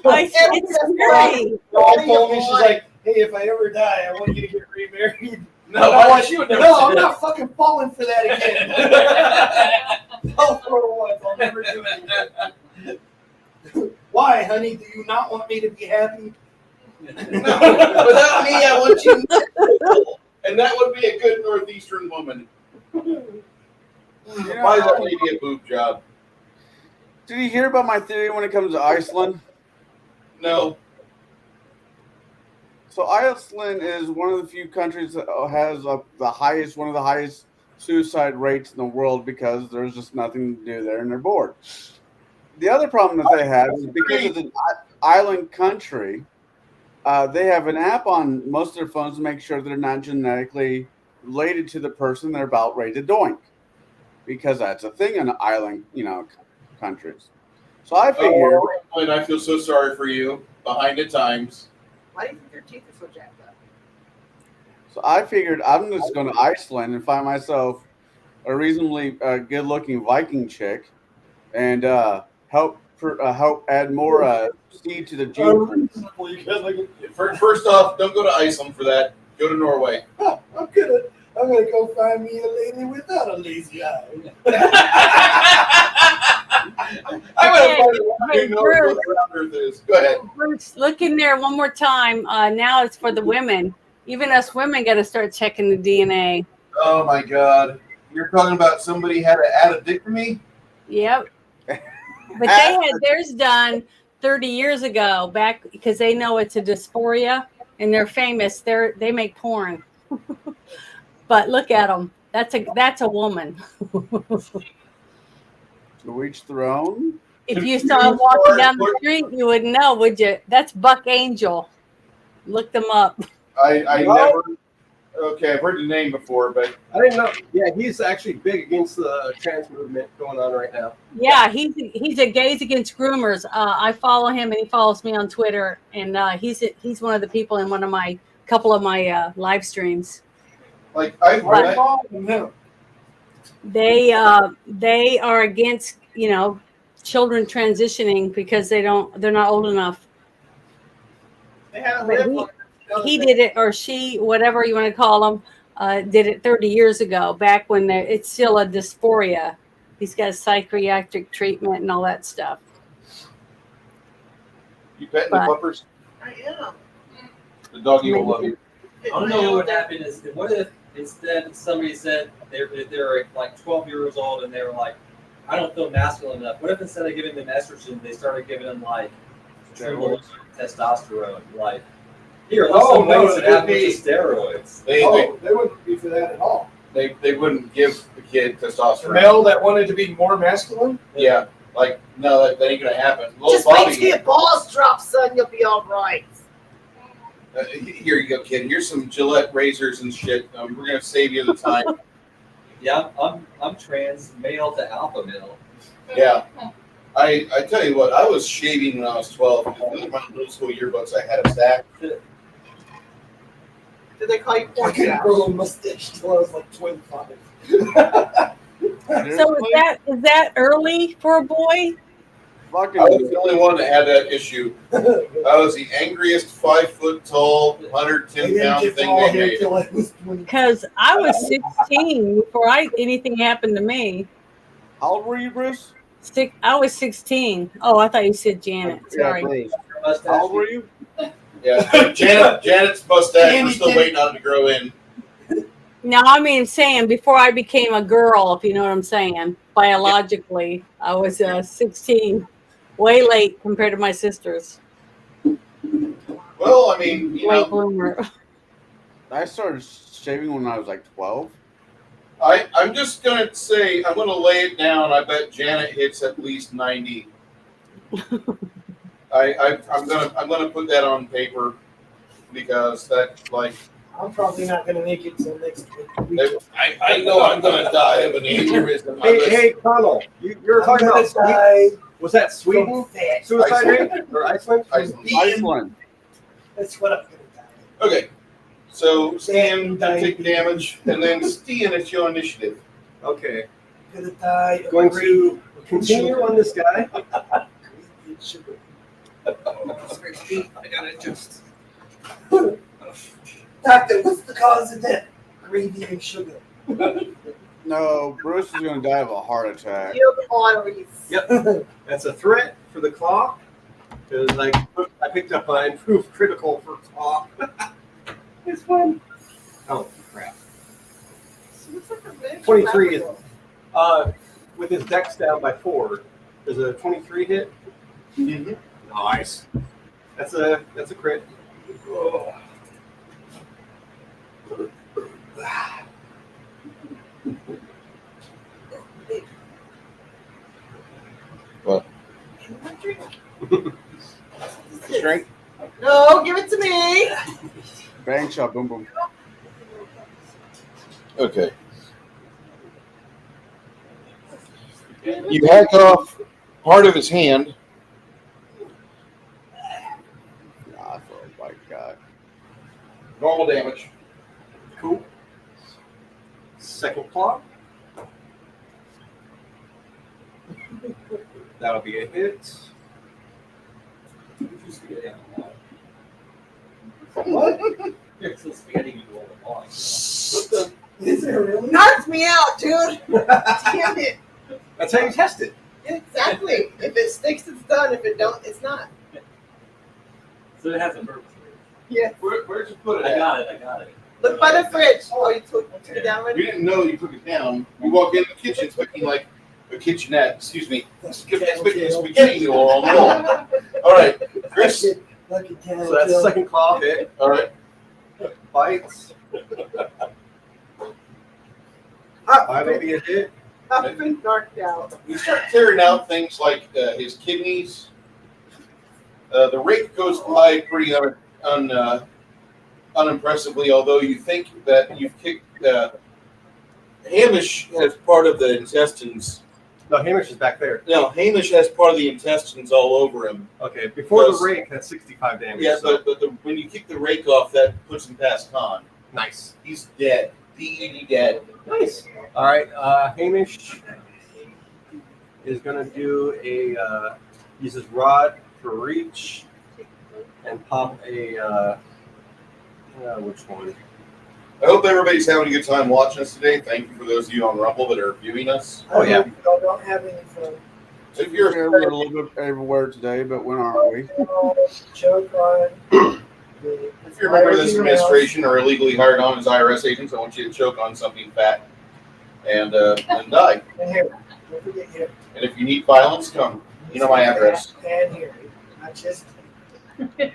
It's scary. Rob told me, she's like, hey, if I ever die, I want you to get remarried. No, And I'm like, she would never no, say I'm that. not fucking falling for that again. No, for once, I'll never do it again. Why, honey? Do you not want me to be happy? Without me, I want you miserable. And that would be a good Northeastern woman. Buy that lady a boob job. Did you hear about my theory when it comes to Iceland? No. So Iceland is one of the few countries that has one of the highest suicide rates in the world because there's just nothing to do there and they're bored. The other problem that they have is because it's an island country, they have an app on most of their phones to make sure they're not genetically related to the person they're about ready to doink, because that's a thing in island, countries. So I figured. And I feel so sorry for you. Behind at times. Why do you think your teeth are so jacked up? So I figured I'm just going to Iceland and find myself a reasonably good-looking Viking chick, and help add more seed to the gene. First off, don't go to Iceland for that. Go to Norway. Oh, I'm gonna go find me a lady without a lazy eye. I'm gonna find a woman Hey, who knows Bruce. what around Earth is. Go ahead. Bruce, look in there one more time. Now it's for the women. Even us women got to start checking the DNA. Oh my God! You're talking about somebody had to add a dick to me? Yep. But they had theirs done 30 years ago, back because they know it's a dysphoria and they're famous. They make porn. But look at them. That's a woman. To each their own. If you saw him walking down the street, you would know, would you? That's Buck Angel. Look them up. I No. never. Okay, I've heard the name before, but I didn't know. Yeah, he's actually big against the trans movement going on right now. Yeah, he's a Gays Against Groomers. I follow him and he follows me on Twitter, and he's one of the people in couple of my live streams. like I've read. They are against children transitioning because they're not old enough. They had a But live he did it, or she, whatever you want to call them, did it 30 years ago, back when it's still a dysphoria. He's got psychiatric treatment and all that stuff. You petting the puppers? I am. The doggy will love you. I don't know what would happen is, what if instead somebody said they're like 12 years old and they were like, I don't feel masculine enough. What if instead of giving them estrogen, they started giving them like testosterone? Like, here, let's ways to have a bunch of steroids. They wouldn't be for that at all. They wouldn't give the kid testosterone. The male that wanted to be more masculine? Yeah, like no, that ain't gonna happen. Just wait till your balls drop, son. You'll be all right. Here you go, kid. Here's some Gillette razors and shit. We're gonna save you the time. Yeah, I'm trans male to alpha male. Yeah. I tell you what, I was shaving when I was 12. In my middle school yearbooks, I had a stack. Did they call you I porn couldn't stash? grow a mustache till I was like 25. So is that early for a boy? I was the only one that had that issue. I was the angriest 5 foot tall, 110 pound thing they made. Because I was 16 before anything happened to me. How old were you, Bruce? I was 16. Oh, I thought you said Janet. Sorry. Yeah, how old were you? Yeah, Janet's mustache, we're still waiting on it to grow in. No, I mean saying before I became a girl, if you know what I'm saying. Biologically, I was 16. Way late compared to my sisters. Well, I mean, late bloomer. I started shaving when I was like 12. I'm just gonna say I'm gonna lay it down. I bet Janet hits at least 90. I'm gonna put that on paper because that like I'm probably not going to make it till next week. I know I'm gonna die of an aneurysm. Hey, Colonel, you're talking about Sweden? Was that Sweden? Suicide rate or Iceland? Iceland. That's what I'm going to die. Okay. So Stan can take damage, and then Stian, it's your initiative. Okay. Gonna die. Going to continue on this guy. I gotta adjust. Doctor, what's the cause of death? Gravy and sugar. No, Bruce is going to die of a heart attack. Yep. That's a threat for the claw. Because I picked up an improved critical for claw. It's fun. Oh, crap. 23 is with his dex down by 4. Does a 23 hit? Mm-hmm. Nice. That's a crit. Oh. What? Strength? No, give it to me. Bang shot, boom, boom. Okay. You hack off part of his hand. Oh my God. Normal damage. Cool. Second claw. That'll be a hit. What? There's some spaghetti you roll the ball. Is there really? Knocks me out, dude. Damn it. That's how you test it. Exactly. If it sticks, it's done. If it don't, it's not. So it has a purpose. Yeah. Where'd you put it I at? got it. Look by the fridge. Oh, you took it down We already? didn't know you took it down. You walk in the kitchen expecting like a kitchenette. Excuse me. Expecting a spaghetti noodle on the wall. All right, Chris. So that's the second claw hit. All right. Bites. That'll be a hit. I've been knocked out. You start clearing out things like his kidneys. The rake goes by pretty unimpressively, although you think that you've kicked. Hamish has part of the intestines. No, Hamish is back there. No, Hamish has part of the intestines all over him. Okay, before Yes. the rake, that's 65 damage. Yeah, so. but when you kick the rake off, that puts him past Khan. Nice. He's dead. DED dead. Nice. All right, Hamish is going to do a use his rod for reach and pop a which one? I hope everybody's having a good time watching us today. Thank you for those of you on Rumble that are viewing us. Oh, yeah. Y'all don't have any fun. If you're Yeah, we're a little bit everywhere today, but when aren't we? Choke on. If you're a member of this administration or illegally hired on as IRS agents, I want you to choke on something fat and die. And here. Don't forget here. And if you need violence, come. You know my address. And here. Not just bad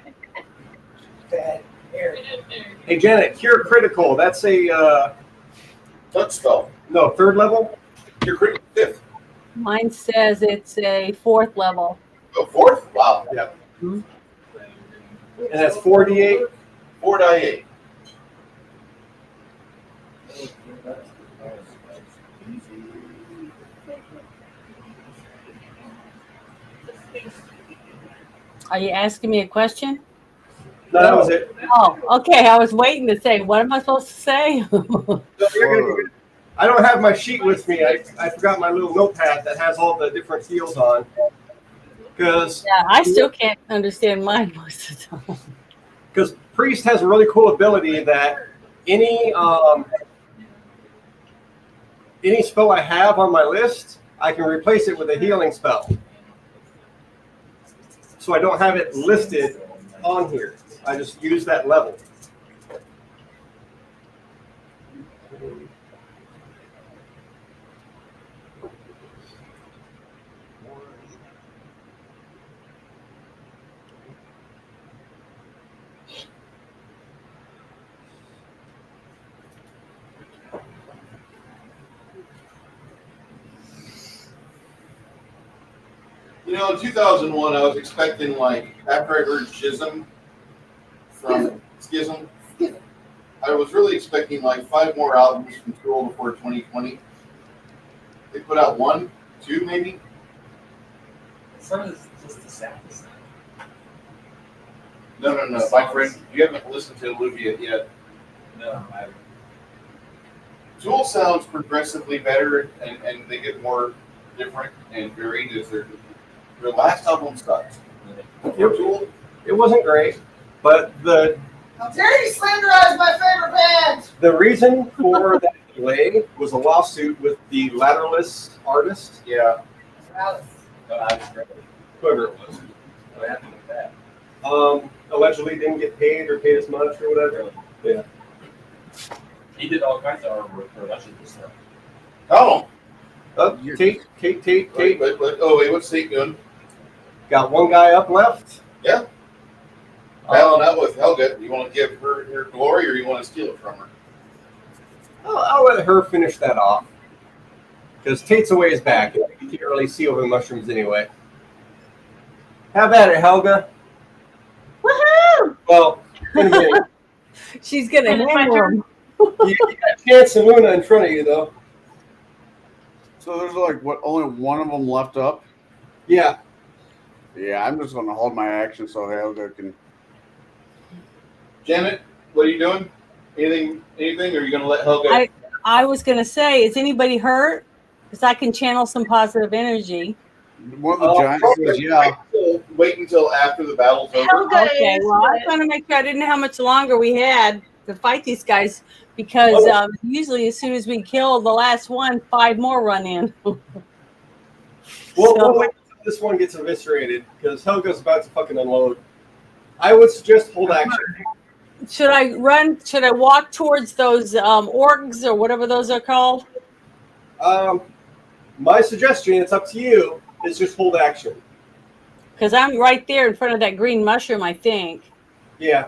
here. Hey, Janet, cure critical. That's a touch spell. No, 3rd level. You're critical 5th. Mine says it's a 4th level. Oh, 4th? Wow. Yeah. And that's 4d8. 4d8. Are you asking me a question? No, that was it. Oh, okay. I was waiting to say, what am I supposed to say? No, you're good. I don't have my sheet with me. I forgot my little notepad that has all the different heals on. Because Yeah, I still can't understand mine most of the time. Because Priest has a really cool ability that any spell I have on my list, I can replace it with a healing spell. So I don't have it listed on here. I just use that level. You know, in 2001, I was expecting, like, after I heard Schism from Schism, I was really expecting, like, 5 more albums from Tool before 2020. They put out 1, 2, maybe? Some of this is just the saddest. No, my friend, you haven't listened to Olivia yet. No, I haven't. Duel sounds progressively better, and they get more different and varied as their last album sucked. Duel, It wasn't great, but How dare you slanderize my favorite band? the reason for that delay was a lawsuit with the Ladderless artist, yeah. Alice. No, I was great. whoever it was. What happened with that? Allegedly didn't get paid or paid as much or whatever. Yeah. He did all kinds of artwork for a bunch of this stuff. Oh, Tate. What's Tate doing? Got one guy up left. Yeah. Battling out with Helga. You want to give her glory, or you want to steal it from her? I'll let her finish that off. Because Tate's a ways back. You can't really see over the mushrooms anyway. Have at it, Helga. Woohoo! Well, in a minute. She's gonna And it's my handle turn. him. You got Chance and Luna in front of you, though. So there's like only one of them left up. Yeah. Yeah, I'm just gonna hold my action so Helga can. Janet, what are you doing? Anything, or are you going to let Helga? I was gonna say, is anybody hurt? Because I can channel some positive energy. One of the giants says, yeah. Wait until after the battle's over. Helga Okay, is. well, I was trying to make sure I didn't know how much longer we had to fight these guys because usually as soon as we kill the last one, 5 more run in. We'll wait until this one gets eviscerated because Helga's about to fucking unload. I would suggest hold action. Should I run? Should I walk towards those orgs or whatever those are called? My suggestion, it's up to you, is just hold action. Because I'm right there in front of that green mushroom, I think. Yeah.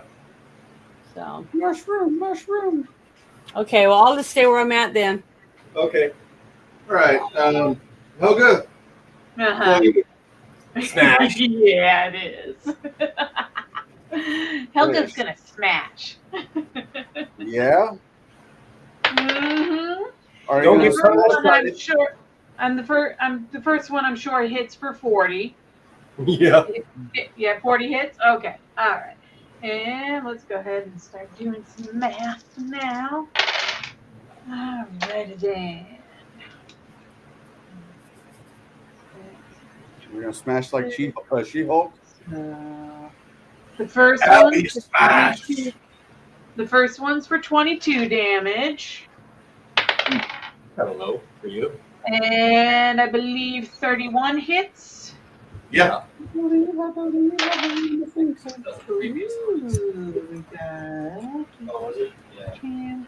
So. Mushroom. Okay, well, I'll just stay where I'm at then. Okay. All right. Helga. Uh-huh. Smash. Yeah, it is. Helga's gonna smash. Yeah. Mm-hmm. Are Don't you get gonna- so I'm excited. sure. I'm the first one. I'm sure hits for 40. Yeah. Yeah, 40 hits. Okay. All right. And let's go ahead and start doing some math now. All right, then. We're gonna smash like She-Hulk. The first That'll one. be smashed. The first one's for 22 damage, Kind of low for you. and I believe 31 hits. Yeah. That's the previous one. Ooh, we got Oh, was it? Yeah.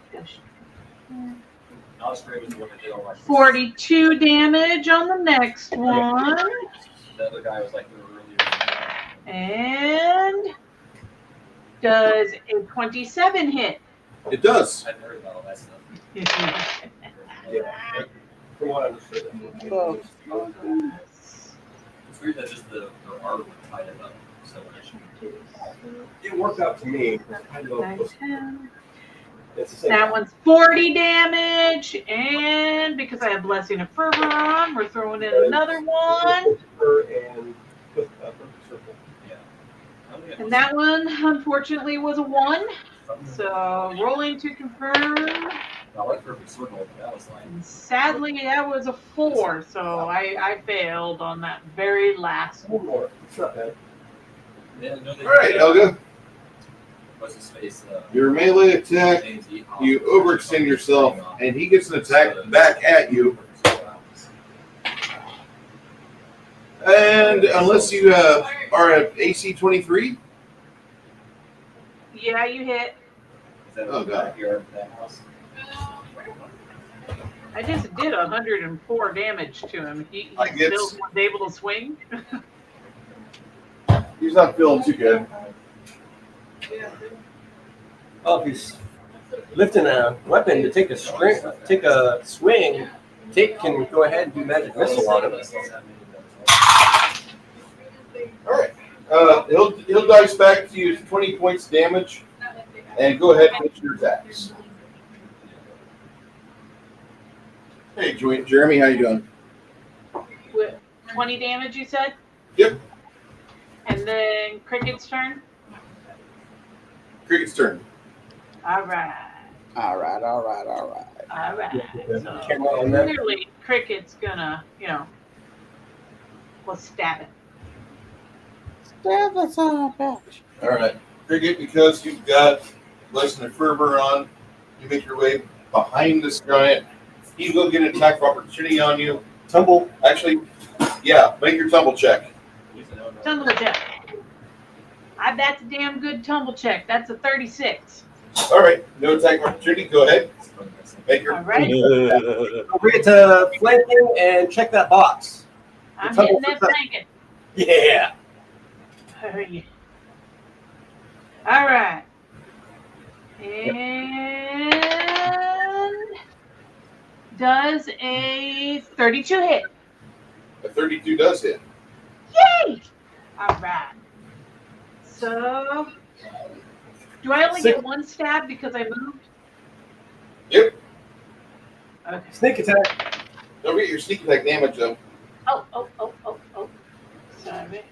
Osprey was the one that did all like 42 damage on the next one, The other guy was like the earlier. and does a 27 hit. It does. I've heard about all that stuff. Yeah. From what I understood. It's weird that just the art would tie it up so much. It worked out to me. I don't know if it was- 10. It's the same. That one's 40 damage, and because I have Blessing of Fervor on, we're throwing in another one. And circle. And that one, unfortunately, was a 1. So rolling to confirm. I like Perfect Circle, but that was like. And sadly, that was a 4. So I failed on that very last one. One more. It's not bad. Yeah, no, they All right, Helga. What's his face? Your melee attack, you overextend yourself, and he gets an attack back at you. And unless you are at AC 23, Yeah, you hit. Oh, God. That house. I just did 104 damage to him. He I guess- still was able to swing. he's not feeling too good. Oh, if he's lifting a weapon to take a swing, Tate can go ahead and do magic missile on him. All right. He'll dice back to you 20 points damage, and go ahead and make your attacks. Hey, Jeremy, how you doing? With 20 damage, you said? Yep. And then Cricket's turn. Cricket's turn. All right. All right. All right. So Camera on that. clearly, Cricket's gonna, let's stab it. All right, Cricket, because you've got Lesson of Fervor on, you make your way behind this giant. He will get an attack of opportunity on you. Tumble. Actually, yeah, make your tumble check. Tumble check. That's a damn good tumble check. That's a 36. All right, no attack of opportunity. Go ahead. Make your. All right. Don't forget to flanking and check that box. I'm Tumble hitting that for that. blanket. Yeah. Hurry. All right. And does a 32 hit? A 32 does hit. Yay! All right. So, do I only get one stab because I moved? Yep. Okay. Sneak attack. Don't get your sneak attack damage though. Oh. Sorry.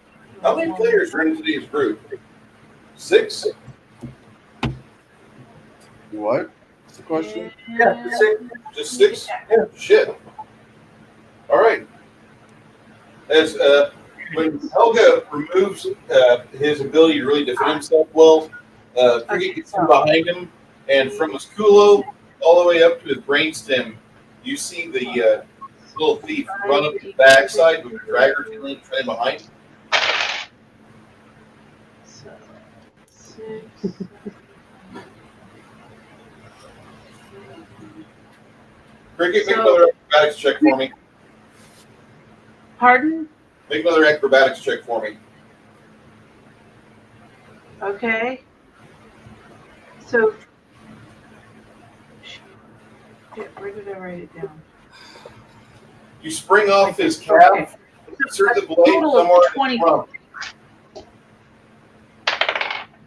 How many players are in today's group? 6. What? What's the question? Yeah, 6. Just 6? Yeah. Shit. All right. As when Helga removes his ability to really defend himself well, Cricket gets in behind him, and from his culo all the way up to his brainstem, you see the little thief run up the backside with the dragger trailing behind. So, 6. Cricket, make another acrobatics check for me. Pardon? Make another acrobatics check for me. Okay. So, shit, where did I write it down? You spring off his calf, insert the blade Total somewhere of in 20. his rump.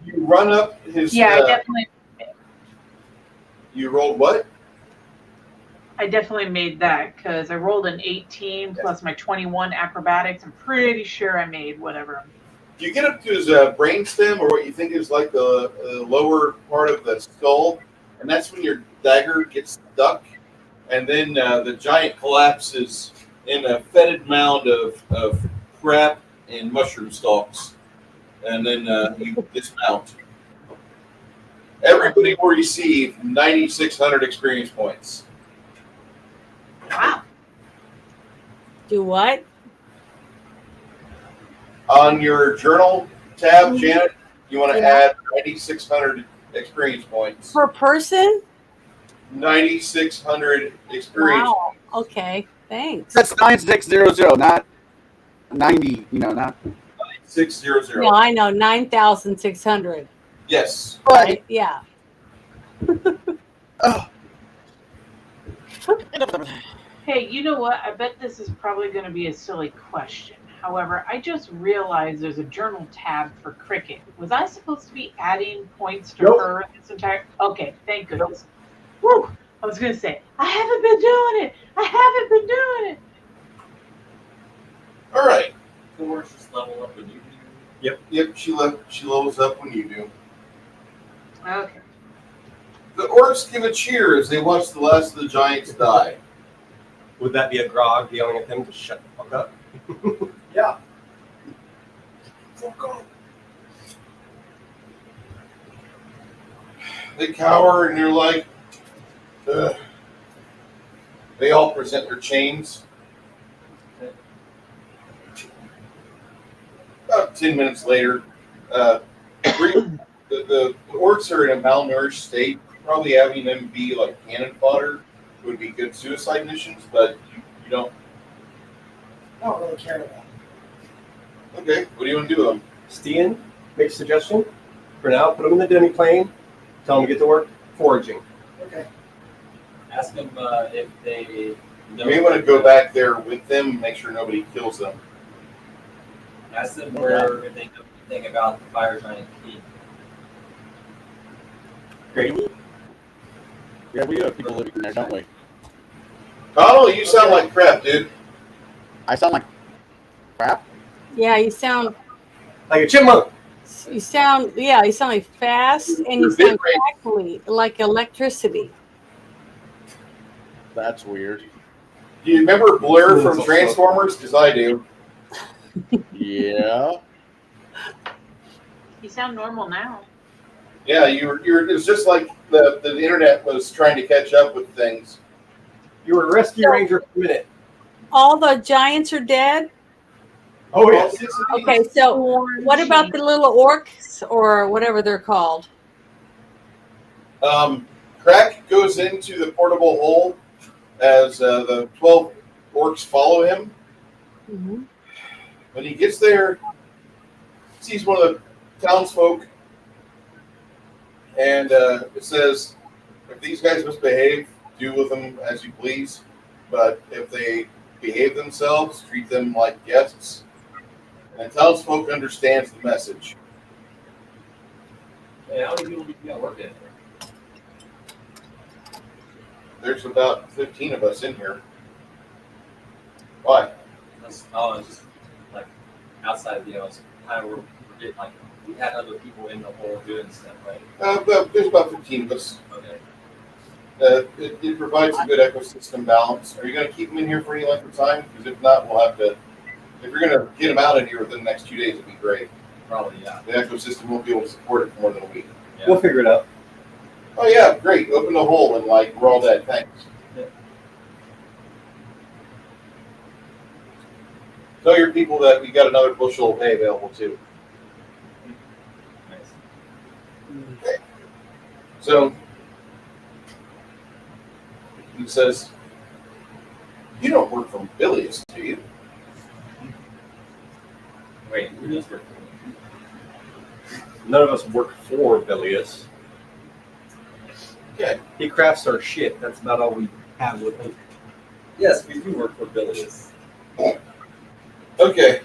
You run up his. Yeah, I definitely. You rolled what? I definitely made that because I rolled an 18 plus my 21 acrobatics. I'm pretty sure I made whatever. You get up to his brainstem, or what you think is like the lower part of the skull, and that's when your dagger gets stuck, and then the giant collapses in a fetid mound of crap and mushroom stalks, and then you dismount. Everybody will receive 9,600 experience points. Wow. Do what? On your journal tab, Janet, you want to add 9,600 experience points. Per person? 9,600 experience. Wow. Okay. Thanks. That's 9600, not 90. Not 600. No, I know. 9,600. Yes. Right? Yeah. Hey, you know what? I bet this is probably going to be a silly question. However, I just realized there's a journal tab for Cricket. Was I supposed to be adding points to Nope. her this entire? Okay, thank goodness. Woo! I was going to say I haven't been doing it. I haven't been doing it. All right. The worst just level up when you do. Yep. She levels up when you do. Okay. The orcs give a cheer as they watch the last of the giants die. Would that be a grog yelling at them to shut the fuck up? Yeah. They cower and they're like, ugh. They all present their chains. About 10 minutes later, the orcs are in a malnourished state. Probably having them be like cannon fodder would be good suicide missions, but you don't. I don't really care about it. Okay, what do you want to do with them? Stian, make a suggestion. For now, put them in the demi-plane. Tell them to get to work foraging. Okay. Ask them if they know. You may want to go back there with them and make sure nobody kills them. Ask them where if they know anything about the fire giant key. Great. Yeah, we have people living there, don't we? Connell, you sound like crap, dude. I sound like crap. Yeah, you sound Like a chipmunk. You sound like fast, and you Your bit sound rate. crackly, like electricity. That's weird. Do you remember Blur from Transformers? Because I do. Yeah. You sound normal now. Yeah, you're. It was just like the internet was trying to catch up with things. You were a rescue ranger for a minute. All the giants are dead. Oh yes. Okay, so what about the little orcs or whatever they're called? Crack goes into the portable hole as the 12 orcs follow him. Mm-hmm. When he gets there, sees one of the townsfolk, and it says, "If these guys misbehave, do with them as you please. But if they behave themselves, treat them like guests." And the townsfolk understands the message. Hey, how many people do you got working in there? There's about 15 of us in here. Why? It's just like outside, it's kind of we're getting like we had other people in the hole doing stuff, right? There's about 15 of us. Okay. It provides a good ecosystem balance. Are you going to keep them in here for any length of time? Because if not, we'll have to. If you're going to get them out of here within the next 2 days, it'd be great. Probably, yeah. The ecosystem won't be able to support it for more than a week. Yeah. We'll figure it out. Oh yeah, great. Open the hole and we're all dead. Thanks. Yeah. Tell your people that we got another bushel of hay available too. Nice. Okay. So he says, "You don't work from Bilious, do you?" Wait, who does work? None of us work for Bilious. Okay. He crafts our shit. That's about all we have with him. Yes, we do work for Bilious. Okay.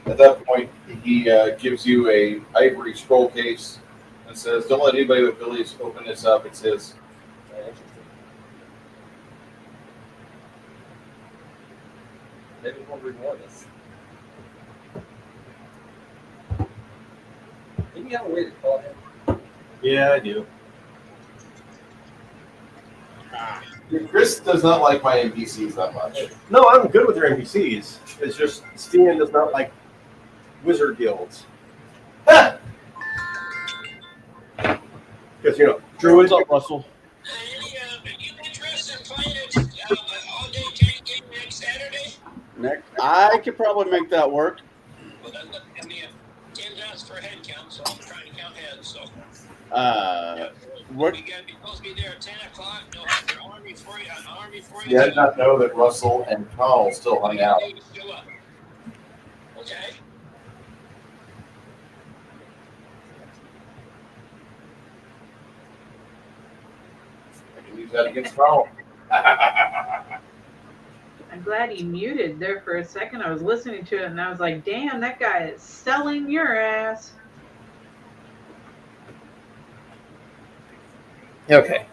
At that point, he gives you a ivory scroll case and says, "Don't let anybody with Bilious open this up. It's his." Maybe we'll reward us. Do you have a way to call him? Yeah, I do. Chris does not like my NPCs that much. No, I'm good with your NPCs. It's just Steven does not like wizard guilds. Because, druids. What's up, Russell? Next, I could probably make that work. Well, that doesn't give me a 10 dollars for head count, so I'm trying to count heads. So What? we got to be supposed to be there at 10 o'clock. They'll have their army for you. An army for you. You did not know that Russell and Connell still hung out. Still up. Okay. I can use that against Connell. I'm glad he muted there for a second. I was listening to it and I was like, damn, that guy is selling your ass. Okay.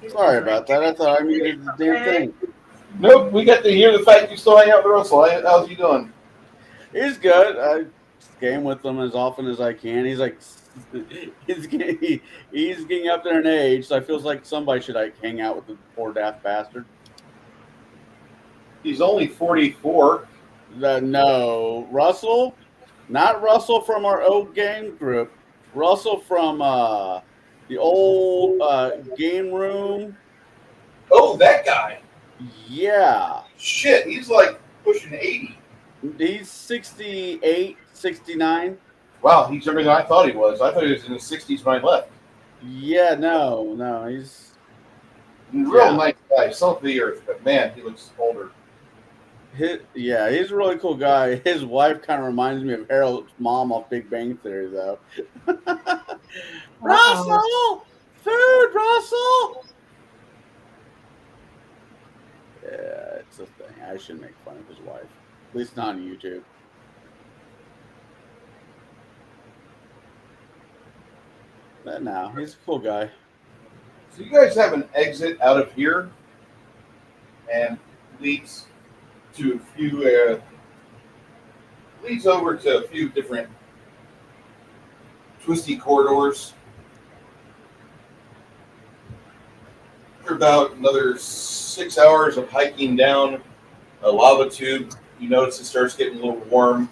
Sorry about that. I thought I muted the damn thing. Nope, we got to hear the fact you still hang out with Russell. How's he doing? He's good. I game with him as often as I can. He's like, he's getting up there in age, so I feels like somebody should hang out with the poor daft bastard. He's only 44. No, Russell, not Russell from our old game group. Russell from the old game room. Oh, that guy. Yeah. Shit, he's like pushing 80. He's 68, 69. Wow, he's younger than I thought he was. I thought he was in his 60s when I left. Yeah, no, he's real nice guy, salt of the earth, but man, he looks older. He's a really cool guy. His wife kind of reminds me of Harold's mom off Big Bang Theory, though. Russell! Food, Russell! Yeah, it's a thing. I shouldn't make fun of his wife. At least not on YouTube. But no, he's a cool guy. So you guys have an exit out of here and leads to a few leads over to a few different twisty corridors. After about another 6 hours of hiking down a lava tube, you notice it starts getting a little warm,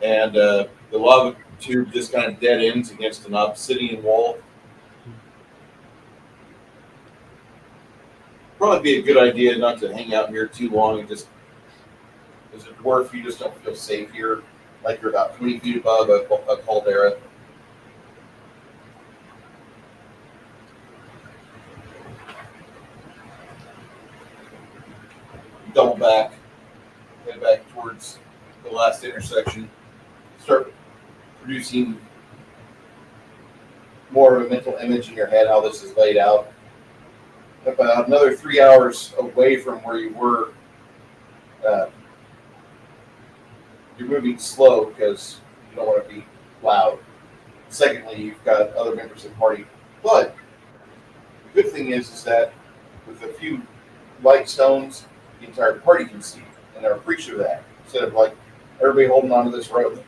and the lava tube just kind of dead ends against an obsidian wall. Probably be a good idea not to hang out here too long. And just as a dwarf, you just don't feel safe here. Like you're about 20 feet above a caldera. Double back, head back towards the last intersection. Start producing more of a mental image in your head how this is laid out. About another 3 hours away from where you were, you're moving slow because you don't want to be loud. Secondly, you've got other members of the party. But the good thing is that with a few light stones, the entire party can see, and they're appreciative of that. Instead of like everybody holding onto this rope,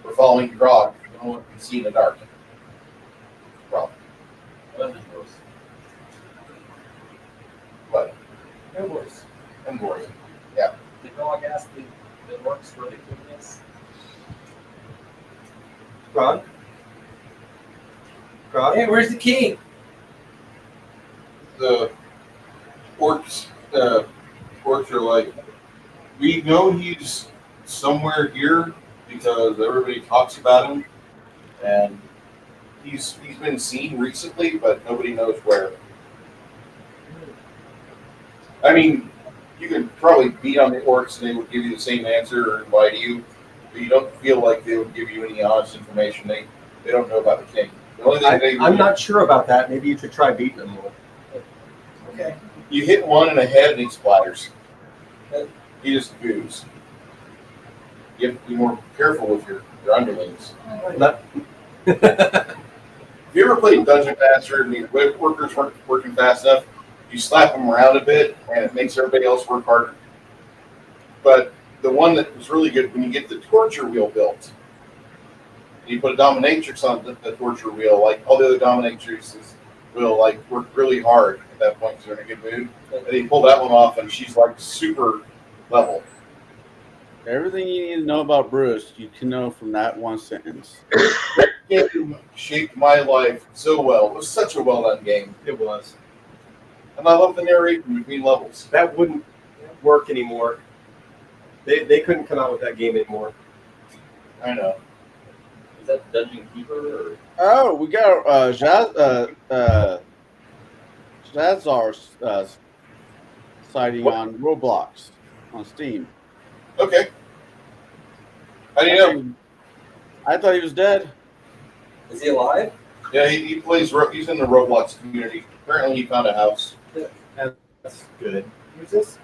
we're following Grog, no one can see in the dark. Problem. But Embers. Yeah. The dog asked the orcs where the king is. Grog? Grog? Hey, where's the king? The orcs are like, we know he's somewhere here because everybody talks about him, and he's been seen recently, but nobody knows where. I mean, you could probably beat on the orcs and they would give you the same answer or lie to you, but you don't feel like they would give you any honest information. They don't know about the king. The only thing I'm not sure about that. Maybe you should try beating them more. Okay. You hit one in the head and he splatters. He just goos. You have to be more careful with your underlings. If you ever played Dungeon Master and the workers weren't working fast enough, you slap them around a bit and it makes everybody else work harder. But the one that was really good, when you get the torture wheel built, you put a dominatrix on the torture wheel, like all the other dominatrixes will like work really hard at that point because they're in a good mood. And you pull that one off and she's like super level. Everything you need to know about Bruce, you can know from that one sentence. That game shaped my life so well. It was such a well done game. It was. And I love the narration between levels. That wouldn't work anymore. They couldn't come out with that game anymore. I know. Is that Dungeon Keeper or? Oh, we got Zazar's sighting on Roblox on Steam. Okay. How do you know? I thought he was dead. Is he alive? Yeah, he plays. He's in the Roblox community. Apparently, he found a house. That's good. Who's this?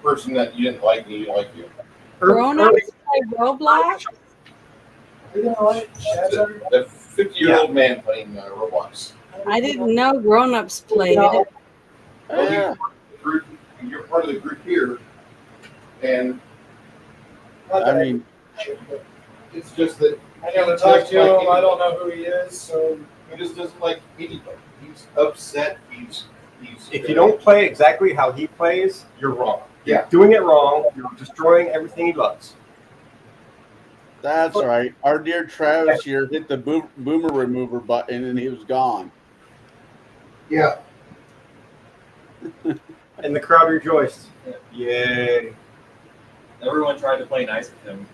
Person that you didn't like me, like you. Grown-ups play Roblox? You're gonna like Shazar? The 50-year-old man playing Roblox. I didn't know grown-ups played it. Yeah. You're part of the group here, and I mean, it's just that I never talked to him. I don't know who he is, so he just doesn't like anybody. He's upset. He's. If you don't play exactly how he plays, you're wrong. Yeah. You're doing it wrong. You're destroying everything he loves. that's right. Our dear Travis here hit the boomer remover button and he was gone. Yeah. And the crowd rejoiced. Yay. Everyone tried to play nice with him.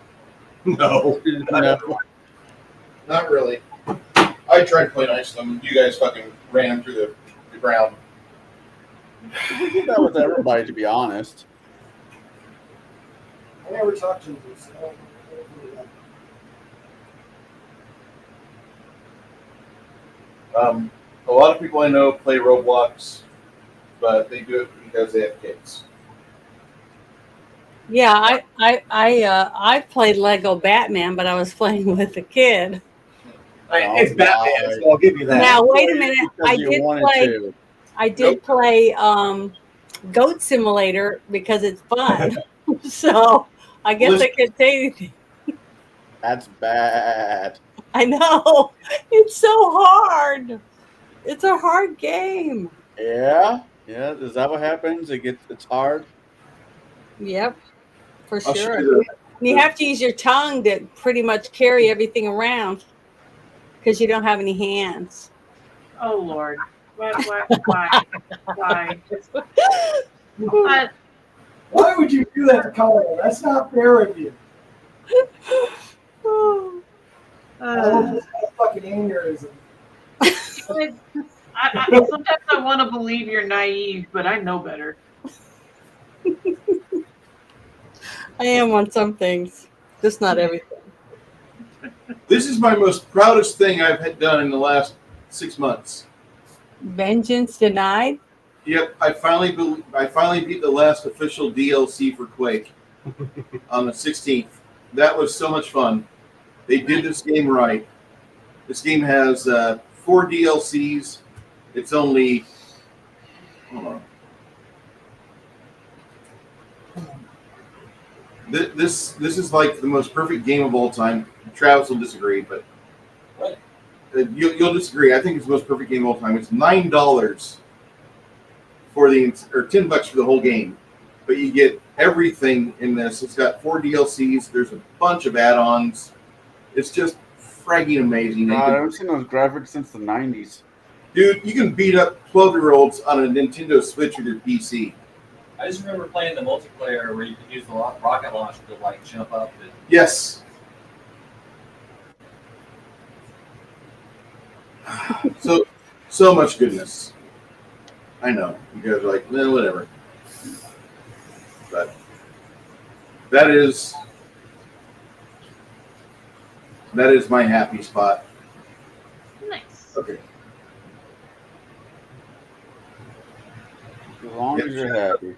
No. No. Not really. I tried to play nice to them. You guys fucking ran him through the ground. We did that with everybody, to be honest. I never talked to him. So I don't know. A lot of people I know play Roblox, but they do it because they have kids. Yeah, I played Lego Batman, but I was playing with a kid. It's Batman, so I'll give you that. Now wait a minute. Because you wanted to. I did play Goat Simulator because it's fun. So I guess I could say anything. That's bad. I know. It's so hard. It's a hard game. Yeah, yeah. Is that what happens? It's hard. Yep, for I'll show sure. you And you have to use your tongue to pretty much carry everything around because you don't have any hands. Oh Lord. Why? But Why would you do that to Colin? That's not fair of you. Uh, Just have fucking aneurysm. sometimes I want to believe you're naive, but I know better. I am on some things, just not everything. This is my most proudest thing I've had done in the last 6 months. Vengeance denied. Yep, I finally beat the last official DLC for Quake on the 16th. That was so much fun. They did this game right. This game has 4 DLCs. It's only, hold on. This is like the most perfect game of all time. Travis will disagree, but you'll disagree. I think it's the most perfect game of all time. It's $9 for or $10 for the whole game, but you get everything in this. It's got 4 DLCs. There's a bunch of add-ons. It's just fragging amazing. God, I haven't seen those graphics since the 90s. Dude, you can beat up 12-year-olds on a Nintendo Switch with your PC. I just remember playing the multiplayer where you could use the rocket launcher to like jump up. And... Yes. So much goodness. I know. You guys are like, whatever. But that is my happy spot. Nice. Okay. As long as you're happy.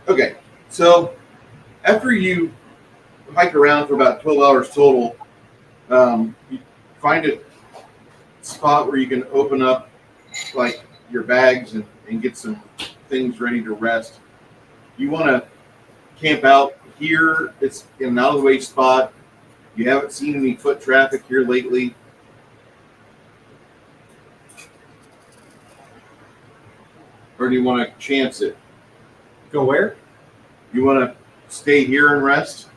Okay, so after you hike around for about 12 hours total, you find a spot where you can open up like your bags and get some things ready to rest. You want to camp out here. It's an out of the way spot. You haven't seen any foot traffic here lately. Or do you want to chance it? Go where? You want to stay here and rest?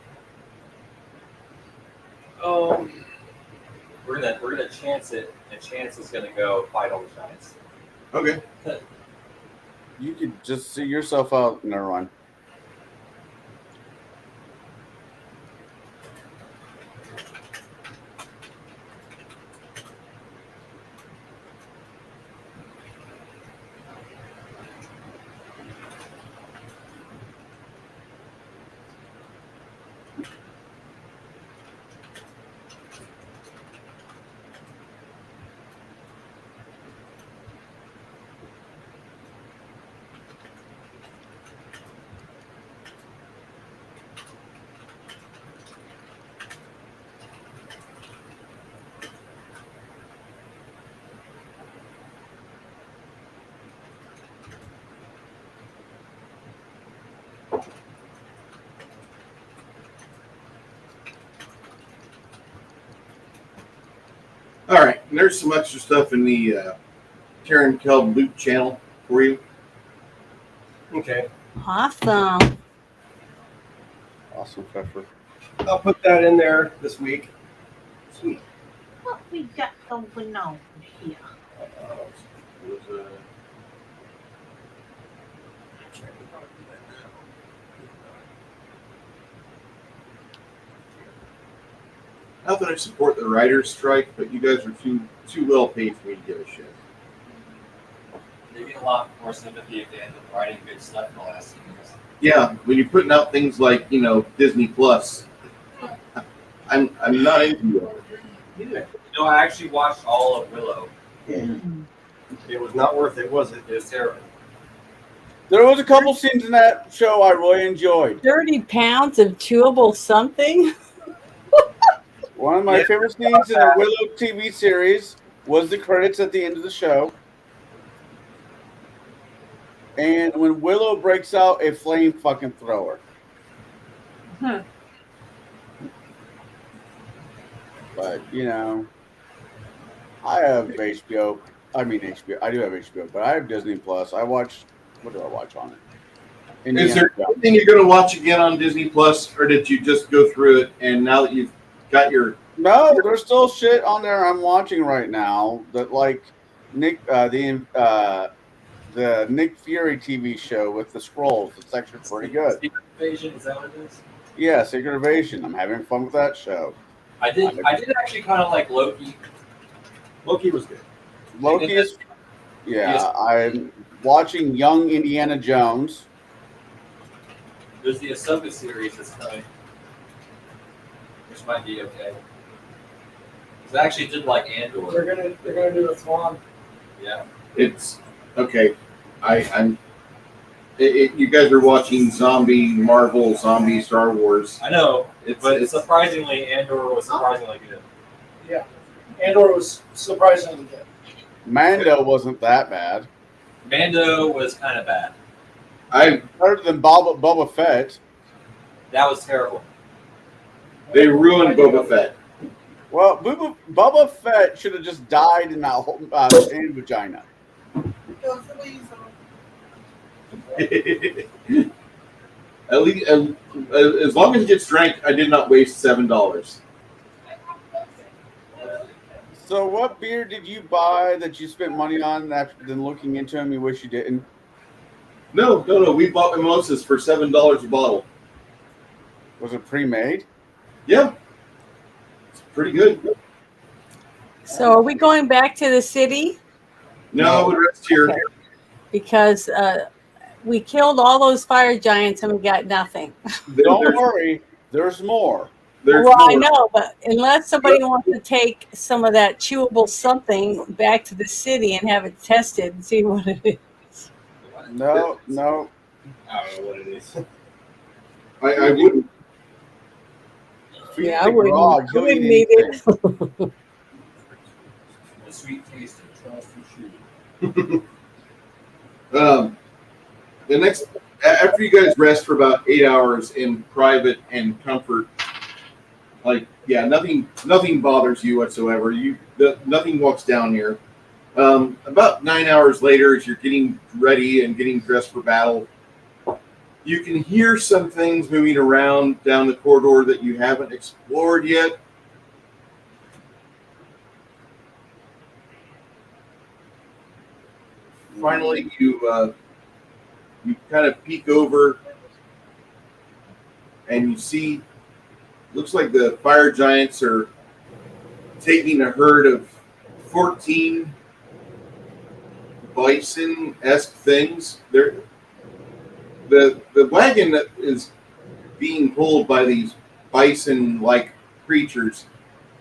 We're gonna chance it, and Chance is gonna go fight all the giants. Okay. You could just see yourself out. Never mind. All right. And there's some extra stuff in the Karen Kelb loot channel for you. Okay. Awesome. Awesome, Pfeffer. I'll put that in there this week. Sweet. What we got going on here? Not that I support the writer's strike, but you guys are too well paid for me to give a shit. They get a lot more sympathy if they end up writing good stuff in the last few years. Yeah, when you're putting out things like Disney Plus, I'm not into it. No, I actually watched all of Willow. It was not worth it, was it? It was terrible. There was a couple scenes in that show I really enjoyed. 30 pounds of chewable something. One of my favorite scenes in the Willow TV series was the credits at the end of the show. And when Willow breaks out a flame fucking thrower. But you know, I have HBO. I mean HBO. I do have HBO, but I have Disney Plus. I watch. What do I watch on it? Is Indiana there Jones. anything you're going to watch again on Disney Plus, or did you just go through it and now that you've got your No, there's still shit on there I'm watching right now that like Nick the Nick Fury TV show with the scrolls. It's actually pretty good. Secret Invasion, is that what it is? Yeah, Secret Invasion. I'm having fun with that show. I did actually kind of like Loki. Loki was good. Loki is yeah, I'm watching Young Indiana Jones. There's the Ahsoka series that's coming, which might be okay. Because I actually did like Andor. They're gonna do a Thrawn. Yeah. it's okay. You guys are watching Marvel zombie Star Wars. I know, but It's surprisingly, Andor was surprisingly good. Yeah, Andor was surprisingly good. Mando wasn't that bad. Mando was kind of bad. Better than Boba Fett. That was terrible. They ruined Boba Fett. Well, Boba Fett should have just died in that whole sand vagina. At least, as long as it gets drank, I did not waste $7. So, what beer did you buy that you spent money on after then looking into them? You wish you didn't. No. We bought mimosas for $7 a bottle. Was it pre-made? Yeah, it's pretty good. So are we going back to the city? No, we rest here. Okay. Because we killed all those fire giants and we got nothing. Don't worry, there's more. I know, but unless somebody wants to take some of that chewable something back to the city and have it tested and see what it is. No. I don't know what it is. I wouldn't. Yeah, I wouldn't need it. The sweet taste of Charleston shoe. The next, after you guys rest for about 8 hours in private and comfort, nothing bothers you whatsoever. Nothing walks down here. About 9 hours later, as you're getting ready and getting dressed for battle, you can hear some things moving around down the corridor that you haven't explored yet. Finally, you kind of peek over and you see, looks like the fire giants are taking a herd of 14 bison-esque things. The wagon that is being pulled by these bison-like creatures,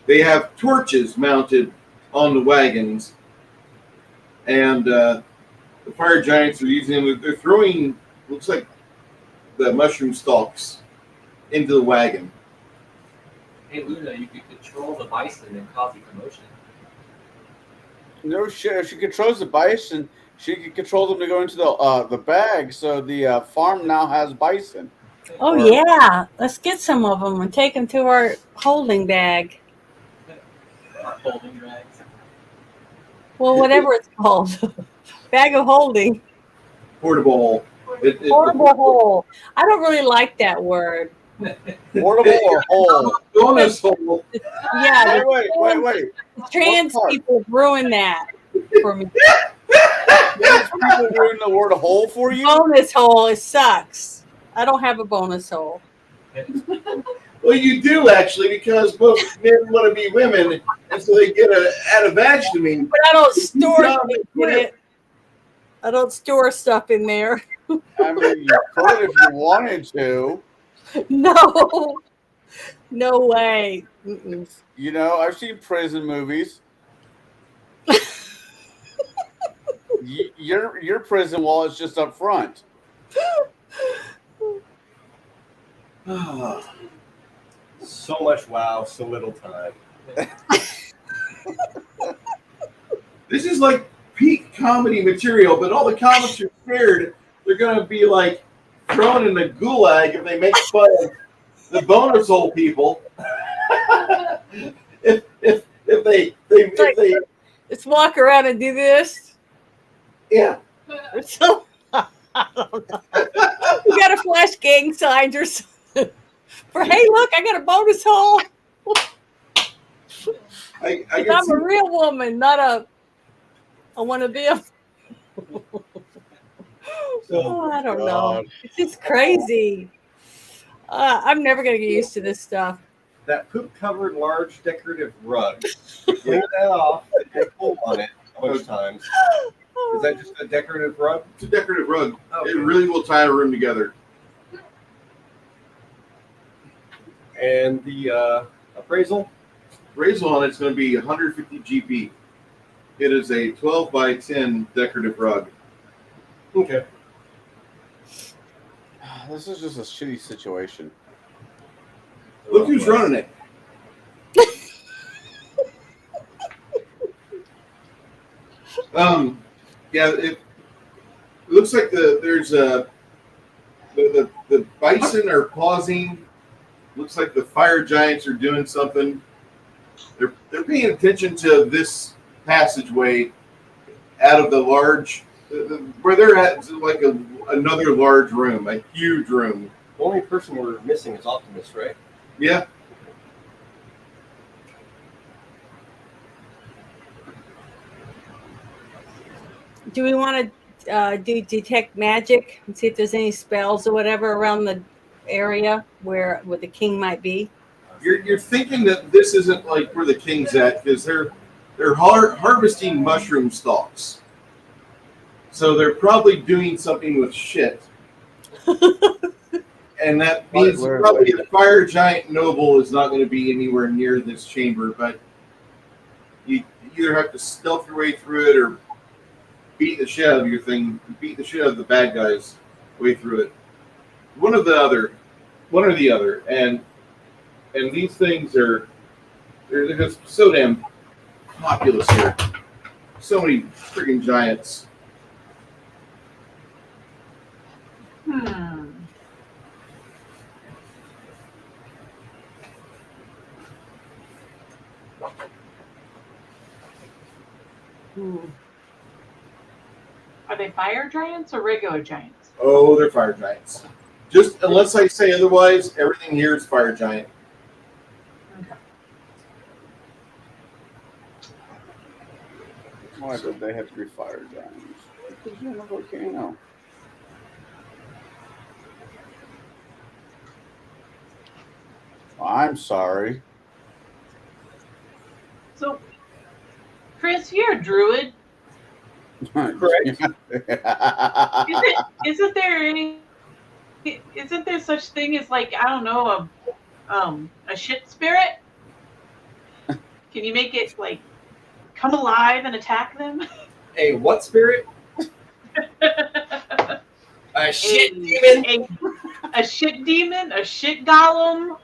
they have torches mounted on the wagons, and the fire giants are using them. They're throwing, looks like, the mushroom stalks into the wagon. Hey Luna, you could control the bison and cause a commotion. No shit. If she controls the bison, she can control them to go into the bag. So the farm now has bison. Oh yeah, let's get some of them and take them to our holding bag. Our holding bags. Well, whatever it's called, bag of holding. Portable. Portable hole. I don't really like that word. Portable or hole? Bonus hole. Yeah. Wait. The trans people ruin that for me. People ruin the word hole for you? Bonus hole. It sucks. I don't have a bonus hole. Well, you do actually, because most men want to be women, and so they get add a vaginamine. But I don't store in it. I don't store stuff in there. I mean, you could if you wanted to. No. No way. Mm-mm. You know, I've seen prison movies. Your prison wall is just up front. So much wow, so little time. This is like peak comedy material, but all the comics are scared they're going to be like thrown in the gulag if they make fun of the bonus hole people. if if they like- Let's walk around and do this. yeah. Or so, I don't know. We got a flash gang signs or something. For hey, look, I got a bonus hole. I I'm can see a real woman, not a one of them. Oh, I don't know. It's just crazy. I'm never gonna get used to this stuff. That poop-covered large decorative rug. You clean that off, and you pull on it a bunch of times. Is that just a decorative rug? It's a decorative rug. Okay. It really will tie a room together. And the appraisal? Appraisal on it's going to be 150 GP. It is a 12 by 10 decorative rug. Okay. This is just a shitty situation. Look who's running it. Yeah, it looks like there's the bison are pausing. Looks like the fire giants are doing something. They're paying attention to this passageway out of the large where they're at. Is like another large room, a huge room. The only person we're missing is Optimus, right? Yeah. Do we want to do detect magic and see if there's any spells or whatever around the area where the king might be? You're thinking that this isn't like where the king's at because they're harvesting mushroom stalks. So they're probably doing something with shit. And that means probably a fire giant noble is not going to be anywhere near this chamber, but you either have to stealth your way through it or beat the shit out of your thing, beat the shit out of the bad guys way through it. One or the other. And these things they're just so damn populous here. So many freaking giants. Are they fire giants or regular giants? Oh, they're fire giants. Just unless I say otherwise, everything here is fire giant. Okay. Why did they have to be fire giants? Because you're in a volcano. I'm sorry. So, Chris, you're a druid. Correct. Isn't there such thing as like, I don't know, a shit spirit? Can you make it like come alive and attack them? A what spirit? A shit demon? A shit demon? A shit golem?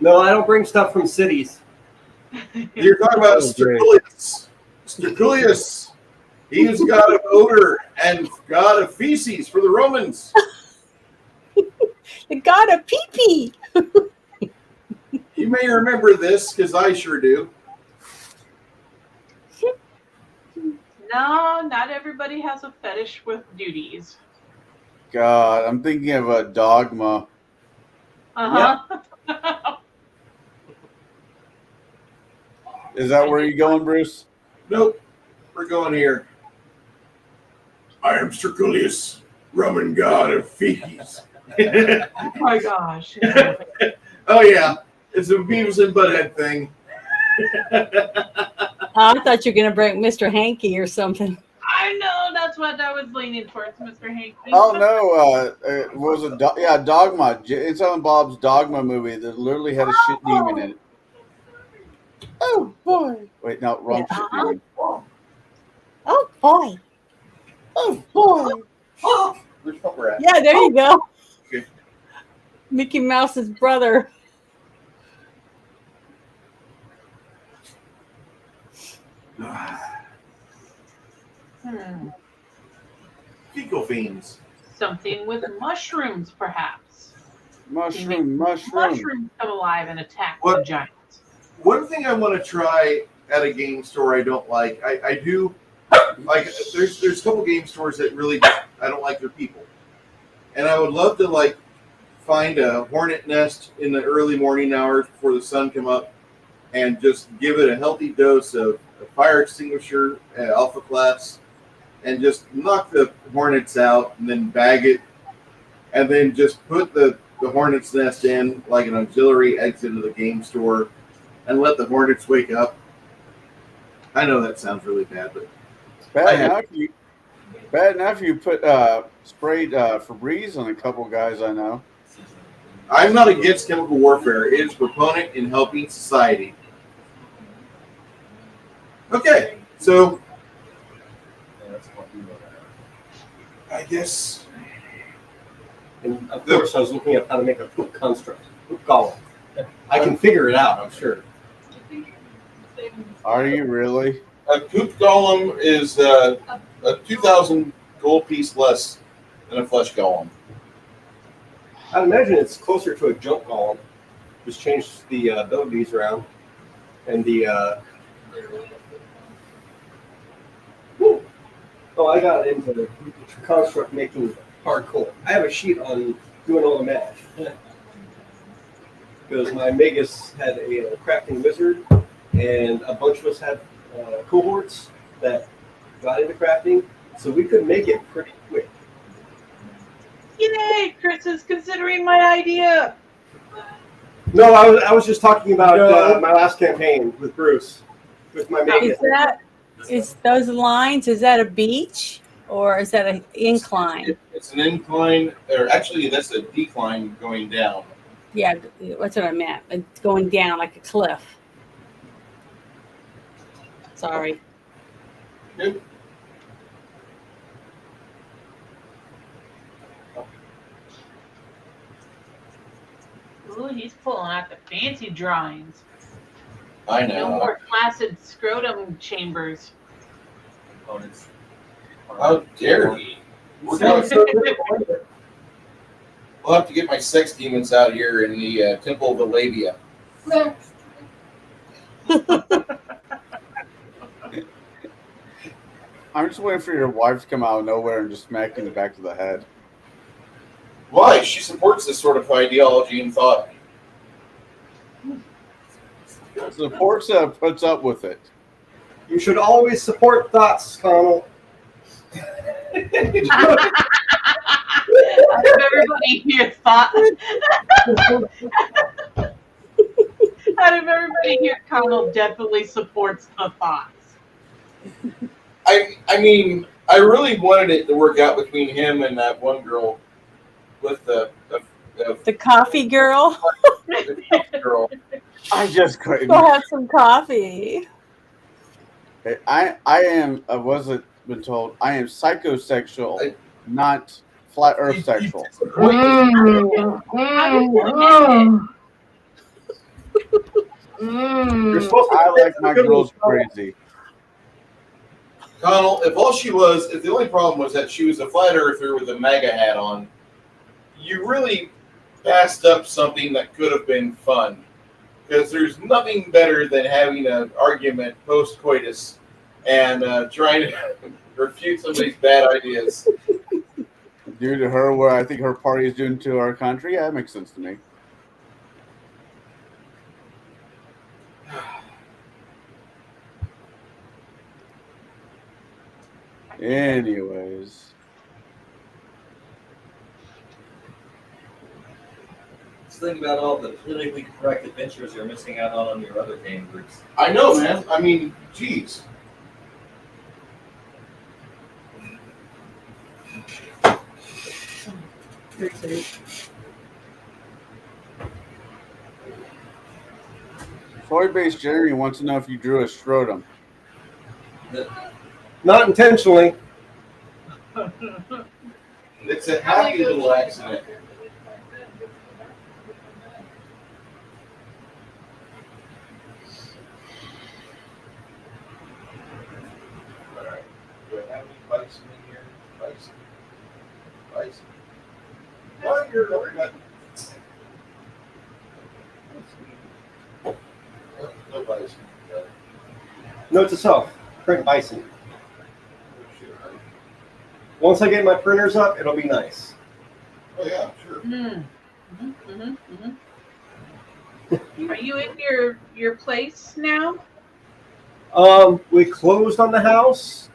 No, I don't bring stuff from cities. You're talking about Sterculius. Sterculius. He is god of odor and god of feces for the Romans. The god of pee-pee. You may remember this because I sure do. No, not everybody has a fetish with duties. God, I'm thinking of a dogma. Is that where you're going, Bruce? Nope. We're going here. I am Sterculius, Roman god of feces. Oh my gosh. Oh yeah. It's a Beavis and Butthead thing. I thought you were going to bring Mr. Hanky or something. I know, that's what I was leaning towards, Mr. Hanky. Oh no! What was it? Dogma. It's on Bob's Dogma movie that literally had a shit demon in it. Oh boy! Wait, no, wrong shit demon. Oh boy! Oh boy! Which one we're at? Yeah, there you go. Okay. Mickey Mouse's brother. Fecal fiends. Something with mushrooms, perhaps. Mushrooms Mushrooms come alive and attack What? the giants. one thing I want to try at a game store I don't like. I do like there's a couple game stores that really I don't like their people, and I would love to like find a hornet nest in the early morning hours before the sun come up, and just give it a healthy dose of a fire extinguisher, alpha class, and just knock the hornets out, and then bag it, and then just put the hornet's nest in like an auxiliary exit of the game store, and let the hornets wake up. I know that sounds really bad, but Bad enough you put sprayed Febreze on a couple guys I know. I'm not against chemical warfare. It is a proponent in helping society. Okay, so I guess. And of course, I was looking up how to make a poop construct, poop column. I can figure it out, I'm sure. Are you really? A poop golem is a 2,000 gold piece less than a flesh golem. I'd imagine it's closer to a junk column. Just change the abilities around. And the... Oh, I got into the construct making hardcore. I have a sheet on doing all the math. Because my Magus had a crafting wizard, and a bunch of us had cohorts that got into crafting, so we could make it pretty quick. Yay! Chris is considering my idea. No, I was just talking about my last campaign with Bruce, with my Magus. Is those lines? Is that a beach or is that an incline? It's an incline, or actually that's a decline going down. Yeah, that's what I meant. It's going down like a cliff. Sorry. Good. Ooh, he's pulling out the fancy drawings. I No know. more flaccid scrotum chambers. How dare he? We'll have to get my sex demons out here in the Temple of the Labia. I'm just waiting for your wife to come out of nowhere and just smack you in the back of the head. Why? She supports this sort of ideology and thought. Supports puts up with it. You should always support thoughts, Connell. How did everybody hear thought? How did everybody hear Connell definitely supports the thoughts? I mean, I really wanted it to work out between him and that one girl with the coffee girl. girl. I just couldn't. Go have some coffee. I am. I wasn't been told. I am psychosexual, not flat Earth sexual. You're supposed to. I like my girls crazy. Connell, if the only problem was that she was a flat earther with a MAGA hat on, you really passed up something that could have been fun. Because there's nothing better than having an argument post-coitus and trying to refute somebody's bad ideas. Due to her, what I think her party is doing to our country, yeah, that makes sense to me. Anyways. Just think about all the politically correct adventures you're missing out on your other game groups. I know, man. I mean, geez. Soy-based Jerry wants to know if you drew a scrotum. Not intentionally. It's a happy little accident. Alright. Do I have any bison in here? Bison. Bison. Oh, you're looking at. bison. Note to self: print bison. Once I get my printers up, it'll be nice. Oh yeah, sure. Are you in your place now? We closed on the house,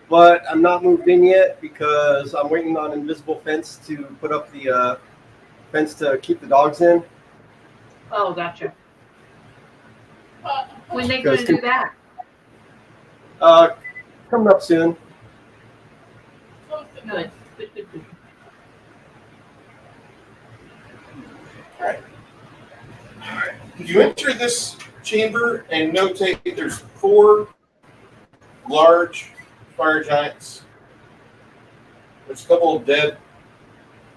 but I'm not moved in yet because I'm waiting on invisible fence to put up the fence to keep the dogs in. Oh, gotcha. When they going to do that? Coming up soon. Good. All right. You enter this chamber and notate there's 4 large fire giants. There's a couple of dead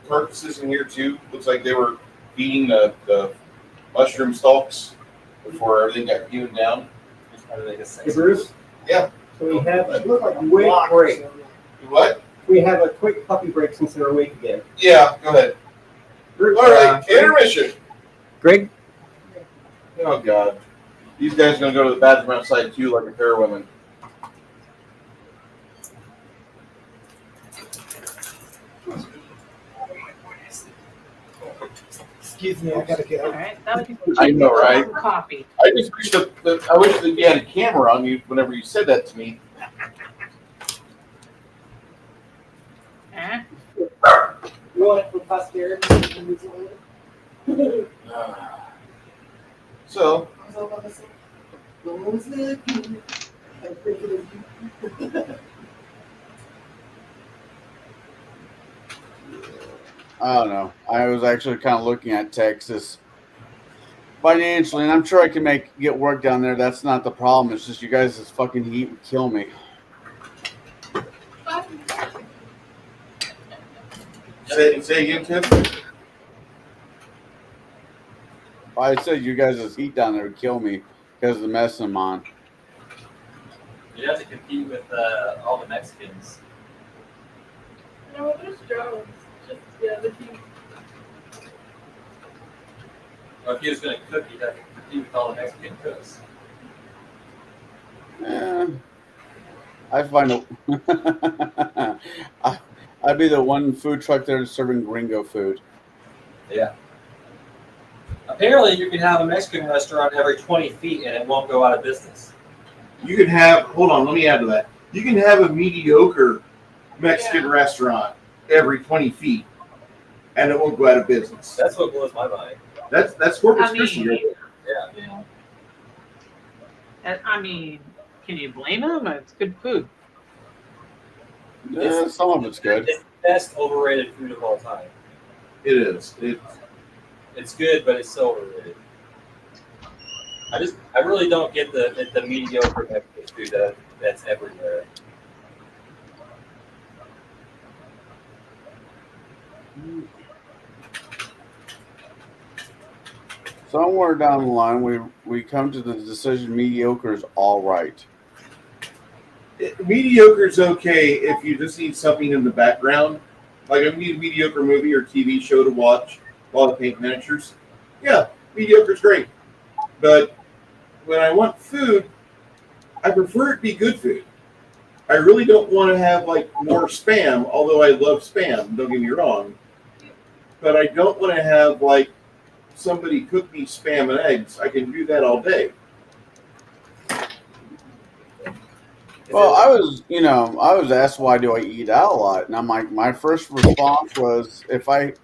carcasses in here too. Looks like they were feeding the mushroom stalks before everything got hewn down. Hey, Bruce? Yeah. So we have a quick break. What? We have a quick puppy break since they're awake again. Yeah, go ahead. All right, intermission. Greg? Oh, God. These guys are going to go to the bathroom outside, too, like a pair of women. Excuse me, I gotta get All out. right. That I know, right? Coffee. I just wish I wish that you had a camera on you whenever you said that to me. You want it for posterity? So, I don't know. I was actually kind of looking at Texas financially, and I'm sure I can get work down there. That's not the problem. It's just you guys, this fucking heat would kill me. say again, Tim? I said you guys, this heat down there would kill me because of the mess I'm on. You have to compete with all the Mexicans. No, there's drones. Just, yeah, the team. Or if he was going to cook, you'd have to compete with all the Mexican cooks. I find I'd be the one food truck there serving gringo food. Yeah. Apparently, you can have a Mexican restaurant every 20 feet and it won't go out of business. You can have, hold on, let me add to that. You can have a mediocre Mexican restaurant every 20 feet and it won't go out of business. That's what blows my mind. That's Corpus Christi. Right? Yeah. I mean, can you blame them? It's good food. Some of it's good. It's the best overrated food of all time. It is. It's good, but it's so overrated. I really don't get the mediocre Mexican food that's everywhere. Somewhere down the line, we come to the decision mediocre is all right. Mediocre is okay if you just need something in the background. Like if you need a mediocre movie or TV show to watch while I paint miniatures. Yeah, mediocre is great. But when I want food, I prefer it be good food. I really don't want to have like more spam, although I love spam, don't get me wrong. But I don't want to have like somebody cook me spam and eggs. I can do that all day. Well, I was asked why do I eat out a lot, and I'm like, my first response was if I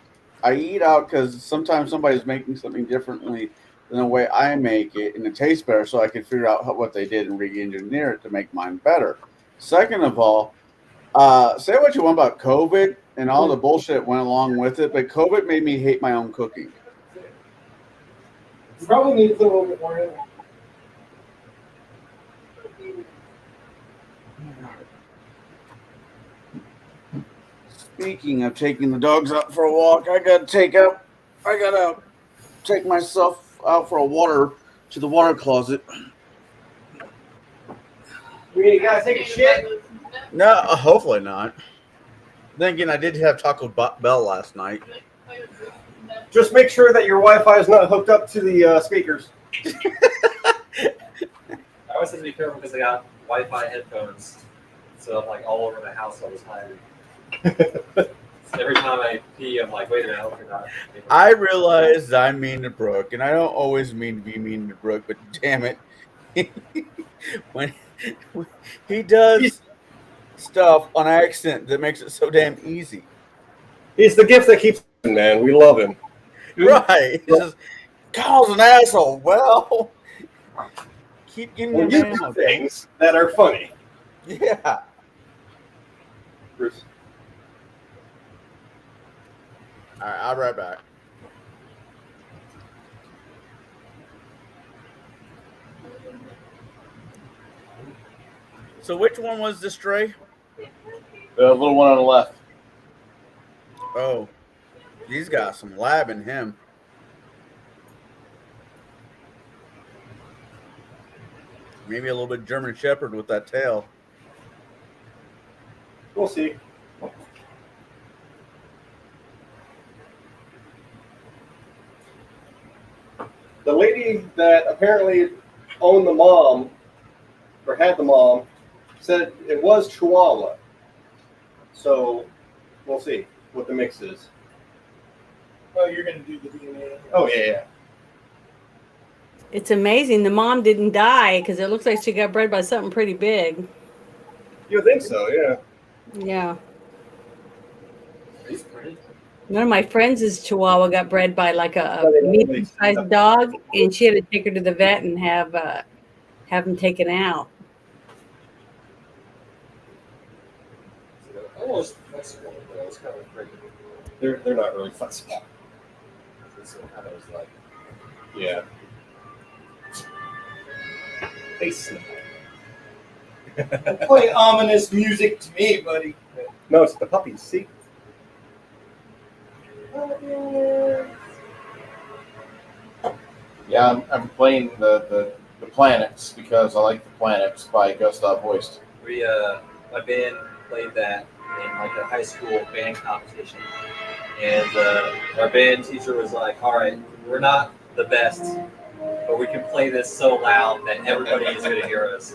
eat out because sometimes somebody's making something differently than the way I make it, and it tastes better, so I can figure out what they did and re-engineer it to make mine better. Second of all, say what you want about COVID and all the bullshit that went along with it, but COVID made me hate my own cooking. You probably need to put a little bit more in. Speaking of taking the dogs out for a walk, I gotta take myself out for a water to the water closet. You gotta take a shit? No, hopefully not. Then again, I did have Taco Bell last night. Just make sure that your Wi-Fi is not hooked up to the speakers. always have to be careful because I got Wi-Fi headphones, so I'm like all over the house all the time. So every time I pee, I'm like, wait a minute, I hope you're not. I realize I'm mean to Brooke, and I don't always mean to be mean to Brooke, but damn it, when he does stuff on accident that makes it so damn easy. He's the gift that keeps him, man. We love him. Right? He says, Kyle's an asshole. Well, keep getting Well, your you ammo. do things that are funny. Yeah. Bruce. All right, I'll be right back. So which one was the stray? The little one on the left. Oh, he's got some lab in him. Maybe a little bit German Shepherd with that tail. We'll see. The lady that apparently owned the mom, or had the mom, said it was Chihuahua. So we'll see what the mix is. Oh, you're gonna do the DNA. Oh, yeah. It's amazing the mom didn't die because it looks like she got bred by something pretty big. You think so, yeah. Yeah. One of my friends' Chihuahua got bred by like a medium-sized dog, and she had to take her to the vet and have him taken out. Almost flexible, but it's kind of crazy. They're not really flexible. This one kind of was like, Yeah. They snap. Play ominous music to me, buddy. No, it's the puppies. See? Yeah, I'm playing the Planets because I like the Planets by Gustav Holst. we my band played that in like a high school band competition, and our band teacher was like, "All right, we're not the best, but we can play this so loud that everybody is going to hear us."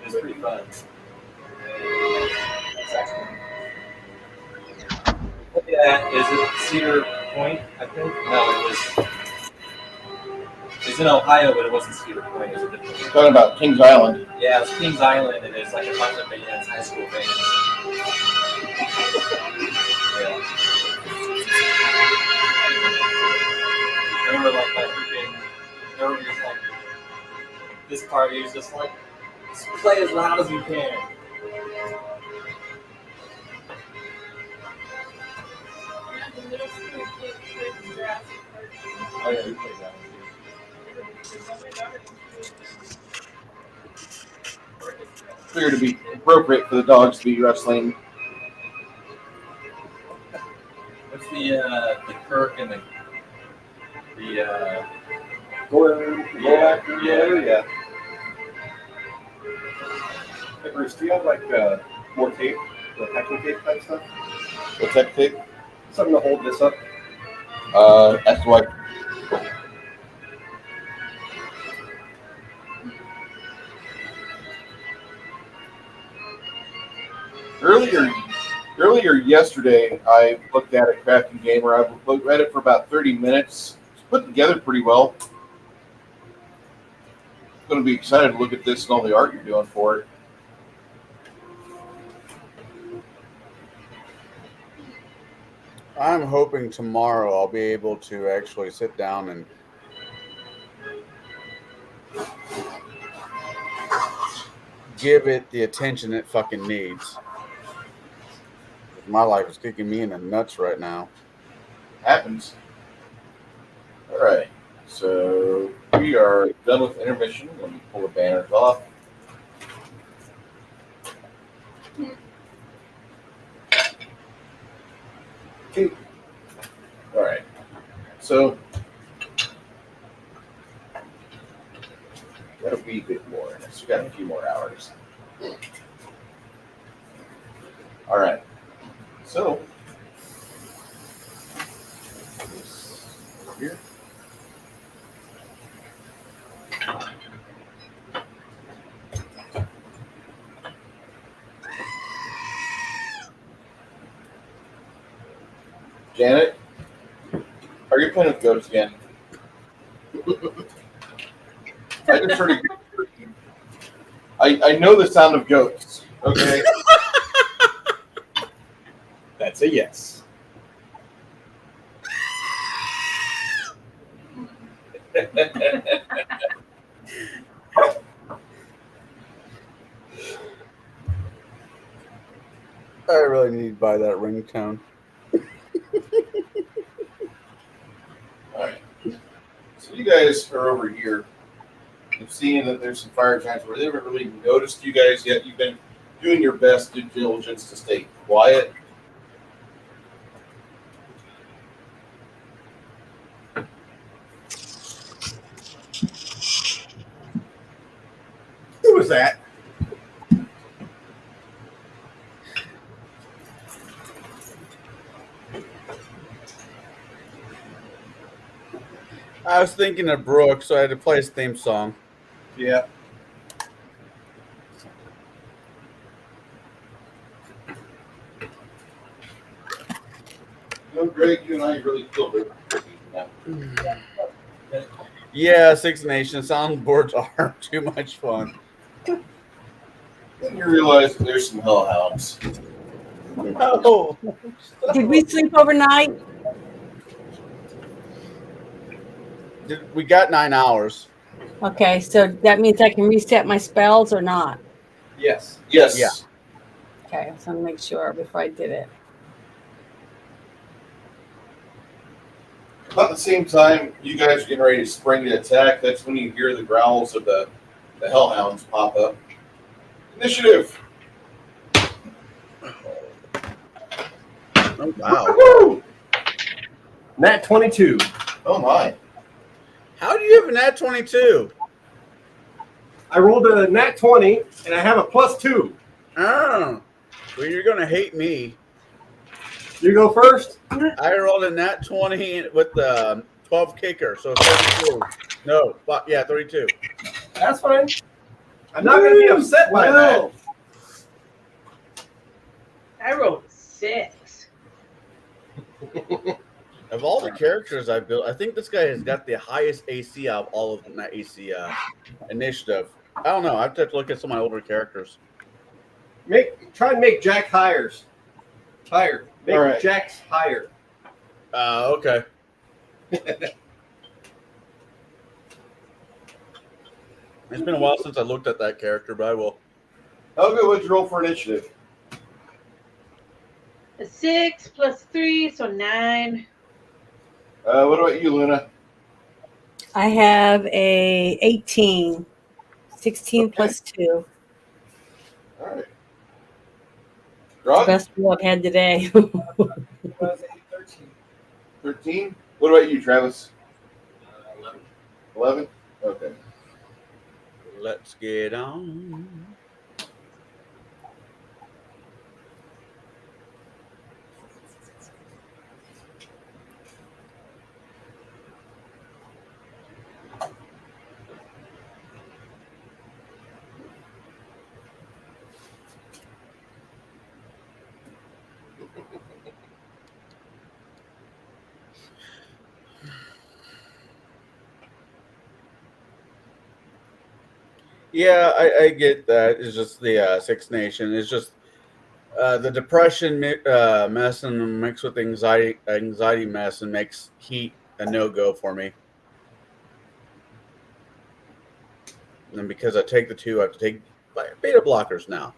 It was pretty fun. Yeah, is it Cedar Point? I think no, it's in Ohio, but it wasn't Cedar Point. It was a different one. Talking about Kings Island. Yeah, it's Kings Island, and it's like a bunch of bands, high school bands. Yeah. I remember like my freaking, everyone was like, this part, he was just like, just play as loud as you can. Oh yeah, we played that Figured to be appropriate for the dogs to be wrestling. What's the Kirk and the Yeah. Hey, Bruce, do you have like more tape, or packing tape type stuff? What's that tape? Something to hold this up? That's why. Earlier yesterday, I looked at it, Crafting Gamer. I read it for about 30 minutes. It's put together pretty well. I'm going to be excited to look at this and all the art you're doing for it. I'm hoping tomorrow I'll be able to actually sit down and give it the attention it fucking needs. My life is kicking me in the nuts right now. Happens. All right. So we are done with intermission. Let me pull the banners off. All right. So got a wee bit more. So we got a few more hours. All right. So here. Janet, are you playing with goats again? I just heard I know the sound of goats. Okay. That's a yes. I really need to buy that ringtone. All right. So you guys are over here. I'm seeing that there's some fire giants where they haven't really noticed you guys yet. You've been doing your best due diligence to stay quiet. Who was that? I was thinking of Brooke, so I had to play his theme song. Yeah. You know, Greg, you and I really killed it. Yeah, Six Nations soundboards are too much fun. Then you realize that there's some hellhounds. No. Did we sleep overnight? We got 9 hours. Okay, so that means I can reset my spells or not? Yes. Yes. Yeah. Okay, I just want to make sure before I did it. About the same time you guys are getting ready to spring the attack, that's when you hear the growls of the hellhounds pop up. Initiative. Oh, wow. Woo! Nat 22. Oh my. How do you have a nat 22? I rolled a nat 20 and I have a +2. Oh. Well, you're going to hate me. You go first? I rolled a nat 20 with the 12 kicker, so 32. No, but yeah, 32. That's fine. I'm not going to be upset by that. I rolled 6. Of all the characters I've built, I think this guy has got the highest AC out of all of them, that AC initiative. I don't know. I have to look at some of my older characters. Try and make Jack higher. Make All right. Jack's higher. Okay. It's been a while since I looked at that character, but I will. Okay, what'd you roll for initiative? A 6 plus 3, so 9. What about you, Luna? I have a 18. 16 Okay. plus 2. All right. The Rod? best roll I've had today. 13. What about you, Travis? 11. 11? Okay. Let's get on. Yeah, I get that. It's just the Six Nation. It's just the depression mess and mixed with anxiety mess and makes heat a no-go for me. And because I take the 2, I have to take beta blockers now.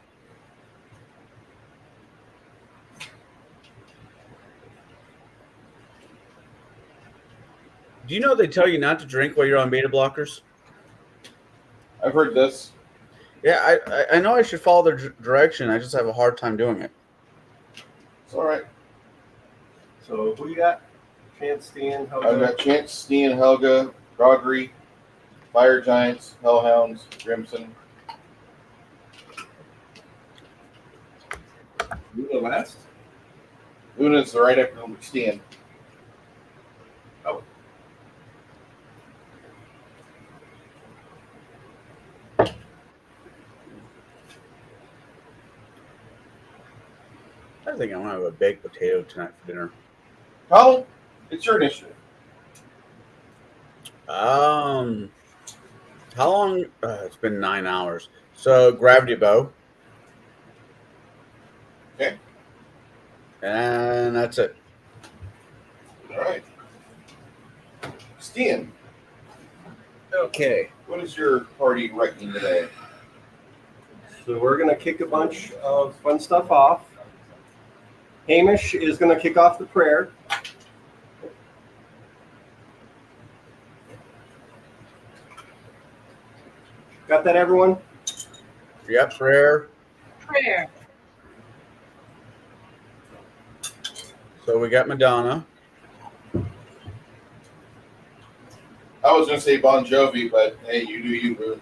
Do you know they tell you not to drink while you're on beta blockers? I've heard this. Yeah, I know I should follow their direction. I just have a hard time doing it. It's all right. So who you got? Chance, Steen, Helga. I've got Chance, Steen, Helga, Gregory, Fire Giants, Hellhounds, Grimson. Luna last. Luna's right after Steen. Oh. I think I want to have a baked potato tonight for dinner. Colin, it's your initiative. How long? It's been 9 hours. So gravity bow. Okay. And that's it. All right. Stian, Okay. what is your party reckoning today? So we're going to kick a bunch of fun stuff off. Hamish is going to kick off the prayer. Got that, everyone? Yep, prayer. Prayer. So we got Madonna. I was going to say Bon Jovi, but hey, you do you, boo.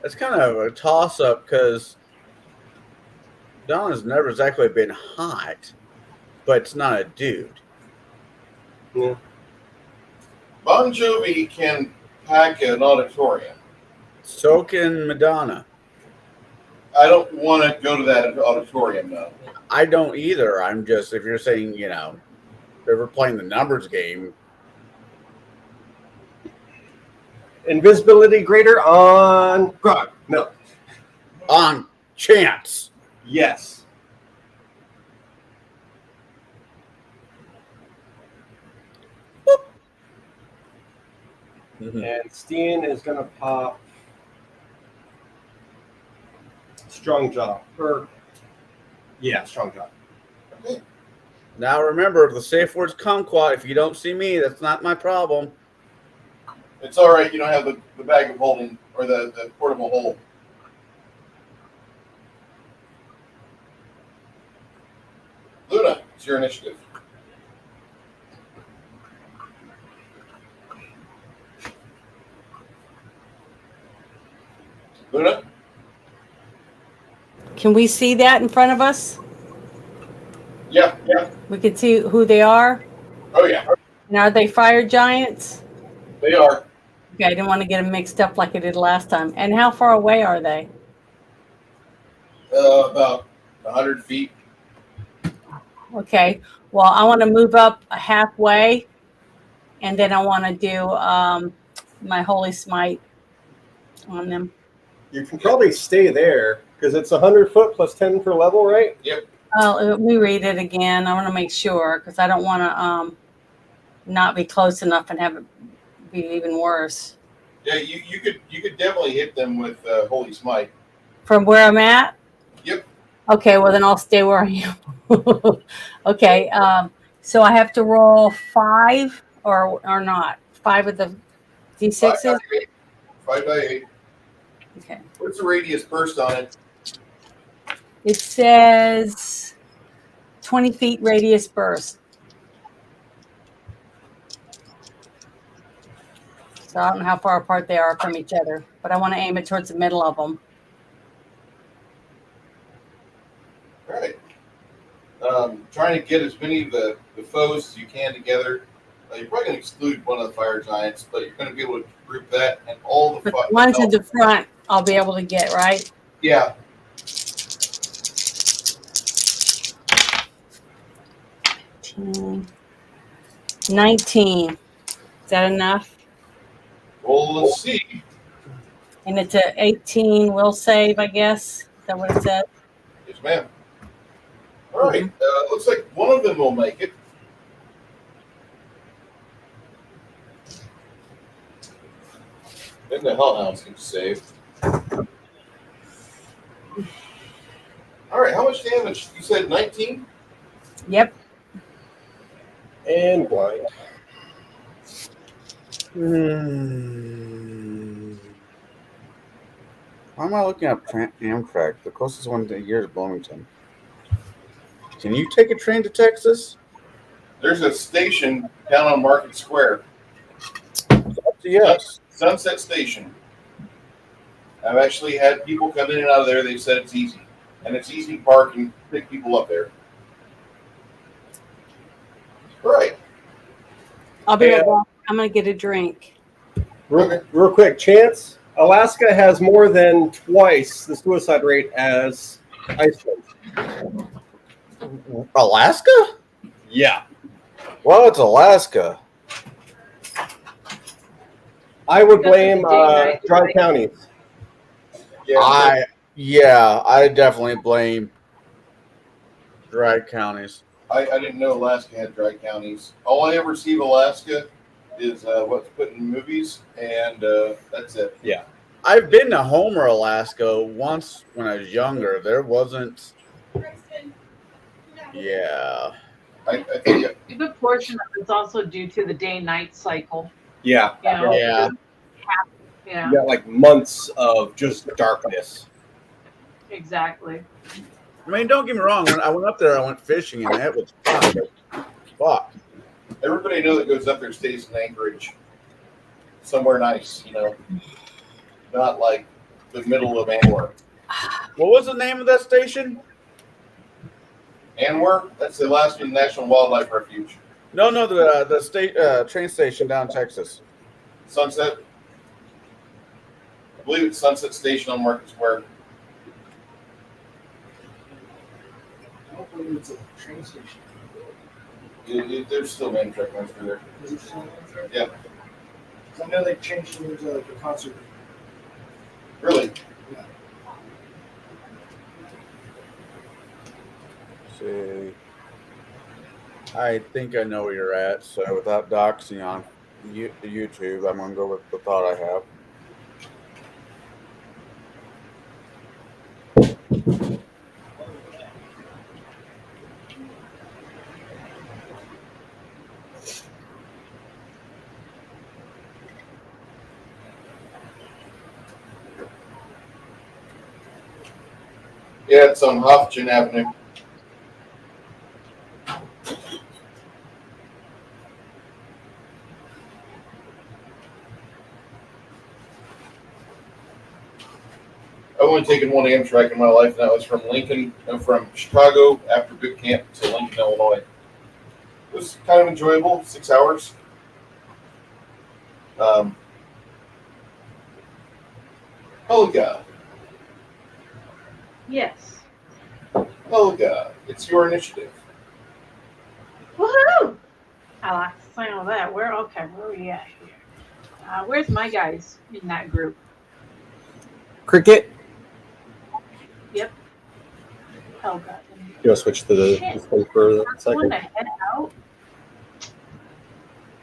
It's kind of a toss-up because Donna's never exactly been hot, but it's not a dude. Yeah. Bon Jovi can pack an auditorium. So can Madonna. I don't want to go to that auditorium, though. I don't either. I'm just, if you're saying, if we're playing the numbers game. Invisibility greater on Grog. No. On chance. Yes. Mm-hmm. And Steen is going to pop Strong Jaw. Strong Jaw. Okay. Now remember, the safe word's kumquat. If you don't see me, that's not my problem. It's all right. You don't have the bag of holding or the portable hole. Luna, it's your initiative. Luna? Can we see that in front of us? Yeah. We can see who they are. Oh, yeah. And are they fire giants? They are. Okay, I didn't want to get them mixed up like I did last time. And how far away are they? About 100 feet. Okay. Well, I want to move up halfway, and then I want to do my holy smite on them. You can probably stay there because it's 100 foot plus 10 per level, right? Yep. Let me read it again. I want to make sure because I don't want to not be close enough and have it be even worse. Yeah, you could definitely hit them with Holy Smite. From where I'm at? Yep. Okay, well then I'll stay where I am. Okay, so I have to roll 5 or not? 5 of the D6s? 5 by 8. Okay. What's the radius burst on it? It says 20 feet radius burst. So I don't know how far apart they are from each other, but I want to aim it towards the middle of them. All right. Trying to get as many of the foes as you can together. You're probably going to exclude one of the fire giants, but you're going to be able to group that and all the But the ones in the front, I'll be able to get, right? Yeah. Mm, 19. Is that enough? Well, let's see. And it's a 18 will save, I guess. Is that what it says? Yes, ma'am. All right. Looks like one of them will make it. Then the Hellhounds can save. All right. How much damage? You said 19? Yep. And blind. Why am I looking up Amtrak? The closest one to here is Bloomington. Can you take a train to Texas? There's a station down on Market Square. Yes. Sunset Station. I've actually had people come in and out of there. They said it's easy. And it's easy to park and pick people up there. All right. I'll be right back. I'm going to get a drink. Real quick, Chance, Alaska has more than twice the suicide rate as Iceland. Alaska? Yeah. Well, it's Alaska. I would Because it's blame day-night, dry right? counties. I definitely blame dry counties. I didn't know Alaska had dry counties. All I ever see of Alaska is what's put in movies, and that's it. Yeah. I've been to Homer, Alaska once when I was younger. There wasn't. Yeah. I think A good portion of it's also due to the day-night cycle. Yeah. You know, Yeah. yeah, You got like months of just darkness. exactly. I mean, don't get me wrong. When I went up there, I went fishing, and that was fun. But fuck. everybody I know that goes up there stays in Anchorage, somewhere nice, not like the middle of Anwar. What was the name of that station? Anwar, that's the Alaskan National Wildlife Refuge. No, the state train station down in Texas. Sunset. I believe it's Sunset Station on Market Square. I don't believe it's a train station. There's still Amtrak runs through there. Is it still there? Yeah. 'Cause I know they changed it into like a concert. Really? Yeah. See, I think I know where you're at. So without doxing on YouTube, I'm gonna go with the thought I have. Yeah, it's on Hopkins Avenue. I've only taken one Amtrak in my life, and that was from Chicago after boot camp to Lincoln, Illinois. It was kind of enjoyable, 6 hours. Helga, Yes. Helga, it's your initiative. Woohoo! I like the sound of that. Where are we at here? Where's my guys in that group? Cricket. Yep. Helga. You want to switch to the Shit. display for a Want to second? head out?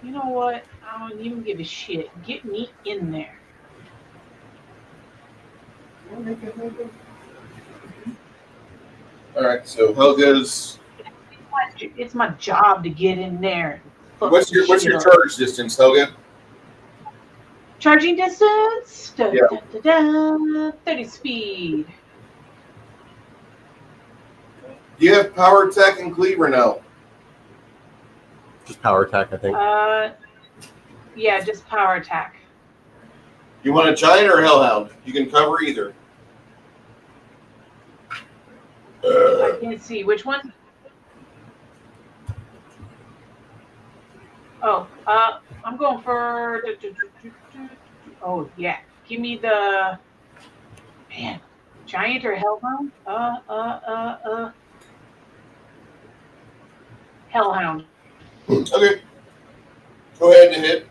You know what? I don't even give a shit. Get me in there. All right, so Helga's. It's my job to get in there. What's your charge distance, Helga? Charging distance? Da, Yeah. da, da, da, 30 speed. Do you have power attack and cleave or no? Just power attack, I think. Yeah, just power attack. You want a giant or a hellhound? You can cover either. I can't see. Which one? Oh, I'm going for. Oh, yeah. Give me the. Man, giant or hellhound? Hellhound. Okay. Go ahead and hit.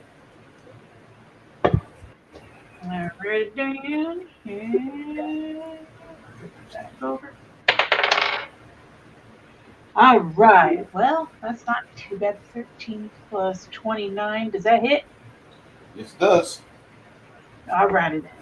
I'll write it down. And back over. All right. Well, that's not too bad. 13 plus 29. Does that hit? Yes, it does. I'll write it down.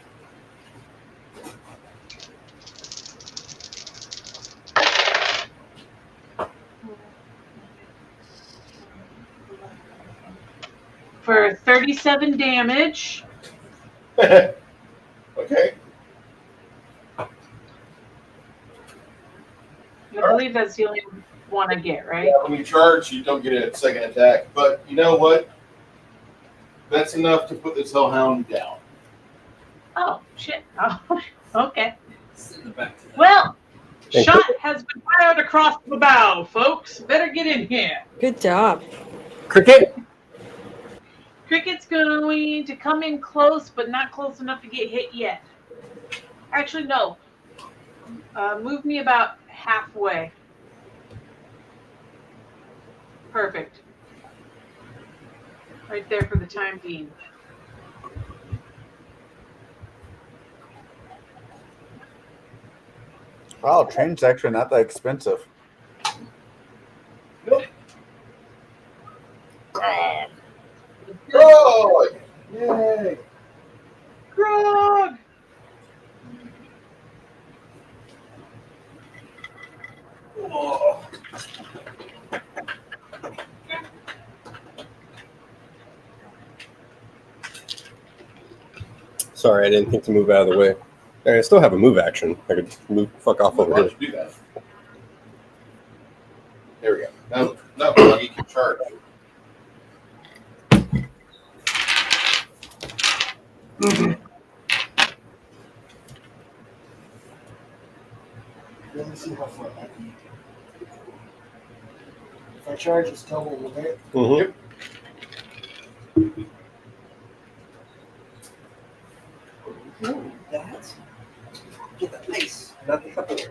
For 37 damage. Okay. I believe that's the only one I get, right? Yeah, when you charge, you don't get a second attack. But you know what? That's enough to put this hellhound down. Oh, shit. Oh, okay. Well, shot has been fired across the bow, folks. Better get in here. Good job. Cricket. Cricket's going to come in close, but not close enough to get hit yet. Actually, no. Move me about halfway. Perfect. Right there for the time being. Wow, train's actually not that expensive. Nope. Oh, Yay. Grog! Oh. Sorry, I didn't think to move out of the way. I still have a move action. I could move fuck off over why here. don't you do that? There we go. Now Buggy can charge. Let me see how far I can. If I charge, it's double, right? Mm-hmm. That's Get the ice, not the Tupperwares.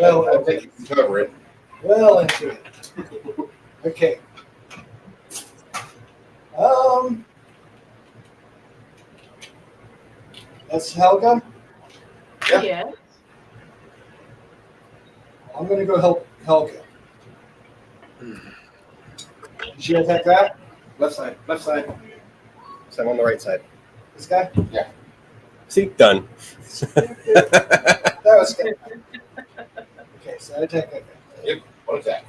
well, I think you can cover it. well into it. Okay. That's Helga. Yeah. Yes. I'm gonna go help Helga. Did she attack that? Left side, left side. So I'm on the right side. This guy? Yeah. See, done. That was good. Okay, so I attack that guy. Yep. One attack.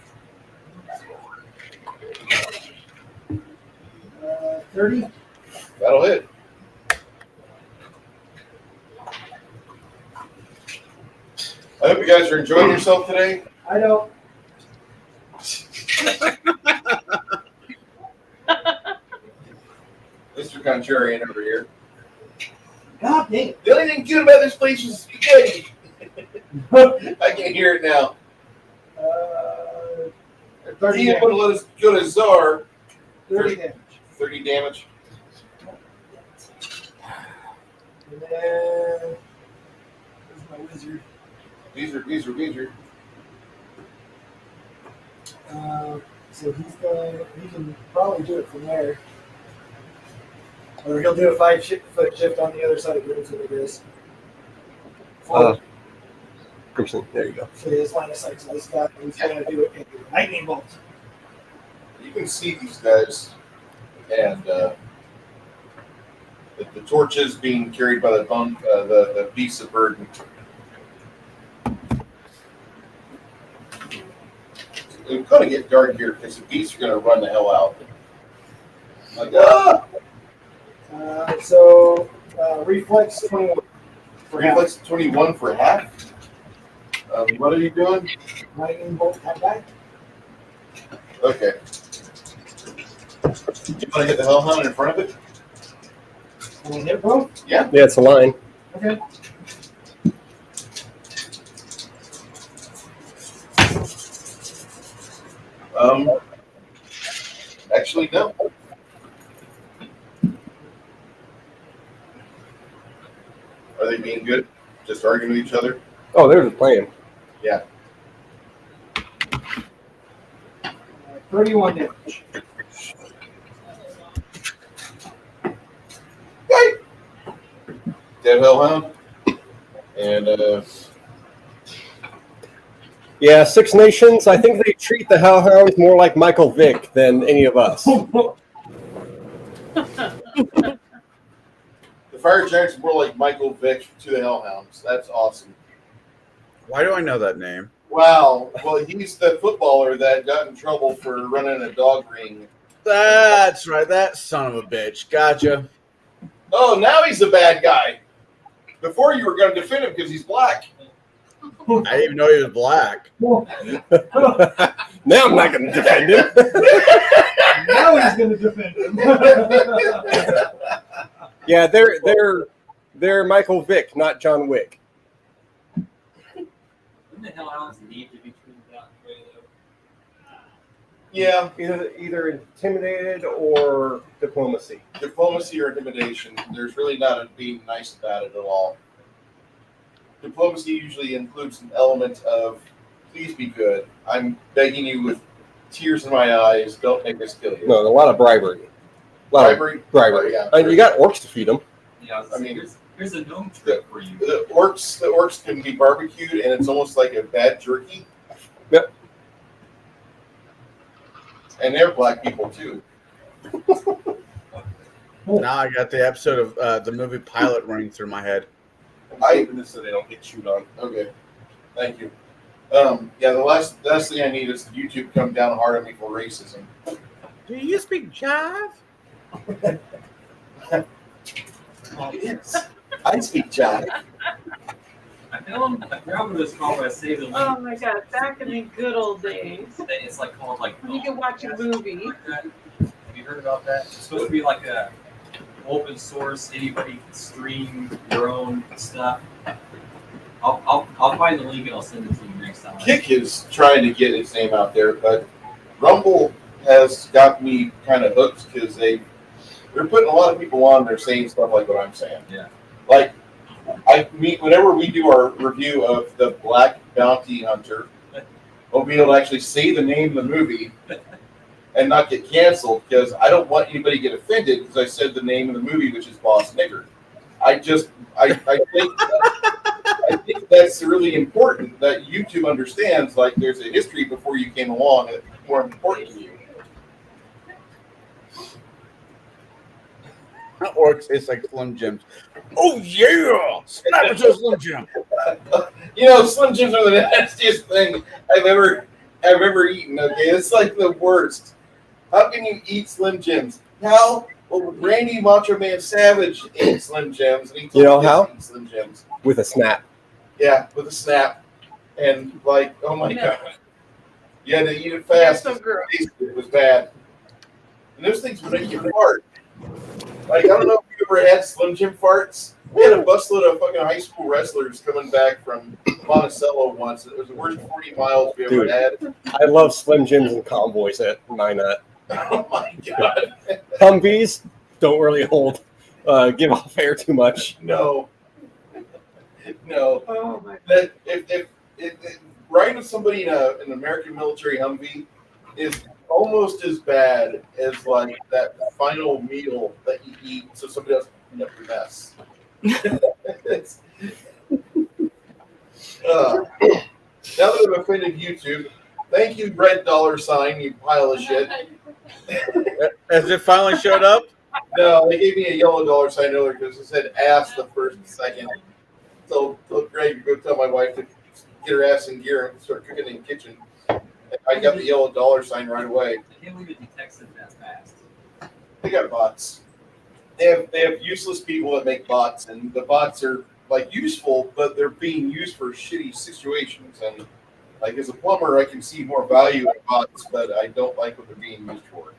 30. That'll hit. I hope you guys are enjoying yourself today. I don't. Mr. Contrarian over here. God dang it. The only thing good about this place is spaghetti. I can hear it now. 30 He would let us go to Czar. 30 damage. 30 damage. And then. Where's my wizard? Beezer. So he can probably do it from there. Or he'll do a 5-foot shift on the other side of the room, so it is. Crimson, there you go. So his line of sight to this guy, he's going to do a lightning bolt. You can see these guys, and the torches being carried by the beasts of burden. It's going to get dark here because the beasts are going to run the hell out. Like, ah! So reflex 21. Reflex 21 for half. What are you doing? Lightning bolt that guy. Okay. You want to hit the hellhound in front of it? And we hit both? Yeah. Yeah, it's a line. Okay. Actually, no. Are they being good? Just arguing with each other? Oh, they're just playing. Yeah. 31 damage. Dead hellhound. And Yeah, Six Nations, I think they treat the Hellhounds more like Michael Vick than any of us. the fire giants are more like Michael Vick to the hellhounds. That's awesome. Why do I know that name? Wow. Well, he's the footballer that got in trouble for running a dog ring. That's right. That son of a bitch. Gotcha. Oh, now he's the bad guy. Before you were going to defend him because he's black. I didn't even know he was black. Now I'm not going to defend him. Now he's going to defend him. Yeah, they're Michael Vick, not John Wick. Wouldn't the Hellhounds need to be treated that way, though? Yeah, Either intimidated or diplomacy. diplomacy or intimidation. There's really not a being nice about it at all. Diplomacy usually includes an element of, please be good. I'm begging you with tears in my eyes. Don't make us kill you. No, a lot of bribery. Bribery? Bribery. Yeah. And you got orcs to feed them. Yeah, I mean, here's a gnome trick for you. The orcs can be barbecued, and it's almost like a bad jerky. Yep. And they're black people too. Now I got the episode of the movie Pilot running through my head. So they don't get chewed on. Okay, thank you. Yeah, the last thing I need is YouTube come down hard on me for racism. Do you speak jive? Yes, I speak jive. I remember this call where I saved the link. Oh my god, back in the good old days. It's like called like. You can watch a movie. Have you heard about that? It's supposed to be like a open source. Anybody can stream your own stuff. I'll find the link and I'll send it to you next time. Kick is trying to get its name out there, but Rumble has got me kind of hooked because they're putting a lot of people on. They're saying stuff like what I'm saying. Yeah. Like whenever we do our review of the Black Bounty Hunter, we'll be able to actually say the name of the movie and not get canceled because I don't want anybody to get offended because I said the name of the movie, which is Boss Nigger. I think that's really important that YouTube understands. Like, there's a history before you came along that's more important to you. Orcs taste like Slim Jims. Oh yeah, snap it to a Slim Jim. You know, Slim Jims are the nastiest thing I've ever eaten. Okay, it's like the worst. How can you eat Slim Jims? How? Well, Randy Macho Man Savage ate Slim Jims, and he told You know me how? to eat Slim Jims. With a snap. Yeah, with a snap, and like, oh my god, you had to eat it fast. So gross. It was bad, and those things would make you fart. Like, I don't know if you ever had Slim Jim farts. We had a busload of fucking high school wrestlers coming back from Monticello once. It was the worst 40 miles we ever Dude. had. I love Slim Jims and convoys at Minot. Oh my god. Humvees don't really give off air too much. No. No. Oh my That if riding with somebody in an American military Humvee is almost as bad as like that final meal that you eat so somebody else can clean up your mess. It's, now that I've offended YouTube, thank you, red $, you pile of shit. Has it finally showed up? No, they gave me a yellow $sign earlier because it said ass the first and second. So Greg, go tell my wife to get her ass in gear and start cooking in the kitchen. And I got the yellow $sign right away. I can't believe it detects it that fast. They got bots. They have useless people that make bots, and the bots are like useful, but they're being used for shitty situations. And like as a plumber, I can see more value in bots, but I don't like what they're being used for.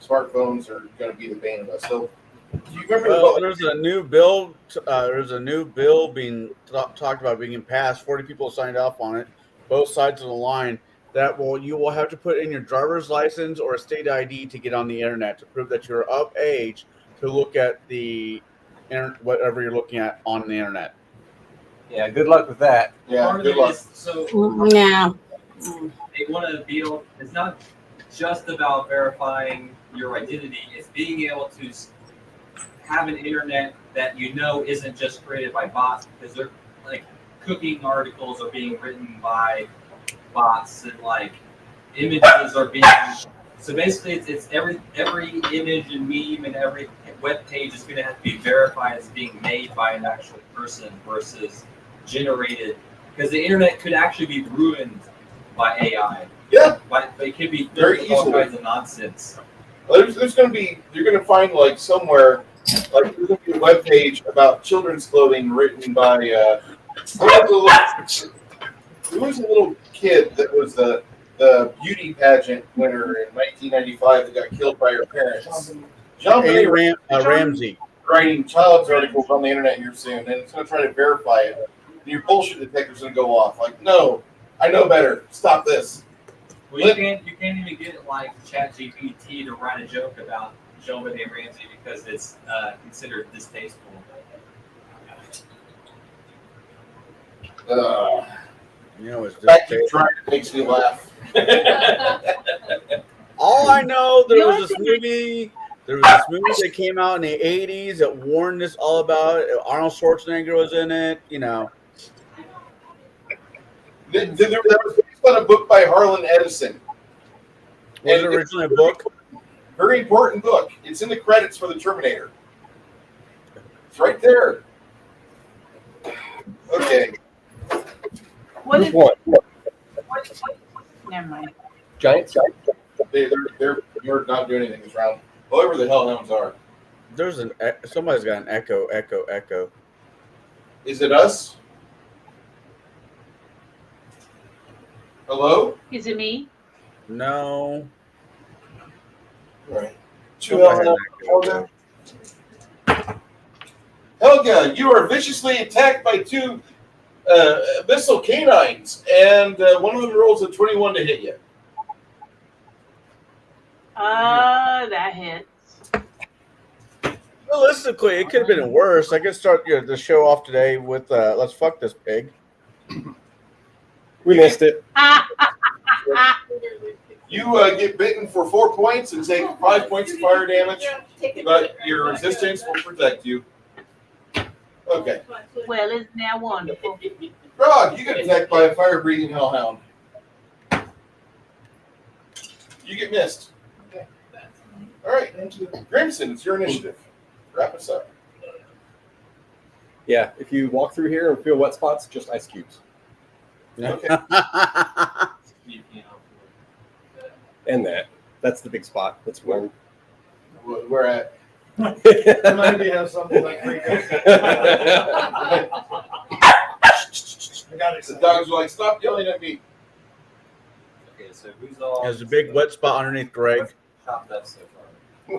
Smartphones are going to be the bane of us. So, do you remember? There's a new bill. There's a new bill being talked about being passed. 40 people signed off on it, both sides of the line. You will have to put in your driver's license or a state ID to get on the internet to prove that you're of age to look at whatever you're looking at on the internet. Yeah, good luck with that. Yeah, Part of good it luck. is, so Yeah. they want to be able. It's not just about verifying your identity. It's being able to have an internet that you know isn't just created by bots, because they're like cooking articles are being written by bots, and like images are being. So basically, it's every image and meme and every web page is going to have to be verified as being made by an actual person versus generated, because the internet could actually be ruined by AI. Yeah, but it could be very filled with all easily. kinds of nonsense. There's going to be, you're going to find like somewhere, like there's going to be a web page about children's clothing written by, there was a little kid that was the beauty pageant winner in 1995 that got killed by her parents. John Ramsey. Writing child's articles on the internet here soon, and it's going to try to verify it. And your bullshit detector's going to go off. Like, no, I know better. Stop this. Well, you can't even get like ChatGPT to write a joke about Joe Benet Ramsey because it's considered distasteful. You know, it's Back to trying it makes me laugh. All I know, there The was only this thing movie. There was this movie that came out in the '80s that warned us all about it. Arnold Schwarzenegger was in it. You know, There was based on a book by Harlan Edison. was it originally a book? Very important book. It's in the credits for the Terminator. It's right there. Okay. What Which is? one? Never mind. Giants? They're not doing anything this round. Whoever the hellhounds are. There's somebody's got an echo. Is it us? Hello? Is it me? No. All right. Somebody had an echo. Helga, you are viciously attacked by two missile canines, and one of them rolls a 21 to hit you. That hits. Realistically, it could have been worse. I could start the show off today with "Let's fuck this pig." We missed it. You get bitten for 4 points and take 5 points of fire damage, but your resistance will protect you. Okay. Well, isn't that wonderful? Grog, you get attacked by a fire-breathing hellhound. You get missed. All right. Thank you. Grimson, it's your initiative. Wrap us up. Yeah, if you walk through here and feel wet spots, just ice cubes. Okay. And that's the big spot. That's where We're at. Remind me of something like 3 days. I got it. The dogs are like, stop yelling at me. Okay, so who's all? There's a big wet spot underneath Greg. Chopped up so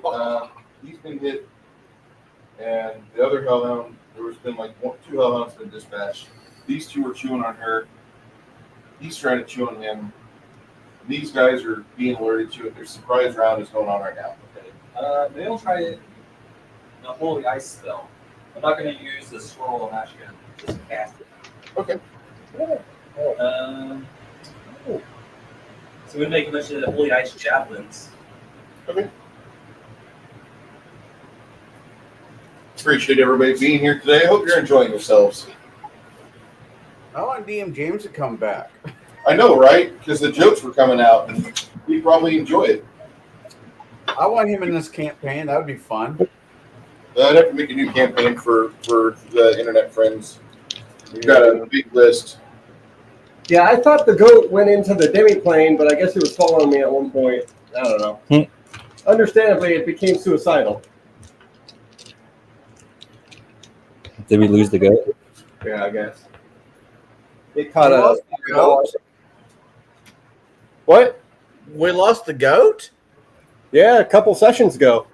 far. He's been hit, and the other hellhound, there's been like 2 hellhounds been dispatched. These 2 are chewing on her. He's trying to chew on him. These guys are being alerted to it. Their surprise round is going on right now. Okay. Maybe I'll try it. The holy ice spell. I'm not going to use the swirl of ash gun. Just cast it. Okay. So we make a bunch of the holy ice javelins. Okay. Appreciate everybody being here today. I hope you're enjoying yourselves. I want DM James to come back. I know, right? Because the jokes were coming out, and he'd probably enjoy it. I want him in this campaign. That would be fun. I'd have to make a new campaign for the internet friends. We've got a big list. Yeah, I thought the goat went into the demi-plane, but I guess it was following me at one point. I don't know. Understandably, it became suicidal. Did we lose the goat? Yeah, I guess. It caught a... What? We lost the goat? Yeah, a couple sessions ago.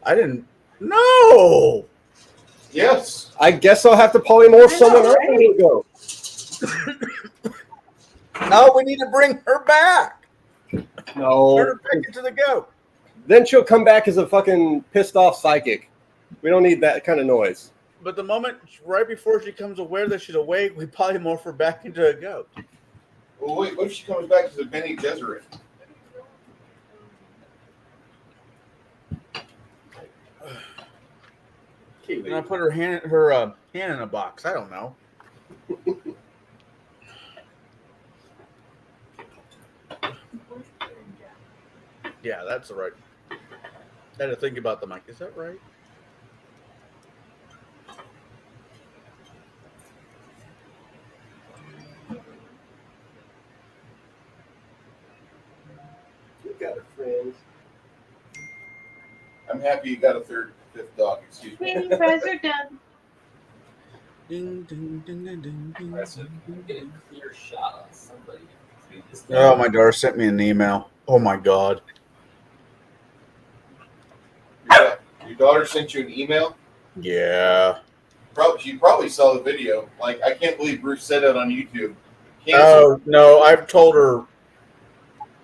I didn't... No! Yes. I guess I'll have to polymorph someone else to go. No, we need to bring her back. No. Turn her back into the goat. Then she'll come back as a fucking pissed off psychic. We don't need that kind of noise. But the moment, right before she becomes aware that she's awake, we polymorph her back into a goat. Well, wait, what if she comes back as a Benny Gesserit? And I put her hand in a box. I don't know. Yeah, that's the right. I had to think about the mic. Is that right? You got it, friends. I'm happy you got a fifth dog. Excuse me. Cleaning fries are done. Ding, ding, ding, ding, ding, ding. Alright, so if we can get a clear shot on somebody. Oh, my daughter sent me an email. Oh my god. Your daughter sent you an email? Yeah. She probably saw the video. Like, I can't believe Bruce said that on YouTube. Oh no, I've told her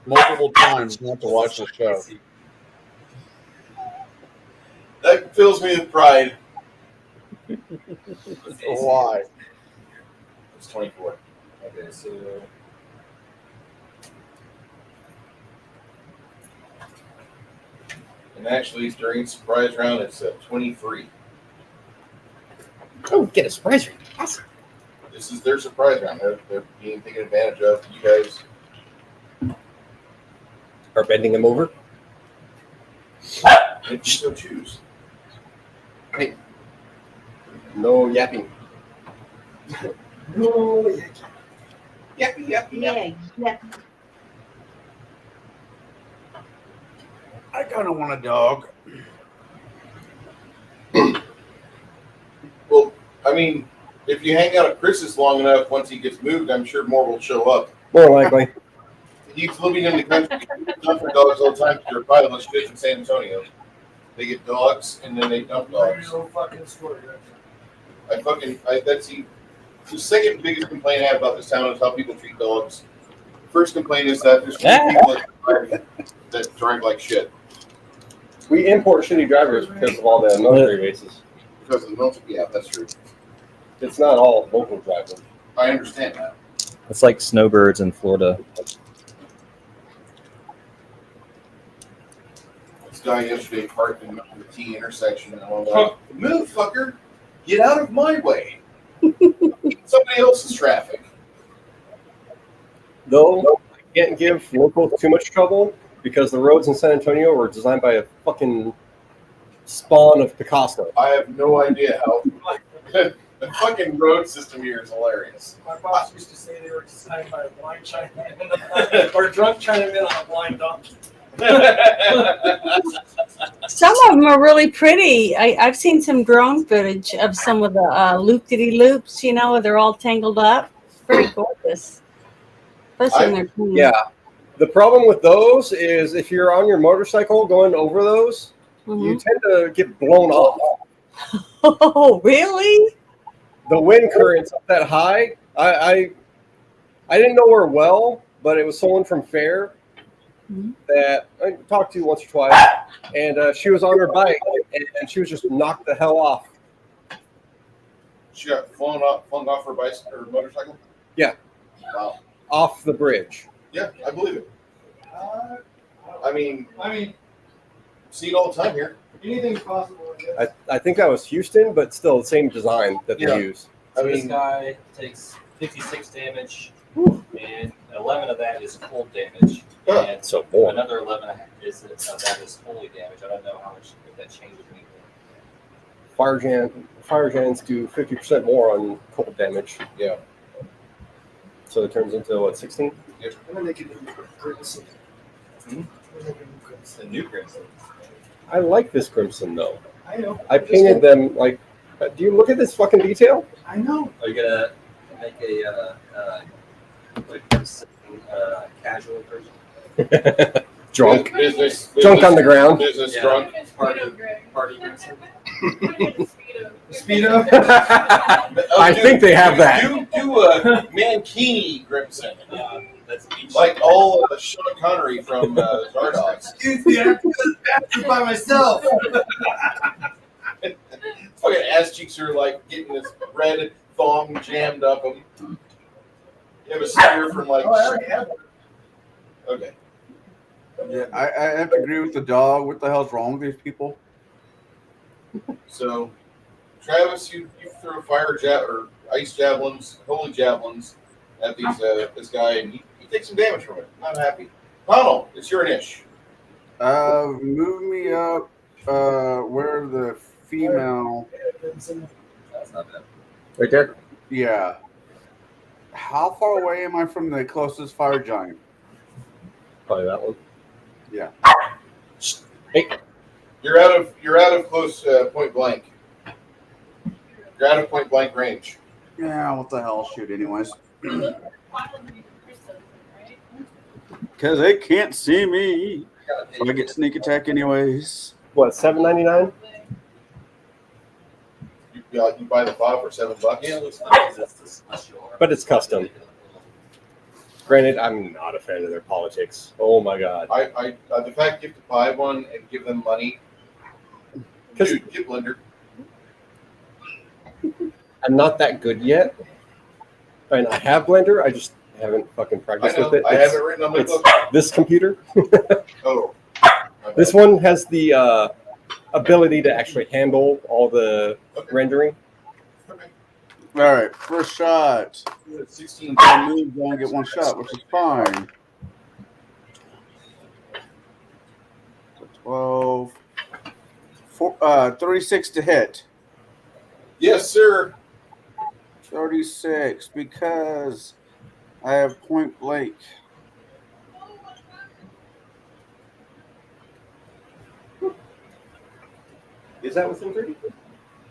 multiple times not to watch the show. That fills me with pride. Why? It's 24. Okay, so And actually, during surprise round, it's 23. Oh, get a surprise ring. Awesome. This is their surprise round. They're being taken advantage of. You guys Are bending them over? if you so choose. Hey. No yapping. No yapping. Yeah. I kind of want a dog. Well, I mean, if you hang out at Chris's long enough, once he gets moved, I'm sure more will show up. More likely. He's living in the country. Dump for dogs all the time. There are probably much fish in San Antonio. They get dogs and then they dump dogs. That's the second biggest complaint I have about this town is how people treat dogs. First complaint is that there's people that drive like shit. We import shitty drivers because of all the military bases. Because of the military, yeah, that's true. It's not all local drivers. I understand that. It's like snowbirds in Florida. This guy yesterday parked in the T intersection and I'm like, move, fucker! Get out of my way! Somebody else's traffic. Though, I can't give locals too much trouble because the roads in San Antonio were designed by a fucking spawn of Picasso. I have no idea how. The fucking road system here is hilarious. My boss used to say they were designed by a blind Chinaman or a drunk Chinaman on a blind donkey. Some of them are really pretty. I've seen some drone footage of some of the loop-de-loops, you know, they're all tangled up. It's very gorgeous. Especially when they're clean. Yeah. The problem with those is if you're on your motorcycle going over those, you tend to get blown off. Oh, really? The wind current's up that high. I didn't know her well, but it was someone from Fair that I talked to once or twice, and she was on her bike, and she was just knocked the hell off. She got flung off her bicycle or motorcycle? Yeah. Wow. Off the bridge. Yeah, I believe it. I mean, see it all the time here. Anything's possible, I guess. I think that was Houston, but still the same design that they use. So this guy takes 56 damage, and 11 of that is cold damage. And so more. Another 11 is that is holy damage. I don't know how much if that changes anything. Fire gens do 50% more on cold damage. Yeah. So it turns into what, 16? Yep. And then they can do crimson. The new crimson. I like this crimson though. I know. I painted them like. Do you look at this fucking detail? I know. Are you gonna make a casual version? Drunk. Business Drunk on the ground. Business Yeah. drunk. Party crimson. Speedo. I think they have that. Do a Mankini Grimson. That's beach. Like all of Sean Connery from Zardogs. Excuse me, I'm doing this bastard by myself. Fucking ass cheeks are like getting this red thong jammed up them. You have a spear from like. Oh, I already have one. Okay. Yeah, I have to agree with the dog. What the hell's wrong with these people? So, Travis, you throw fire or ice javelins, holy javelins at these this guy, and you take some damage from it. Not happy. Donald, it's your niche. Move me up. Where the female? That's not bad. Right there. Yeah. How far away am I from the closest fire giant? Probably that one. Yeah. Hey. You're out of close point blank. You're out of point blank range. Yeah. What the hell? Shoot. Anyways. Because they can't see me. So I get sneak attack anyways. What, $7.99? You buy the file for $7. Yeah, it looks fine. That's the special. But it's custom. Granted, I'm not a fan of their politics. Oh my god. The fact you have to buy one and give them money. Dude, get Blender. I'm not that good yet. And I have Blender, I just haven't fucking practiced I know, with it. I have it written on my It's book. this computer. Oh. This one has the ability to actually handle all the rendering. All right, first shot. 16 moves, only get one shot, which is fine. 12. 36 to hit. Yes, sir. 36 because I have point blank. Is that within 30?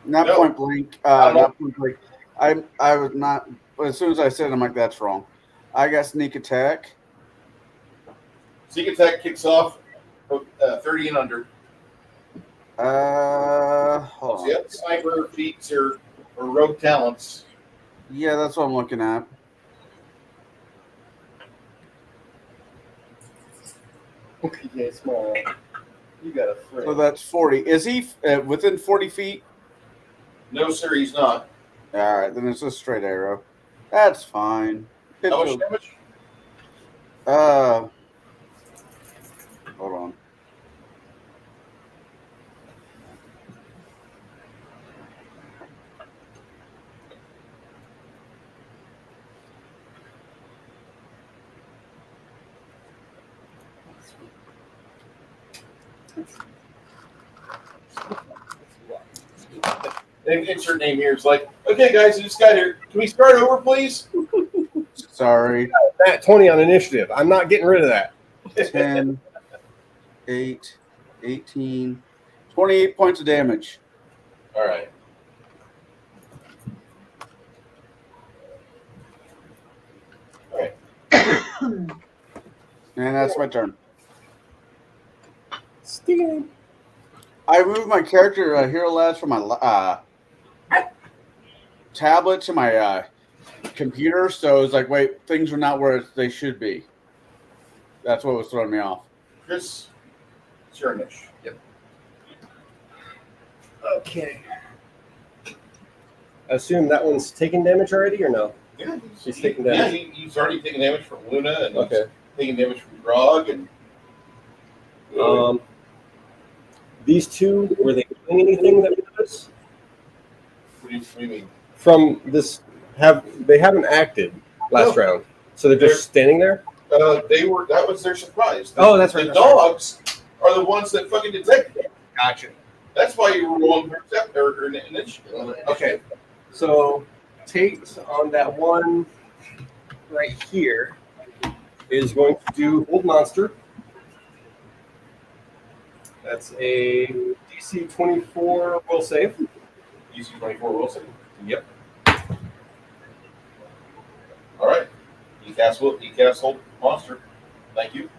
Not No. point blank. Not point blank. I was not. As soon as I said it, I'm like, that's wrong. I got sneak attack. Sneak attack kicks off 30 and under. Hold So on. you have sniper feats or rogue talents. Yeah, that's what I'm looking at. Okay, small. You got a friend. So that's 40. Is he within 40 feet? No, sir, he's not. All right, then it's a straight arrow. That's fine. How much damage? Hold on. Insert name here is like, okay, guys, I just got here. Can we start over, please? Sorry. That 20 on initiative. I'm not getting rid of that. 10, 8, 18, 28 points of damage. All right. All right. And that's my turn. Sting. I moved my character Hero Labs from my tablet to my computer, so it's like, wait, things are not where they should be. That's what was throwing me off. Chris, it's your niche. Yep. Okay. I assume that one's taking damage already, or no? Yeah, He's taking yeah, damage. he's already taking damage from Luna and Okay. he's taking damage from Grog and. These two, were they doing anything that was What do you mean? from this? They haven't acted last No. round, so they're just standing there. That was their surprise. That's right. The dogs are the ones that fucking detected it. Gotcha. That's why you were rolling percept or initiative. Okay. So Tate on that one right here is going to do Hold Monster. That's a DC 24 will save. DC 24 will save. Yep. All right. You cast Hold Monster. Thank you.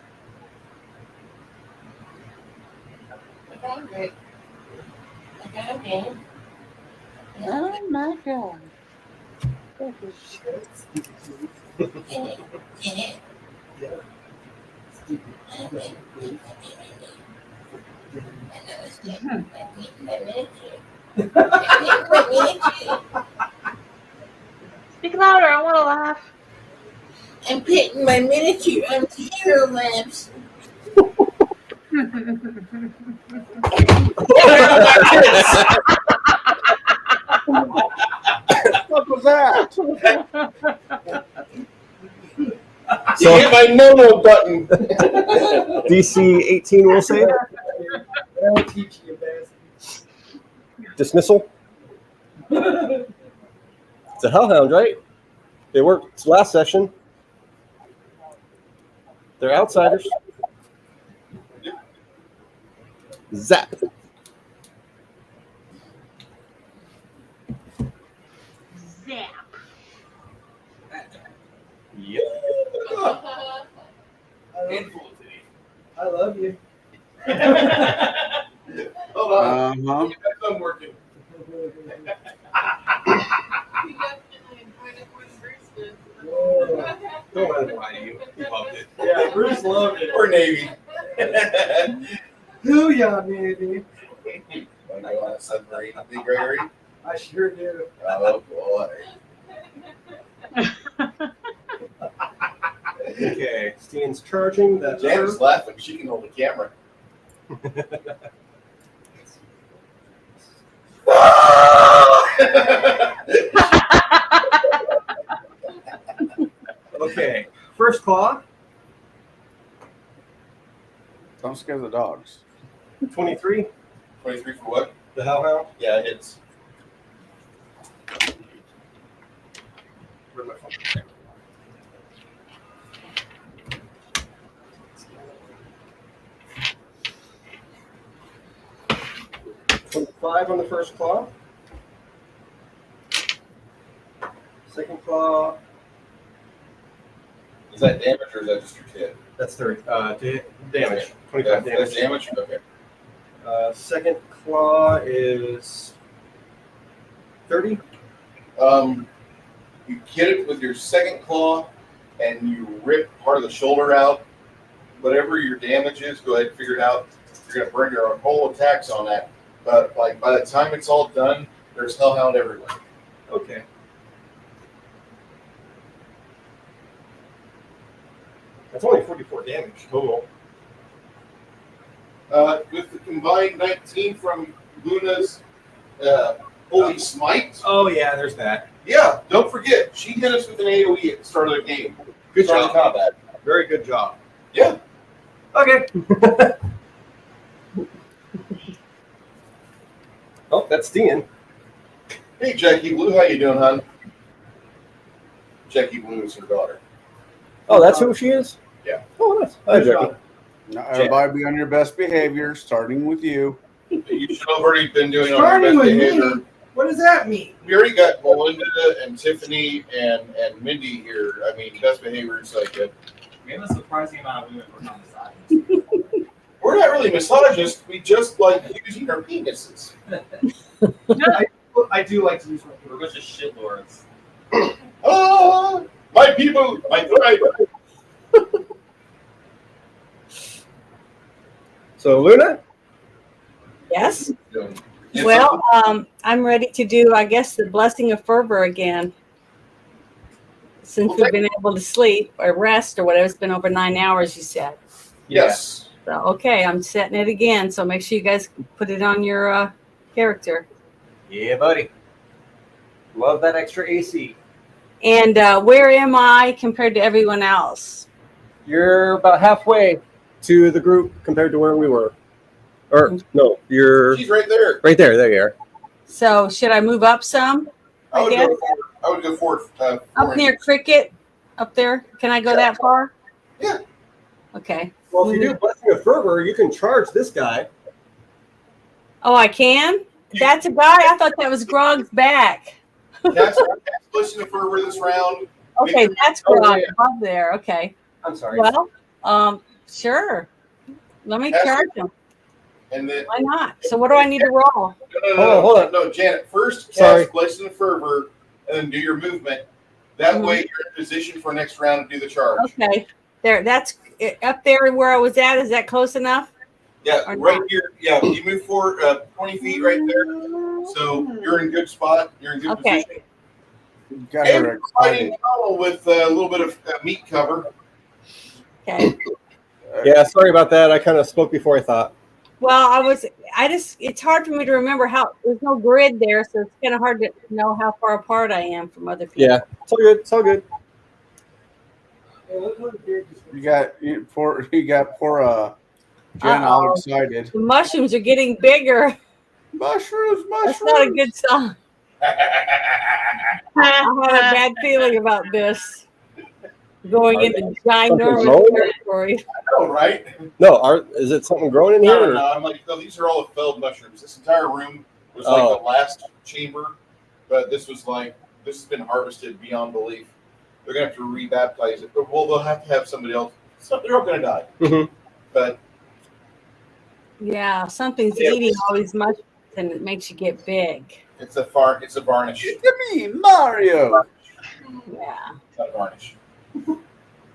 Okay. Okay. Oh my god. Speak louder. I want to laugh. I'm putting my miniature on Hero Labs. What was that? You hit my no button. DC 18 will save. I'll teach you, bastard. Dismissal. It's a Hellhound, right? They worked last session. They're outsiders. Zap. Zap. Yep. I love you. Hold on. Uh-huh. I'm working. You definitely invited one person. Don't let him lie to you. He loved it. Yeah, Bruce loved it. Or Navy. Booyah, baby. Want to go on a submarine, Big Gregory? I sure do. Oh boy. Okay, Stian's charging. That's Janet's her. laughing. She can hold the camera. Okay, first claw, Don't scare the dogs. 23. 23 for what? The hellhound. Yeah, it hits. Where's my phone? 25 on the first claw. Second claw. Is that damage or is that just your hit? That's 30. Damage. 25 That's damage. damage? Okay. Second claw is 30. You get it with your second claw and you rip part of the shoulder out. Whatever your damage is, go ahead and figure it out. You're going to burn your whole attacks on that. But like by the time it's all done, there's hellhound everywhere. Okay. That's only 44 damage total. With the combined 19 from Luna's Holy Smite. Oh, yeah, there's that. Yeah, don't forget, she hit us with an AoE at the start of the game. Good Start of job. combat. Very good job. Yeah. Okay. Oh, that's Stian. Hey, Jackie Blue, how you doing, hon? Jackie Blue is her daughter. Oh, that's who she is? Yeah. Oh, nice. Hi, Jackie. Now, everybody be on your best behavior, starting with you. You should have already been doing on Starting your best with behavior. me? What does that mean? We already got Melinda and Tiffany and Mindy here. I mean, best behavior is like a, We have a surprising amount of women working on the side. we're not really misogynists. We just like using our penises. I do like to use my We're a bunch of shitlords. Ah, my people, my tribe. So, Luna? Yes. Well, I'm ready to do, I guess, the blessing of fervor again. Since we've been able to sleep or rest or whatever, it's been over 9 hours, you said. Yes. So, okay, I'm setting it again. So make sure you guys put it on your character. Yeah, buddy. Love that extra AC. And where am I compared to everyone else? You're about halfway to the group compared to where we were. Or, no, you're She's right there. right there. There you are. So should I move up some? I would guess. go forward. Up near Cricket? Up there? Can I go that far? Yeah. Okay. Well, if you do Blessing of Fervor, you can charge this guy. Oh, I can? That's a guy? I thought that was Grog's back. That's Blessing of Fervor this round. Okay, that's Oh, Grog yeah. up there. Okay. I'm sorry. Well, sure. Let me That's- charge him. And then Why not? So what do I need to roll? no, Hold on. No, Janet, first Sorry. cast Blessing of Fervor and then do your movement. That Mhm. way you're in position for next round to do the charge. Okay. There, that's up there where I was at. Is that close enough? Yeah, Or right not? here. Yeah, you move forward 20 feet right there. So you're in good spot. You're in good Okay. position. You got And her you're excited. fighting Connell with a little bit of meat cover. Okay. Yeah, sorry about that. I kind of spoke before I thought. Well, it's hard for me to remember there's no grid there, so it's kind of hard to know how far apart I am from other people. Yeah, it's all good. It's all good. You got poor Jen all Uh-oh. excited. The mushrooms are getting bigger. Mushrooms, That's not a good sign. I have a bad feeling about this. Going into ginormous wrong? territory. I know, right? No, is it something growing in No, here? no, or- no. I'm like, no, these are all the felled mushrooms. This entire room was like Oh. the last chamber, but this has been harvested beyond belief. They're gonna have to rebaptize it. Well, they'll have to have somebody else. So they're all gonna die. Mhm. But Yeah, something's Yeah. eating all these mushrooms and it makes you get big. it's a varnish. Give me Mario. Yeah. It's not a varnish.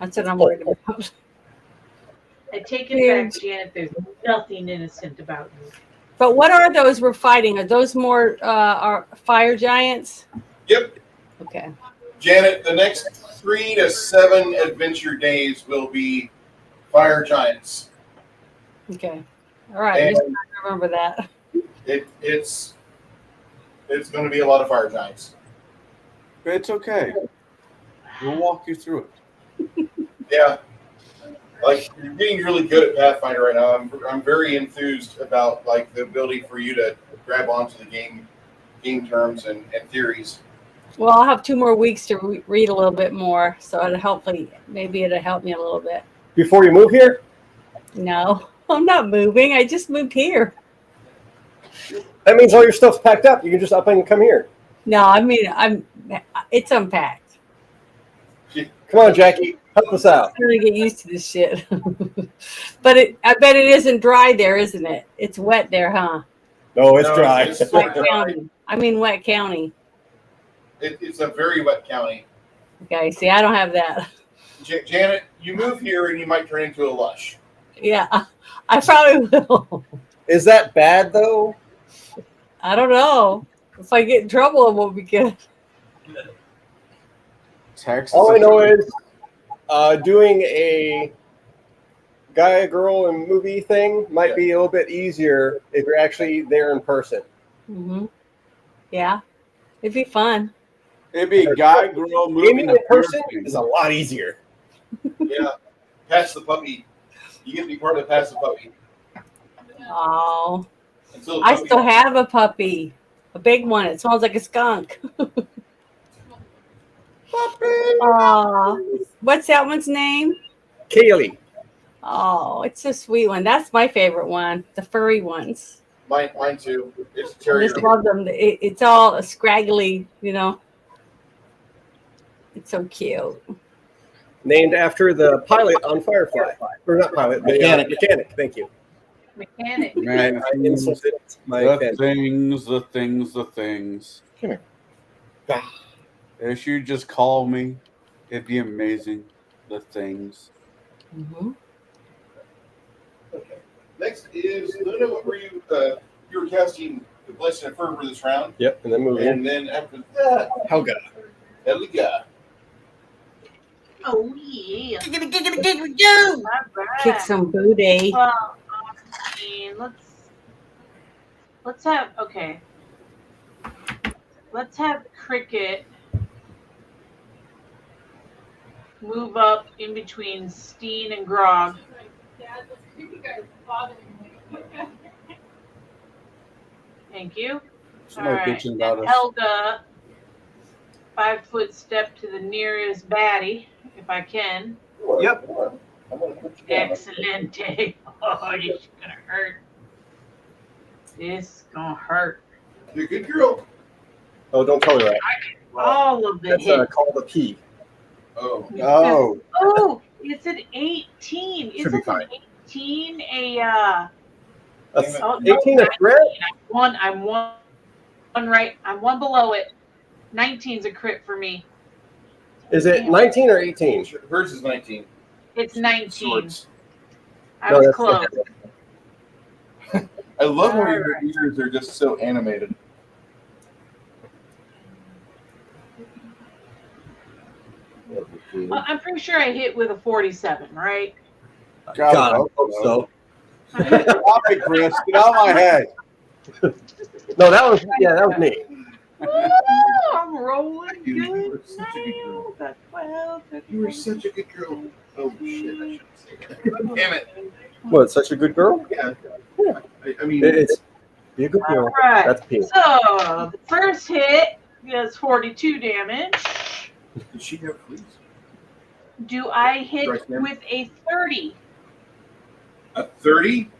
That's what I'm worried about. I take it back, Janet. There's nothing innocent about you. But what are those we're fighting? Are those more are fire giants? Yep. Okay. Janet, the next 3 to 7 adventure days will be fire giants. Okay. All right. And Just trying to remember that. it's going to be a lot of fire giants. It's okay. We'll walk you through it. Yeah. Like, you're getting really good at Pathfinder right now. I'm very enthused about like the ability for you to grab onto the game terms and theories. Well, I'll have 2 more weeks to read a little bit more, so it'll hopefully maybe it'll help me a little bit. Before you move here? No, I'm not moving. I just moved here. That means all your stuff's packed up. You can just up and come here. No, I mean it's unpacked. Come on, Jackie, help us out. I'm gonna get used to this shit. But I bet it isn't dry there, isn't it? It's wet there, huh? No, it's dry. It's Wet county. I mean wet county. It's a very wet county. Okay, see, I don't have that. Janet, you move here and you might turn into a lush. Yeah, I probably will. Is that bad though? I don't know. If I get in trouble, it won't be good. Texas. All I know is doing a guy, girl, and movie thing might be a little bit easier if you're actually there in person. Mm-hmm. Yeah, it'd be fun. It'd be a guy, girl, movie Gaming in person is a lot easier. Yeah. Pass the puppy. You get to be part of the pass the puppy. Oh, Until the I puppy- still have a puppy, a big one. It smells like a skunk. Aw, what's that one's name? Kaylee. Oh, it's a sweet one. That's my favorite one. The furry ones. Mine too. It's I terrier. just love them. It's all scraggly, you know. It's so cute. Named after the pilot on Firefly. Or not pilot, the mechanic. Thank you. Mechanic. Man, I insulted my the fan. things. Come here. If you just call me, it'd be amazing. The things. Mm-hmm. Okay. Next is Luna. What were you? You were casting the Blessing and Fervor this round, Yep, and then moving. and then after that, Helga. Helga. Oh yeah. Kick Alright. some booty. Well, I mean, let's have okay. Let's have Cricket move up in between Steen and Grog. Dad, those creepy guys bothering me. Thank you. Somebody Alright, bitching about and us. Helga, 5-foot step to the nearest baddie, if I can. Yep. Excellent. Oh, this is gonna hurt. This is gonna hurt. You're a good girl. Oh, don't tell her that. All of the That's hits. called a P. Oh. Oh. Oh, it's an 18. Should be Isn't fine. an 18 a That's oh, no, 18 a threat? I'm one right. I'm one below it. 19's a crit for me. Is it 19 or 18? Hers is 19. It's 19. Swords. I No, was that's close. I love how your Alright. ears are just so animated. Well, I'm pretty sure I hit with a 47, right? God, I hope so. All right, Chris, get out of my head. No, that was me. Oh, I'm rolling You good were such a good girl. now. Got 12. You were such a good girl. Oh shit! I shouldn't say that. Damn it. What, such a good girl? Yeah. I mean, It's be a good girl. All right. That's P. So the first hit does 42 damage. did she have fleas? Do I hit Right there. with a 30? A 30?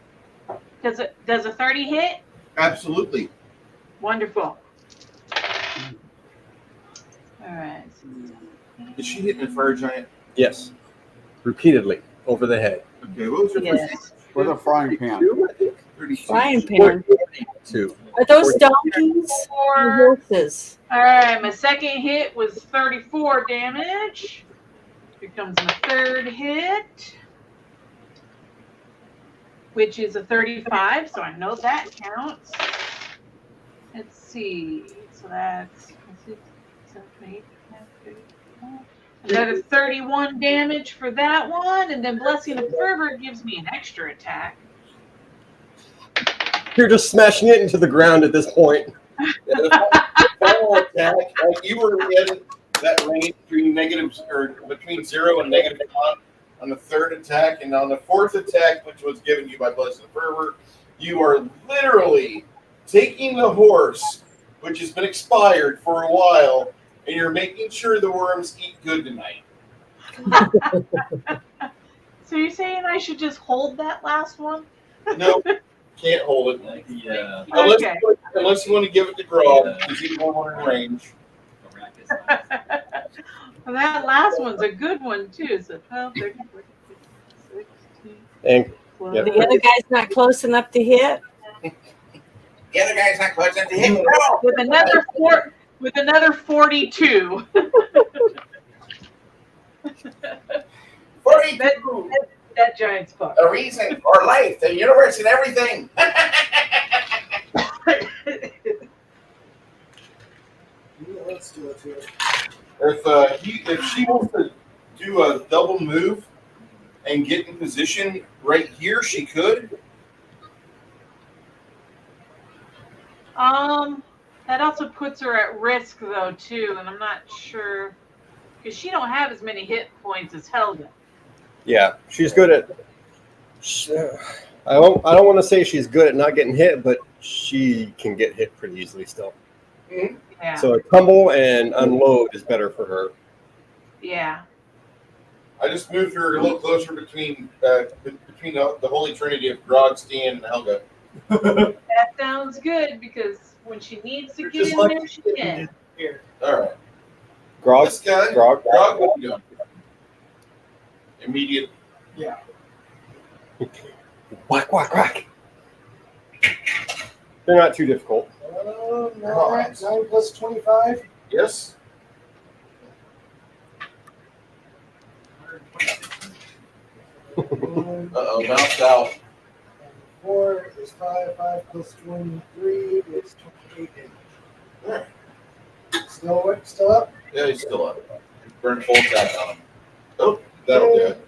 Does a 30 hit? Absolutely. Wonderful. All right. Did she hit a fire giant? Yes. Repeatedly. Over the head. Okay, what was her first hit? Yes. With a frying pan. 32, I think. 32. Frying pan. 42. Are those donkeys or horses? All right. My second hit was 34 damage. Here comes my third hit, which is a 35, so I know that counts. Let's see. So that's 6, 7, 8, 9, 30, another 31 damage for that one, and then Blessing of Fervor gives me an extra attack. You're just smashing it into the ground at this point. Yeah, the final attack, like you were in that range between negatives or between 0 and -1 on the third attack, and on the fourth attack, which was given you by Blessed Fervor, you are literally taking the horse, which has been expired for a while, and you're making sure the worms eat good tonight. So you're saying I should just hold that last one? No, can't hold it. Yeah. Okay. Unless you want to give it to Grog, because he's more in range. Well, that last one's a good one, too. So 12, 13, 14, 15, 16. And The other guy's not close enough to hit. The other guy's not close enough to hit. With another 42. 42. That giant's fucked. A reason for life, the universe, and everything. Let's do it here. If she wants to do a double move and get in position right here, she could. That also puts her at risk, though, too, and I'm not sure because she don't have as many hit points as Helga. yeah, she's good at. I don't want to say she's good at not getting hit, but she can get hit pretty easily still. Mm-hmm. Yeah. So a tumble and unload is better for her. Yeah. I just moved her a little closer between the Holy Trinity of Grog, Stan, and Helga. That sounds good because when she needs to get in there, she can. Here. All right. Grog, This guy, Grog. what are you doing? Immediate. Yeah. Whack, whack, whack. They're not too difficult. 9 plus 25. Yes. Uh-oh, bounced out. 4 is 5. 5 plus 23 is 28 damage. Still up? Yeah, he's still up. Burn full attack on him. Oh, that'll do it.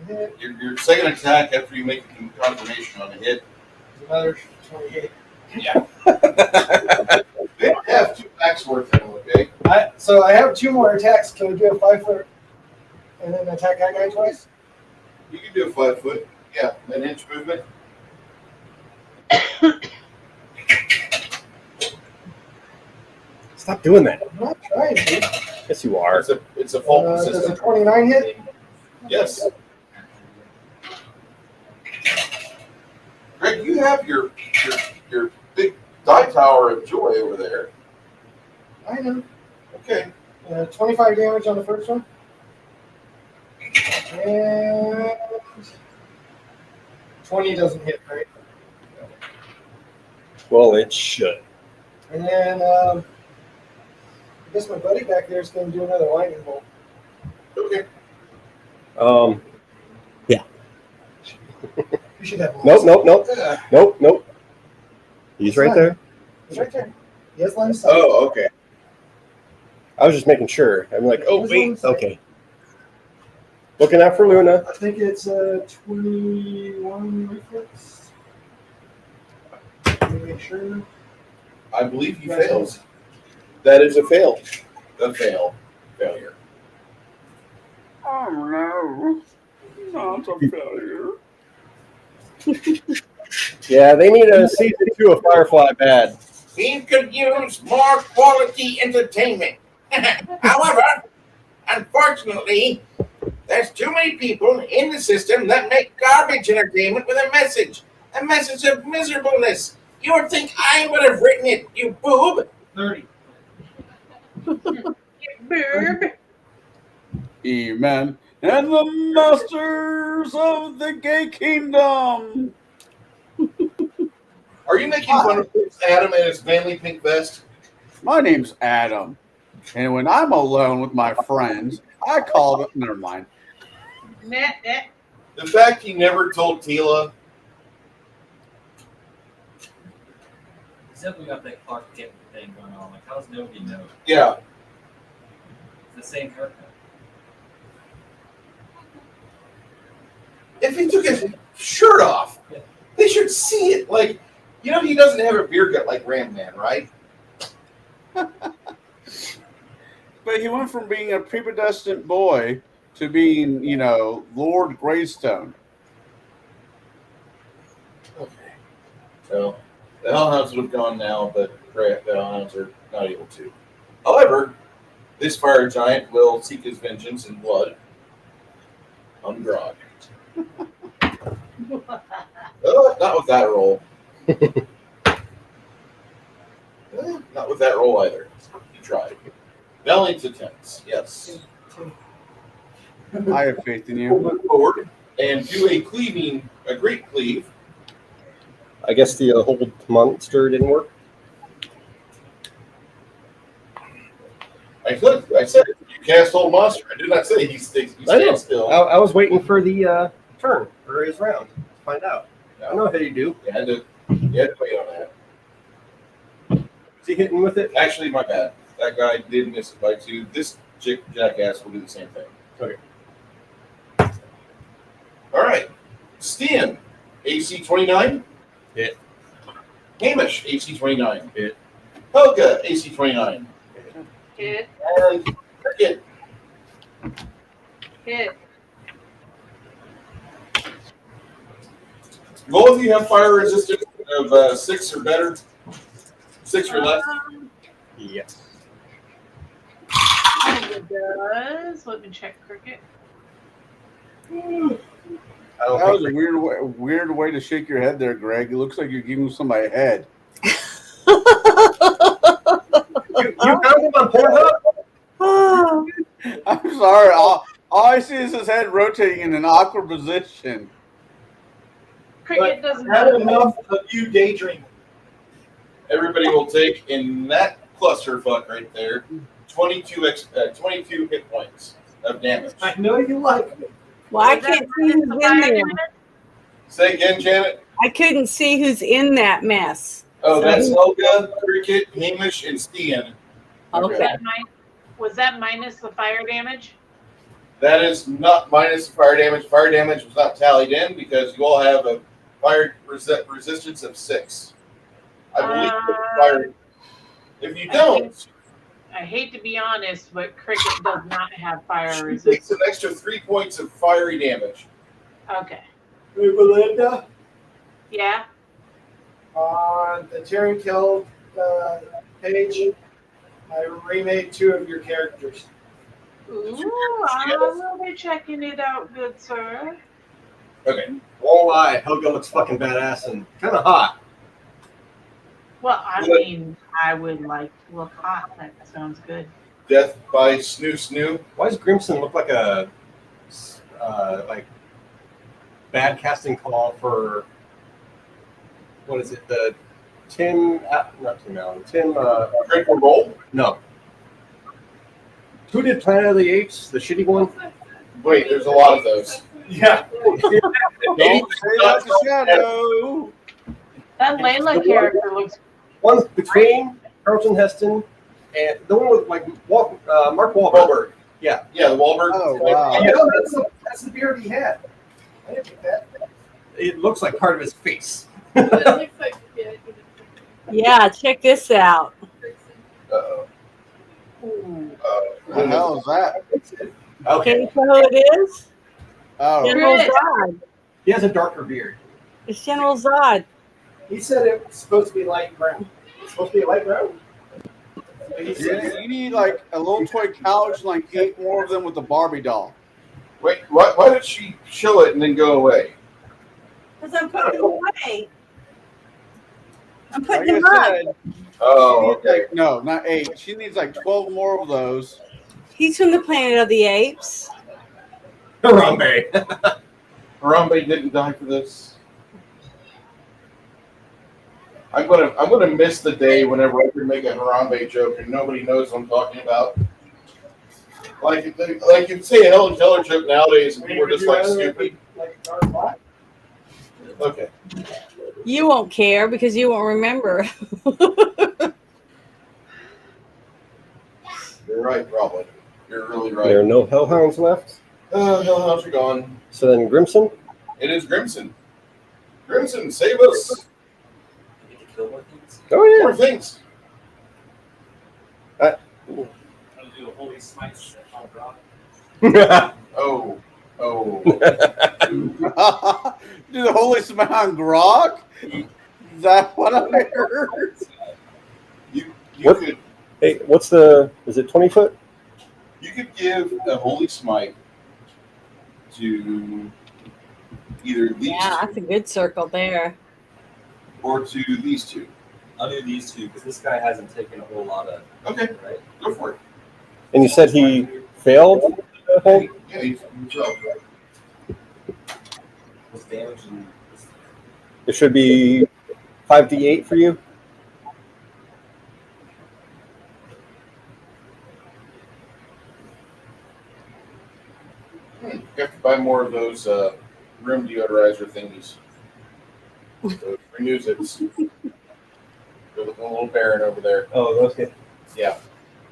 Hit. Your second attack after you make a confirmation on a hit. Another 28. Yeah. They don't have 2 packs worth of them, okay? So I have 2 more attacks. Can I do a 5-foot and then attack that guy twice? You can do a 5-foot. Yeah, an inch movement. Stop doing that. I'm not trying to. Yes, you are. It's a fault Does a system. 29 hit? Yes. Greg, you have your big die tower of joy over there. I know. Okay. 25 damage on the first one. And 20 doesn't hit, right? Well, it should. And then I guess my buddy back there is going to do another lightning bolt. Okay. Yeah. You should have. Nope. He's right there. He's right there. He has line of sight. Oh, okay. I was just making sure. I'm like, oh wait, okay. Looking out for Luna. I think it's 21 reflex. Let me make sure. I believe he fails. That is a fail. A failure. Oh no. Not a failure. Yeah, they need a season 2 of Firefly bad. We could use more quality entertainment. However, unfortunately, there's too many people in the system that make garbage entertainment with a message of miserableness. You would think I would have written it, you boob. 30. Boob. Amen. And the masters of the gay kingdom. Are you making fun of Adam and his manly pink vest? My name's Adam. And when I'm alone with my friends, I called it. Never mind. Meh, eh. The fact he never told Tila. Except we got that Clark Kent thing going on. Like, how does nobody know? Yeah. It's the same haircut. If he took his shirt off, they should see it. Like, you know, he doesn't have a beer gut like Ram Man, right? But he went from being a prepubescent boy to being, you know, Lord Greystone. Okay. So, the Hellhounds would have gone now, but the Hellhounds are not able to. However, this fire giant will seek his vengeance in blood on Grog. Not with that roll. Not with that roll either. He tried. Valiant attempts, yes. I have faith in you. Move forward and do a great cleave. I guess the hold monster didn't work. I said you cast hold monster. I did not say he stands still. I was waiting for the turn for his round to find out. I know how you do. You had to wait on that. Is he hitting with it? Actually, my bad. That guy did miss it by 2. This jackass will do the same thing. Okay. All right. Stian, AC 29. Hit. Hamish, AC 29. Hit. Helga, AC 29. Hit. And Cricket. Hit. Both of you have fire resistance of 6 or better. 6 or less. Yes. It does. Let me check Cricket. That was a weird way to shake your head there, Greg. It looks like you're giving somebody a head. You found him on Pornhub? I'm sorry. All I see is his head rotating in an awkward position. Cricket doesn't Had enough of you daydreaming. Everybody will take in that clusterfuck right there 22 hit points of damage. I know you like me. Well, I can't see who's in there. Say again, Janet. I couldn't see who's in that mess. Oh, that's Helga, Cricket, Hamish, and Stian. Okay. Was that minus the fire damage? That is not minus fire damage. Fire damage was not tallied in because you all have a fire resistance of 6. I believe fire. If you don't, I hate to be honest, but Cricket does not have fire she resistance. takes an extra 3 points of fiery damage. Okay. Hey, Belinda, Yeah. on the Tyrion Kill page, I remade 2 of your characters. Ooh, I will be checking it out, good sir. Okay. Won't lie, Helga looks fucking badass and kind of hot. Well, I mean, I would like to look hot. That sounds good. Death by Snoo. Why does Grimson look like a bad casting call for what is it? The Tim? Not Tim Allen. Tim. Critical Role? No. Who did Planet of the Apes? The shitty one. Wait, there's a lot of those. Yeah. Don't say that to Shadow. That Layla character looks. One's between Carlton Heston and the one with like Mark Wahlberg. Wahlberg. Yeah. Yeah, the Wahlberg. Oh, wow. Yeah, that's the beard he had. I didn't think that. It looks like part of his face. It looks like, Yeah, check this out. Uh-oh. What the hell is that? Okay. Can you tell who it is? Oh, General Chris. Zod. He has a darker beard. It's General Zod. He said it was supposed to be light brown. It's supposed to be light brown? you need like a little toy couch, like 8 more of them with the Barbie doll. Wait, why did she show it and then go away? Because I'm putting them away. I'm Like putting them I up. said, Oh, she needs, okay. like, no, not 8. She needs like 12 more of those. He's from the Planet of the Apes. Harambe. Harambe didn't die for this. I'm gonna miss the day whenever I can make a Harambe joke and nobody knows what I'm talking about. Like you'd say a Helen Keller trip nowadays, and people are just like stupid. Like a dark black? Okay. You won't care because you won't remember. You're right, probably. You're really right. There are no hellhounds left. Hellhounds are gone. So then Grimson? It is Grimson. Grimson, save us. You get to kill more things. Oh, yeah. More things. I'm gonna do a holy smite on rock. Oh. Do the holy smite on grog? Is that what I heard? You What? could Hey, is it 20 foot? you could give a holy smite to either these Yeah, that's a good circle there. or to these two. I'll do these two because this guy hasn't taken a whole lot of. Okay, Right. go for it. And you said he failed? Yeah, he's up. What's damage and It should be 5d8 for you. You have to buy more of those room deodorizer thingies. So it renews it. You're looking a little barren over there. Oh, okay. Yeah.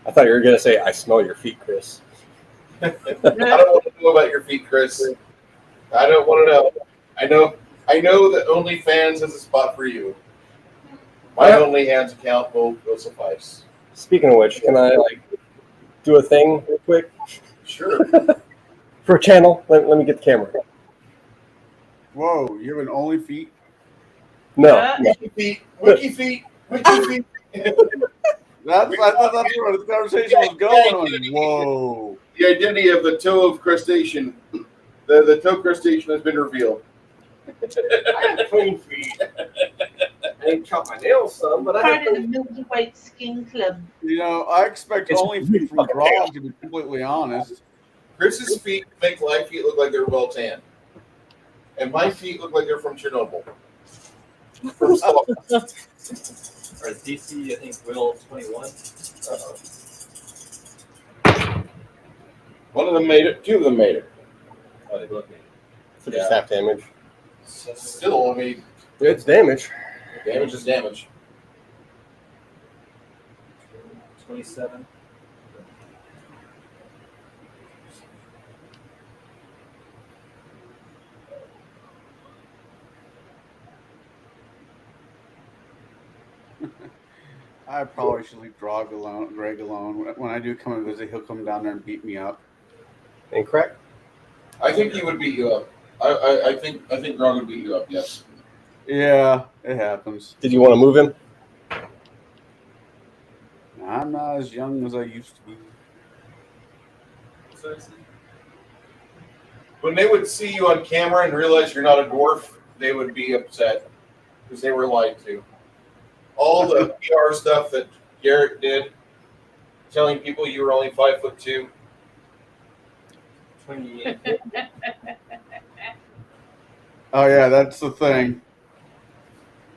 I thought you were going to say, I smell your feet, Chris. I don't want to know about your feet, Chris. I don't want to know. I know that OnlyFans has a spot for you. My OnlyFans account will suffice. Speaking of which, can I do a thing real quick? Sure. For a channel? Let me get the camera. Whoa, you have an only feet? No. Wiki feet. Wiki feet. Wiki feet. I thought that's where the conversation was going. I went, whoa. The identity of the toe of crustacean. The toe crustacean has been revealed. I have clean feet. I didn't chop my nails some, but I Part have of the Milky White Skin Club. You know, I expect It's only feet from grog, to be completely honest. Chris's feet make my feet look like they're well tanned. And my feet look like they're from Chernobyl. From Stalin. or DC, I think Will 21. One of them made it. Two of them made it. Oh, they both made it. So just half damage. Still, I mean, It's damage. damage is damage. 27. I probably should leave Greg alone. When I do come and visit, he'll come down there and beat me up. And crack? I think he would beat you up. I think Grog would beat you up. Yes. Yeah, it happens. Did you want to move him? I'm not as young as I used to be. When they would see you on camera and realize you're not a dwarf, they would be upset because they were lied to. All the PR stuff that Garrett did, telling people you were only 5'2". 28. Oh yeah, that's the thing.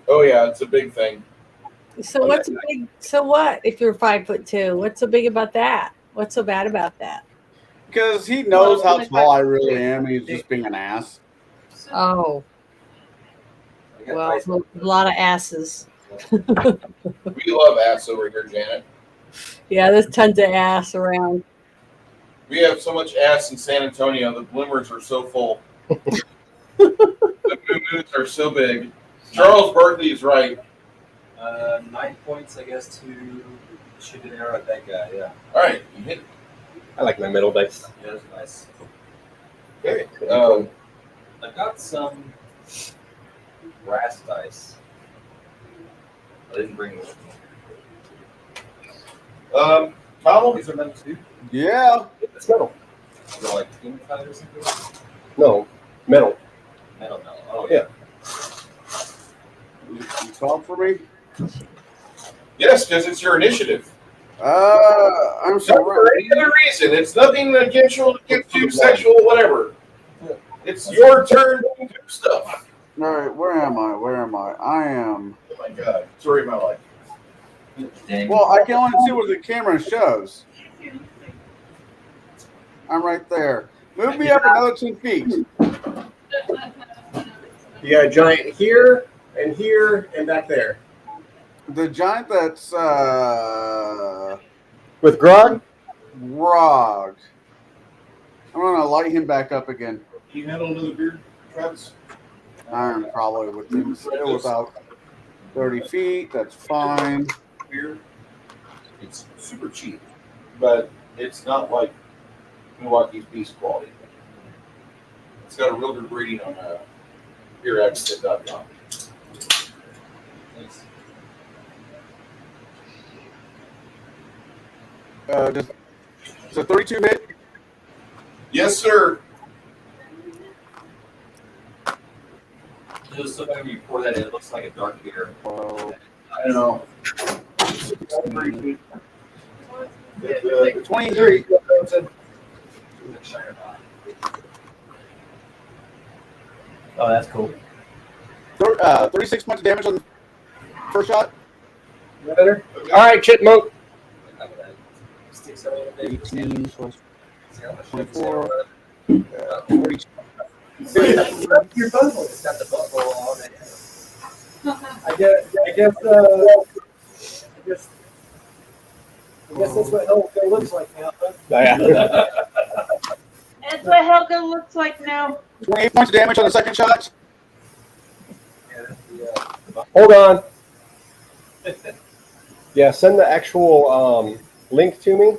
Oh yeah, it's a big thing. So what's big? So what? If you're 5'2", what's so big about that? What's so bad about that? Because he knows how small I really am, and he's just being an ass. Oh, well, a lot of asses. We love ass over here, Janet. Yeah, there's tons of ass around. We have so much ass in San Antonio. The bloomers are so full. The moo-moos are so big. Charles Barkley is right. 9 points, I guess, to shoot an arrow at that guy. Yeah. All right, you hit. I like my middle dice. Yeah, that's nice. Okay. I've got some brass dice. I didn't bring them with me. Connell? These are metal too? Yeah. It's metal. They're like hematite or something? No, metal. Metal. Oh, Yeah. You called for me? Yes, because it's your initiative. I'm Not sorry. for any other reason. It's nothing against you, sexual, whatever. It's your turn to do stuff. All right, where am I? I am. Oh my God. Story of my life. Dang. Well, I can only see what the camera shows. I'm right there. Move me up another 2 feet. You got a giant here and back there. The giant that's With Grog? Grog. I'm gonna light him back up again. You handle another beard, Travis? I'm probably within still about 30 feet. That's fine. Beard. It's super cheap, but it's not like Milwaukee's Beast quality. It's got a real good rating on beeradvocate.com. Thanks. It's a 32 hit. Yes, sir. Just so when you pour that in, it looks like a dark beer. I don't know. 23. Oh, that's cool. 36 points of damage on the first shot. Better? All right, Chipmunk. 18, 24. Your bundle. It's got the buffalo on it. I guess that's what Helga looks like now. That's what Helga looks like now. 28 points of damage on the second shot. Hold on. Yeah, send the actual link to me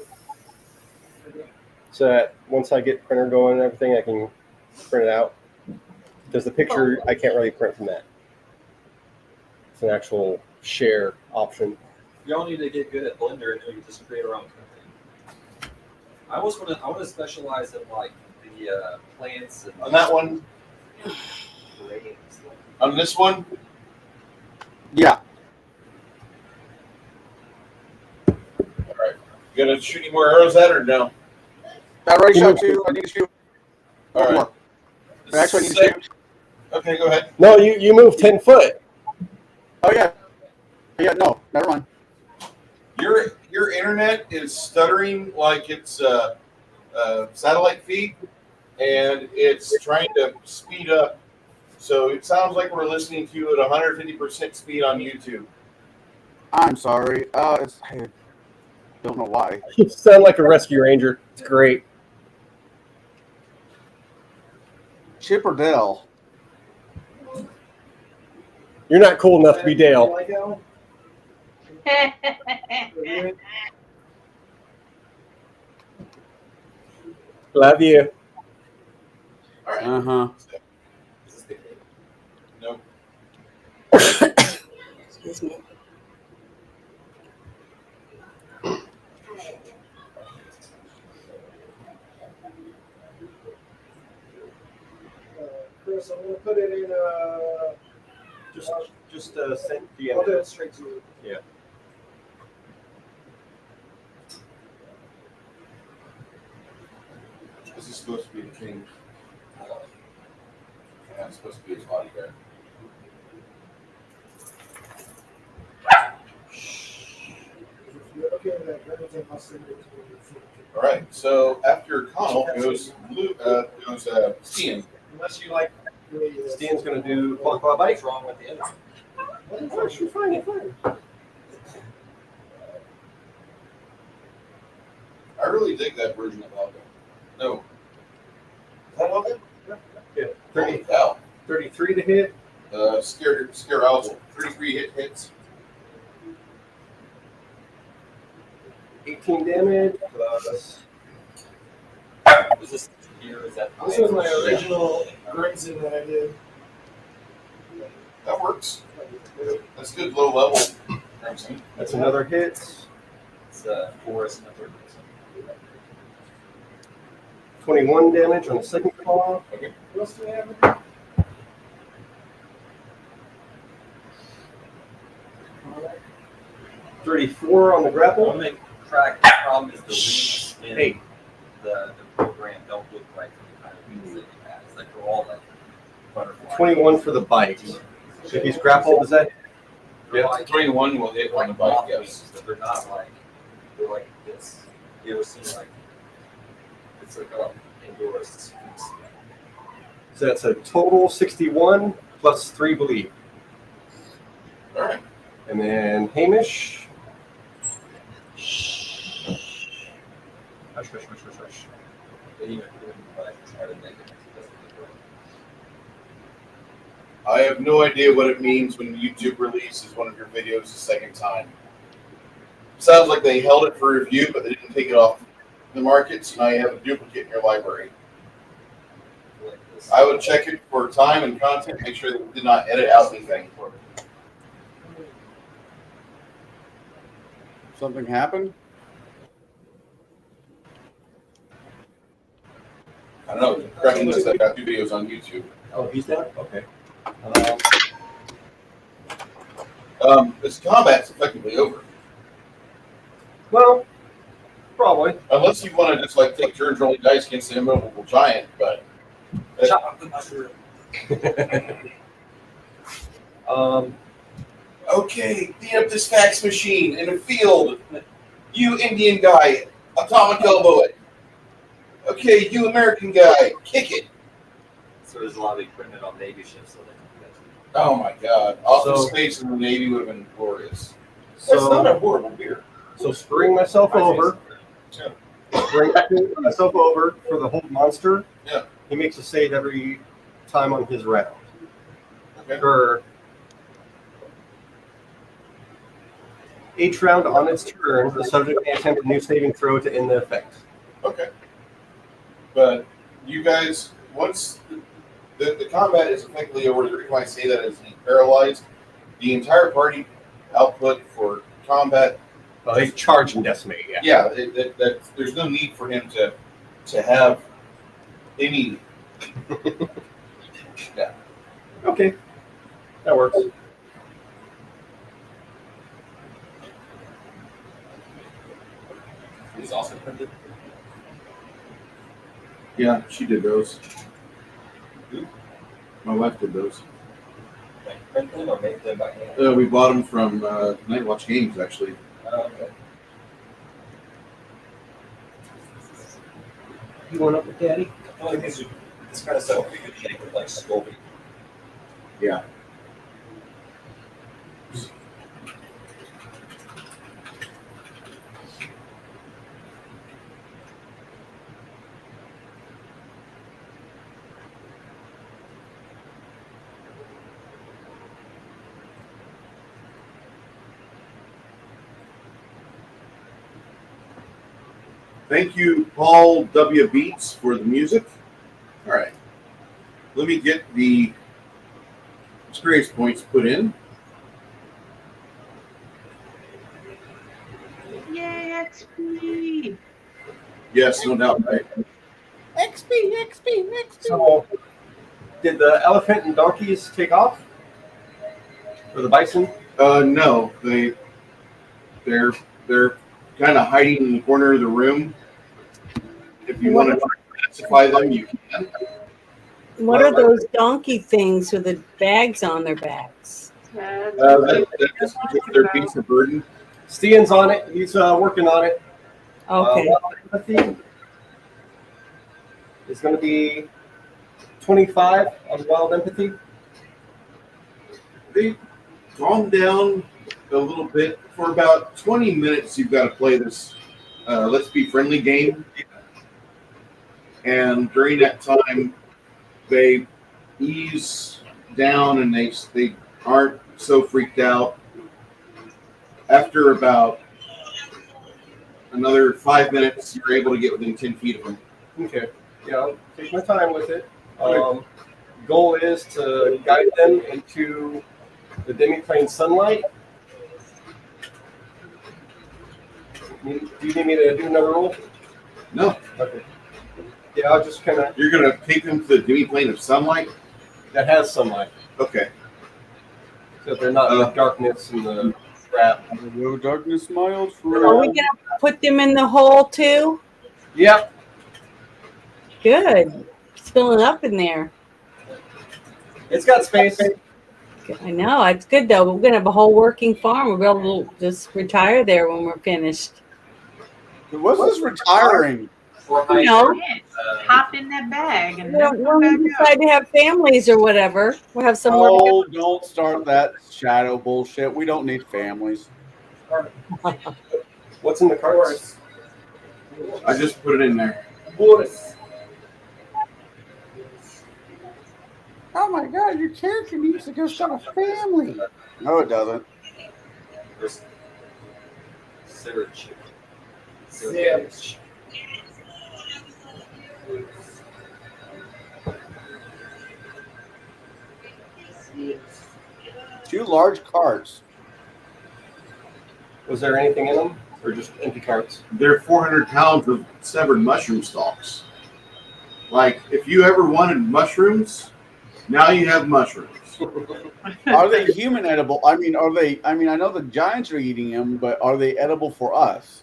so that once I get printer going and everything, I can print it out. Because the picture, I can't really print from that. It's an actual share option. Y'all need to get good at Blender and maybe just create our own company. I want to specialize in like the plants and On that one, grains. on this one, Yeah. all right. You gonna shoot any more arrows at or no? I already shot 2. I need to shoot All right. more. Actually, I need to shoot. Okay, go ahead. No, you move 10 foot. Oh, yeah. Yeah, no. Never mind. Your internet is stuttering like it's satellite feed, and it's trying to speed up. So it sounds like we're listening to you at 150% speed on YouTube. I'm sorry. I don't know why. You sound like a rescue ranger. It's great. Chip or Dale? You're not cool enough to be Dale. Love you. All right. Uh-huh. Nope. Excuse me. Chris, I'm gonna put it in just send DM. I'll do it straight to you. Yeah. This is supposed to be the king. And I'm supposed to be his bodyguard. If you're okay with that, everything I'll send it to you. All right. So after Connell goes Stian. Unless you like really, Stian's gonna do claw bite. What's wrong with the other? Oh, you're fine. You're fine. I really dig that version of Helga. No. Is that Helga? Yeah. Holy cow. 33 to hit. Scare Owl. 33 hits. 18 damage. Plus. Is this here? Is that This was my original Crimson that I did. That works. That's good low level. That's another hit. It's forest number. 21 damage on the second claw. Okay. What else do we have in there? 34 on the grapple. One big crack problem is the wings in Hey. the program don't look like the kind of wings that he has. Like they're all like butterflies. 21 for the bite. If he's grappled, is that? They're Yeah. like, 21 will hit on the bike, moth yes. wings, but they're not like they're like this. You ever seen like it's So indoors. So that's a total 61 plus 3 believe. All right. And then Hamish. Hush, hush, hush, hush, hush. I have no idea what it means when YouTube releases one of your videos a second time. Sounds like they held it for review, but they didn't take it off the market, so now you have a duplicate in your library. I would check it for time and content, make sure that it did not edit out anything. Something happened? I don't know. Correction list, I got 2 videos on YouTube. Oh, he's down? Okay. This combat's effectively over. Well, probably. Unless you want to just like take turns rolling dice against the immovable giant, but Chop the mushroom. okay, beat up this fax machine in a field. You Indian guy, atomic elbow it. Okay, you American guy, kick it. So there's a lot of equipment on Navy ships, so they can do that. Oh my God, Office So- space in the Navy would have been glorious. So- That's not a horrible beer. So spring myself over. Spring myself over for the whole monster. Yeah. He makes a save every time on his round. Okay. For each round on its turn, the subject may attempt a new saving throw to end the effect. Okay. But you guys, once the combat is effectively over, the reason why I say that is he's paralyzed. The entire party output for combat. Oh, he's charge and decimate, yeah. Yeah, there's no need for him to have any. Yeah. Okay. That works. These also printed. Yeah, she did those. My wife did those. Like print them or make them by hand. We bought them from Night Watch Games, actually. Okay. You want up with Daddy? I feel like this kind of stuff would be good to make with like Sculpey. Yeah. Thank you, Paul W. Beats, for the music. All right. Let me get the experience points put in. Yay, XP! Yes, no doubt, right? XP, XP, XP. So, did the elephant and donkeys take off? Or the bison? No, they're kind of hiding in the corner of the room. If you want to classify them, you can. What are those donkey things with the bags on their backs? That's That's their beast of burden. Stian's on it. He's working on it. Okay. Empathy is going to be 25 on wild empathy. They calm down a little bit. For about 20 minutes, you've got to play this Let's Be Friendly game. And during that time, they ease down and they aren't so freaked out. After about another 5 minutes, you're able to get within 10 feet of them. Okay. Yeah, I'll take my time with it. Goal is to guide them into the demi-plane sunlight. Do you need me to do another roll? No. Okay. Yeah, I'll just kind of. You're going to take them to the demi-plane of sunlight? That has sunlight. Okay. So they're not in the darkness and the trap. No darkness, my old Are we friend. gonna put them in the hole too? Yep. Good. It's filling up in there. It's got space. I know it's good though. We're gonna have a whole working farm. We'll be able to just retire there when we're finished. What's this retiring? For You know, hiking, Hop in that bag and when then come when back we out. decide to have families or whatever, we'll have somewhere to Oh, don't start that shadow bullshit. We don't need families. What's in the carts? I just put it in there. Boris. Oh my god, your character needs to go start a family. No, it doesn't. there's Sirch. Sirch. Two large carts. Was there anything in them, or just empty carts? They're 400 pounds of severed mushroom stalks. Like, if you ever wanted mushrooms, now you have mushrooms. Are they human edible? I mean, are they? I mean, I know the giants are eating them, but are they edible for us?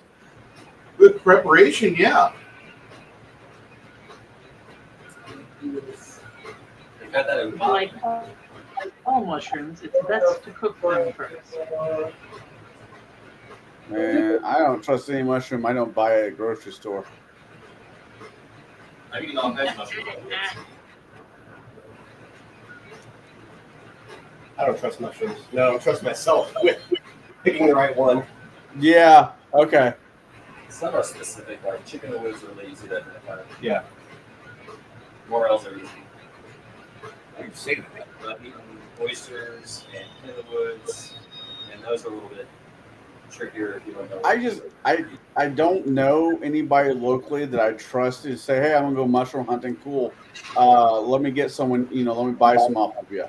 With preparation, yeah. You've had that in Like all mushrooms, it's best to cook them first. Man, I don't trust any mushroom I don't buy at a grocery store. I mean, all kinds of mushrooms. I don't trust mushrooms. No, I don't trust myself with picking the right one. Yeah. Okay. Some are specific, like chicken and woods are really easy to identify. Yeah. Morels are easy. I've seen it. But eating oysters and in the woods, and those are a little bit trickier if you don't know. I don't know anybody locally that I trust to say, hey, I'm gonna go mushroom hunting. Cool. Let me get someone. Let me buy some off of you.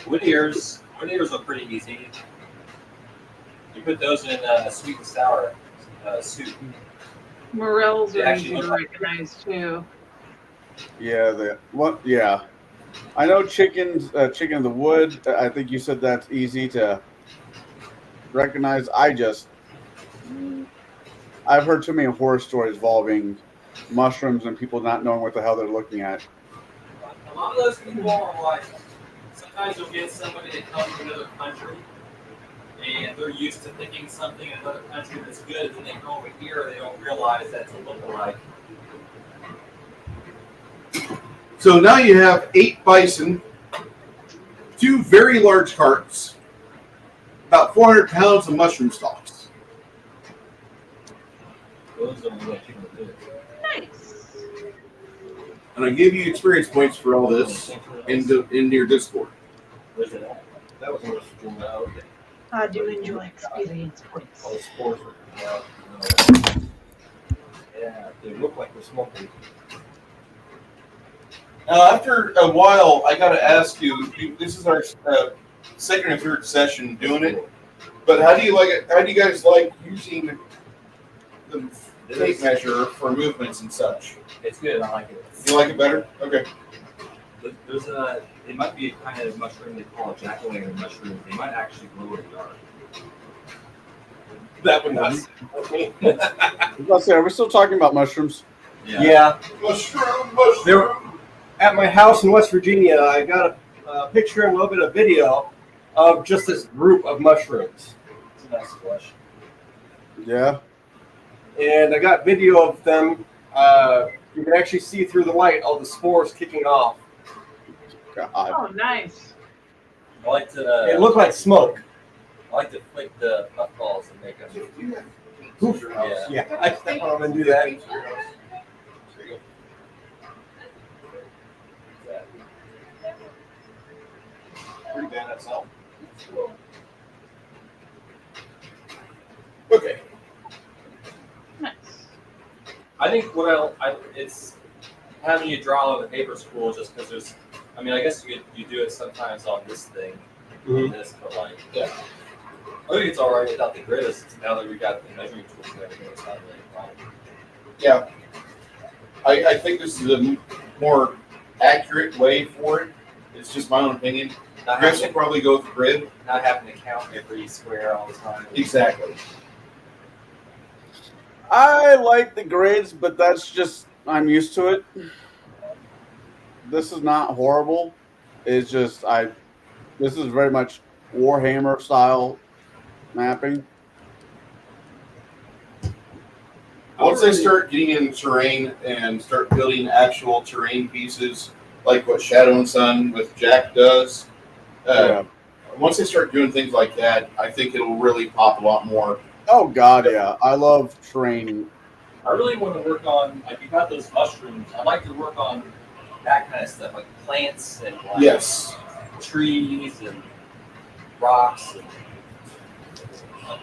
Wood ears are pretty easy. You put those in sweet and sour soup. Morels They are actually easy to look like- recognize too. Yeah. Yeah. I know chicken in the wood. I think you said that's easy to recognize. I've heard too many horror stories involving mushrooms and people not knowing what the hell they're looking at. A lot of those people are like, sometimes you'll get somebody that comes from another country and they're used to thinking something in another country that's good, and then they go over here and they don't realize that's a lookalike. So now you have 8 bison, 2 very large carts, about 400 pounds of mushroom stalks. Those are really chicken and woods. Nice. And I give you experience points for all this in your Discord. Where's it at? That was West Virginia. Oh, okay. I do enjoy experience points. All the spores were coming out. Yeah, they look like they're smoking. Now, after a while, I got to ask you. This is our second or third session doing it, but how do you like it? How do you guys like using the tape measure for movements and such? It's good. I like it. You like it better? Okay. There's it might be a kind of mushroom they call a jack-o'-lantern mushroom. They might actually glow in the dark. That would not surprise me. Let's say, are we still talking about mushrooms? Yeah. Mushroom. They were at my house in West Virginia. I got a picture and a little bit of video of just this group of mushrooms. It's a nice flush. Yeah. And I got video of them. You can actually see through the light all the spores kicking off. God. Oh, nice. I like to. It looked like smoke. I like to flick the puffballs and make them. Poof. Yeah. Yeah, I step on them and do that. Pretty bad itself. Okay. Nice. I think it's having you draw on the paper is cool just because there's. I mean, I guess you do it sometimes on this thing, Mhm. this, but like, yeah. I think it's all right without the grid. Now that we got the measuring tools and everything, it's not really a problem. Yeah. I think this is a more accurate way for it. It's just my own opinion. Chris will probably go with the grid. Not having to count every square all the time. Exactly. I like the grids, but that's just I'm used to it. This is not horrible. It's just this is very much Warhammer style mapping. Once they start getting in terrain and start building actual terrain pieces, like what Shadow and Sun with Jack does, once they start doing things like that, I think it'll really pop a lot more. Oh God, yeah, I love terrain. I really want to work on, like, you got those mushrooms. I'd like to work on that kind of stuff, like plants and like Yes. trees and rocks, and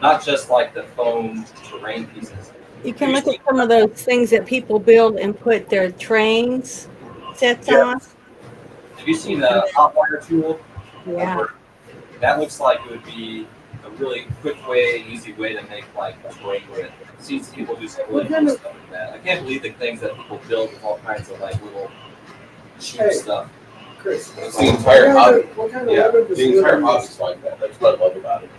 not just like the foam terrain pieces. You can look at some of those things that people build and put their trains sets on. Have you seen the hot wire tool? Yeah. That looks like it would be a really quick way, easy way to make like a terrain with. I've seen some people do some really cool stuff with that. I can't believe the things that people build with all kinds of like little cheap stuff. Chris, It's the entire hobby. What kind of Yeah, weapon does the entire Luna hobby's like that. That's what I love about it.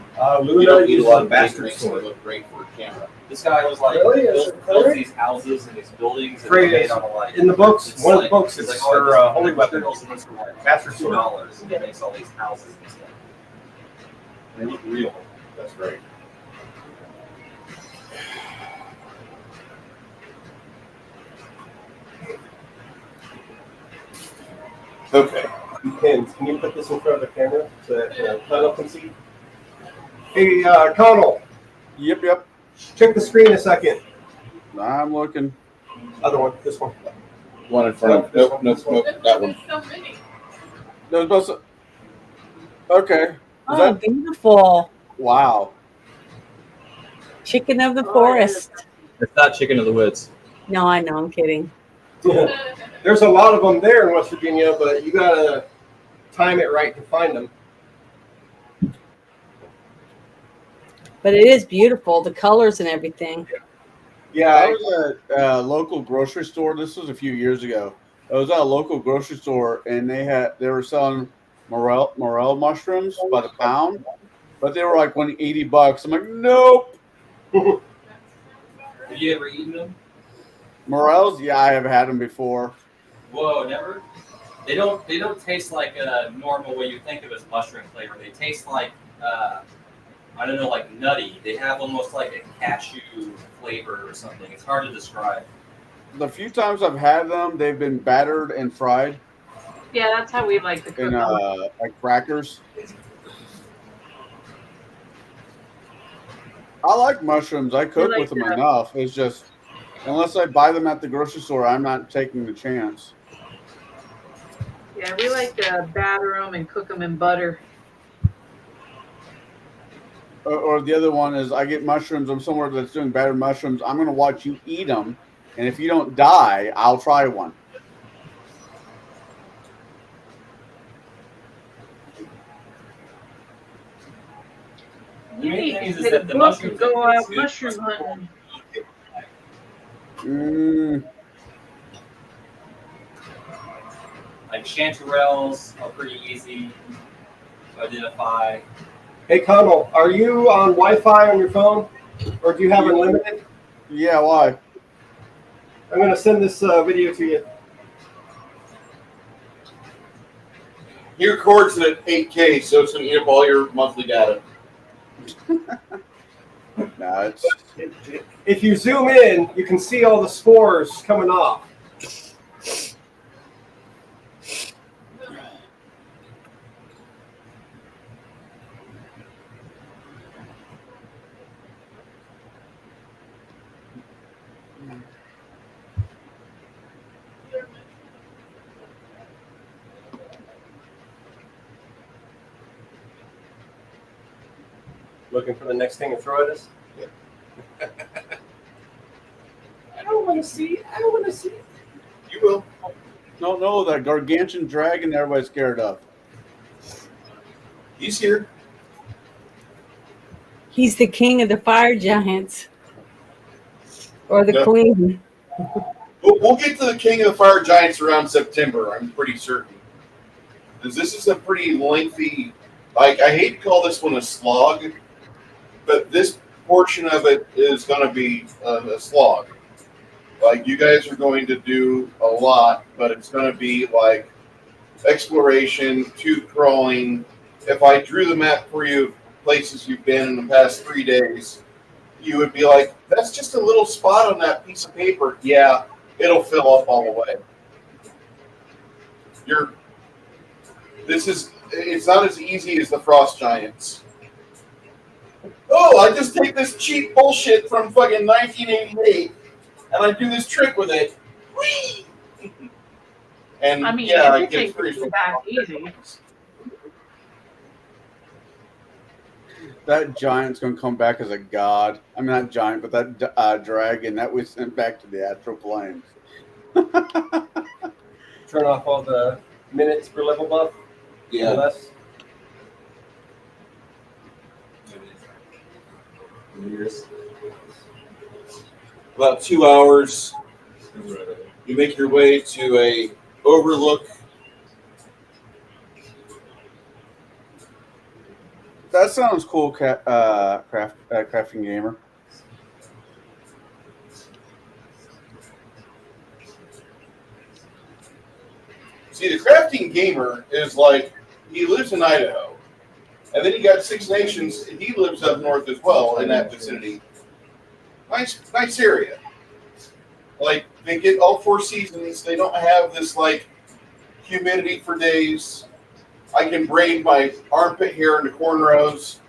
Luna You don't need a uses lot a of bastard bastard sword. to look great for a camera. This guy was like Really? built these houses and these buildings and Great. made on a like In the books, it's one of like- the books, it's it's like, oh, her this- holy the weapon. materials in this are like Bastard sword. $2 and he makes all these houses and stuff. They look real. That's great. Okay. Can you put this in front of the camera so that Connell can see? Hey, Connell, Yep. check the screen a second. I'm looking. Other one, this one. One in front of. Nope. That one. So many. There's supposed to. Okay. Is Oh, that beautiful. wow? Chicken of the forest. It's not chicken of the woods. No, I know. I'm kidding. There's a lot of them there in West Virginia, but you gotta time it right to find them. But it is beautiful, the colors and everything. Yeah, I was at a local grocery store. This was a few years ago. I was at a local grocery store, and they were selling morel mushrooms by the pound, but they were like $80. I'm like, nope. Have you ever eaten them? Morels? Yeah, I have had them before. Whoa, never? They don't taste like a normal what you think of as mushroom flavor. They taste like I don't know, like nutty. They have almost like a cashew flavor or something. It's hard to describe. The few times I've had them, they've been battered and fried Yeah, that's how we like to cook in them. like crackers. I like mushrooms. I cook like with them that. enough. It's just unless I buy them at the grocery store, I'm not taking the chance. Yeah, we like to batter them and cook them in butter. Or the other one is I get mushrooms. I'm somewhere that's doing battered mushrooms. I'm going to watch you eat them, and if you don't die, I'll try one. You main need thing to is get that a the book mushrooms and go that out taste good mushroom are hunting. Like chanterelles are pretty easy to identify. Hey, Connell, are you on Wi-Fi on your phone, or do you have unlimited? Yeah, why? I'm going to send this video to you. He records it at 8K, so it's going to eat up all your monthly data. No, it's If you zoom in, you can see all the spores coming off. Looking for the next thing to throw at us? I don't want to see it. I don't want to see it. You will. no, that gargantuan dragon everybody's scared of. He's here. He's the king of the fire giants. Or the Yep. queen. We'll get to the King of the Fire Giants around September, I'm pretty certain. Because this is a pretty lengthy, like, I hate to call this one a slog, but this portion of it is going to be a slog. Like, you guys are going to do a lot, but it's going to be like exploration, tube crawling. If I drew the map for you, places you've been in the past 3 days, you would be like, that's just a little spot on that piece of paper. Yeah, it'll fill up all the way. It's not as easy as the Frost Giants. Oh, I just take this cheap bullshit from fucking 1988 and I do this trick with it. Whee! And I mean, yeah, it everything gets pretty is that easy. That giant's going to come back as a god. I mean, not giant, but that dragon that we sent back to the astral planes. Turn off all the minutes per level buff. Yeah. Less. About 2 hours, you make your way to a overlook. That sounds cool, crafting gamer. See, the crafting gamer is like, he lives in Idaho. And then you got Six Nations, he lives up north as well in that vicinity. Nice area. Like, they get all 4 seasons. They don't have this, like, humidity for days. I can braid my armpit hair into cornrows.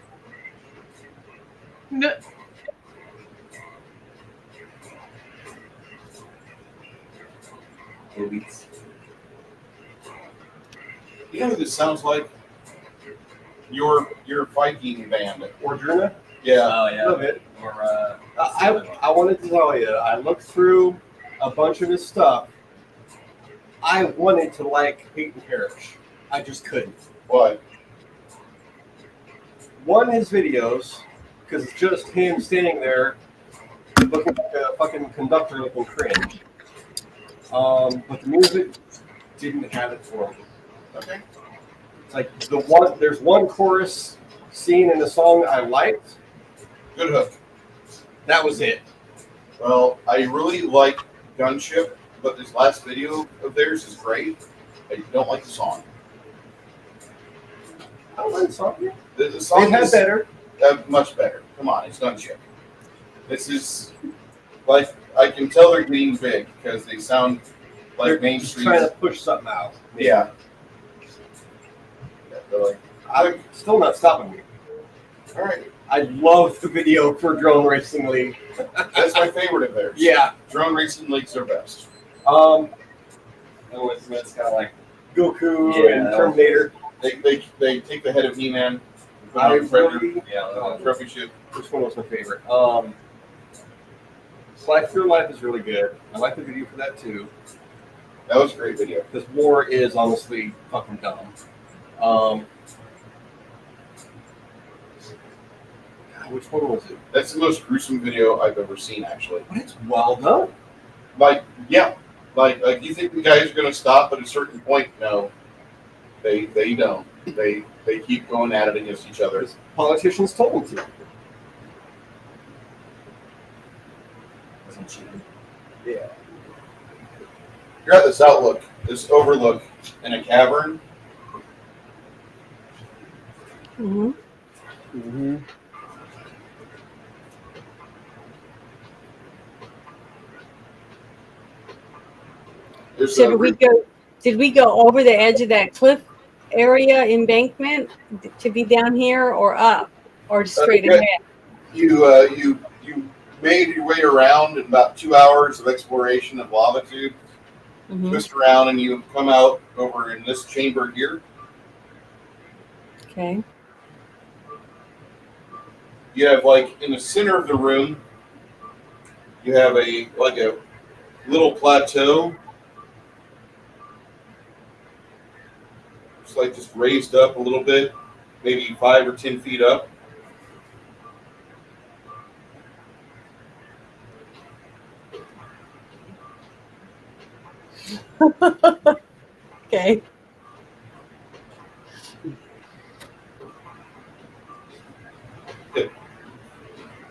No. You know what this sounds like? Your Viking band. Ordruna? Yeah. Oh yeah. A little bit. Or I wanted to tell you, I looked through a bunch of his stuff. I wanted to like Peyton Parrish. I just couldn't. What? One, his videos, because it's just him standing there looking like a fucking conductor looking cringe. But the music didn't have it for me. Okay. It's like there's one chorus scene in the song I liked. Good hook. That was it. Well, I really like Gunship, but this last video of theirs is great. I don't like the song. I don't like the song. The song They've had is better. Much better. Come on, it's Gunship. This is like, I can tell they're getting big because they sound like They're mainstream. trying to push something out. Yeah. They're like, I'm still not stopping me. all right. I love the video for Drone Racing League. That's my favorite of theirs. Yeah. Drone Racing Leagues are best. And it's kind of like Goku Yeah, and that Terminator. They take the head of He-Man, put I it on Predator, really, trophy ship. which one was my favorite? Slide Through Life is really good. I like the video for that too. That was a great video. Because War is honestly fucking dumb. God, which one was it? That's the most gruesome video I've ever seen, actually. But it's well done. Like, yeah. Like you think the guys are going to stop at a certain point? No. They don't. They keep going at it against each other. Politicians told them to. Yeah. You're at this overlook in a cavern. Mm-hmm. Mm-hmm. There's So did we go over the edge of that cliff area embankment to be down here or up or straight Okay. ahead? You made your way around in about 2 hours of exploration of lava tube. Mhm. Twist around and you come out over in this chamber here. Okay. You have, like, in the center of the room, you have a little plateau. It's like just raised up a little bit, maybe 5 or 10 feet up. Okay.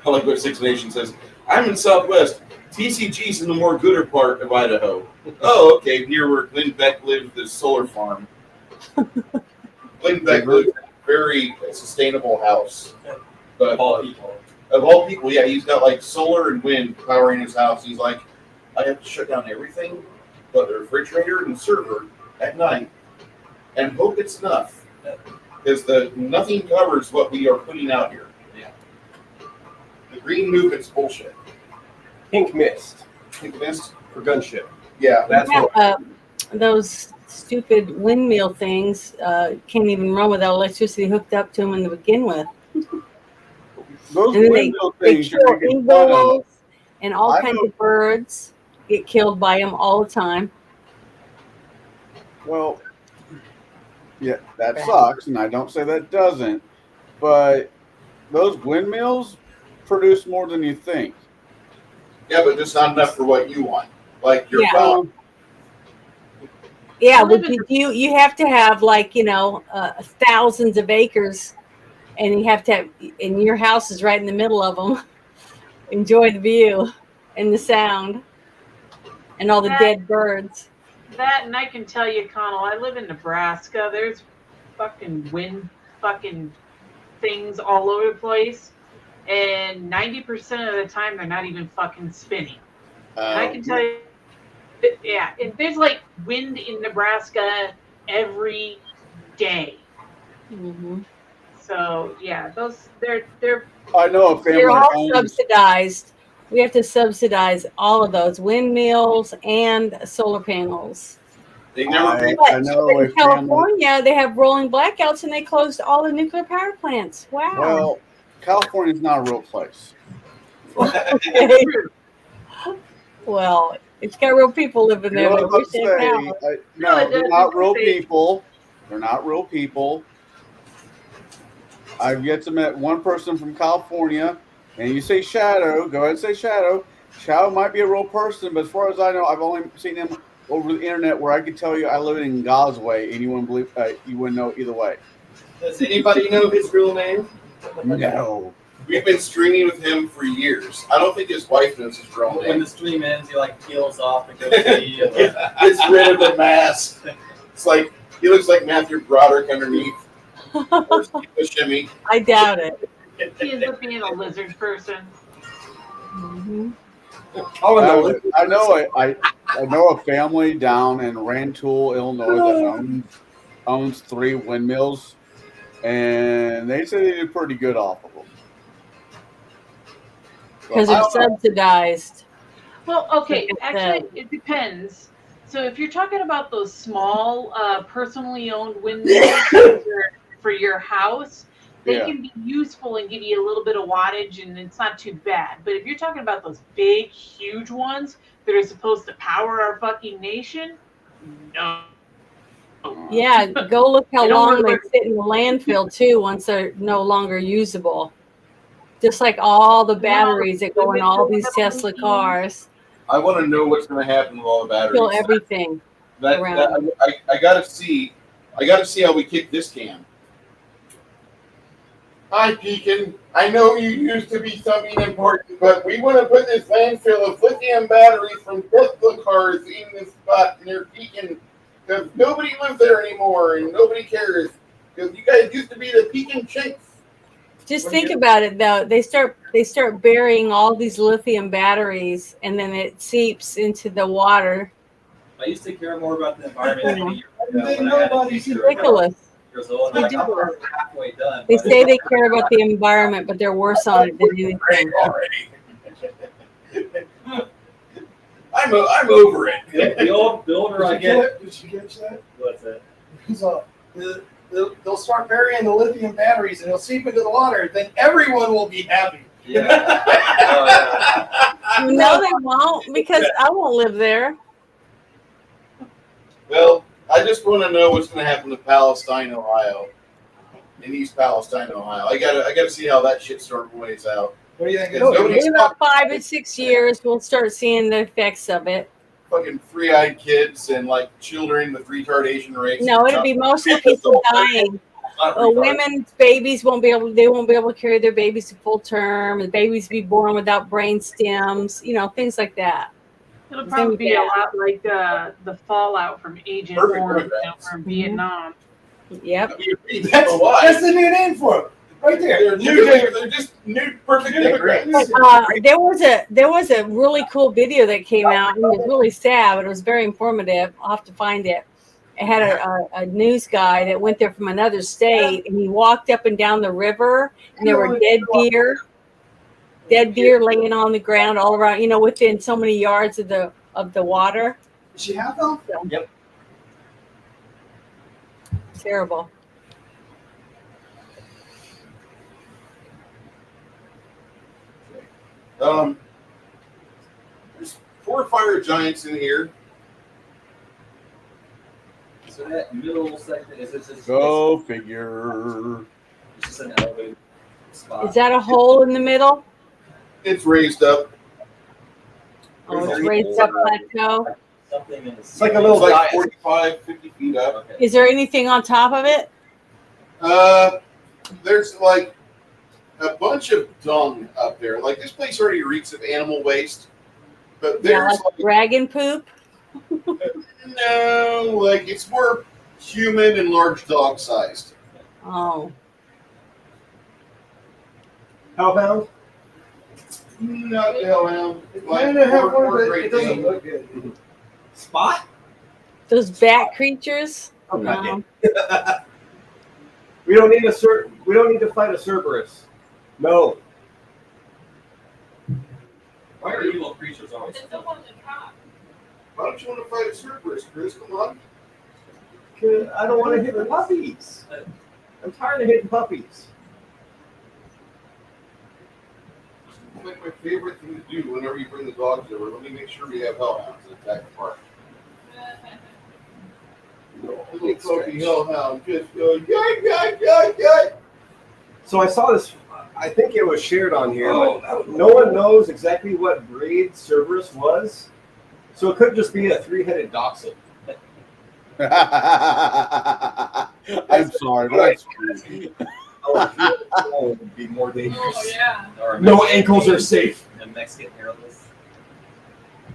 I like what Six Nations says. I'm in Southwest. TCG's in the more gooder part of Idaho. Oh, okay. Near where Glenn Beck lived, the solar farm. Glenn Beck lived in a very sustainable house. But all people. Of all people, yeah, he's got like solar and wind powering his house. He's like, I have to shut down everything but the refrigerator and the server at night and hope it's enough. Because nothing covers what we are putting out here. Yeah. The green movement's bullshit. Pink mist Pink mist? for gunship. Yeah. That's what. Those stupid windmill things can't even run without electricity hooked up to them to begin with. Those And then windmill they things kill you're making fun of. eagles and all I kinds know- of birds get killed by them all the time. Well, yeah, that sucks, and I don't say that doesn't, but those windmills produce more than you think. Yeah, but just not enough for what you want. Like your Yeah. phone. Yeah, but you have to have like thousands of acres, and you have to have, and your house is right in the middle of them. Enjoy the view and the sound and all the dead birds. That, and I can tell you, Connell, I live in Nebraska. There's fucking wind fucking things all over the place. And 90% of the time, they're not even fucking spinning. And I can tell you, yeah, and there's like wind in Nebraska every day. Mm-hmm. So yeah, they're I know a family. They're all owns- subsidized. We have to subsidize all of those windmills and solar panels. They never paid. I know a In family. California, they have rolling blackouts and they closed all the nuclear power plants. Wow. Well, California's not a real place. Okay. Well, it's got real people living You there. know That what I'm wish they had saying? power. No, they're not real people. They're not real people. I've yet to met one person from California, and you say Shadow, go ahead and say Shadow. Shadow might be a real person, but as far as I know, I've only seen him over the internet where I could tell you I live in Gosway, and you wouldn't know either way. Does anybody know his real name? No. We've been streaming with him for years. I don't think his wife knows his real When name. the stream ends, he like peels off and goes see. Gets rid of the mask. It's like he looks like Matthew Broderick underneath. Or Steve Buscemi. I doubt it. he ends up being a lizard person. Mm-hmm. I know a family down in Rantoul, Illinois that owns 3 windmills, and they say they do pretty good off of them. Because I they're don't know. subsidized. Well, okay, Like I actually, said. it depends. So if you're talking about those small, personally owned windmills for your house, they Yeah. can be useful and give you a little bit of wattage, and it's not too bad. But if you're talking about those big, huge ones that are supposed to power our fucking nation, no. Yeah, go look how They don't long work they like- sit in the landfill too once they're no longer usable. Just like all the batteries that go in all these Tesla cars, I want to know what's going to happen with all the batteries. kill everything. around. I gotta see how we kick this can. Hi, Pekin. I know you used to be something important, but we want to put this landfill of lithium batteries from Tesla cars in this spot near Pekin because nobody lives there anymore and nobody cares because you guys used to be the Pekin Chinks. Just think about it though. They start burying all these lithium batteries, and then it seeps into the water. I used to care more about the environment many years ago They when I had a nobody's teacher Ridiculous. years old. And I'm like, I'm halfway done. They but- say they care about the environment, but they're worse on it than anything. Already. I'm over it. The older I get, Did you catch that? what's that? So they'll start burying the lithium batteries and they'll seep into the water. Then everyone will be happy. Yeah. Oh, yeah. No, they won't, because I won't live there. Well, I just want to know what's going to happen to Palestine, Ohio, in East Palestine, Ohio. I gotta see how that shit plays out. What do you think? Because nobody's In about 5 or 6 years, we'll start seeing the effects of it. fucking free-eyed kids and like children with retardation rates. No, it'll be mostly people dying. Not retarded. Women's babies won't be able to carry their babies to full term. The babies be born without brain stems, things like that. It'll It's gonna probably be be a bad. lot like the fallout from Agent Perfect Orange programs. from Vietnam. Yep. That's why. That's the new name for it. Right there. They're new. They're just new, perfect Democrats. There was a really cool video that came out. It was really sad, but it was very informative. I'll have to find it. It had a news guy that went there from another state, and he walked up and down the river, and there were dead deer laying on the ground all around. You know, within so many yards of the water. Does she have them? Yep. Terrible. There's 4 fire giants in here. So that middle section is this just Go figure. it's just an elevated spot. Is that a hole in the middle? It's raised up. Oh, it's raised up plateau. Something in the It's like a little It's like diet. 45, 50 feet up. Okay. Is there anything on top of it? There's like a bunch of dung up there. Like this place already reeks of animal waste. But Yeah, there's like dragon poop. no, like it's more human and large dog sized. Oh, Hellbound? Not the hellhound. Like Kind of have more one, but Great it doesn't Dane. look good. Spot? those bat creatures. Okay. No. We don't need we don't need to fight a Cerberus. No. Why are evil creatures always? It's up on the top. Why don't you want to fight a Cerberus, Chris? Come on. 'Cause I don't want to hit the puppies. I'm tired of hitting puppies. It's like my favorite thing to do whenever you bring the dogs over. Let me make sure we have hellhounds in attack the park. Little fluffy hellhound just go yay. So I saw this. I think it was shared on here. Oh, but no one knows exactly what breed Cerberus was, so it could just be a 3-headed dachshund. I'm sorry, but that's true. Oh, it would be more dangerous. Oh yeah. Or a No Mexican- ankles are safe. A Mexican hairless.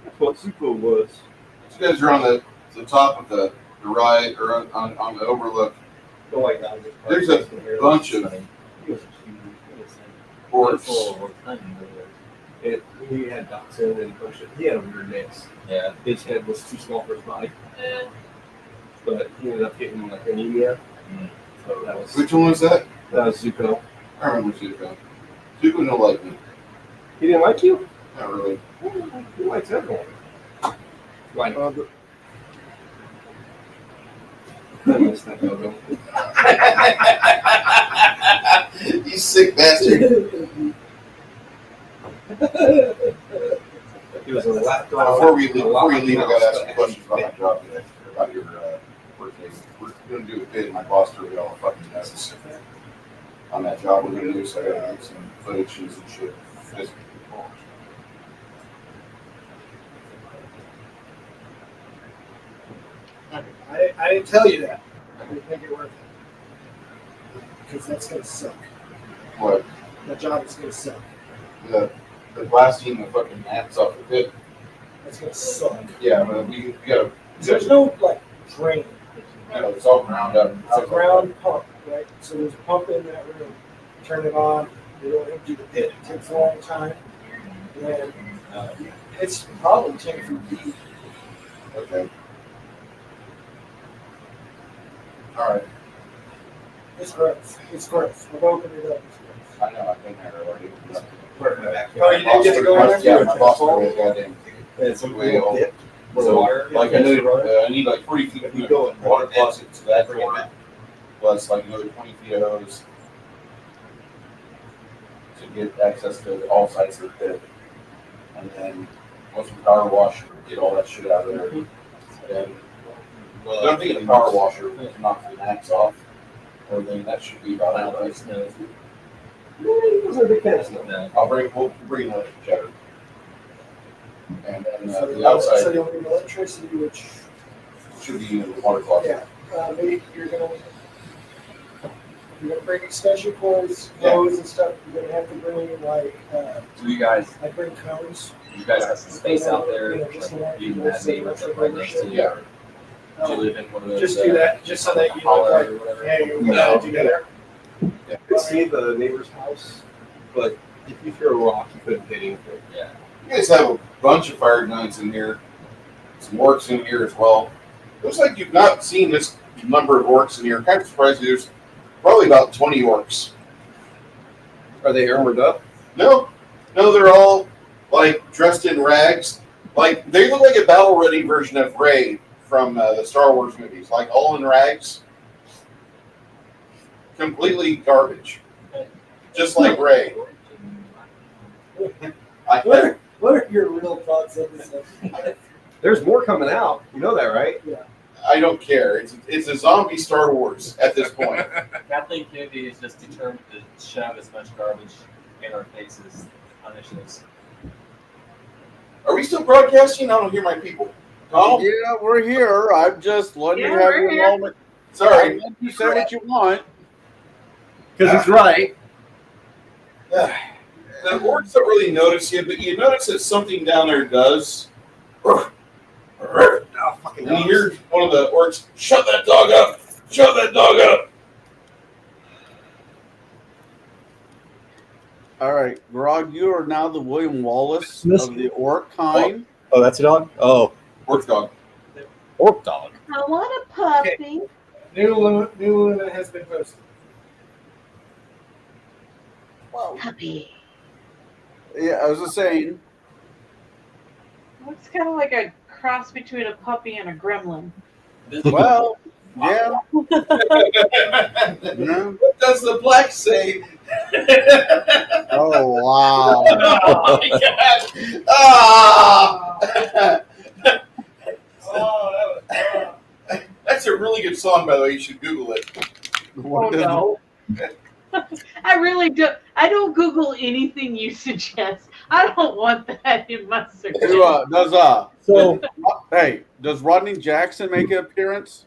That's what Zuko was. You guys are on the top of the ride or on the overlook. Oh my God. There's a bunch of orcs. He had dachshund and a bunch of. He had a weird mix. Yeah. His head was too small for his body, Uh, but he ended up getting like anemia. Mm. So that was Which one was that? Zuko. I remember Zuko. Zuko don't like me. He didn't like you? Not really. He likes everyone. Why not? I missed that logo. You sick bastard. He was a lap Before you leave, I got to ask you questions about my job today, about your workday. We're going to do a bid, and my boss threw me all the fucking messes on that job we're going to do, so I got to get some footage and some shit. Just- I didn't tell you that. I didn't think it worth it. Because that's going to suck. What? That job is going to suck. The blasting the fucking ants off the pit. That's going to suck. Yeah, but we got There's no, like, drain. it's all ground up. It's a ground pump, right? So there's a pump in that room. Turn it on. They don't empty the pit. It takes a long time. And it's probably 10 feet deep. Okay. All right. It's gross. It's gross. I've opened it up. It's gross. I know, I've been there already. Oh, you didn't get to go in there? Yeah, my boss threw me goddamn It's a way old. dip. So, water. like, I need like 40 feet of water closet to that door, plus like another 20 feet of hose to get access to all sides of the pit. And then once we power wash, get all that shit out of there. And don't think the power washer can knock the gnats off, or then that should be about Wow, it. that's no. He wasn't a big fan of snow. No. We'll bring another cheddar. And then So the outside so you'll need electricity, which, should be in the water closet. yeah, maybe you're gonna bring extension cords, Yeah. hose and stuff. You're gonna have to bring like, Do you guys bring cones. have some space out there? You know, just Like, to you can let have people neighbors see that what right next to you. Yeah. Do you live in one of those? Just do that, just so that you look holler like, or whatever? hey, we're No. together. I could see the neighbor's house, but if you threw a rock, you couldn't hit anything. Yeah. You guys have a bunch of fire giants in here. Some orcs in here as well. Looks like you've not seen this number of orcs in here. Kind of surprised there's probably about 20 orcs. Are they armored up? No, they're all like dressed in rags. Like they look like a battle-ready version of Rey from the Star Wars movies. Like all in rags, completely garbage, just like Rey. What are your real thoughts on this? There's more coming out. You know that, right? Yeah. I don't care. It's a zombie Star Wars at this point. Kathleen Kennedy is just determined to shove as much garbage in our faces on issues. Are we still broadcasting? I don't hear my people. Tom? Yeah, we're here. I'm just letting you have your moment. Sorry. You say what you want. Because it's right. The orcs don't really notice you, but you notice that something down there does. And you hear one of the orcs, shut that dog up! Shut that dog up! All right, Grog, you are now the William Wallace of the orc kind. Oh, that's a dog? Oh. Orc dog. Orc dog. I want a puppy. New Luna has been posted. Whoa. Puppy. Yeah, I was just saying. Looks kind of like a cross between a puppy and a gremlin. Well, yeah. What does the black say? Oh, wow. Oh, my God. Ah! That's a really good song, by the way. You should Google it. Oh, no. I really do. I don't Google anything you suggest. I don't want that in my search. Does Rodney Jackson make an appearance?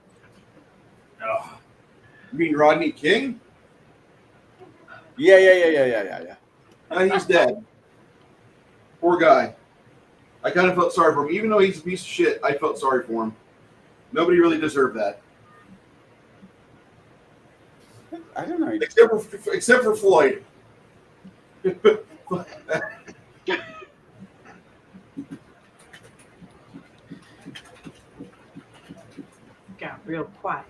Oh. You mean Rodney King? Yeah. He's dead. Poor guy. I kind of felt sorry for him. Even though he's a piece of shit, I felt sorry for him. Nobody really deserved that. I don't know. Except for Floyd. Got real quiet.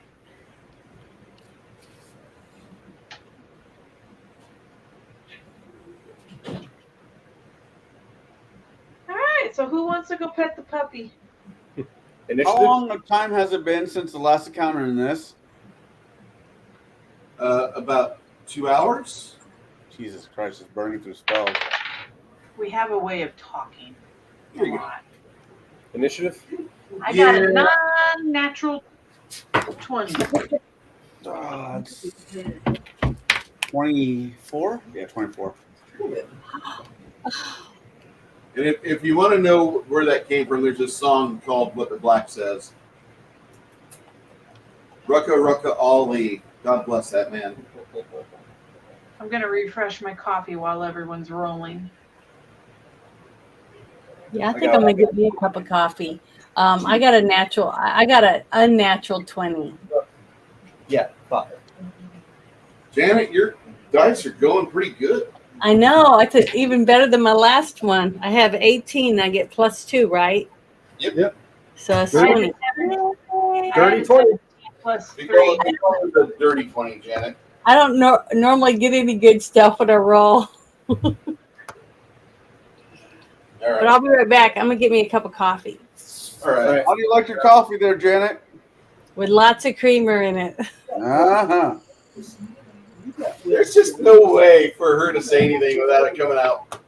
All right, so who wants to go pet the puppy? How long of time has it been since the last encounter in this? About 2 hours. Jesus Christ, it's burning through spells. We have a way of talking. Come on. Initiative? I got a non-natural 20. It's 24? Yeah, 24. And if you want to know where that came from, there's a song called What the Black Says. Rucka Rucka Ali. God bless that man. I'm going to refresh my coffee while everyone's rolling. Yeah, I think I'm gonna get me a cup of coffee. I got an unnatural 20. Yeah, 5. Janet, your dice are going pretty good. I know. It's even better than my last one. I have 18. I get +2, right? Yep. So it's 20. Dirty 20. Plus 3. We call it the dirty 20, Janet. I don't normally get any good stuff when I roll. All right. But I'll be right back. I'm gonna get me a cup of coffee All right. How do you like your coffee there, Janet? with lots of creamer in it. Uh-huh. There's just no way for her to say anything without it coming out.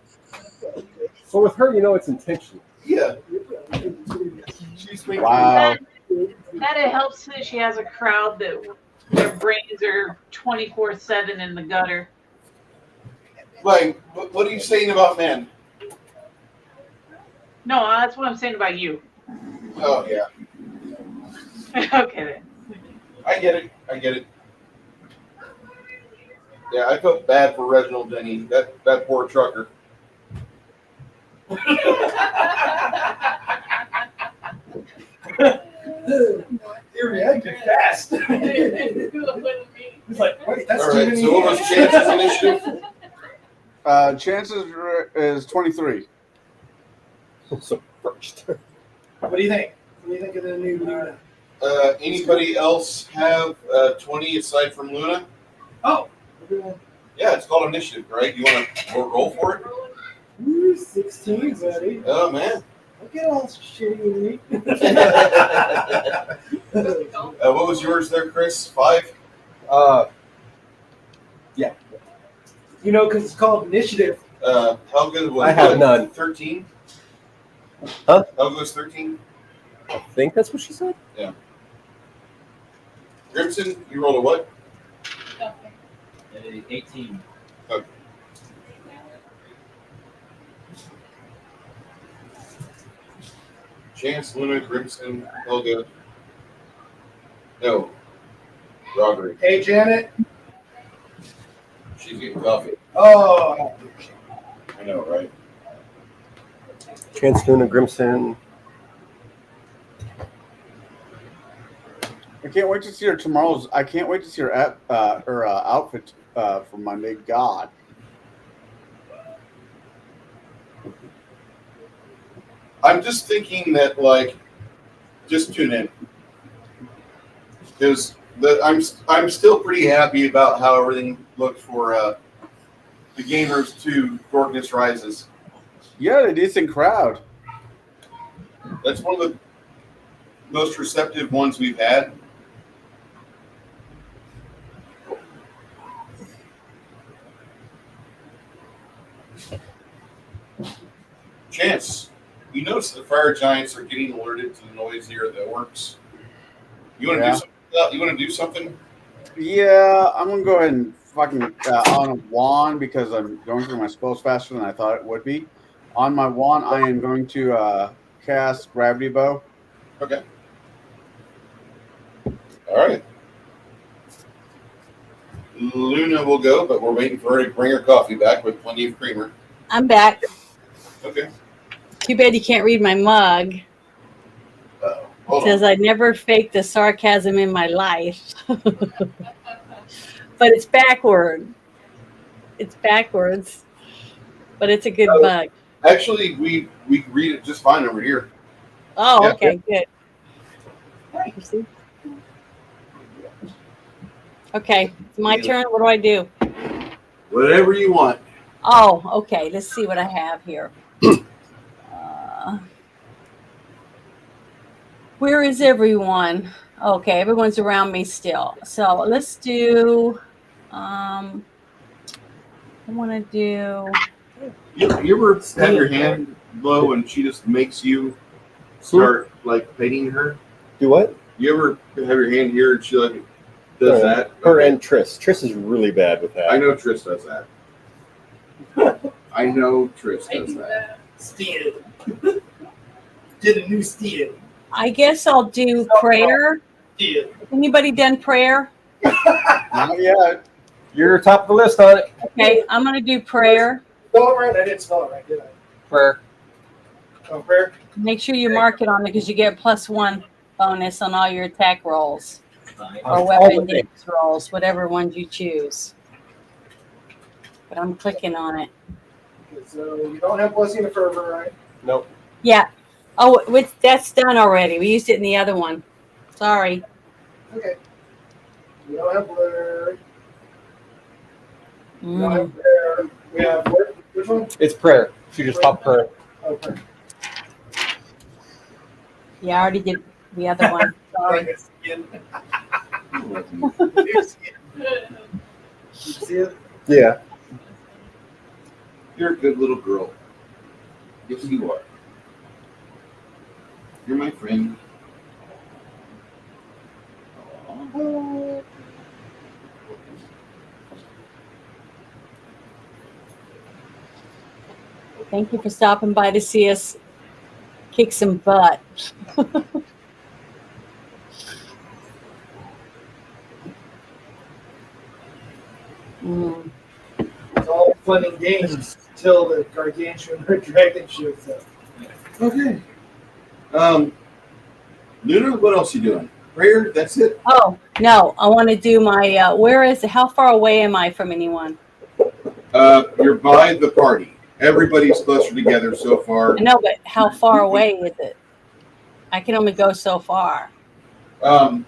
So with her, you know it's intentional. Yeah. She's making Wow. That it helps that she has a crowd that their brains are 24/7 in the gutter. Like, what are you saying about men? No, that's what I'm saying about you. Oh, yeah. Okay, then. I get it. Yeah, I felt bad for Reginald Denny, that poor trucker. You reacted fast. He's like, wait, that's All too right. many So what was hands. Chance's initiative? Chances is 23. So first. What do you think? What do you think of the new Luna? Anybody else have 20 aside from Luna? Oh, Yeah, it's called initiative, right? You want to roll for it? ooh, 16, buddy. Oh man. Look at all shitty me. What was yours there, Chris? 5? Yeah. You know, because it's called initiative. How good was I have none. 13? Huh? How good was 13? I think that's what she said. Yeah. Grimson, you rolled a what? 18. Okay. Chance, Luna, Grimson, Helga. No. Roderick. Hey, Janet. She's getting coffee. Oh, I know, right? Chance, Luna, Grimson. I can't wait to see her tomorrow's. I can't wait to see her outfit for Monday. God. I'm just thinking that, like, just tune in. Because I'm still pretty happy about how everything looked for the Gamers 2 Darkness Rises. Yeah, a decent crowd. That's one of the most receptive ones we've had. Chance, you notice the fire giants are getting alerted to the noise here at the works. You want to do something? You want to do something? Yeah, I'm gonna go ahead and fucking on a wand because I'm going through my spells faster than I thought it would be. On my wand, I am going to cast Gravity Bow. Okay. All right. Luna will go, but we're waiting for her to bring her coffee back with plenty of creamer. I'm back. Okay. Too bad you can't read my mug. Hold It says I never faked the sarcasm in my life. But it's backward. It's backwards. But it's a good mug. Actually, we read it just fine over here. Oh, Yeah. okay, good. You see? Okay, it's my turn. What do I do? Whatever you want. Oh, okay. Let's see what I have here. Where is everyone? Okay, everyone's around me still. So let's do. I want to do. You ever have your hand low and she just makes you start like petting her? Do what? You ever have your hand here and she like does that? Her and Triss. Triss is really bad with that. I know Triss does that. I know Triss does that. Steal. Did a new steal. I guess I'll do prayer. Steal. Anybody done prayer? Not yet. You're top of the list on it. Okay, I'm going to do prayer. Spell it right. I didn't spell it right, did I? Prayer. Oh, prayer. Make sure you mark it on it because you get +1 bonus on all your attack rolls or weapon damage rolls, whatever ones you choose. But I'm clicking on it. Okay, so you don't have blessing of fervor, right? Nope. Yeah. Oh, that's done already. We used it in the other one. Sorry. Okay. We don't have blur. We don't Mm. have prayer. We have what? Which one? It's prayer. She just popped prayer. Oh, prayer. Yeah, I already did the other one. Sorry. See it? Yeah. You're a good little girl. Yes, you are. You're my friend. Thank you for stopping by to see us kick some butt. Mm. It's all fun and games until the gargantuan or dragon shows up. Okay. Luna, what else you doing? Prayer, that's it. Oh no, I want to do my. How far away am I from anyone? You're by the party. Everybody's clustered together so far. I know, but how far away is it? I can only go so far. If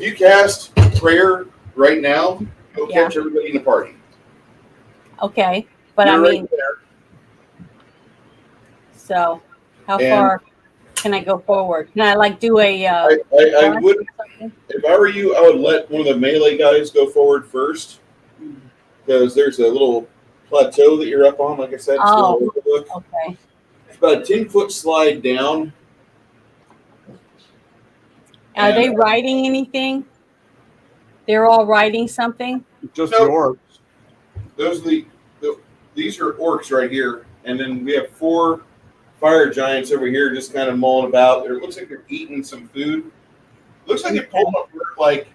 you cast prayer right now, you'll catch everybody in the party. Okay, but You're I right mean, there. so how And- far can I go forward? Can I like do a? I wouldn't. If I were you, I would let one of the melee guys go forward first, because there's a little plateau that you're up on. Like I said, it's a Oh, little overlook. okay. It's about a 10-foot slide down. Are they writing anything? They're all writing something. Just the orcs. Those are these are orcs right here, and then we have 4 fire giants over here, just kind of mulling about. It looks like they're eating some food. Looks like they're pulling up like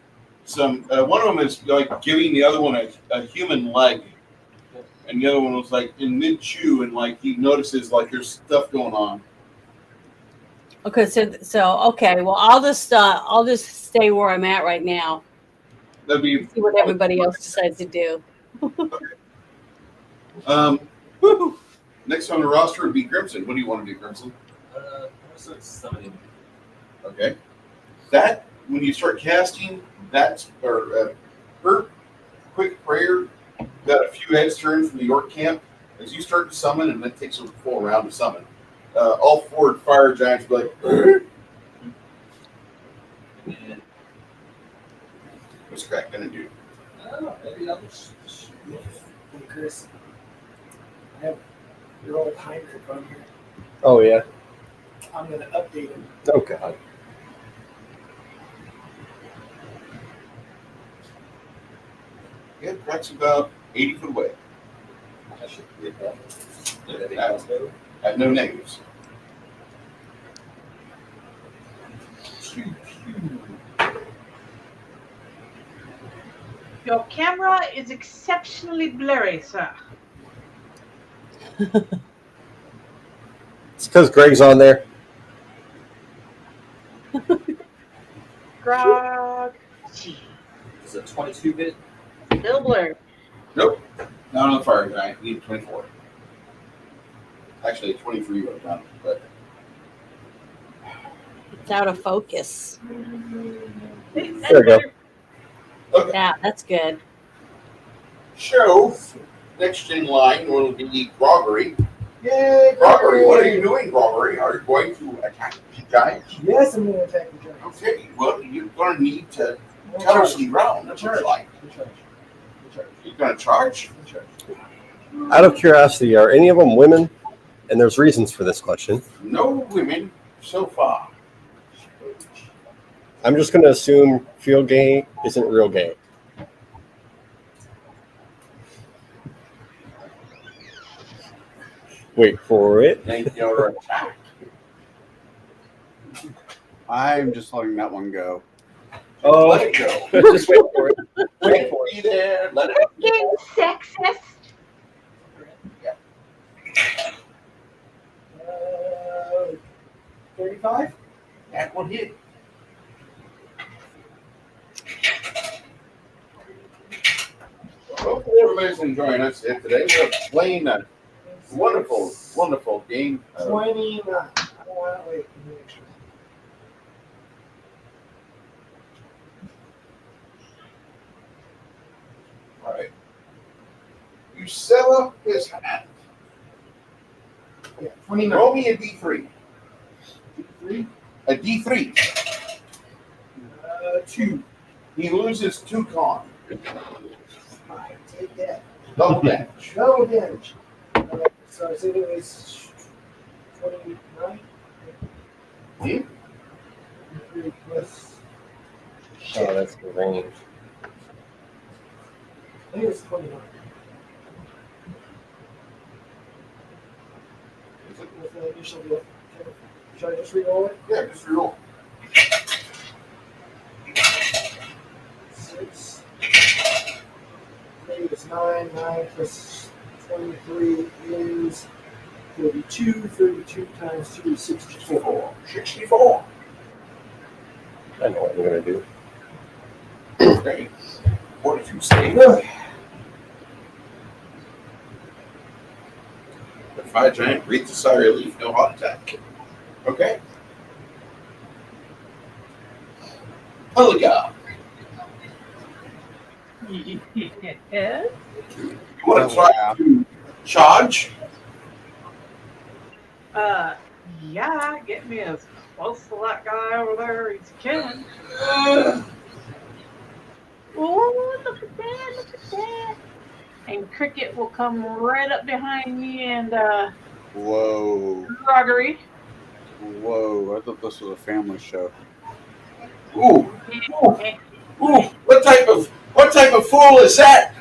some. One of them is like giving the other one a human leg, and the other one was like in mid chew, and like he notices like there's stuff going on. Okay, so okay. Well, I'll just stay where I'm at right now. That'd be See what everybody else decides to do. Next on the roster would be Crimson. What do you want to do, Crimson? Summoning. Okay. That when you start casting that her quick prayer got a few heads turns from the orc camp. As you start to summon, and it takes a full round to summon, all 4 fire giants will be like, what's Crack gonna do? Maybe I'll just hey, Chris. I have your old Heinrich on here. Oh yeah. I'm gonna update him. Oh god. Yeah, Crack's about 80 foot away. I should get that. At no negatives. Your camera is exceptionally blurry, sir. It's because Greg's on there. Grog. Is it 22-bit? Still blurry. Nope. Not on the fire giant. You need 24. Actually, 23 would have done, but It's out of focus. There we go. okay. Yeah, that's good. So, next in line will be Groggery. Yay, Groggery, what are you doing, Groggery? Are you going to attack the giants? Yes, I'm gonna attack the giants. Okay, well, you're going to need to tell us some ground. That's what it's like. You're going to charge? Out of curiosity, are any of them women? And there's reasons for this question. No women so far. I'm just going to assume field gay isn't real gay. Wait for it. Thank your attack. I'm just letting that one go. Oh, Let it go. just wait for it. Wait for Be there. Let it Being sexist. 35? That will hit. Hopefully everybody's enjoying us here today. We're playing a wonderful, wonderful game. 29. Wait, let me make sure. All right. You sell his hand. Yeah, 29. Roll me a D3. D3? A D3. 2. He loses 2 con. Alright, take that. Double damage. Double damage. So I said it was 29. Hmm? 3 plus. Oh, that's the range. I think it was 29. With the initial deal. Should I just re-roll it? Yeah, just reroll. 6. Maybe it's 9. 9 plus 23 is 32. 32 times 2 is 64. 64. I know what I'm gonna do. Okay. 42 saves. The fire giant breathes a sigh of relief. No heart attack. Okay. Peliga. Yes. You want to try to charge? Yeah, get me as close to that guy over there as you can. Oh, look at that, look at that. And Cricket will come right up behind me and Whoa. Gregory. Whoa. I thought this was a family show. Ooh. Ooh. Ooh. What type of fool is that?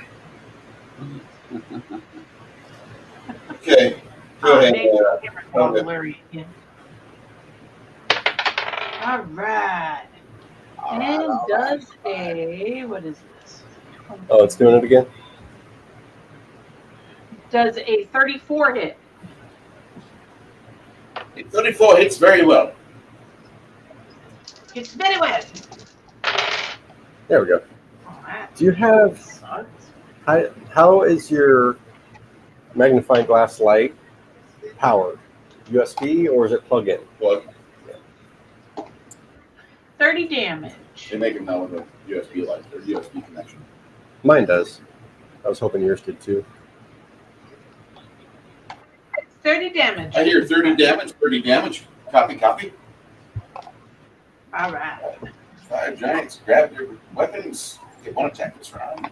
Okay. Go ahead. Okay. All right. And does a, what is this? Oh, it's doing it again? Does a 34 hit? 34 hits very well. It's very well. There we go. All right. Do you have how is your magnifying glass light powered? USB or is it plug in? Plug. 30 damage. They make them now with a USB light or USB connection. Mine does. I was hoping yours did too. 30 damage. I hear 30 damage, 30 damage. Copy, copy. All right. Fire giants, grab your weapons. Get one attack this round.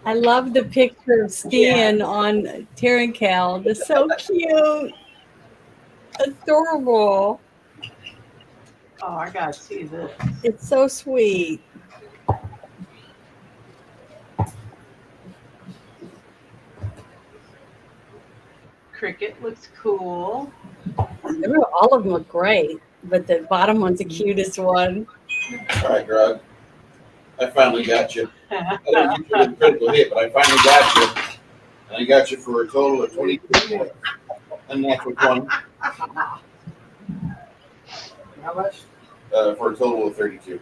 I love the picture of Stan on Terrancal. It's so cute. Adorable. Oh, I gotta see this. It's so sweet. Cricket looks cool. All of them look great, but the bottom one's the cutest one. All right, Grog. I finally got you. I didn't get you with a critical hit, but I finally got you. And I got you for a total of 22. Unnatural 20. How much? For a total of 32.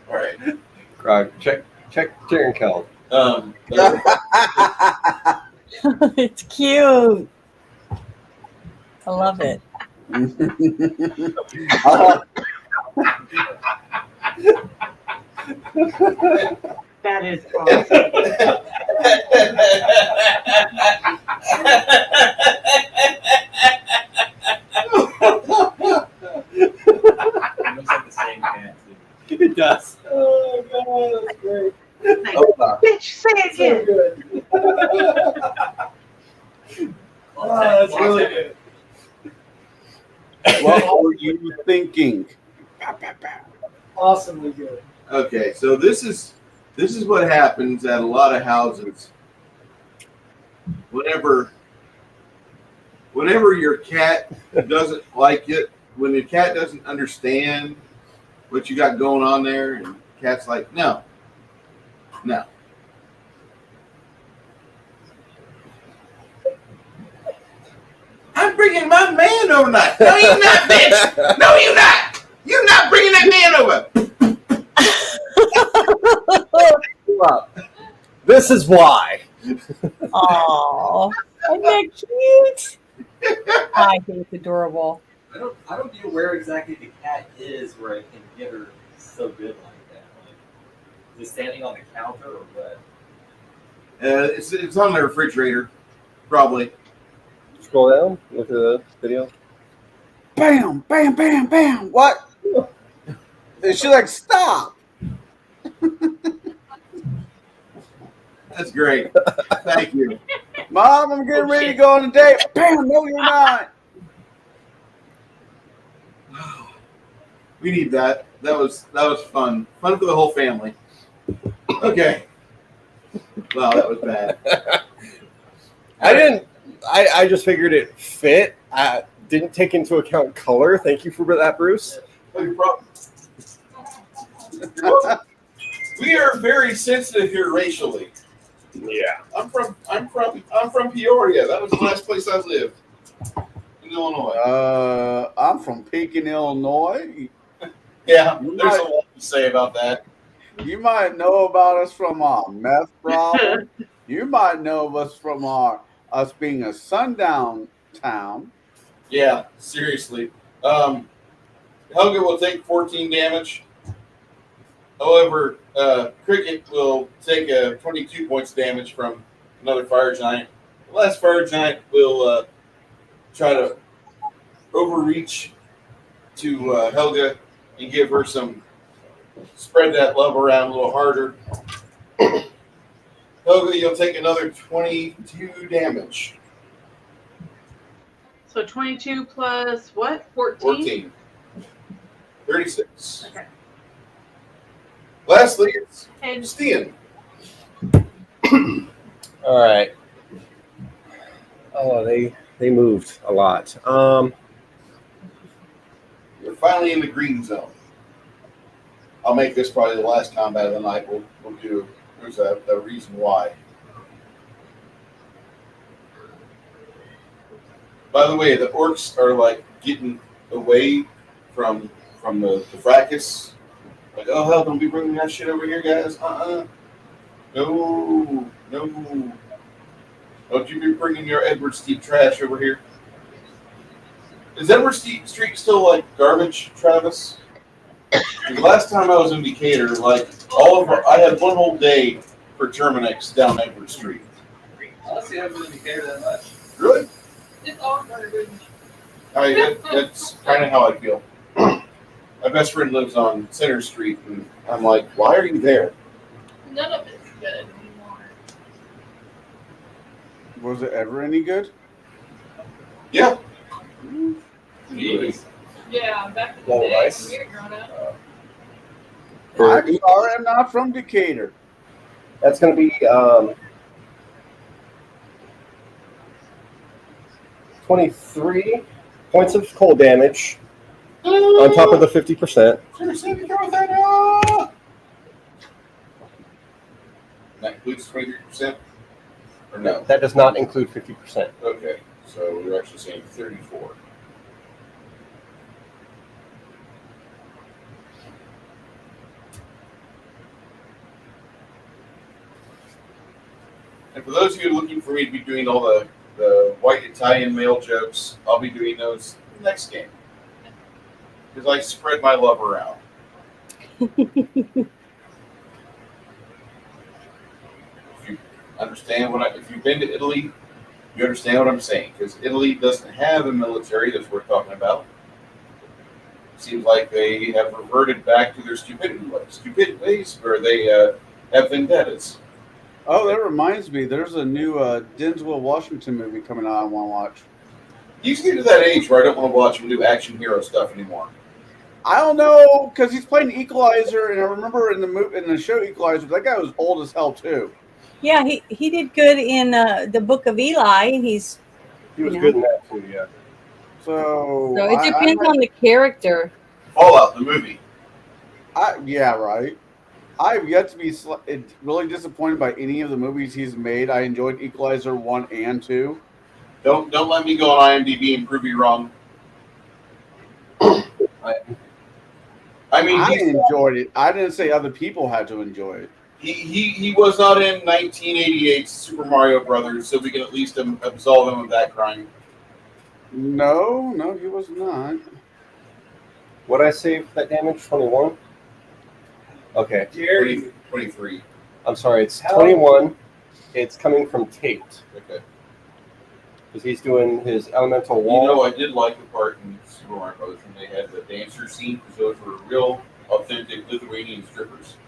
All right. Grog, check Terrancal. It's cute. I love it. That is awesome. It looks like the same cat. It does. Oh god, that's great. Bitch, say it again. Oh, that's really good. What were you thinking? Awesomely good. Okay, so this is what happens at a lot of houses. Whenever your cat doesn't like it, when your cat doesn't understand what you got going on there, and the cat's like, no. I'm bringing my man over tonight. No, you're not, bitch. No, you're not. You're not bringing that man over. This is why. Oh, isn't that cute? I think it's adorable. I don't be where exactly the cat is where I can get her so good like that. Like, is it standing on the counter or what? It's on the refrigerator, probably. Scroll down, look at the video. Bam, bam, bam, bam. What? And she's like, stop. That's great. Thank you. Mom, I'm getting ready to go on a date. Bam, no, you're not. We need that. That was fun. Fun for the whole family. Okay. Wow, that was bad. I just figured it fit. I didn't take into account color. Thank you for that, Bruce. No problem. We are very sensitive here racially. Yeah. I'm from Peoria. That was the last place I lived in Illinois. I'm from Pekin, Illinois. Yeah, there's a lot to say about that. You might know about us from our meth problem. You might know of us from us being a sundown town. Yeah, seriously. Helga will take 14 damage. However, Cricket will take 22 points damage from another fire giant. The last fire giant will try to overreach to Helga and give her spread that love around a little harder. Helga, you'll take another 22 damage. So 22 plus what? 14? 36. Okay. Lastly, it's And Stian. All right. Oh, they moved a lot. You're finally in the green zone. I'll make this probably the last combat of the night. We'll do. There's a reason why. By the way, the orcs are like getting away from the fracas. Like, oh hell, don't be bringing that shit over here, guys. No. Don't you be bringing your Edward Street trash over here. Is Edward Street still like garbage, Travis? The last time I was in Decatur, like I had one whole day for Terminix down Edward Street. Honestly, I haven't been in Decatur that much. Really? It's all garbage. That's kind of how I feel. My best friend lives on Center Street, and I'm like, why are you there? None of it's good anymore. Was it ever any good? Yeah. Yeah, back in the Well, day, nice. when we were growing up. I'm sorry, I'm not from Decatur. That's going to be 23 points of cold damage on top of the 50%. That includes 23%? Or no? That does not include 50%. Okay, so we're actually saying 34. And for those of you looking for me to be doing all the white Italian male jokes, I'll be doing those next game. Because I spread my love around. If you understand if you've been to Italy, you understand what I'm saying. Because Italy doesn't have a military that's worth talking about. Seems like they have reverted back to their stupid ways where they have vendettas. Oh, that reminds me. There's a new Denzel Washington movie coming out I want to watch. You get to that age where I don't want to watch him do action hero stuff anymore. I don't know, because he's playing Equalizer, and I remember in the show Equalizer, that guy was old as hell too. Yeah, he did good in the Book of Eli. He was know. good in that too, yeah. So It depends on the character. Fallout, the movie. Yeah, right. I've yet to be really disappointed by any of the movies he's made. I enjoyed Equalizer 1 and 2. Don't let me go on IMDb and prove you wrong. I enjoyed it. I didn't say other people had to enjoy it. He was not in 1988's Super Mario Brothers, so we can at least absolve him of that crime. No, he was not. What I say for that damage? 21? Okay. 23. I'm sorry, it's 21. It's coming from Tate. Okay. Because he's doing his elemental wall. You know, I did like the part in Super Mario Brothers when they had the dancer scene, because those were real, authentic Lithuanian strippers.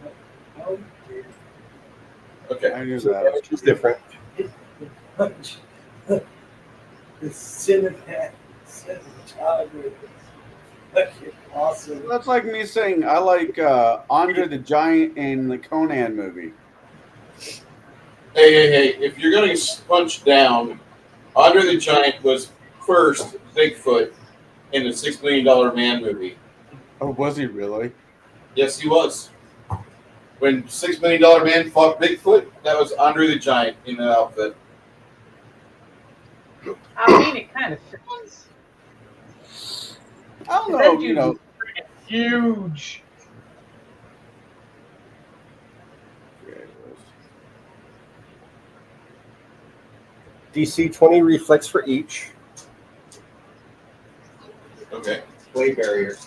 Okay. I knew So that. damage is different. The cinematography. Awesome. That's like me saying I like Andre the Giant in the Conan movie. Hey, if you're going to punch down, Andre the Giant was first Bigfoot in the $6 Million Man movie. Oh, was he really? Yes, he was. when $6 Million Man fought Bigfoot, that was Andre the Giant in that outfit. I mean, it kind of fits. I don't know, That you dude know. is huge. DC 20 reflex for each. Okay. Blade barrier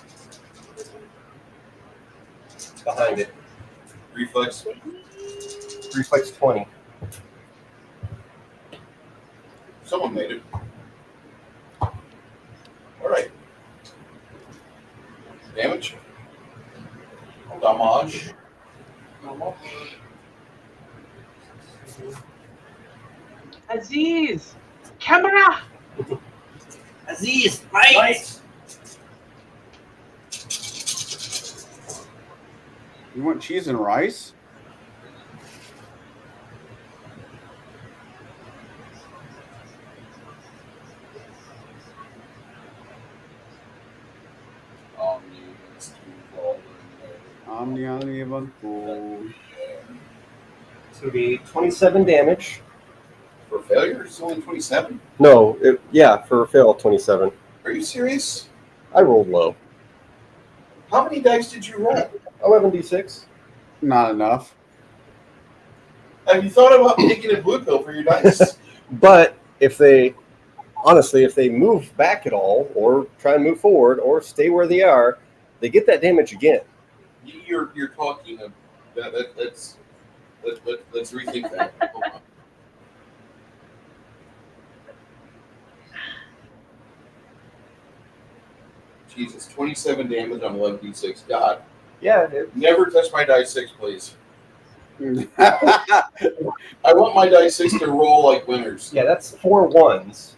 behind it. Reflex. Reflex 20. Someone made it. All right. Damage. Damage. Aziz, camera. Aziz, lights. You want cheese and rice? Omni Bunko. It's going to be 27 damage. For failure, it's only 27. No, for a fail, 27. Are you serious? I rolled low. How many dice did you roll? 11d6. Not enough. Have you thought about taking a blue pill for your dice? But if they move back at all, or try and move forward, or stay where they are, they get that damage again. You're talking of let's rethink that. Hold on. Jesus, 27 damage on 11d6. God. Yeah. Never touch my dice 6, please. I want my dice 6 to roll like winners. Yeah, that's 4 1s.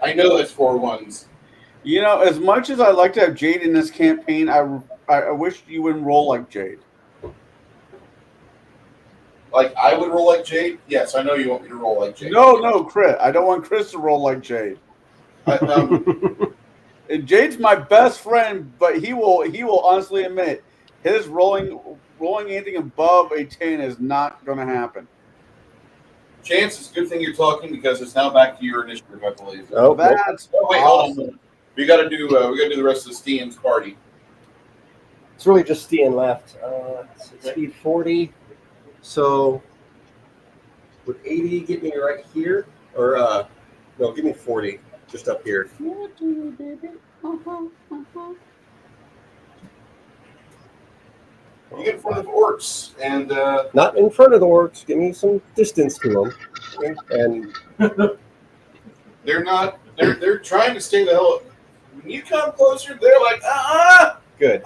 I know that's 4 1s. You know, as much as I like to have Jade in this campaign, I wish you wouldn't roll like Jade. Like I would roll like Jade? Yes, I know you want me to roll like Jade. No, Chris. I don't want Chris to roll like Jade. And Jade's my best friend, but he will honestly admit his rolling anything above a 10 is not going to happen. Chance, it's a good thing you're talking because it's now back to your initiative, I believe. Oh, That's wait, awesome. hold on. We got to do the rest of Steam's party. It's really just Stian left. Speed 40. So would 80 get me right here? Or no, give me 40, just up here. You get in front of the orcs, and Not in front of the orcs. Give me some distance to them. And they're not. They're trying to stay the hell. When you come closer, they're like, good.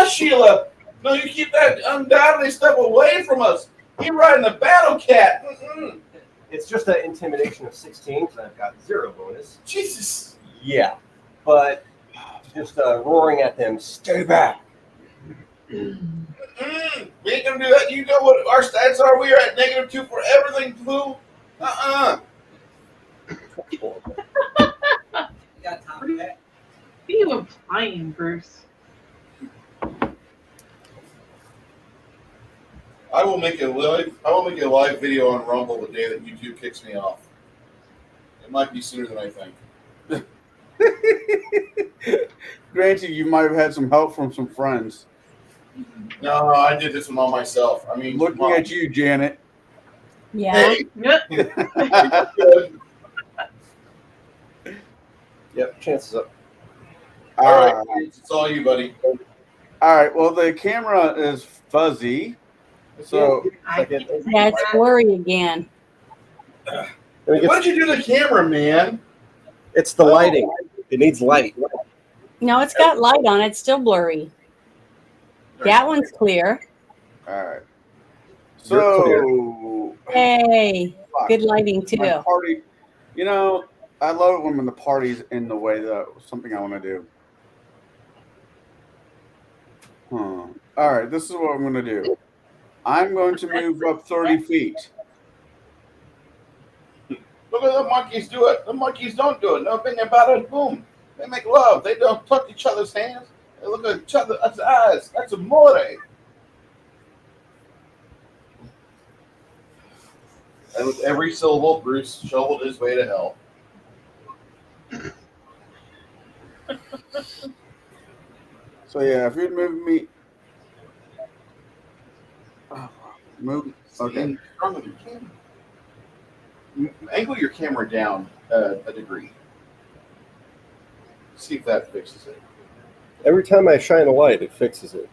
Sheila. No, you keep that ungodly stuff away from us. You're riding the battle cat. Mm-mm. It's just an intimidation of 16 because I've got 0 bonus. Jesus. Yeah, but just roaring at them, stay back. We ain't gonna do that. You know what our stats are? We are at -2 for everything, Blue. What are you implying, Bruce? I will make a live video on Rumble the day that YouTube kicks me off. It might be sooner than I think. Granted, you might have had some help from some friends. No, I did this one all myself. I mean, Looking at you, Janet. Yeah. Hey, Yep, chances up. all right, it's all you, buddy. All right. Well, the camera is fuzzy, so Yeah, it's blurry again. What did you do to the camera, man? It's the lighting. It needs light. No, it's got light on it. It's still blurry. That one's clear. all right. You're So Hey, good lighting my too. party. You know, I love it when the party's in the way that something I want to do. All right, this is what I'm going to do. I'm going to move up 30 feet. Look at the monkeys do it. The monkeys don't do it. Nothing about it. Boom. They make love. They don't touch each other's hands. They look at each other's eyes. That's amore. And with every syllable, Bruce shoveled his way to hell. So yeah, if you'd move me, move. Okay. And wrong with your camera. Angle your camera down a degree. See if that fixes it. Every time I shine a light, it fixes it.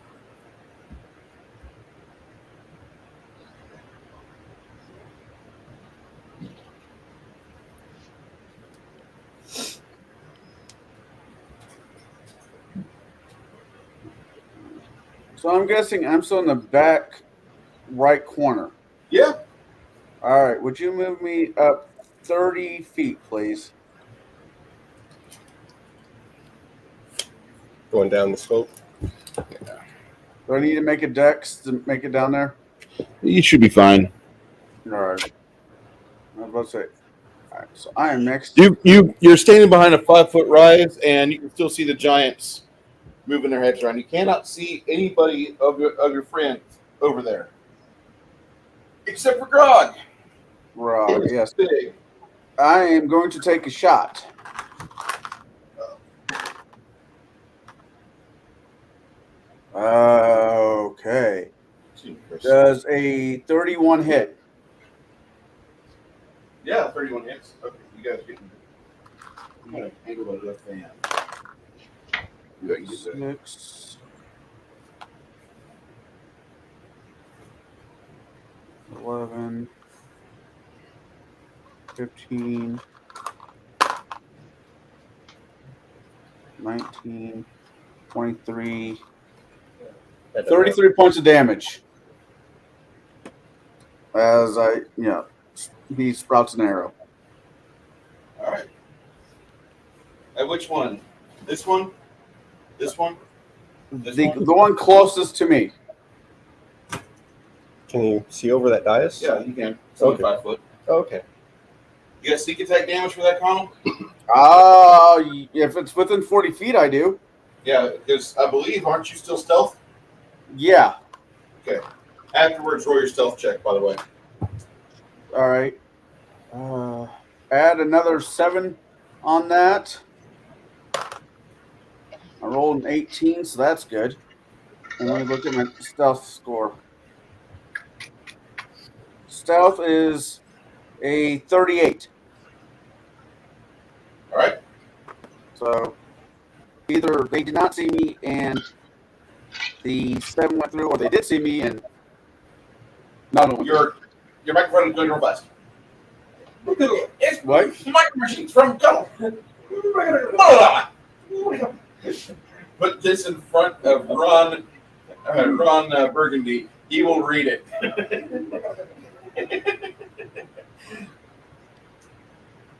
So I'm guessing I'm still in the back right corner. Yeah. All right. Would you move me up 30 feet, please? Going down the slope. Do I need to make a dex to make it down there? You should be fine. All right. I was about to say. All right. So I am next. You're standing behind a 5-foot rise, and you can still see the giants moving their heads around. You cannot see anybody of your friends over there, except for Grog. Right. Yes. Big. I am going to take a shot. Okay. Does a 31 hit? Yeah, 31 hits. Okay, you guys getting. I'm gonna angle it up fan. You got 6, 11, 15, 19, 23, 33 points of damage. As he sprouts an arrow. All right. And which one? This one? This one? The one closest to me. Can you see over that dais? Yeah, you can. It's only 5 foot. Okay. You got sneak attack damage for that, Connell? If it's within 40 feet, I do. Yeah, because I believe, aren't you still stealth? Yeah. Okay. Afterwards, roll your stealth check, by the way. All right. Add another 7 on that. I rolled an 18, so that's good. And let me look at my stealth score. Stealth is a 38. All right. So either they did not see me and the 7 went through, or they did see me and none of them. Your microphone is going real fast. It's What? micro machines from Connell. Put this in front of Ron Burgundy. He will read it.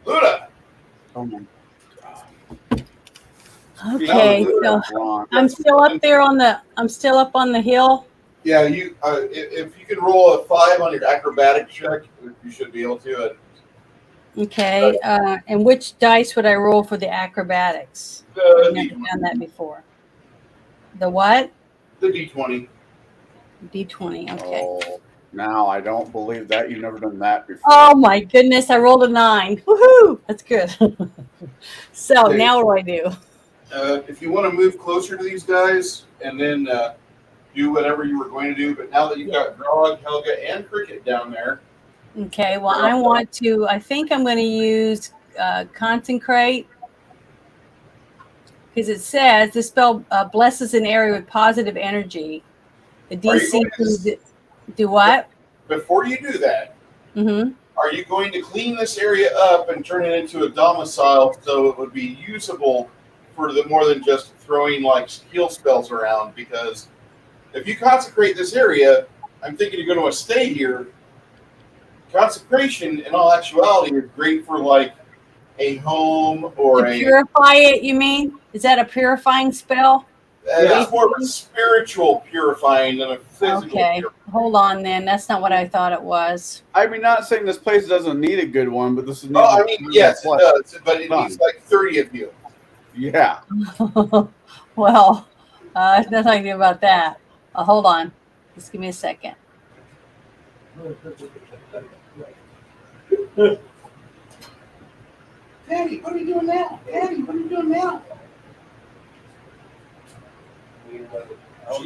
Luda. Oh my. Okay, so I'm still up there on the. I'm still up on the hill. Yeah, you. If you can roll a 5 on your acrobatic check, you should be able to. Okay, and which dice would I roll for the acrobatics? I've never done that before. The what? The D20. D20. Okay. Oh, now I don't believe that. You've never done that before. Oh my goodness! I rolled a 9. Woohoo! That's good. So Okay. now what do I do? If you want to move closer to these guys and then do whatever you were going to do, but now that you've got Grog, Helga, and Cricket down there. Okay. Well, I want to. I think I'm going to use consecrate because it says this spell blesses an area with positive energy. The DC do what? Before you do that, Mm-hmm. are you going to clean this area up and turn it into a domicile so it would be usable for the more than just throwing like heal spells around? Because if you consecrate this area, I'm thinking you're going to stay here. Consecration, in all actuality, is great for like a home or To purify it, you mean? Is that a purifying spell? It's more of a spiritual purifying than a physical. Okay, hold on then. That's not what I thought it was. I mean, not saying this place doesn't need a good one, but this is. Oh, I mean, yes, it does, but it needs like 30 of you. Yeah. Well, there's nothing I can do about that. Hold on. Just give me a second. Daddy, what are you doing now? Daddy, what are you doing now?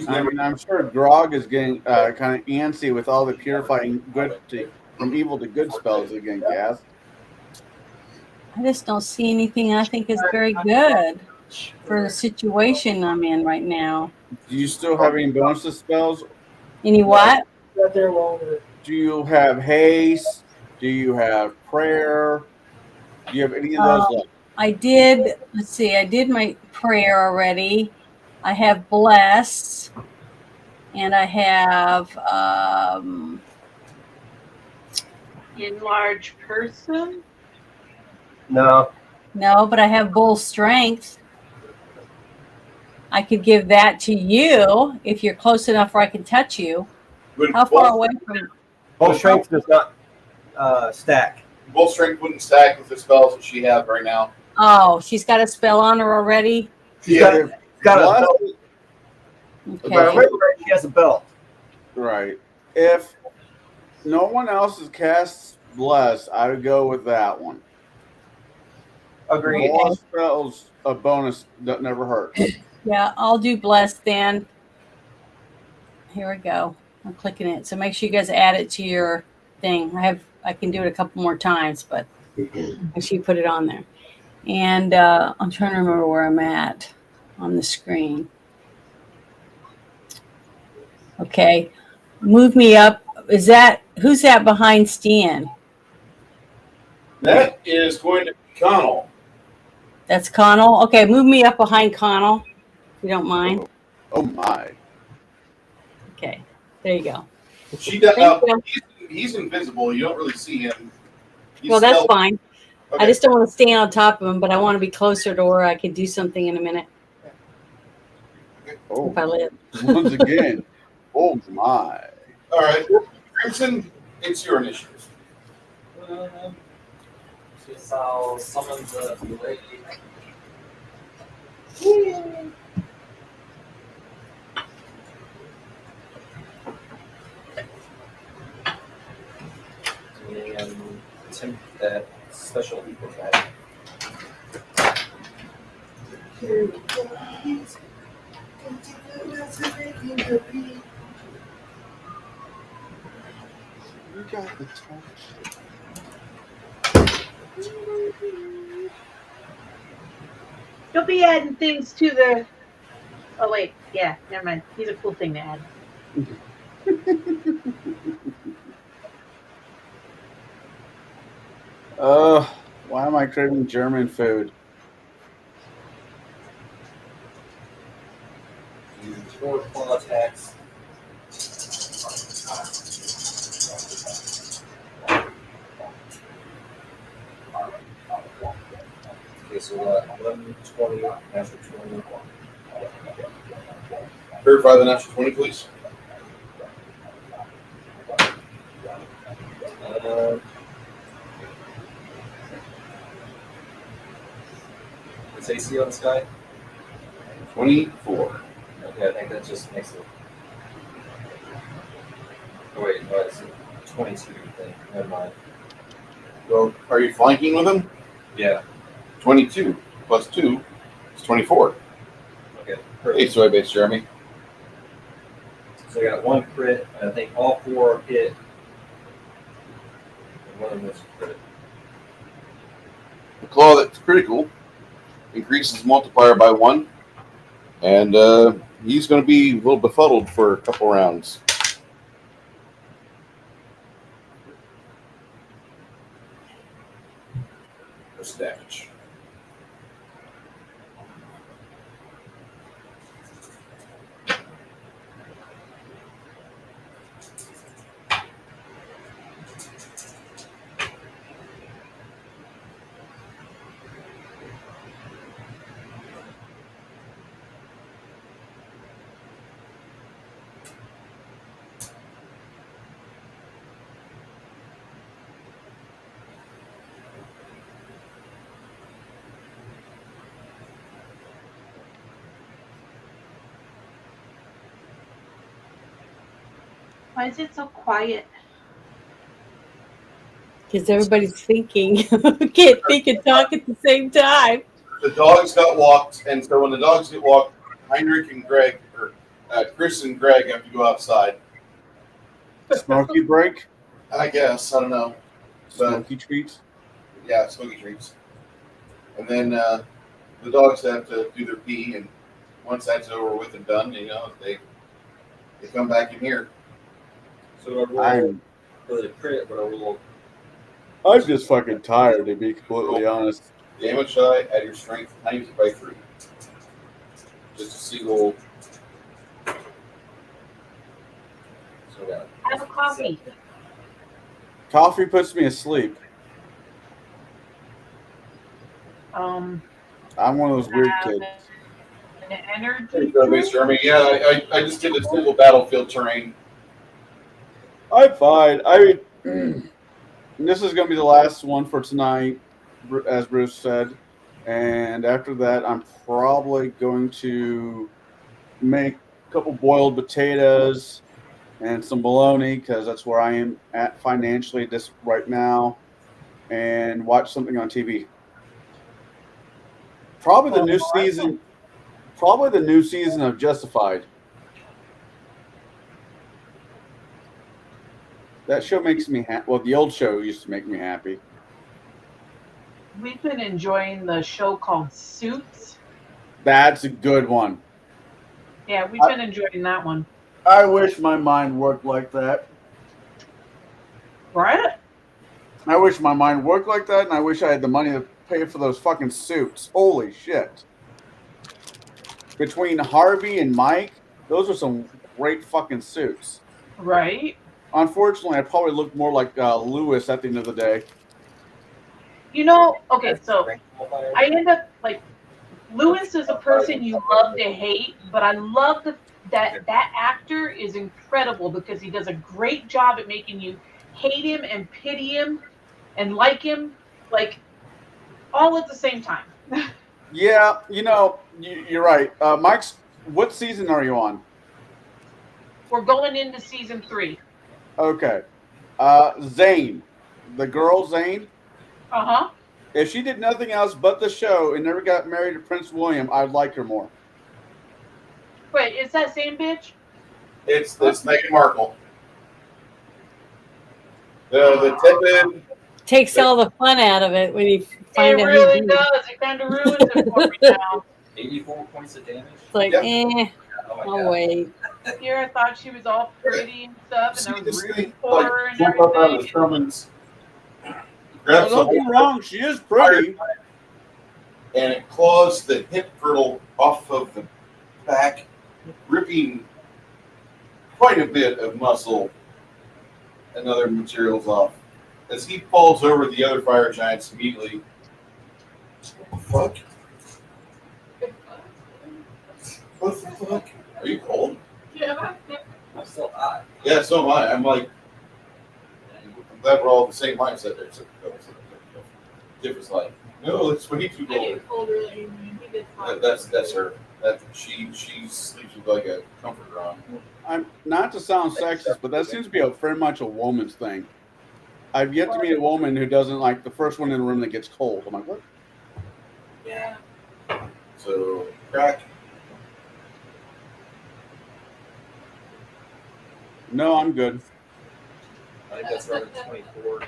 I'm sure Grog is getting kind of antsy with all the purifying good from evil to good spells again, Cass. I just don't see anything I think is very good for the situation I'm in right now. Do you still have any bonus spells? Any what? Got there longer. Do you have haste? Do you have prayer? Do you have any of those left? I did, let's see, I did my prayer already. I have bless, and I have Enlarged person. No. no, but I have bull strength. I could give that to you if you're close enough where I can touch you. How far away from? Bull strength does not stack. Bull strength wouldn't stack with the spells that she has right now. Oh, she's got a spell on her already. She's got a belt. Okay. If I remember right, she has a belt. Right. If no one else has cast bless, I would go with that one. Agreed. More spells, a bonus that never hurts. Yeah, I'll do bless then. Here we go. I'm clicking it. So make sure you guys add it to your thing. I can do it a couple more times, but make sure you put it on there. And I'm trying to remember where I'm at on the screen. Okay. Move me up. Who's that behind Stan? That is going to be Connell. That's Connell. Okay, move me up behind Connell, if you don't mind. Oh my. Okay, there you go. She does. Thank you. He's invisible. You don't really see him. Well, that's fine. I Okay. just don't want to stand on top of him, but I want to be closer to where I can do something in a minute. Oh, if I live. Once again. Oh my. All right, Crimson, it's your initiative. Just I'll summon the lady. And attempt that special equal attack. You got the touch. Don't be adding things to the. Oh wait, yeah, never mind. He's a cool thing to add. Why am I craving German food? Use 4 claw attacks. Okay, so 11, 20, natural 20. Verify the natural 20, please. What's AC on this guy? 24. Okay, I think that just makes it. Oh, wait, no, it's 22 thing. Never mind. So, are you flanking with him? Yeah. 22 plus 2 is 24. Okay. Hey, soy base, Jeremy. So I got 1 crit, and I think all 4 hit. And 1 of them was crit. The claw that's critical increases multiplier by 1, and he's going to be a little befuddled for a couple rounds. What's the damage? Why is it so quiet? Because everybody's thinking. Can't think and talk at the same time. The dogs got walked, and so when the dogs get walked, Heinrich and Greg, or Chris and Greg, have to go outside. Smoky break, I guess, I don't know. But smoky treats. yeah, smoky treats. And then the dogs have to do their pee, and once that's over with and done, they come back in here. So I roll for the crit, but I roll. I'm just fucking tired, to be completely honest. Damage die, add your strength, times it by 3. Just a single. So yeah. Have a coffee. Coffee puts me asleep. Um, I'm one of those weird kids. an energy. Base Jeremy. Yeah, I just did a single battlefield terrain. I'm fine. I mean, this is going to be the last one for tonight, as Bruce said. And after that, I'm probably going to make a couple boiled potatoes and some bologna, because that's where I am at financially this right now, and watch something on TV. Probably the new season. Probably the new season of Justified. That show makes me happy. Well, the old show used to make me happy. We've been enjoying the show called Suits. That's a good one. Yeah, we've been enjoying that one. I wish my mind worked like that. Right? I wish my mind worked like that, and I wish I had the money to pay for those fucking suits. Holy shit. Between Harvey and Mike, those are some great fucking suits. Right. Unfortunately, I probably looked more like Lewis at the end of the day. Okay, so I end up like Lewis is a person you love to hate, but I love that actor is incredible because he does a great job at making you hate him and pity him and like him, like all at the same time. Yeah, you're right. Mike's, what season are you on? We're going into season 3. Okay. Zane. The girl Zane. Uh-huh. If she did nothing else but the show and never got married to Prince William, I'd like her more. Wait, is that same bitch? It's Meghan Markle. The tepid. Takes all the fun out of it when you find It out. really does. It kind of ruins it for me now. 84 points of damage. It's like, Yep. I'll wait. Here I thought she was all pretty and stuff, See and I was this rooting thing, for like, her and jump up out of the everything. Sherman's. Grabs the Don't get me whole wrong, she is pretty. and it claws the hip girdle off of the back, ripping quite a bit of muscle and other materials off. As he falls over the other fire giants immediately. What the fuck? What the fuck? Are you cold? Yeah. I'm still hot. Yeah, so am I. I'm like, I'm glad we're all in the same mindset there. Different like, no, it's way too I cold. get cold really easy. He gets hot. That's her. That she sleeps with like a comforter on. I'm not to sound sexist, but that seems to be very much a woman's thing. I've yet to meet a woman who doesn't like the first one in the room that gets cold. I'm like, what? Yeah. So crack. No, I'm good. I think that's right at 24.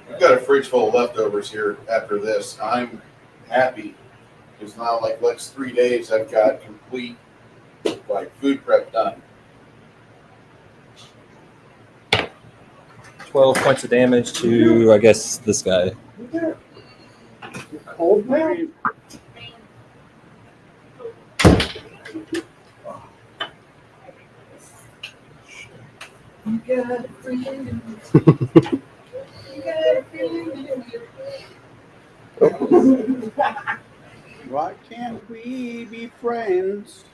We've got a fridge full of leftovers here after this. I'm happy because now, like, next 3 days, I've got complete like food prep done. 12 points of damage to, I guess, this guy. Cold now? You got a friend in you. You got a friend in you. Why can't we be friends?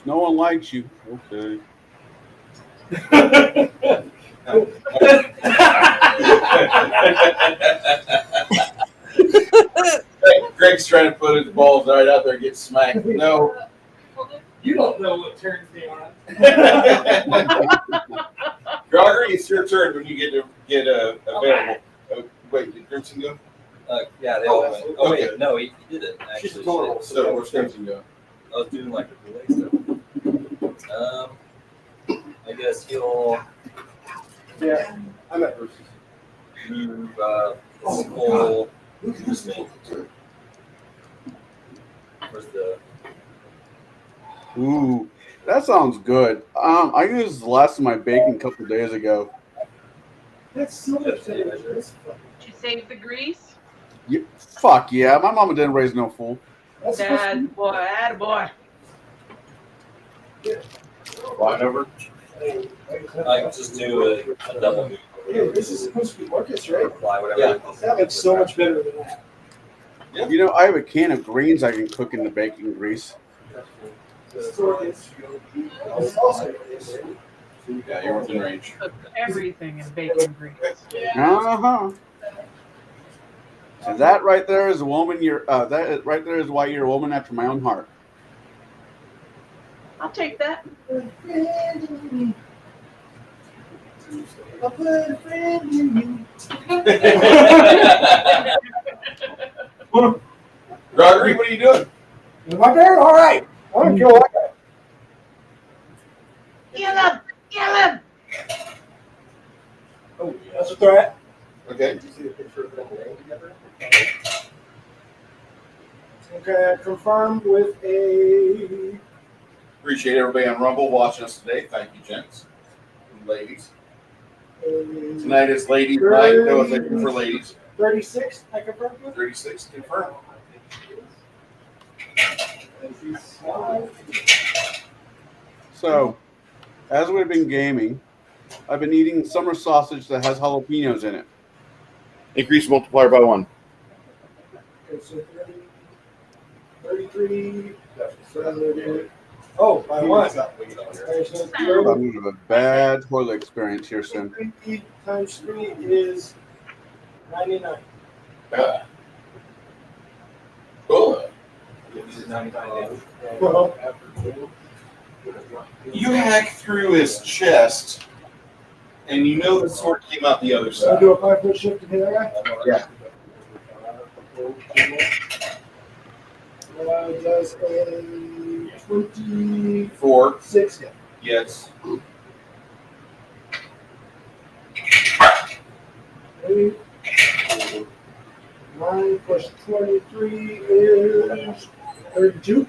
No one likes you. Okay. Greg's trying to put his balls right out there and get smacked. No. You don't know what turns me on. Gregory, it's your turn when you get available. Wait, did Crimson go? Yeah, they all went. Oh Okay. wait, no, he did it actually. She's total. Shit. So where's Crimson go? I was doing like a delay stuff. I guess he'll Yeah, I'm at versus. move this whole. Look at this thing. Where's the? Ooh, that sounds good. I used the last of my bacon a couple days ago. That's so much better than this. Did you save the grease? Fuck yeah, my mama didn't raise no fool. That's supposed to Bad boy, attaboy. Flying over. be. I can just do a double move. Yeah, this is supposed to be Marcus, right? Fly, whatever. Yeah. That looks so much better than that. You know, I have a can of greens I can cook in the bacon grease. So it's also Yeah, you're within range. Cook everything in bacon grease. Uh-huh. And that right there is a woman. That right there is why you're a woman after my own heart. I'll take that. A friend in me. I put a friend in you. Gregory, what are you doing? my turn. All right. I don't kill that guy. Kill him! Kill him! Oh, that's a threat. Okay. Okay, I confirmed with a Appreciate everybody on Rumble watching us today. Thank you, gents and ladies. Tonight is ladies' night. No thank for ladies. 36. I confirmed with. 36, confirmed. So, as we've been gaming, I've been eating summer sausage that has jalapenos in it. Increase multiplier by 1. Okay, so 33. Oh, by 1. Okay, so I'm going to have a bad toilet experience here soon. 30 times 3 is 99. Cool. Well, You hack through his chest, and you know the sword came out the other so I side. do a 5-foot shift to hit that guy? Yeah. Does a 26 4. hit. Yes. Okay. 9 plus 23 is 32.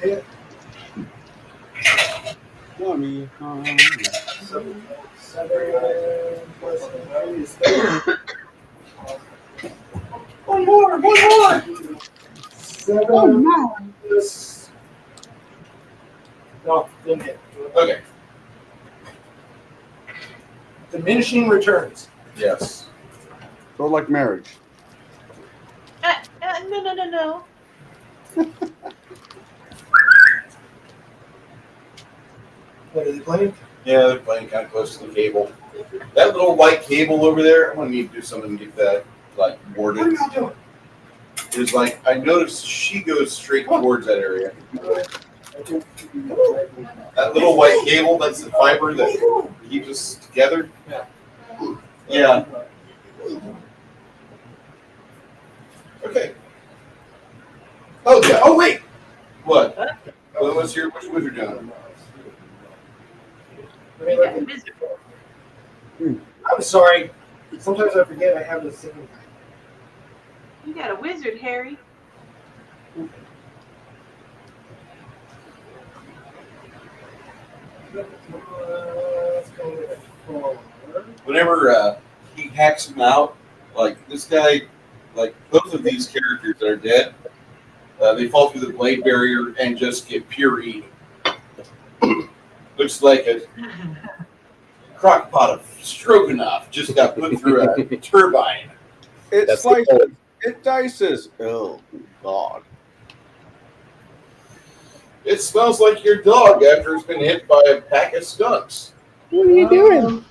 Hit. Yummy. 7 plus 3 is 30. One more! 7 plus. No, didn't hit. Okay. Diminishing returns. Yes. So like marriage. No. What are they playing? Yeah, they're playing kind of close to the cable. That little white cable over there, I'm gonna need to do something to get that like What are warded. y'all doing? Is like I noticed she goes straight towards that area. That little white cable, that's the fiber that keeps us together. Yeah. Okay. Oh yeah. Oh wait. What? What's which wizard doing? You got a wizard. I'm sorry. Sometimes I forget I have this thing. You got a wizard, Harry. Whenever he hacks him out, like this guy, like both of these characters that are dead, they fall through the blade barrier and just get pureed. Looks like a crock pot of stroganoff just got put through a turbine. It That's the slices. cold. It dices. Oh, God. It smells like your dog after it's been hit by a pack of skunks. What are you doing?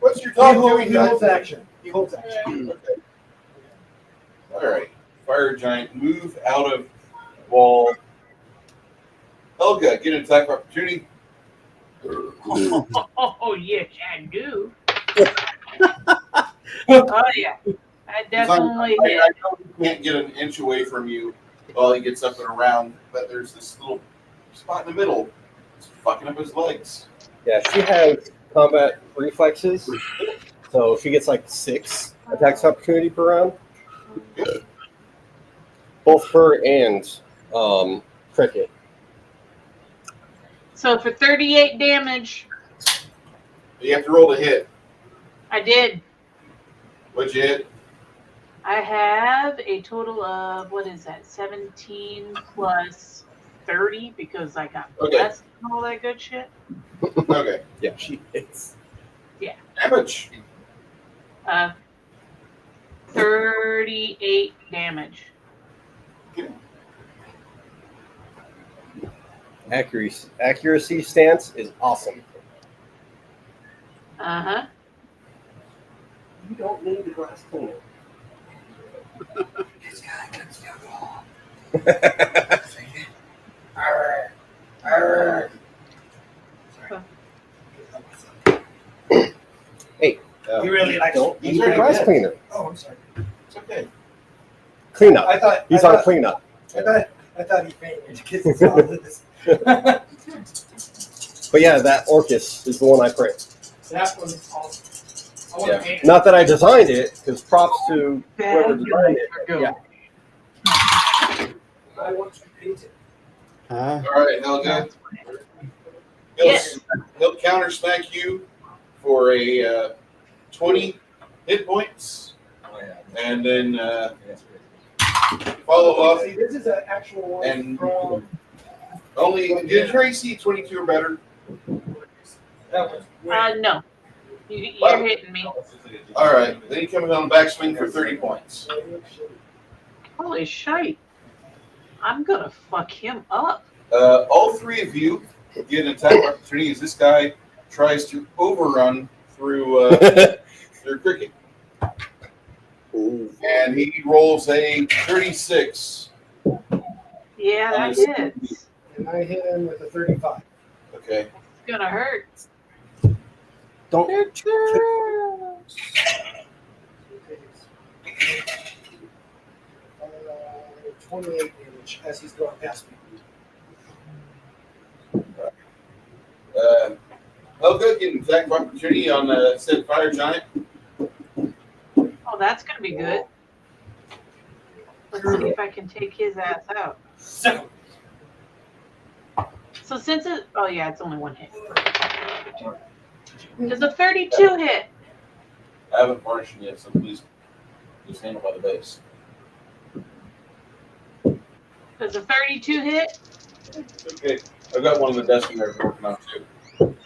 What's your He top holds, doing? he holds action. He holds action. Okay. All right. Fire giant, move out of wall. Helga, get an attack opportunity. Oh, yes, I do. Oh, yeah. I definitely I hit. know he can't get an inch away from you while he gets up and around, but there's this little spot in the middle. It's fucking up his legs. Yeah, she has combat reflexes, so she gets like 6 attacks opportunity per round. Both her and Cricket. So for 38 damage, You have to roll to hit. I did. What'd you hit? I have a total of, what is that, 17 plus 30 because I got blessed and all that good shit. Okay. Yeah, she hits. Yeah. Damage. 38 damage. Accuracy stance is awesome. Uh-huh. You don't need the glass cleaner. This guy comes down the hall. Hey, He really likes. don't He's use the really glass good. cleaner. Oh, I'm sorry. It's okay. Cleanup. He's on thought- cleanup. I thought he fainted because he saw this. But yeah, that Orcus is the one I print. That one's awesome. I want to paint it. Not that I designed it, because props to whoever designed it. Yeah. I want to paint it. All right, Helga. He'll counter smack you for a 20 hit points, and then follow up. See, this is an actual one And from. only did Tracy 22 or better. That was No. You're hitting me. All right, then he comes on backswing for 30 points. Holy shite. I'm gonna fuck him up. All 3 of you get an attack opportunity as this guy tries to overrun through through Cricket. And he rolls a 36. Yeah, that hits. And I hit him with a 35. Okay. It's gonna hurt. Don't. 28 damage as he's going past me. Helga, get an attack opportunity on said fire giant. Oh, that's gonna be good. Let's see if I can take his ass out. So since it, oh yeah, it's only 1 hit. Does a 32 hit? I haven't varnished him yet, so please just handle by the base. Does a 32 hit? Okay, I've got one of the desk I'm working on too.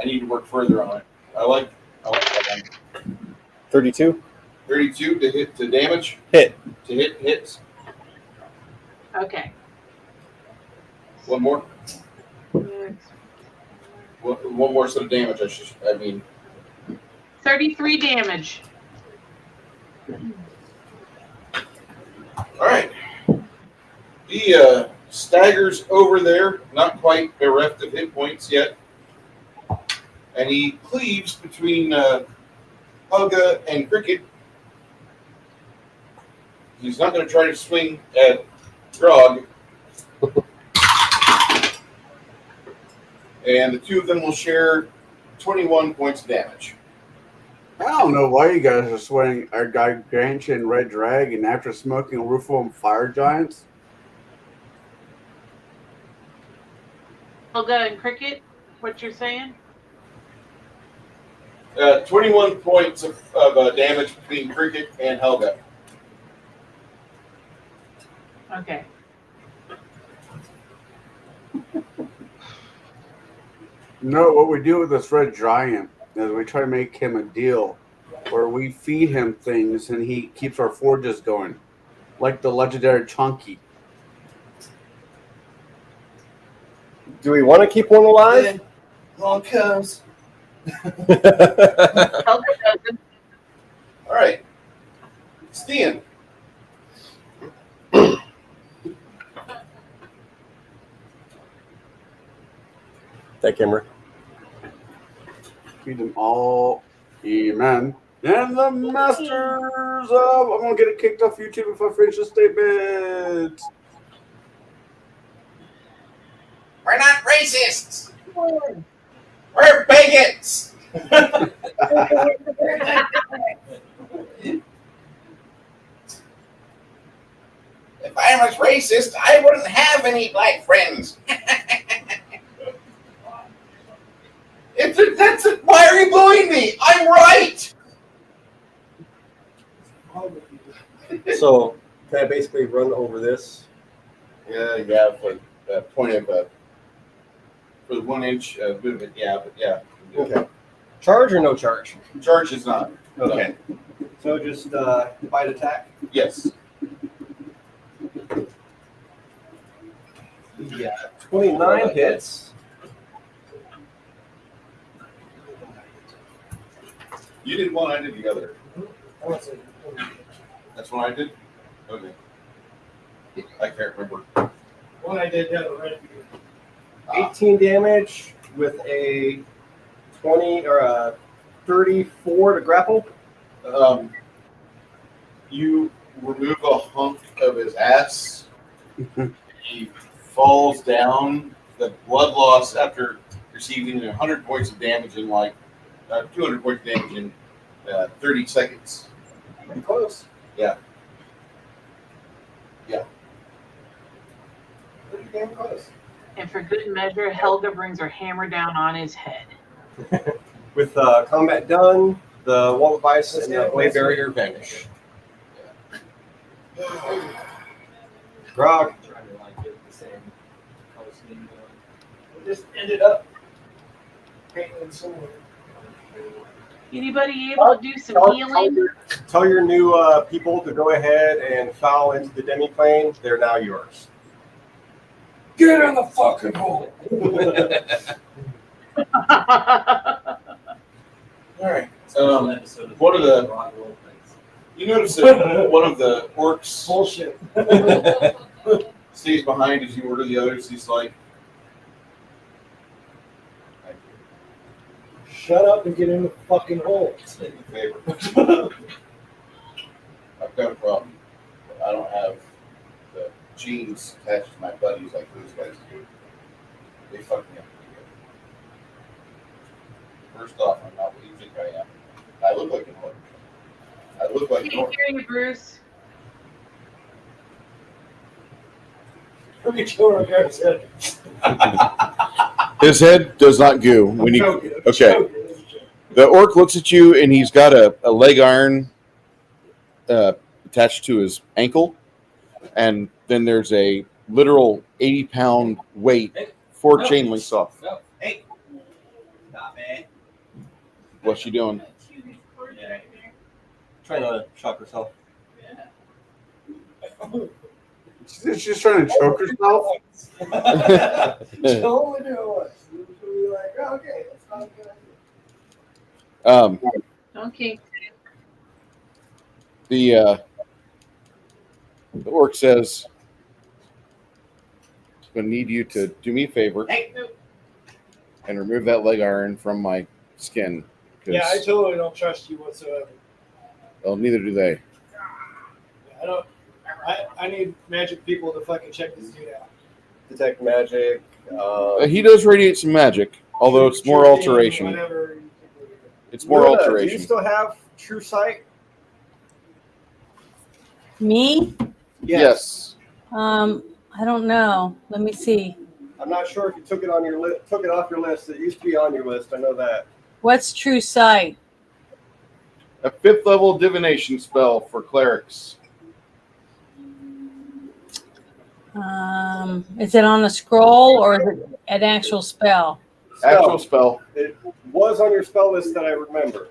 I need to work further on it. I like that one. 32? 32 to hit to damage. Hit. To hits. Okay. One more. One more set of damage. I mean. 33 damage. All right. He staggers over there, not quite bereft of hit points yet, and he cleaves between Helga and Cricket. He's not going to try to swing at Grog. And the 2 of them will share 21 points of damage. I don't know why you guys are sweating our gargantuan red dragon after smoking a roof on fire giants. Helga and Cricket, what you're saying? 21 points of damage between Cricket and Helga. Okay. No, what we do with this red giant is we try to make him a deal where we feed him things and he keeps our forges going, like the legendary Chunky. Do we want to keep one alive? Long comes Helga doesn't. All right. Stian. That camera. Feed them all. Amen. And the masters of. I'm going to get it kicked off YouTube if I finish the statement. We're not racists. We're bigots. If I was racist, I wouldn't have any black friends. Why are you bullying me? I'm right. So can I basically run over this? Yeah, for the point of for the 1 inch movement. Yeah, but yeah. Okay. Charge or no charge? Charge is not. Okay. So just bite attack. Yes. Yeah. 29 hits. You did one, I did the other. That's what I did? Okay. I can't remember. One I did the other right. 18 damage with a 20 or a 34 to grapple. You remove a hunk of his ass. He falls down. The blood loss after receiving 100 points of damage in 200 points of damage in 30 seconds. Pretty close. Yeah. Pretty damn close. And for good measure, Helga brings her hammer down on his head. With combat done, the wall of ice and the blade barrier vanish. Grog. Trying to like get the same color scheme going. Just ended up painting somewhere. Anybody able to do some healing? Tell your new people to go ahead and foul into the demi-plane. They're now yours. Get in the fucking hole. All right. One of the. You notice that one of the orcs Bullshit. stays behind as you order the others. He's like, Shut up and get in the fucking hole. "Take a favor. I've got a problem. I don't have the genes attached to my buddies like those guys do. They fuck me up pretty good. First off, I'm not what you think I am. I look like an orc. I look like an Can orc. hear you, Bruce. Look at your guy's head. His head does not goo when you. Joking. Okay. The orc looks at you and he's got a leg iron attached to his ankle, and then there's a literal 80-pound weight for chain links off. No. Hey. Nah, man. What's she doing? Trying to shock herself. She's just trying to choke herself. Totally do it once. You'll be like, oh, okay, that's not a good idea. Okay. The orc says, "I'm going to need you to do me a favor and remove that leg iron from my skin." Yeah, I totally don't trust you whatsoever. Well, neither do they. I don't. I need magic people to fucking check this dude out. Detect magic. He does radiate some magic, although it's more alteration. Whatever. It's more Luna, alteration. Do you still have true sight? Me? Yes. I don't know. Let me see. I'm not sure if you took it on your took it off your list. It used to be on your list. I know that. What's true sight? A 5th level divination spell for clerics. Is it on a scroll or is it an actual spell? Actual spell. It was on your spell list that I remember.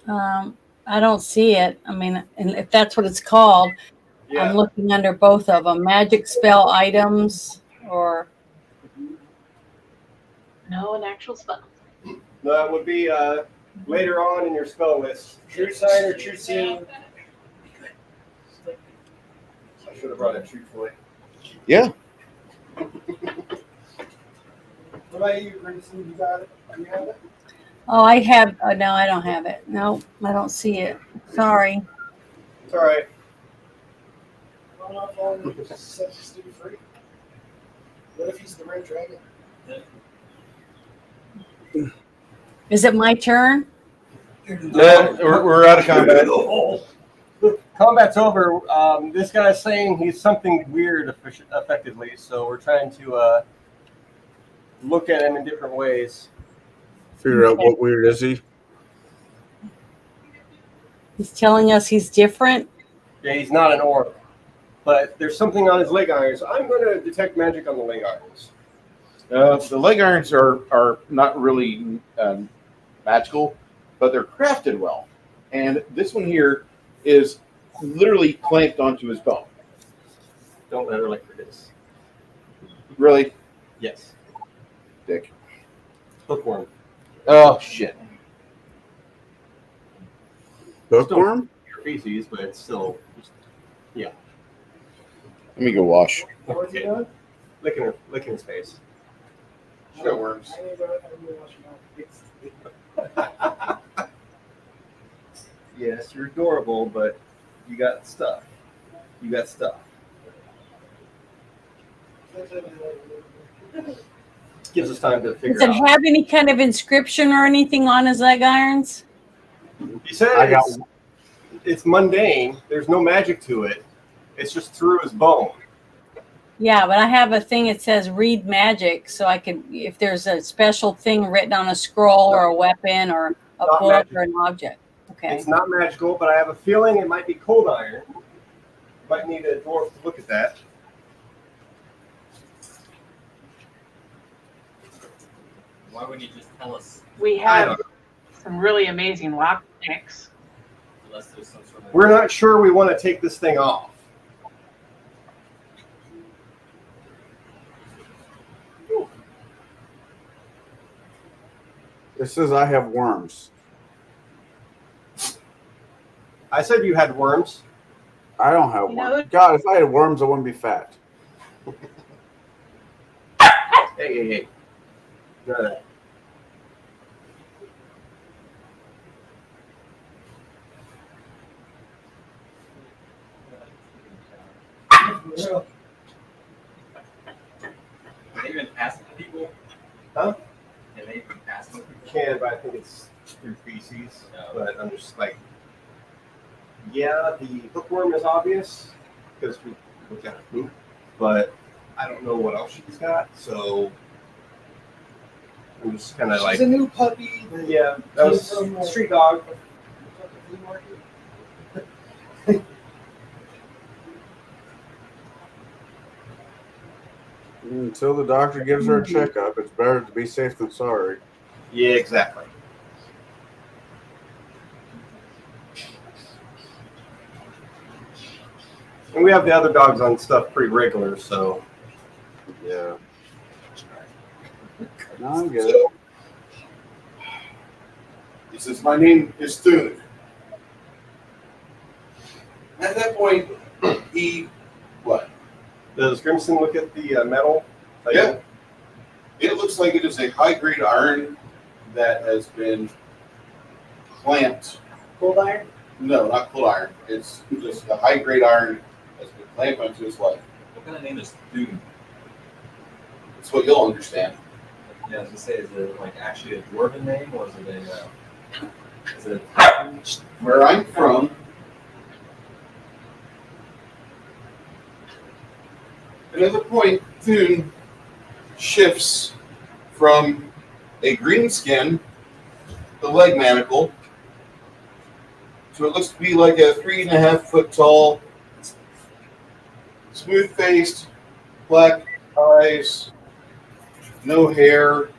I don't see it. I mean, and if that's what it's called, Yeah. I'm looking under both of them. Magic spell items or No, an actual spell. No, that would be later on in your spell list. True sign or true scene. I should have brought it truthfully. Yeah. What about you, Grayson? You got it? You have it? Oh, I have. Oh, no, I don't have it. No, I don't see it. Sorry. It's all right. Run off on set Steve free. What if he's the red dragon? Is it my turn? No, we're out of combat. Combat's over. This guy's saying he's something weird, effectively. So we're trying to look at him in different ways. Figure out what weird is he. He's telling us he's different. Yeah, he's not an orc, but there's something on his leg irons. I'm going to detect magic on the leg irons. The leg irons are not really magical, but they're crafted well. And this one here is literally clamped onto his bone. Don't let her like for this. Really? Yes. Dick. Hookworm. Oh, shit. Hookworm? Your feces, but it's still, yeah. Let me go wash. What's he doing? Licking his face. Shit worms. I need to wash my face. Yes, you're adorable, but you got stuff. You got stuff. Gives us time to figure Does it out. have any kind of inscription or anything on his leg irons? He said I got- it's mundane. There's no magic to it. It's just through his bone. Yeah, but I have a thing that says read magic, so I could, if there's a special thing written on a scroll or a weapon or a Not book magic. or an object. Okay. It's not magical, but I have a feeling it might be cold iron. Might need a dwarf to look at that. Why wouldn't you just tell us We I have don't know. some really amazing lock picks. unless there's some sort of We're not sure we want to take this thing off. It says I have worms. I said you had worms. I don't have You know- worms. God, if I had worms, I wouldn't be fat. Hey. None of that. Can they even pass it to people? Huh? Can they even pass it to people? Can, but I think it's through feces. No. But I'm just like, yeah, the hookworm is obvious because we looked at her poop, but I don't know what else she's got, so I'm just kind of like, She's a new puppy. yeah, that was street dog. Until the doctor gives her a checkup, it's better to be safe than sorry. Yeah, exactly. And we have the other dogs on stuff pretty regular, so Yeah. No, I get it. He says, my name is Thune. At that point, he, what? does Grimson look at the metal? Like, Yeah. It looks like it is a high-grade iron that has been clamped. Cold iron? No, not cold iron. It's just a high-grade iron that's been clamped onto his leg. What kind of name is Thune? It's what you'll understand. Yeah, I was gonna say, is it like actually a dwarven name or is it a Where I'm from, another point, Thune shifts from a green skin, the leg manacle, so it looks to be like a 3.5 foot tall, smooth faced, black eyes, no hair.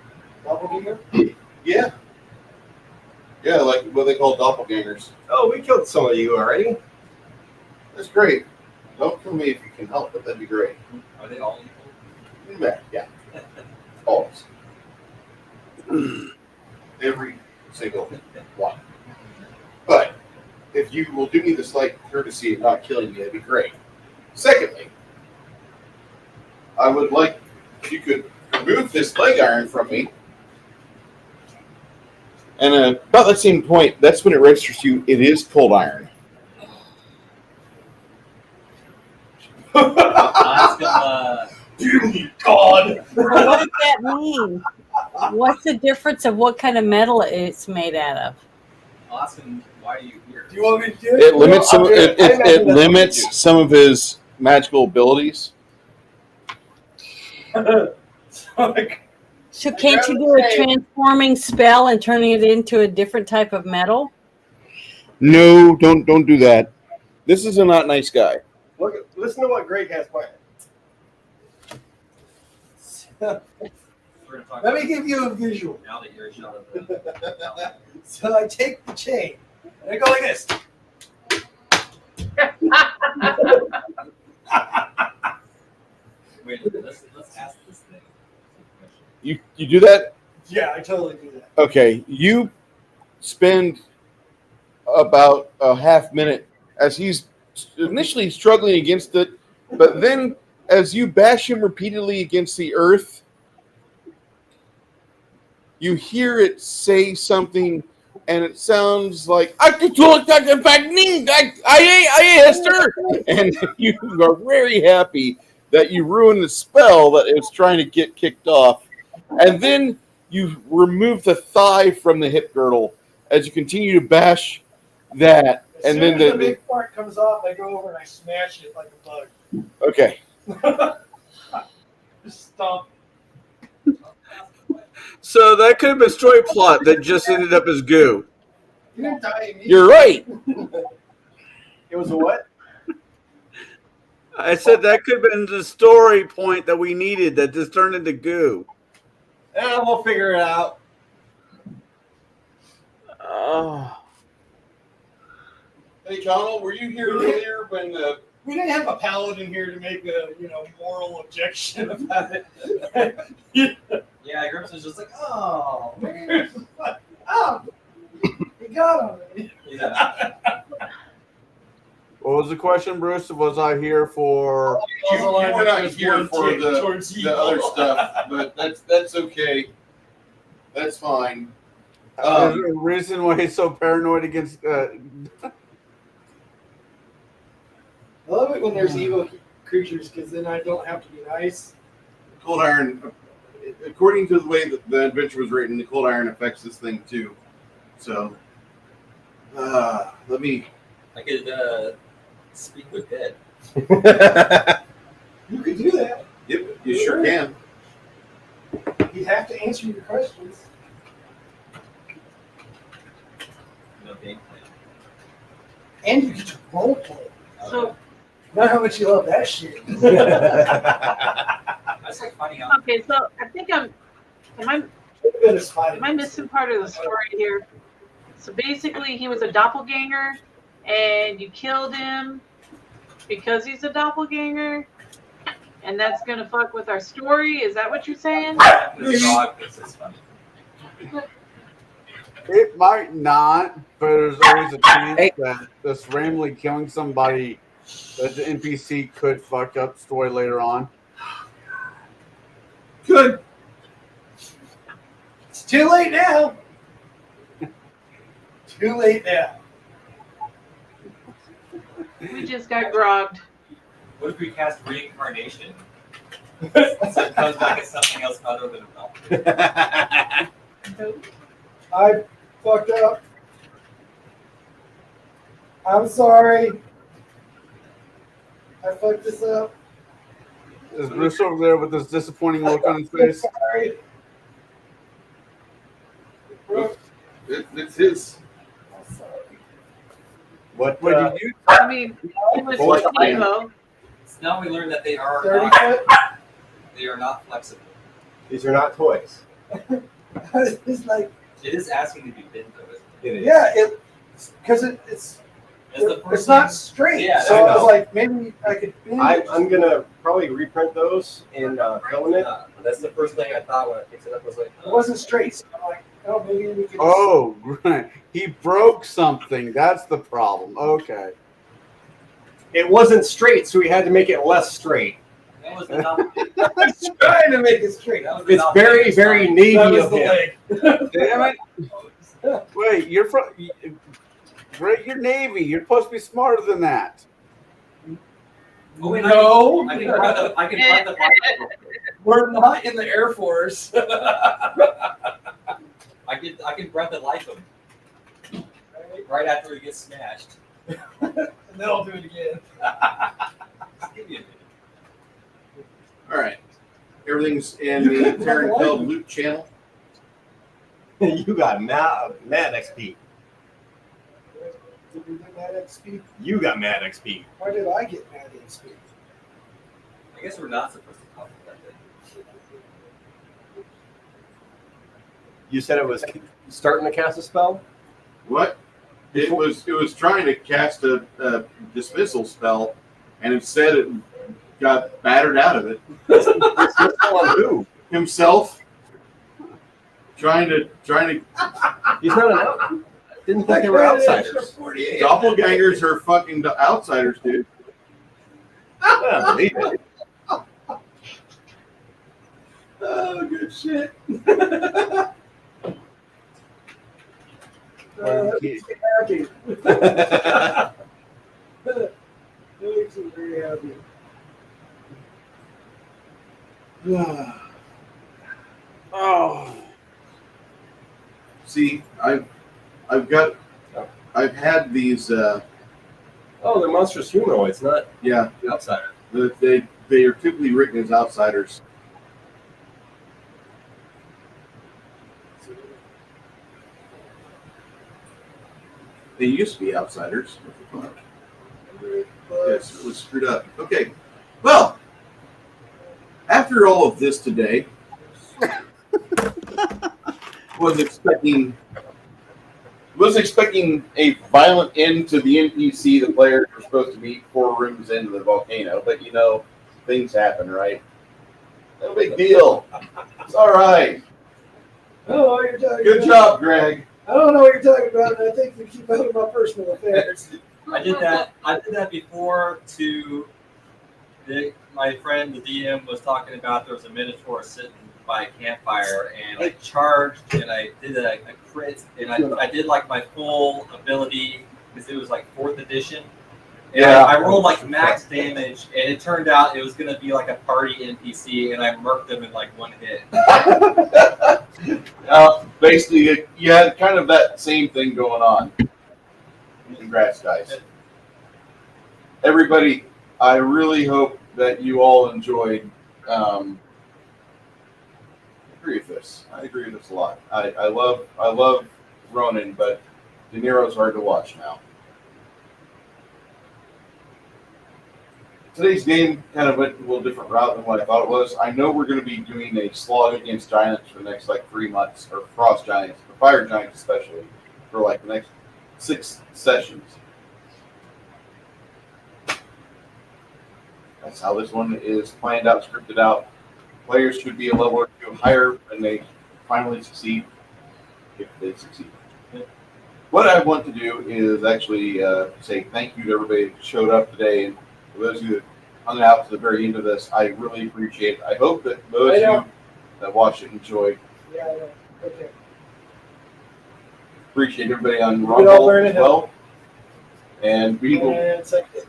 Doppelganger? Yeah. Yeah, like what they call doppelgangers. oh, we killed some of you already. That's great. Don't kill me if you can help it. That'd be great. Are they all equal? Yeah. Always. every single one. But if you will do me the slight courtesy of not killing me, that'd be great. Secondly, I would like if you could remove this leg iron from me. And about that same point, that's when it registers to you. It is cold iron. Dear God. So what does that mean? What's the difference of what kind of metal it's made out of? I'll ask him, why are you here? Do you want me to do it? It limits I'll some. do it. I imagine It that's what limits you do. some of his magical abilities. So can't you do a transforming spell and turning it into a different type of metal? No, don't do that. This is a not nice guy. Listen to what Greg has planned. We're gonna talk Let me about give you a visual. now that you're shot of the So I take the chain and I go like this. Wait, let's ask this thing. You do that? Yeah, I totally do that. Okay. You spend about a half minute as he's initially struggling against it, but then as you bash him repeatedly against the earth, you hear it say something, and it sounds like I Esther, and you are very happy that you ruined the spell that it was trying to get kicked off, and then you remove the thigh from the hip girdle as you continue to bash that, As and soon then as the big part comes off, I go over and I smash it like a bug. okay. Just stomp. So that could have been a story plot that just ended up as goo. You didn't die immediately. You're right. It was a what? I said that could have been the story point that we needed that just turned into goo. Yeah, we'll figure it out. Oh. Hey, Donald, were you here earlier when the We didn't have a paladin here to make a moral objection about it. Yeah, Grips was just like, oh, man. Oh, he got him. Yeah. What was the question, Bruce? Was I here for? you were not here for the other stuff, but that's okay. That's fine. Is there a reason why he's so paranoid against? I love it when there's evil creatures because then I don't have to be nice. Cold iron, according to the way that the adventure was written, the cold iron affects this thing too. So, let me. I could speak with dead. You could do that. Yep, you sure can. You'd have to answer your questions. No game plan. And you get to role play. So, Not how much you love that shit. That's like finding out. okay, so I think am I missing part of the story here? So basically, he was a doppelganger, and you killed him because he's a doppelganger, and that's gonna fuck with our story. Is that what you're saying? This dog thinks it's funny. It might not, but there's always a chance that just randomly killing somebody that the NPC could fuck up story later on. Good. It's too late now. Too late now. We just got grogged. What if we cast reincarnation? So it comes back as something else other than a dog. I fucked up. I'm sorry. I fucked this up. Is Bruce over there with this disappointing look on his face? Sorry. It's his. I'm sorry. What did you? I mean, it was Boy, Evo. So now we learn that they are 30 not, foot? they are not flexible. These are not toys. It's like, It is asking to be bent though, isn't it? It is. yeah, because it's That's the first it's not thing- straight. Yeah, so I I was know. like, maybe I could bend it. I'm gonna probably reprint those in filament. That's the first thing I thought when I picked it up was like, It wasn't straight. So I'm like, Oh, maybe we could. Oh, right. He broke something. That's the problem. Okay. It wasn't straight, so we had to make it less straight. That was the not. I was trying to make it straight. That was the It's not very, very Navy That was of the him. leg. Damn it. Wait, you're from. Greg, you're Navy. You're supposed to be smarter than that. Oh, wait, No. I can find the We're not in the Air Force. I can breath and life him right after he gets smashed. And then I'll do it again. Give me a minute. All right. Everything's in the Terran Cub loot channel. You got mad XP. Did we get mad XP? You got mad XP. Why did I get mad XP? I guess we're not supposed to talk about that. You said it was starting to cast a spell? What? It was trying to cast a dismissal spell, and instead it got battered out of it. Dismissal on who? Himself. Trying to. He's not an out. Didn't think they were outsiders. Doppelgangers are fucking outsiders, dude. I don't believe it. Oh, good shit. That makes me happy. That makes me very happy. Oh. See, I've had these. Oh, they're monstrous humanoids, not Yeah, outsiders. they are typically written as outsiders. They used to be outsiders. Yes, it was screwed up. Okay, well, after all of this today, wasn't expecting a violent end to the NPC the players were supposed to meet 4 rooms into the volcano, but you know, things happen, right? No big deal. It's all right. I don't know what you're talking Good about. job, Greg. I don't know what you're talking about, and I think you keep out of my personal affairs. I did that before to my friend the DM was talking about there was a Minotaur sitting by a campfire, and I charged and I did a crit, and I did like my full ability because it was like 4th edition. And Yeah. I rolled like max damage, and it turned out it was gonna be like a party NPC, and I murked them in like 1 hit. Basically, you had kind of that same thing going on. Congrats, guys. Everybody, I really hope that you all enjoyed. I agree with this. I agree with this a lot. I love Ronan, but De Niro's hard to watch now. Today's game kind of went a little different route than what I thought it was. I know we're going to be doing a slog against giants for the next like 3 months, or frost giants, or fire giants especially, for like the next 6 sessions. That's how this one is planned out, scripted out. Players should be a level or 2 higher when they finally succeed, if they succeed. What I want to do is actually say thank you to everybody who showed up today, and for those who hung out to the very end of this, I really appreciate it. I hope that those of you that watched it enjoyed. Yeah, I know. Okay. Appreciate everybody on We all Rumble learn as it. well. And we will. And second.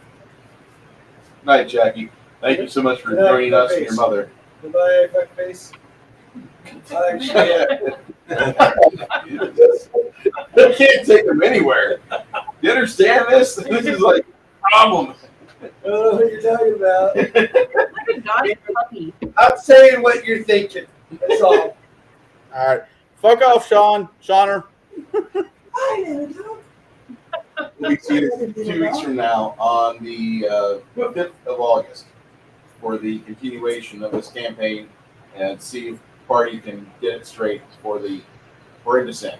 Night, Jackie. Thank you so much for Good night, joining us and your face. mother. Goodbye, fuckface. Actually, I can't take them anywhere. You understand this? This is like a problem. I don't know what you're talking about. Like a naughty puppy. I'm saying what you're thinking. That's all. All right. Fuck off, Sean. Shauner. We'll be seeing you 2 weeks from now on the 5th of August for the continuation of this campaign and see if party can get it straight for Descent.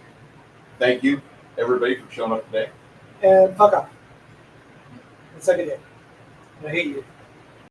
Thank you, everybody, for showing up today. And fuck off. And suck it in. I hate you.